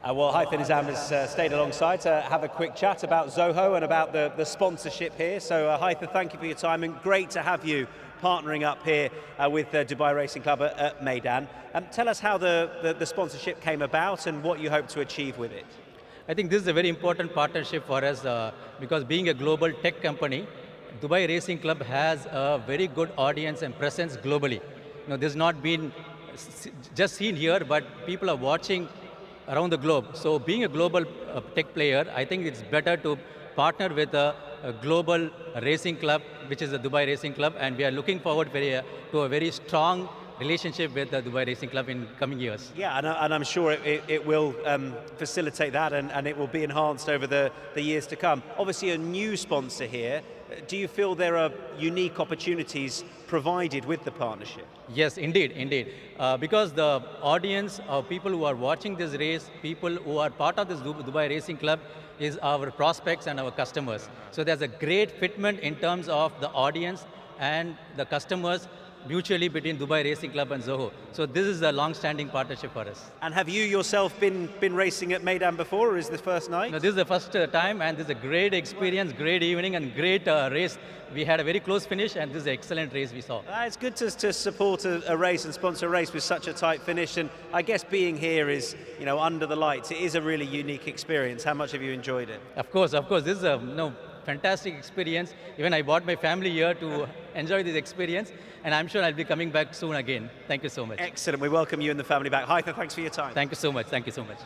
Well, Haitham Nizam has stayed alongside to have a quick chat about Zoho and about the sponsorship here. So Haitham, thank you for your time, and great to have you partnering up here with Dubai Racing Club at Meydan. Tell us how the sponsorship came about and what you hope to achieve with it. I think this is a very important partnership for us because being a global tech company, Dubai Racing Club has a very good audience and presence globally. You know, this has not been just seen here, but people are watching around the globe. So being a global tech player, I think it's better to partner with a global racing club, which is the Dubai Racing Club, and we are looking forward to a very strong relationship with the Dubai Racing Club in coming years. Yeah, and I'm sure it will facilitate that, and it will be enhanced over the years to come. Obviously a new sponsor here. Do you feel there are unique opportunities provided with the partnership? Yes, indeed, indeed. Because the audience of people who are watching this race, people who are part of this Dubai Racing Club, is our prospects and our customers. So there's a great fitment in terms of the audience and the customers mutually between Dubai Racing Club and Zoho. So this is a long-standing partnership for us. And have you yourself been racing at Meydan before, or is this the first night? No, this is the first time, and this is a great experience, great evening, and great race. We had a very close finish, and this is an excellent race we saw. It's good to support a race and sponsor a race with such a tight finish, and I guess being here is, you know, under the lights, it is a really unique experience. How much have you enjoyed it? Of course, this is a fantastic experience. Even I brought my family here to enjoy this experience, and I'm sure I'll be coming back soon again. Thank you so much. Excellent. We welcome you and the family back. Haitham, thanks for your time. Thank you so much. Thank you so much.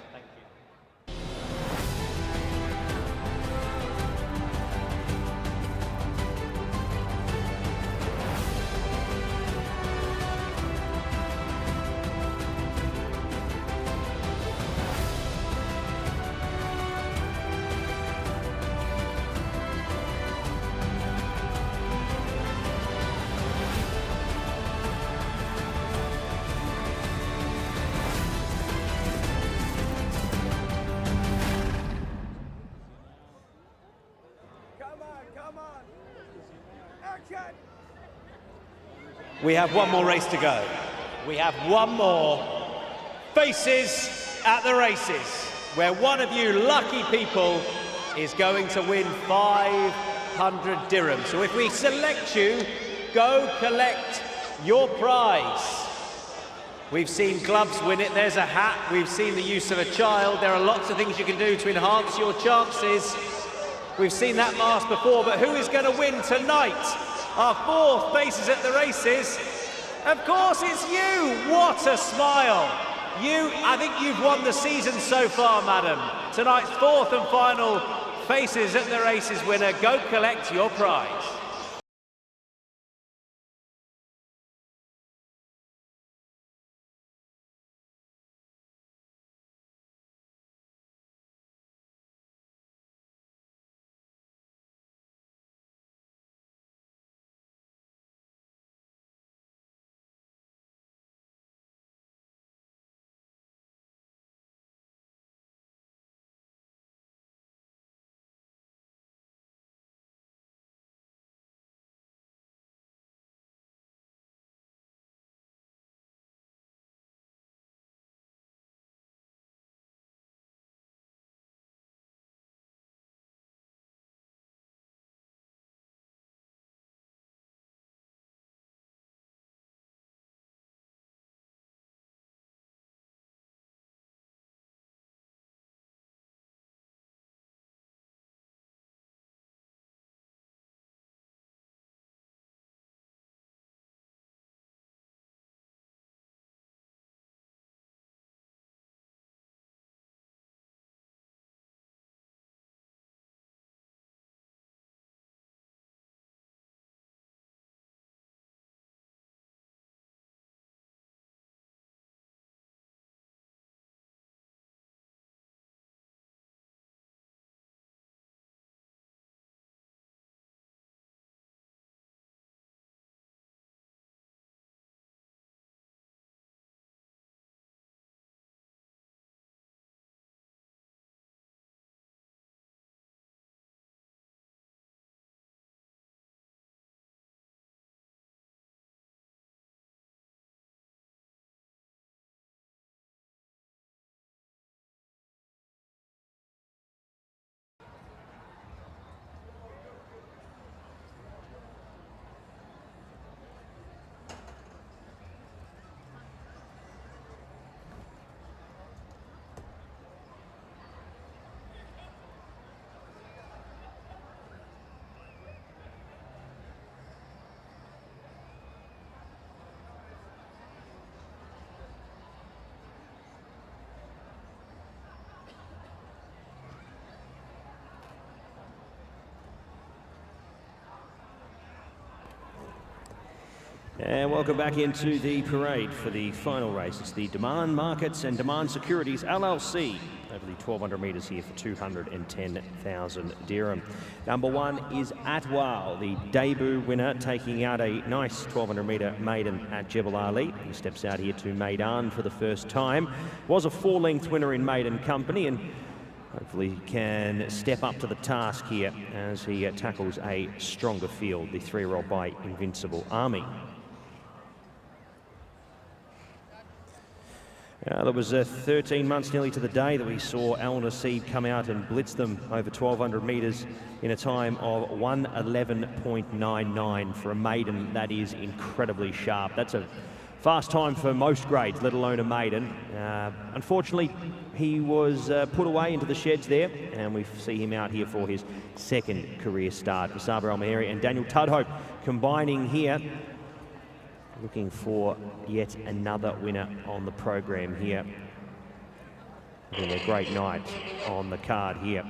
We have one more race to go. We have one more Faces at the Races, where one of you lucky people is going to win 500 dirhams. So if we select you, go collect your prize. We've seen gloves win it, there's a hat, we've seen the use of a child. There are lots of things you can do to enhance your chances. We've seen that mask before, but who is going to win tonight? Our fourth Faces at the Races. Of course it's you. What a smile. I think you've won the season so far, madam. Tonight's fourth and final Faces at the Races winner. Go collect your prize. And welcome back into the parade for the final race. It's the Demand Markets and Demand Securities LLC over the 1,200 metres here for 210,000 dirham. Number 1 is Atwal, the debut winner, taking out a nice 1,200 metre maiden at Jebel Ali. He steps out here to Meydan for the first time. Was a 4-length winner in maiden company, and hopefully he can step up to the task here as he tackles a stronger field, the 3-year-old by Invincible Army. There was 13 months nearly to the day that we saw Al Naseeb come out and blitz them over 1,200 metres in a time of 1:11.99 for a maiden. That is incredibly sharp. That's a fast time for most grades, let alone a maiden. Unfortunately, he was put away into the sheds there, and we see him out here for his second career start. Musaber Al-Mahiri and Daniel Tudhope combining here, looking for yet another winner on the program here. Having a great night on the card here.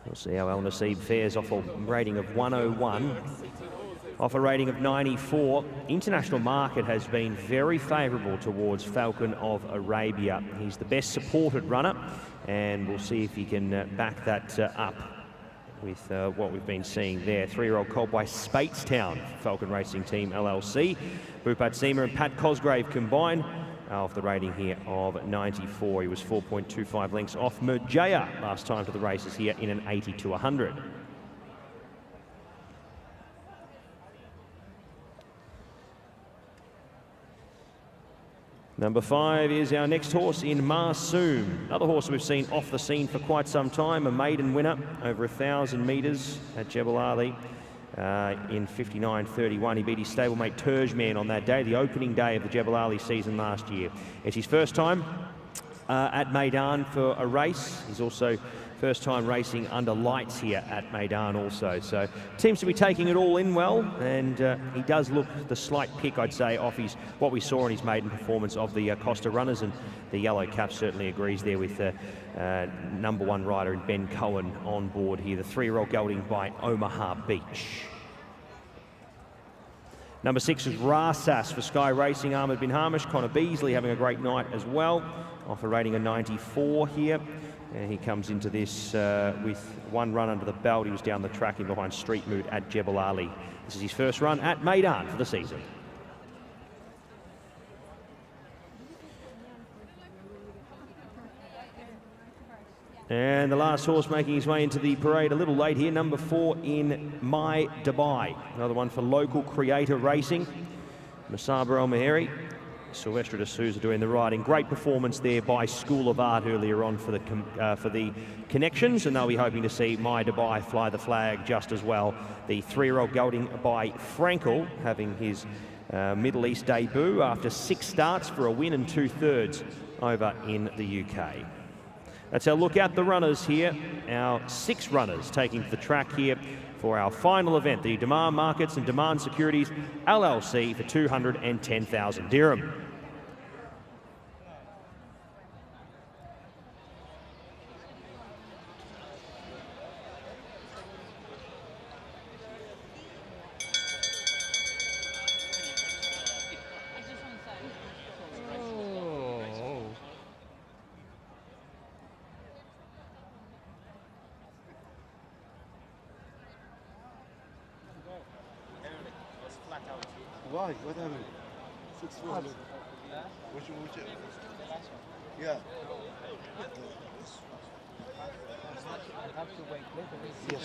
We'll see how Al Naseeb fares off a rating of 101. Off a rating of 94. International market has been very favourable towards Falcon of Arabia. He's the best supported runner, and we'll see if he can back that up with what we've been seeing there. 3-year-old colt by Speightstown, Falcon Racing Team LLC. Bupat Seema and Pat Cosgrave combined off the rating here of 94. He was 4.25 lengths off Murjaya last time to the races here in an 80-100. Number 5 is our next horse in Marsoom. Another horse we've seen off the scene for quite some time, a maiden winner over 1,000 metres at Jebel Ali in 59.31. He beat his stablemate Turjman on that day, the opening day of the Jebel Ali season last year. It's his first time at Meydan for a race. He's also first time racing under lights here at Meydan also. So seems to be taking it all in well, and he does look the slight pick, I'd say, off his what we saw in his maiden performance of the Costa runners, and the yellow cap certainly agrees there with number 1 rider in Ben Cohen on board here. The 3-year-old gelding by Omaha Beach. Number 6 is Rasas for Sky Racing, Ahmed bin Hamish. Connor Beasley having a great night as well, off a rating of 94 here. And he comes into this with 1 run under the belt. He was down the track in behind Street Mood at Jebel Ali. This is his first run at Meydan for the season. And the last horse making his way into the parade a little late here, number 4 in My Dubai. Another one for local creator racing. Musaber Al-Mahiri. Sylvester de Souza doing the riding. Great performance there by School of Art earlier on for the connections, and they'll be hoping to see My Dubai fly the flag just as well. The 3-year-old gelding by Frankel having his Middle East debut after 6 starts for a win and 2/3 over in the UK. That's our look at the runners here. Our 6 runners taking to the track here for our final event, the Demand Markets and Demand Securities LLC for 210,000 dirham. Why? What happened? 6-4. Which one? Yeah. Yes.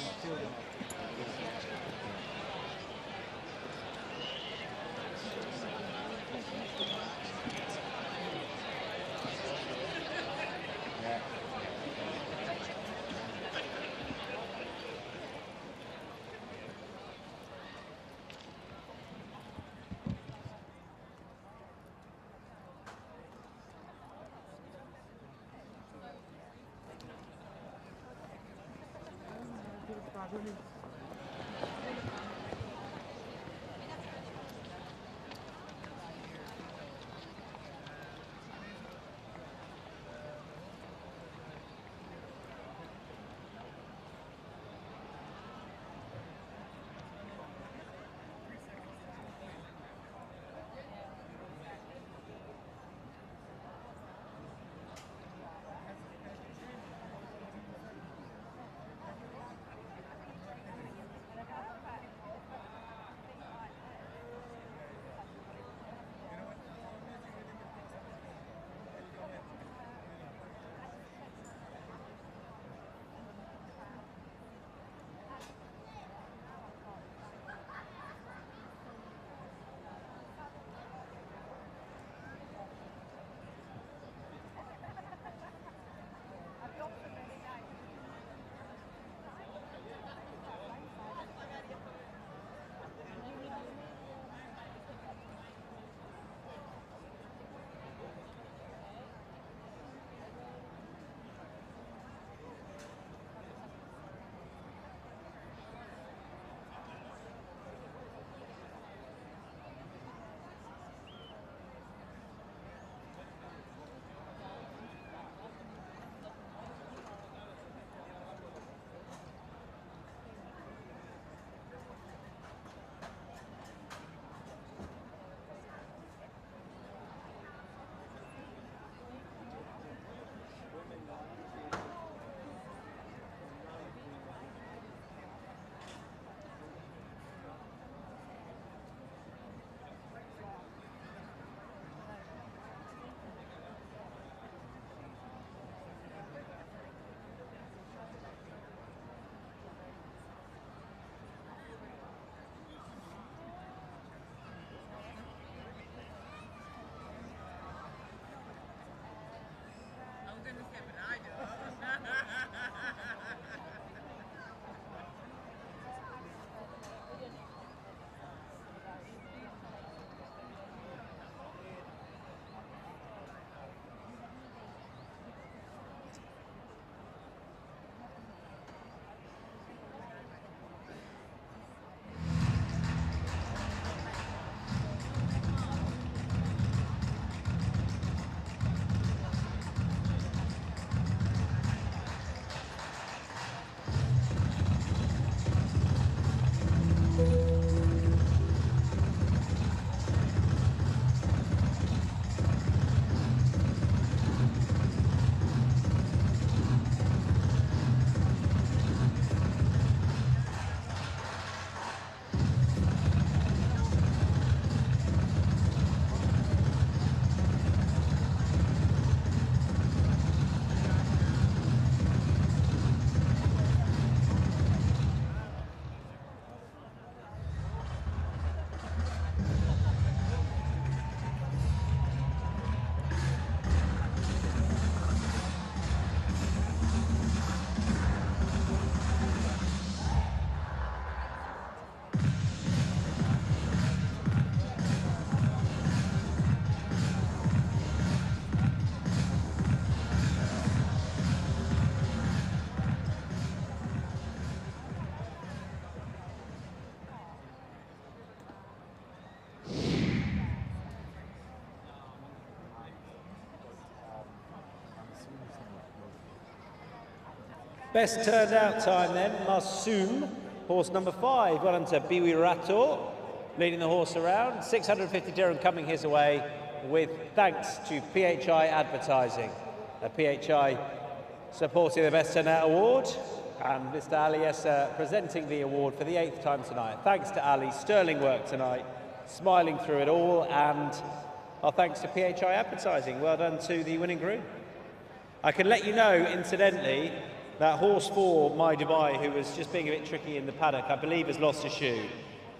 Best turned out time then, Masoom, horse number 5. Well done to Biwi Rator, leading the horse around. 650 dirham coming his way with thanks to PHI Advertising. PHI supporting the Best Turned Out Award. And Mr. Ali Yesser presenting the award for the 8th time tonight. Thanks to Ali, sterling work tonight, smiling through it all, and our thanks to PHI Advertising. Well done to the winning groom. I can let you know, incidentally, that horse 4, My Dubai, who was just being a bit tricky in the paddock, I believe has lost a shoe.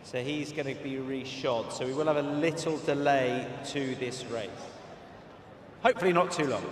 So he's going to be reshod. So we will have a little delay to this race. Hopefully not too long.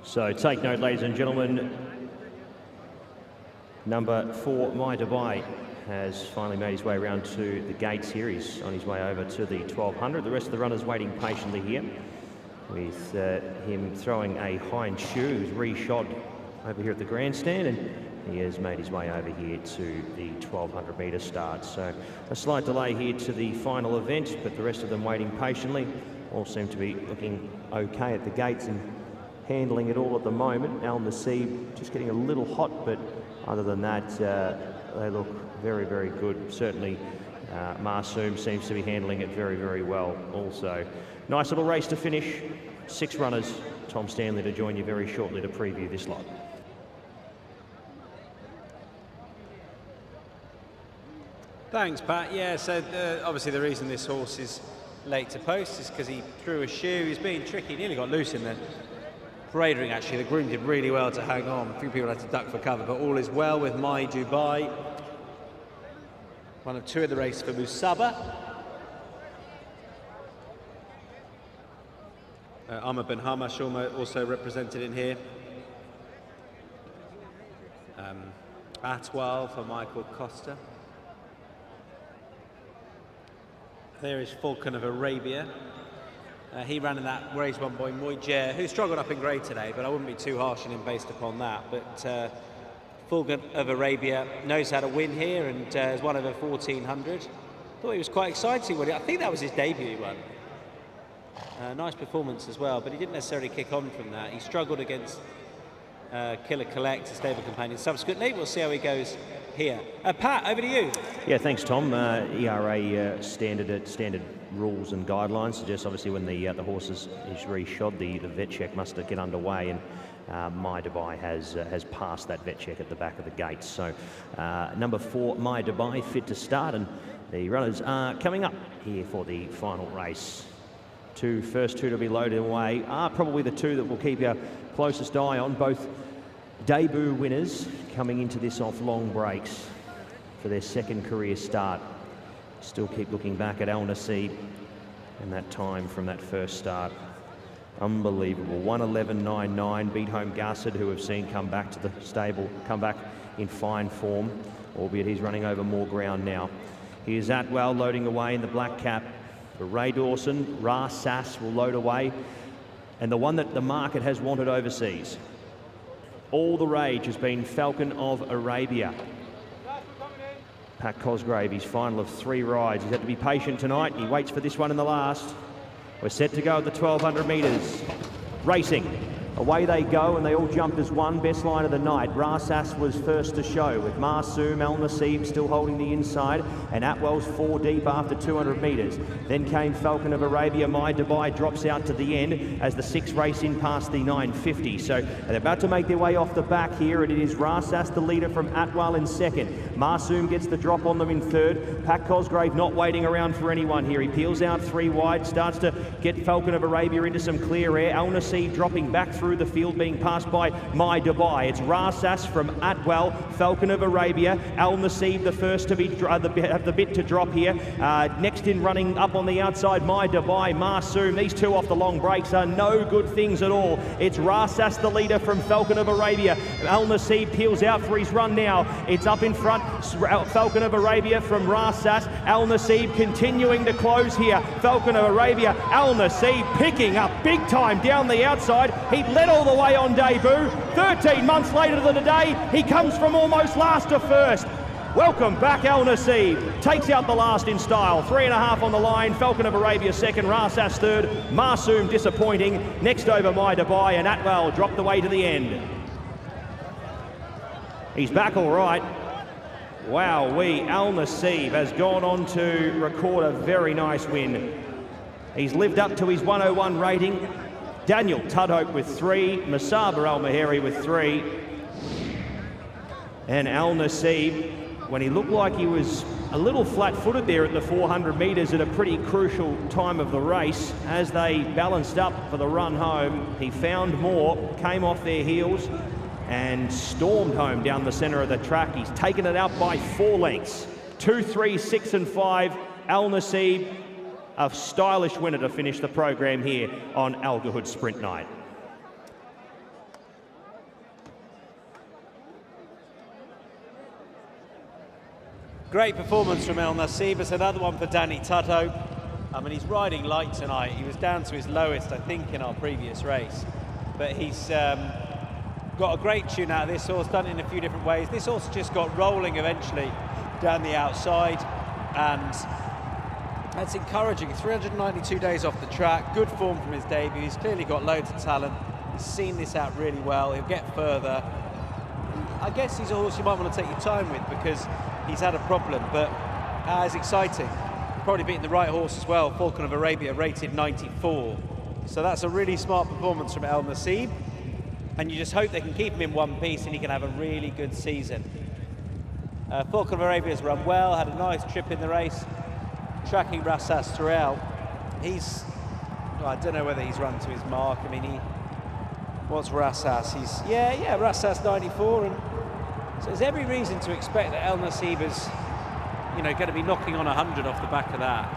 So take note, ladies and gentlemen, number 4, My Dubai, has finally made his way around to the gates here. He's on his way over to the 1200. The rest of the runners waiting patiently here, with him throwing a hind shoe. He's re-shod over here at the grandstand, and he has made his way over here to the 1200 metre start. So a slight delay here to the final event, but the rest of them waiting patiently. All seem to be looking okay at the gates and handling it all at the moment. Al Naseeb just getting a little hot, but other than that, they look very, very good. Certainly, Marsoom seems to be handling it very, very well also. Nice little race to finish. 6 runners. Tom Stanley to join you very shortly to preview this lot. Thanks, Pat. Yeah, so obviously the reason this horse is late to post is because he threw a shoe. He's being tricky. He nearly got loose in the parade ring, actually. The groom did really well to hang on. A few people had to duck for cover, but all is well with My Dubai. One of 2 in the race for Musaba. Amr Ben Hamash also represented in here. Atwal for Michael Costa. There is Falcon of Arabia. He ran in that race won by Moijer, who struggled up in grade today, but I wouldn't be too harsh on him based upon that. But Falcon of Arabia knows how to win here and is one over 1400. Thought he was quite exciting when I think that was his debut one. Nice performance as well, but he didn't necessarily kick on from that. He struggled against Killer Collect, a stable companion subsequently. We'll see how he goes here. Pat, over to you. Yeah, thanks, Tom. ERA standard rules and guidelines suggest obviously when the horse is re-shod, the vet check must get underway, and My Dubai has passed that vet check at the back of the gates. So number 4, My Dubai, fit to start, and the runners are coming up here for the final race. First two to be loaded away are probably the 2 that we'll keep our closest eye on, both debut winners coming into this off long breaks for their 2nd career start. Still keep looking back at Al Naseeb and that time from that first start. Unbelievable. 1:11.99, beat home Gassid, who we've seen come back to the stable, come back in fine form, albeit he's running over more ground now. Here's Atwell loading away in the black cap. For Ray Dawson, Ra Sass will load away, and the one that the market has wanted overseas. All the rage has been Falcon of Arabia. Pat Cosgrave, his final of 3 rides. He's had to be patient tonight. He waits for this one in the last. We're set to go at the 1200 metres. Racing. Away they go, and they all jumped as one. Best line of the night. Rasas was first to show, with Marsoom, Al Naseeb still holding the inside, and Atwell's 4 deep after 200 metres. Then came Falcon of Arabia. My Dubai drops out to the end as the 6 race in past the 950. So they're about to make their way off the back here, and it is Rasas, the leader, from Atwell in 2nd. Marsoom gets the drop on them in 3rd. Pat Cosgrave not waiting around for anyone here. He peels out 3 wide, starts to get Falcon of Arabia into some clear air. Al Naseeb dropping back through the field, being passed by My Dubai. It's Rasas from Atwell, Falcon of Arabia, Al Naseeb the first to be have the bit to drop here. Next in running up on the outside, My Dubai, Marsoom. These 2 off the long breaks are no good things at all. It's Rasas the leader from Falcon of Arabia. Al Naseeb peels out for his run now. It's up in front, Falcon of Arabia from Rasas. Al Naseeb continuing to close here. Falcon of Arabia, Al Naseeb picking up big time down the outside. He led all the way on debut. 13 months later to the day, he comes from almost last to first. Welcome back, Al Naseeb. Takes out the last in style. 3.5 on the line. Falcon of Arabia 2nd, Rasas 3rd. Marsoom disappointing. Next over My Dubai, and Atwell dropped the way to the end. He's back all right. Wowee, Al Naseeb has gone on to record a very nice win. He's lived up to his 101 rating. Daniel Tudhope with 3, Musaba Al-Maheri with 3, and Al Naseeb, when he looked like he was a little flat-footed there at the 400 metres at a pretty crucial time of the race, as they balanced up for the run home, he found more, came off their heels, and stormed home down the centre of the track. He's taken it out by 4 lengths. 2, 3, 6 and 5, Al Naseeb, a stylish winner to finish the program here on Al Gahood Sprint Night. Great performance from El Nasib. It's another one for Danny Tutto. I mean, he's riding light tonight. He was down to his lowest, I think, in our previous race. But he's got a great tune out of this horse, done it in a few different ways. This horse just got rolling eventually down the outside, and that's encouraging. 392 days off the track, good form from his debut. He's clearly got loads of talent. He's seen this out really well. He'll get further. I guess he's a horse you might want to take your time with because he's had a problem, but it's exciting. Probably beaten the right horse as well. Falcon of Arabia rated 94. So that's a really smart performance from El Nasib. And you just hope they can keep him in one piece and he can have a really good season. Falcon of Arabia's run well, had a nice trip in the race, tracking Rassas throughout. I don't know whether he's run to his mark. I mean, what's Rassas? Rassas 94, and so there's every reason to expect that El Nasib is, going to be knocking on 100 off the back of that.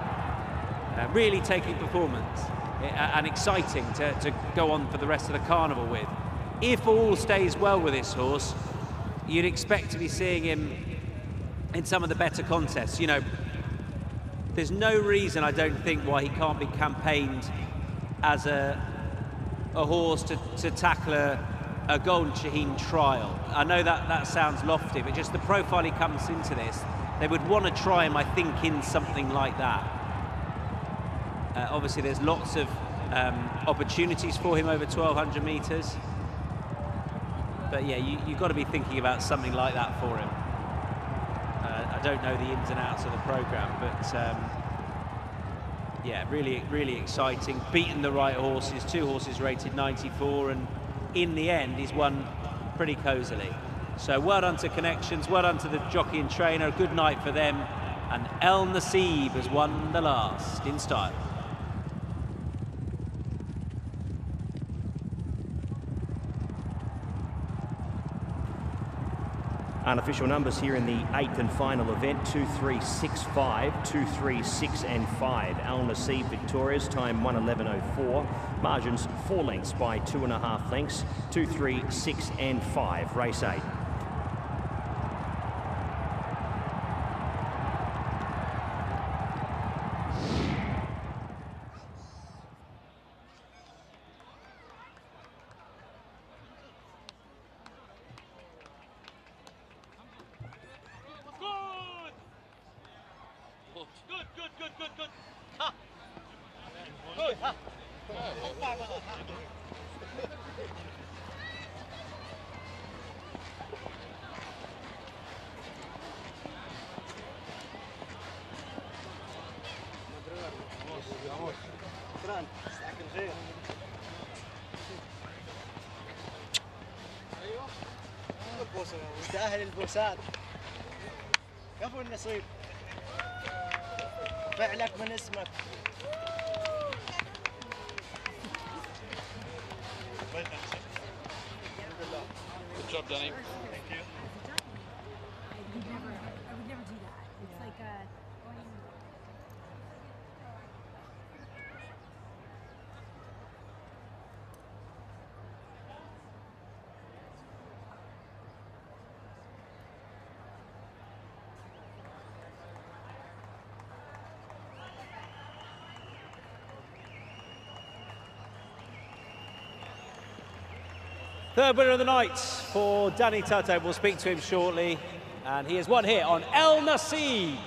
Really taking performance and exciting to go on for the rest of the carnival with. If all stays well with this horse, you'd expect to be seeing him in some of the better contests. There's no reason, I don't think, why he can't be campaigned as a horse to tackle a Golden Shaheen trial. I know that sounds lofty, but just the profile he comes into this, they would want to try him, I think, in something like that. Obviously, there's lots of opportunities for him over 1,200 metres. But yeah, you've got to be thinking about something like that for him. I don't know the ins and outs of the programme, but yeah, really, really exciting. Beaten the right horses, 2 horses rated 94, and in the end, he's won pretty cosily. So well done to Connections, well done to the jockey and trainer, good night for them, and El Nasib has won the last in style. Unofficial numbers here in the 8th and final event: 2, 3, 6, 5, 2, 3, 6 and 5. El Nasib victorious, time 1:11.04. Margins 4 lengths by 2.5 lengths. 2, 3, 6 and 5. Race 8. يستاهل البوسات. كفو النصيب. فعلك من اسمك. Good job, Danny. Thank you. I would never do that. It's like Third winner of the night for Danny Tutto. We'll speak to him shortly. And he has won here on El Nasib.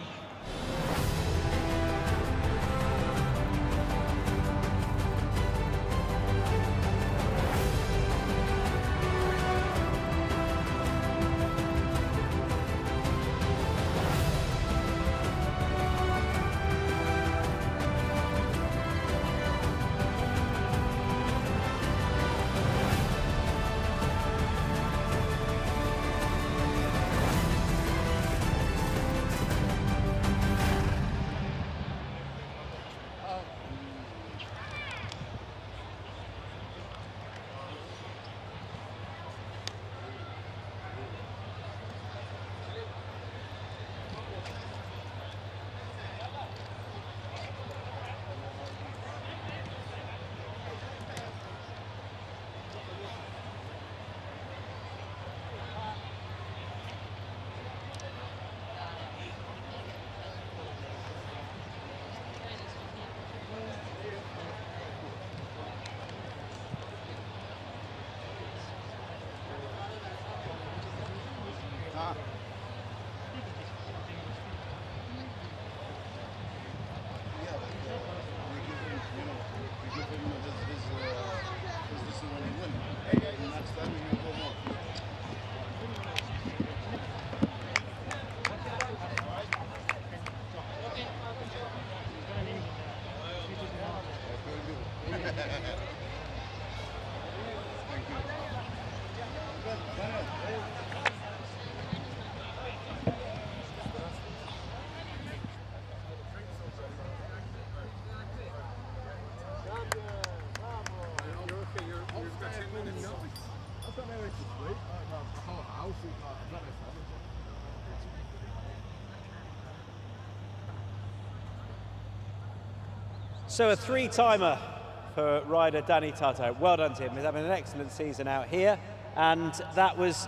So a three-timer for rider Danny Tato. Well done to him. He's having an excellent season out here, and that was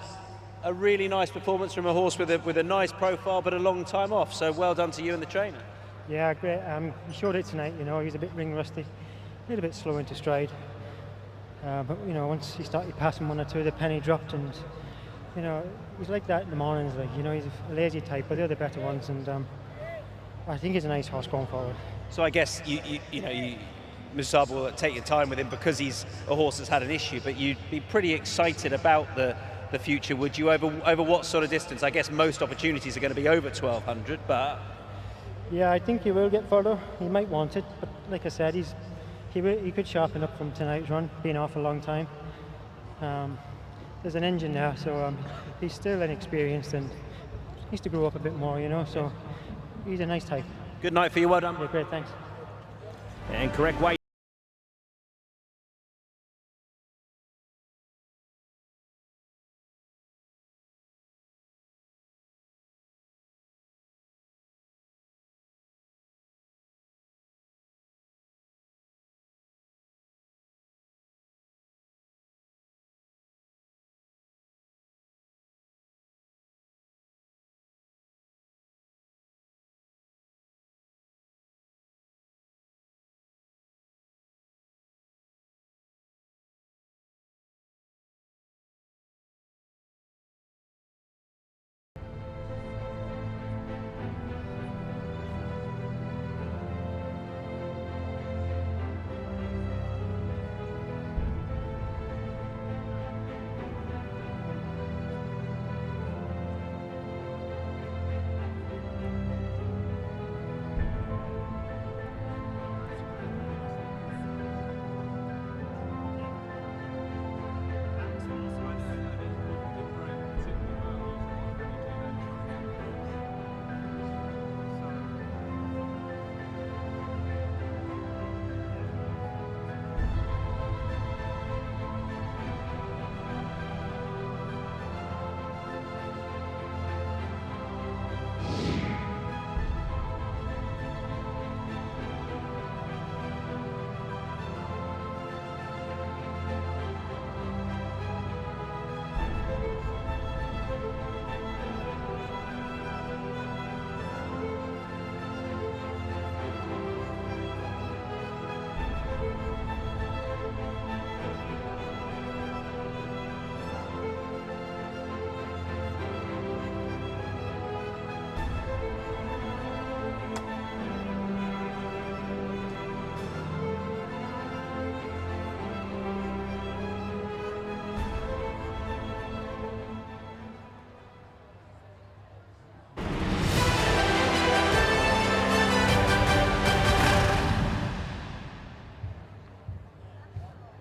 a really nice performance from a horse with a nice profile but a long time off. So well done to you and the trainer. Yeah, great. He showed it tonight. You know, he's a bit ring rusty, a little bit slow into stride. But you know, once he started passing one or two, the penny dropped, and you know, he's like that in the mornings. Like, you know, he's a lazy type, but they're the better ones, and I think he's a nice horse going forward. So I guess you Musab will take your time with him because he's a horse that's had an issue, but you'd be pretty excited about the future, would you? Over what sort of distance? I guess most opportunities are going to be over 1200, but yeah, I think he will get further. He might want it, but like I said, he could sharpen up from tonight's run, being off a long time. There's an engine there, so he's still inexperienced and needs to grow up a bit more, you know. So he's a nice type. Good night for you. Well done. Yeah, great. Thanks. And correct weight.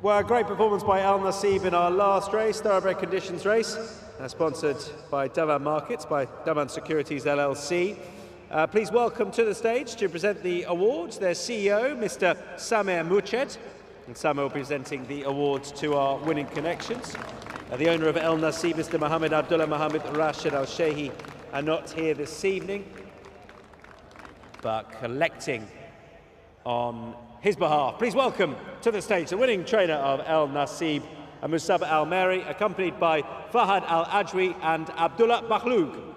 Well, great performance by Al Nasib in our last race, Thoroughbred Conditions race, sponsored by Daman Markets, by Daman Securities LLC. Please welcome to the stage to present the awards their CEO, Mr. Samer Murched. And Samer will be presenting the awards to our winning connections. The owner of El Nasib, Mr. Mohammed Abdullah Mohammed Rashid Al Shehi, are not here this evening, but collecting on his behalf. Please welcome to the stage the winning trainer of El Nasib, Musab Al Meri, accompanied by Fahad Al Ajwi and Abdullah Bakhloug.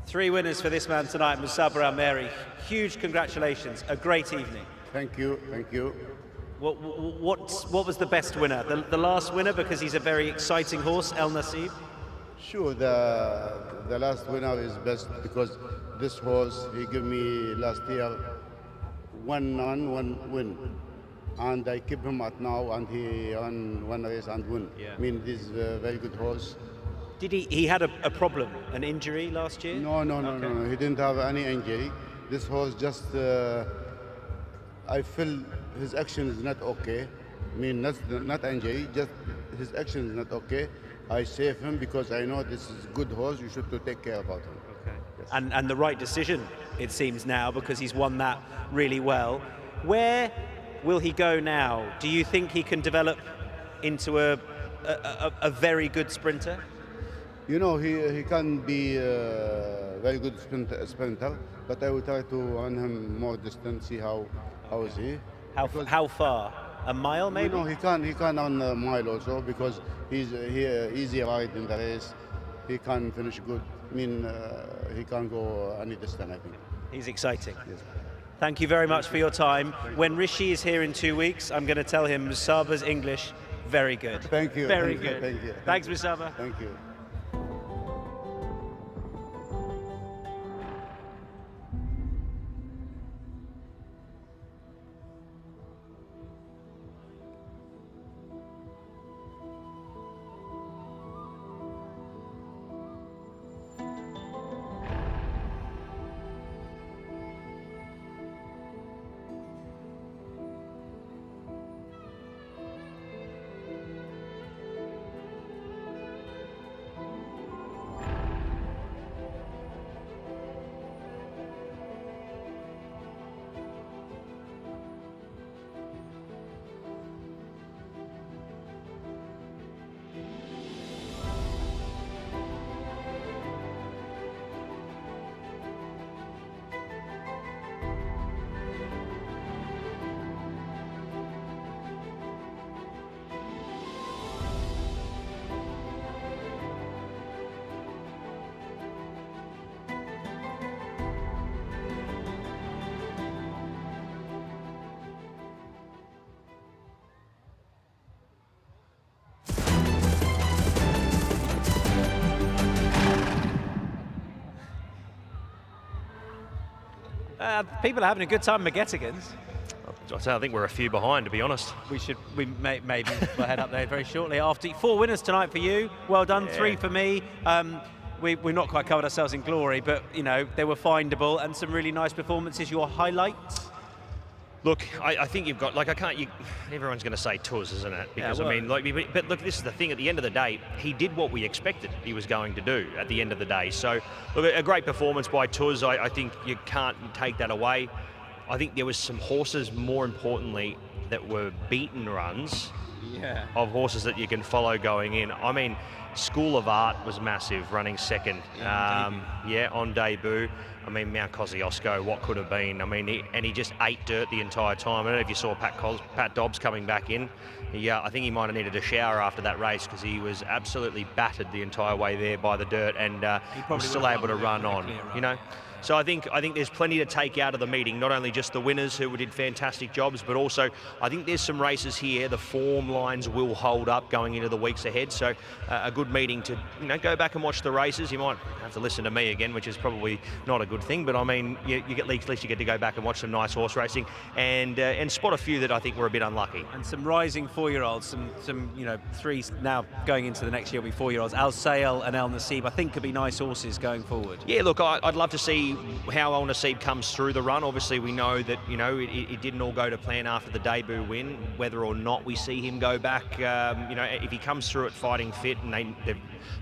3 winners for this man tonight, Musaba Al-Meri. Huge congratulations, a great evening. Thank you, thank you. What was the best winner? The last winner, because he's a very exciting horse, El Nasib? Sure, the last winner is best because this horse, he gave me last year 1 run, 1 win. And I keep him at now, and he won 1 race and win. Yeah. I mean, this is a very good horse. Did he had a problem, an injury last year? No, he didn't have any injury. This horse just, I feel his action is not okay. I mean, not injury, just his action is not okay. I save him because I know this is a good horse, you should to take care about him. Okay. Yes. And the right decision, it seems now, because he's won that really well. Where will he go now? Do you think he can develop into a very good sprinter? You know, he can be a very good sprinter, but I will try to run him more distance, see how is he. How far? A mile maybe? No, he can run a mile also because he's easy ride in the race. He can finish good. I mean, he can go any distance, I think. He's exciting. Yes. Thank you very much for your time. When Rishi is here in 2 weeks, I'm going to tell him Musaba's English, very good. Thank you. Very thank good. You, thank you. Thanks, Musaba. Thank you. People are having a good time at Megetigans. I think we're a few behind, to be honest. Maybe we'll head up there very shortly. After 4 winners tonight for you, well done. Yeah. 3 for me. We've not quite covered ourselves in glory, but you know they were findable and some really nice performances. Your highlights? Look, I think you've got, like, everyone's going to say Tuz, isn't it? Because, yeah, well, I mean, but look, this is the thing. At the end of the day, he did what we expected he was going to do at the end of the day. So, look, a great performance by Tuz. I think you can't take that away. I think there was some horses, more importantly, that were beaten runs of horses that you can follow going in. I mean, School of Art was massive, running second. On debut. I mean, Mount Kosciuszko, what could have been? I mean, he just ate dirt the entire time. I don't know if you saw Pat Dobbs coming back in. I think he might have needed a shower after that race because he was absolutely battered the entire way there by the dirt, and was still able to run on, you know. So I think there's plenty to take out of the meeting, not only just the winners who did fantastic jobs, but also I think there's some races here. The form lines will hold up going into the weeks ahead. So a good meeting to go back and watch the races. You might have to listen to me again, which is probably not a good thing, but I mean, you get at least you get to go back and watch some nice horse racing and spot a few that I think were a bit unlucky. And some rising 4-year-olds, some 3 now going into the next year will be 4-year-olds. Al Sail and El Nasib, I think, could be nice horses going forward. Yeah, look, I'd love to see how El Nasib comes through the run. Obviously, we know that it didn't all go to plan after the debut win. Whether or not we see him go back, if he comes through it fighting fit and they've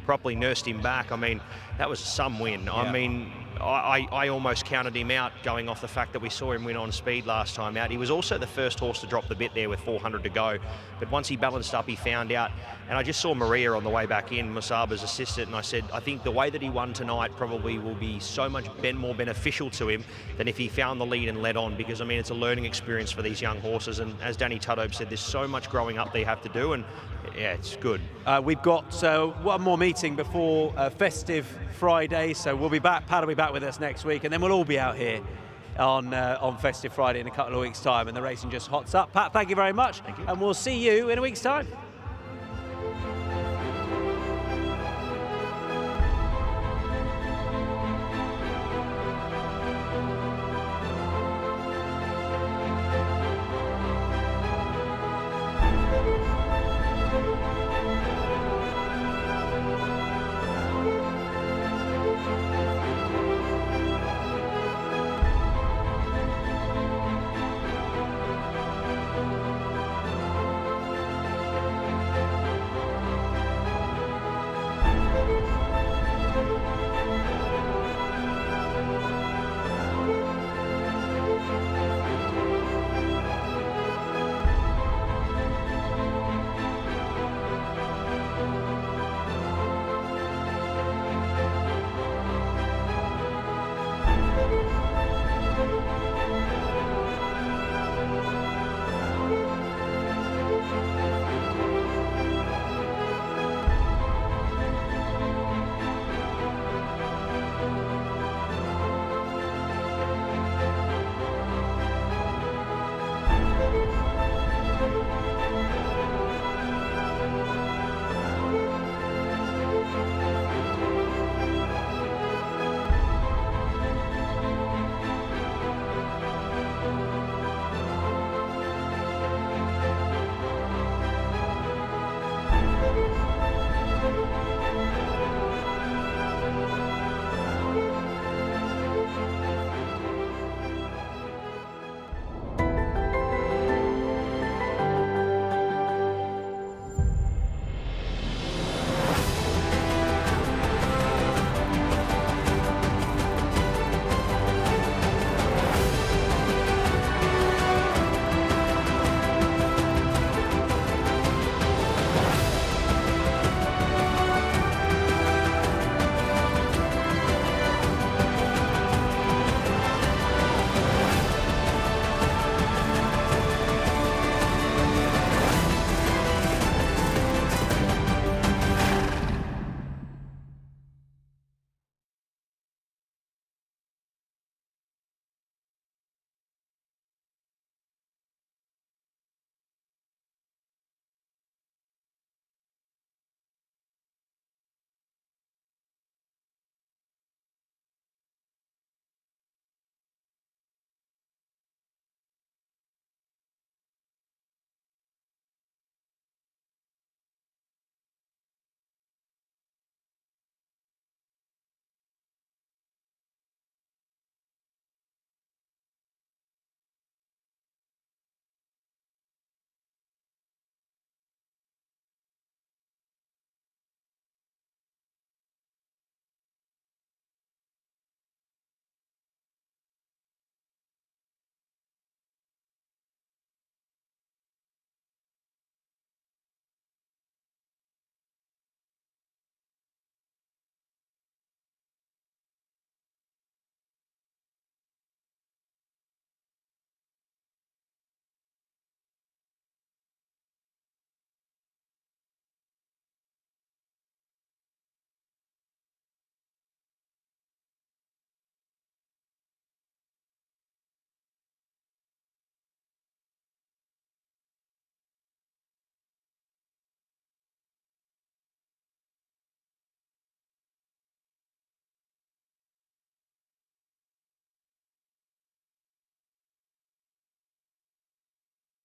properly nursed him back, I mean, that was some win. Yeah. I mean, I almost counted him out going off the fact that we saw him win on speed last time out. He was also the first horse to drop the bit there with 400 to go. But once he balanced up, he found out. And I just saw Maria on the way back in, Musaba's assistant, and I said, I think the way that he won tonight probably will be so much more beneficial to him than if he found the lead and led on, because, I mean, it's a learning experience for these young horses. And as Danny Tudhope said, there's so much growing up they have to do. And Yeah, it's good. We've got one more meeting before Festive Friday, so we'll be back. Pat will be back with us next week, and then we'll all be out here on Festive Friday in a couple of weeks' time, and the racing just hots up. Pat, thank you very much, and we'll see you in a week's time.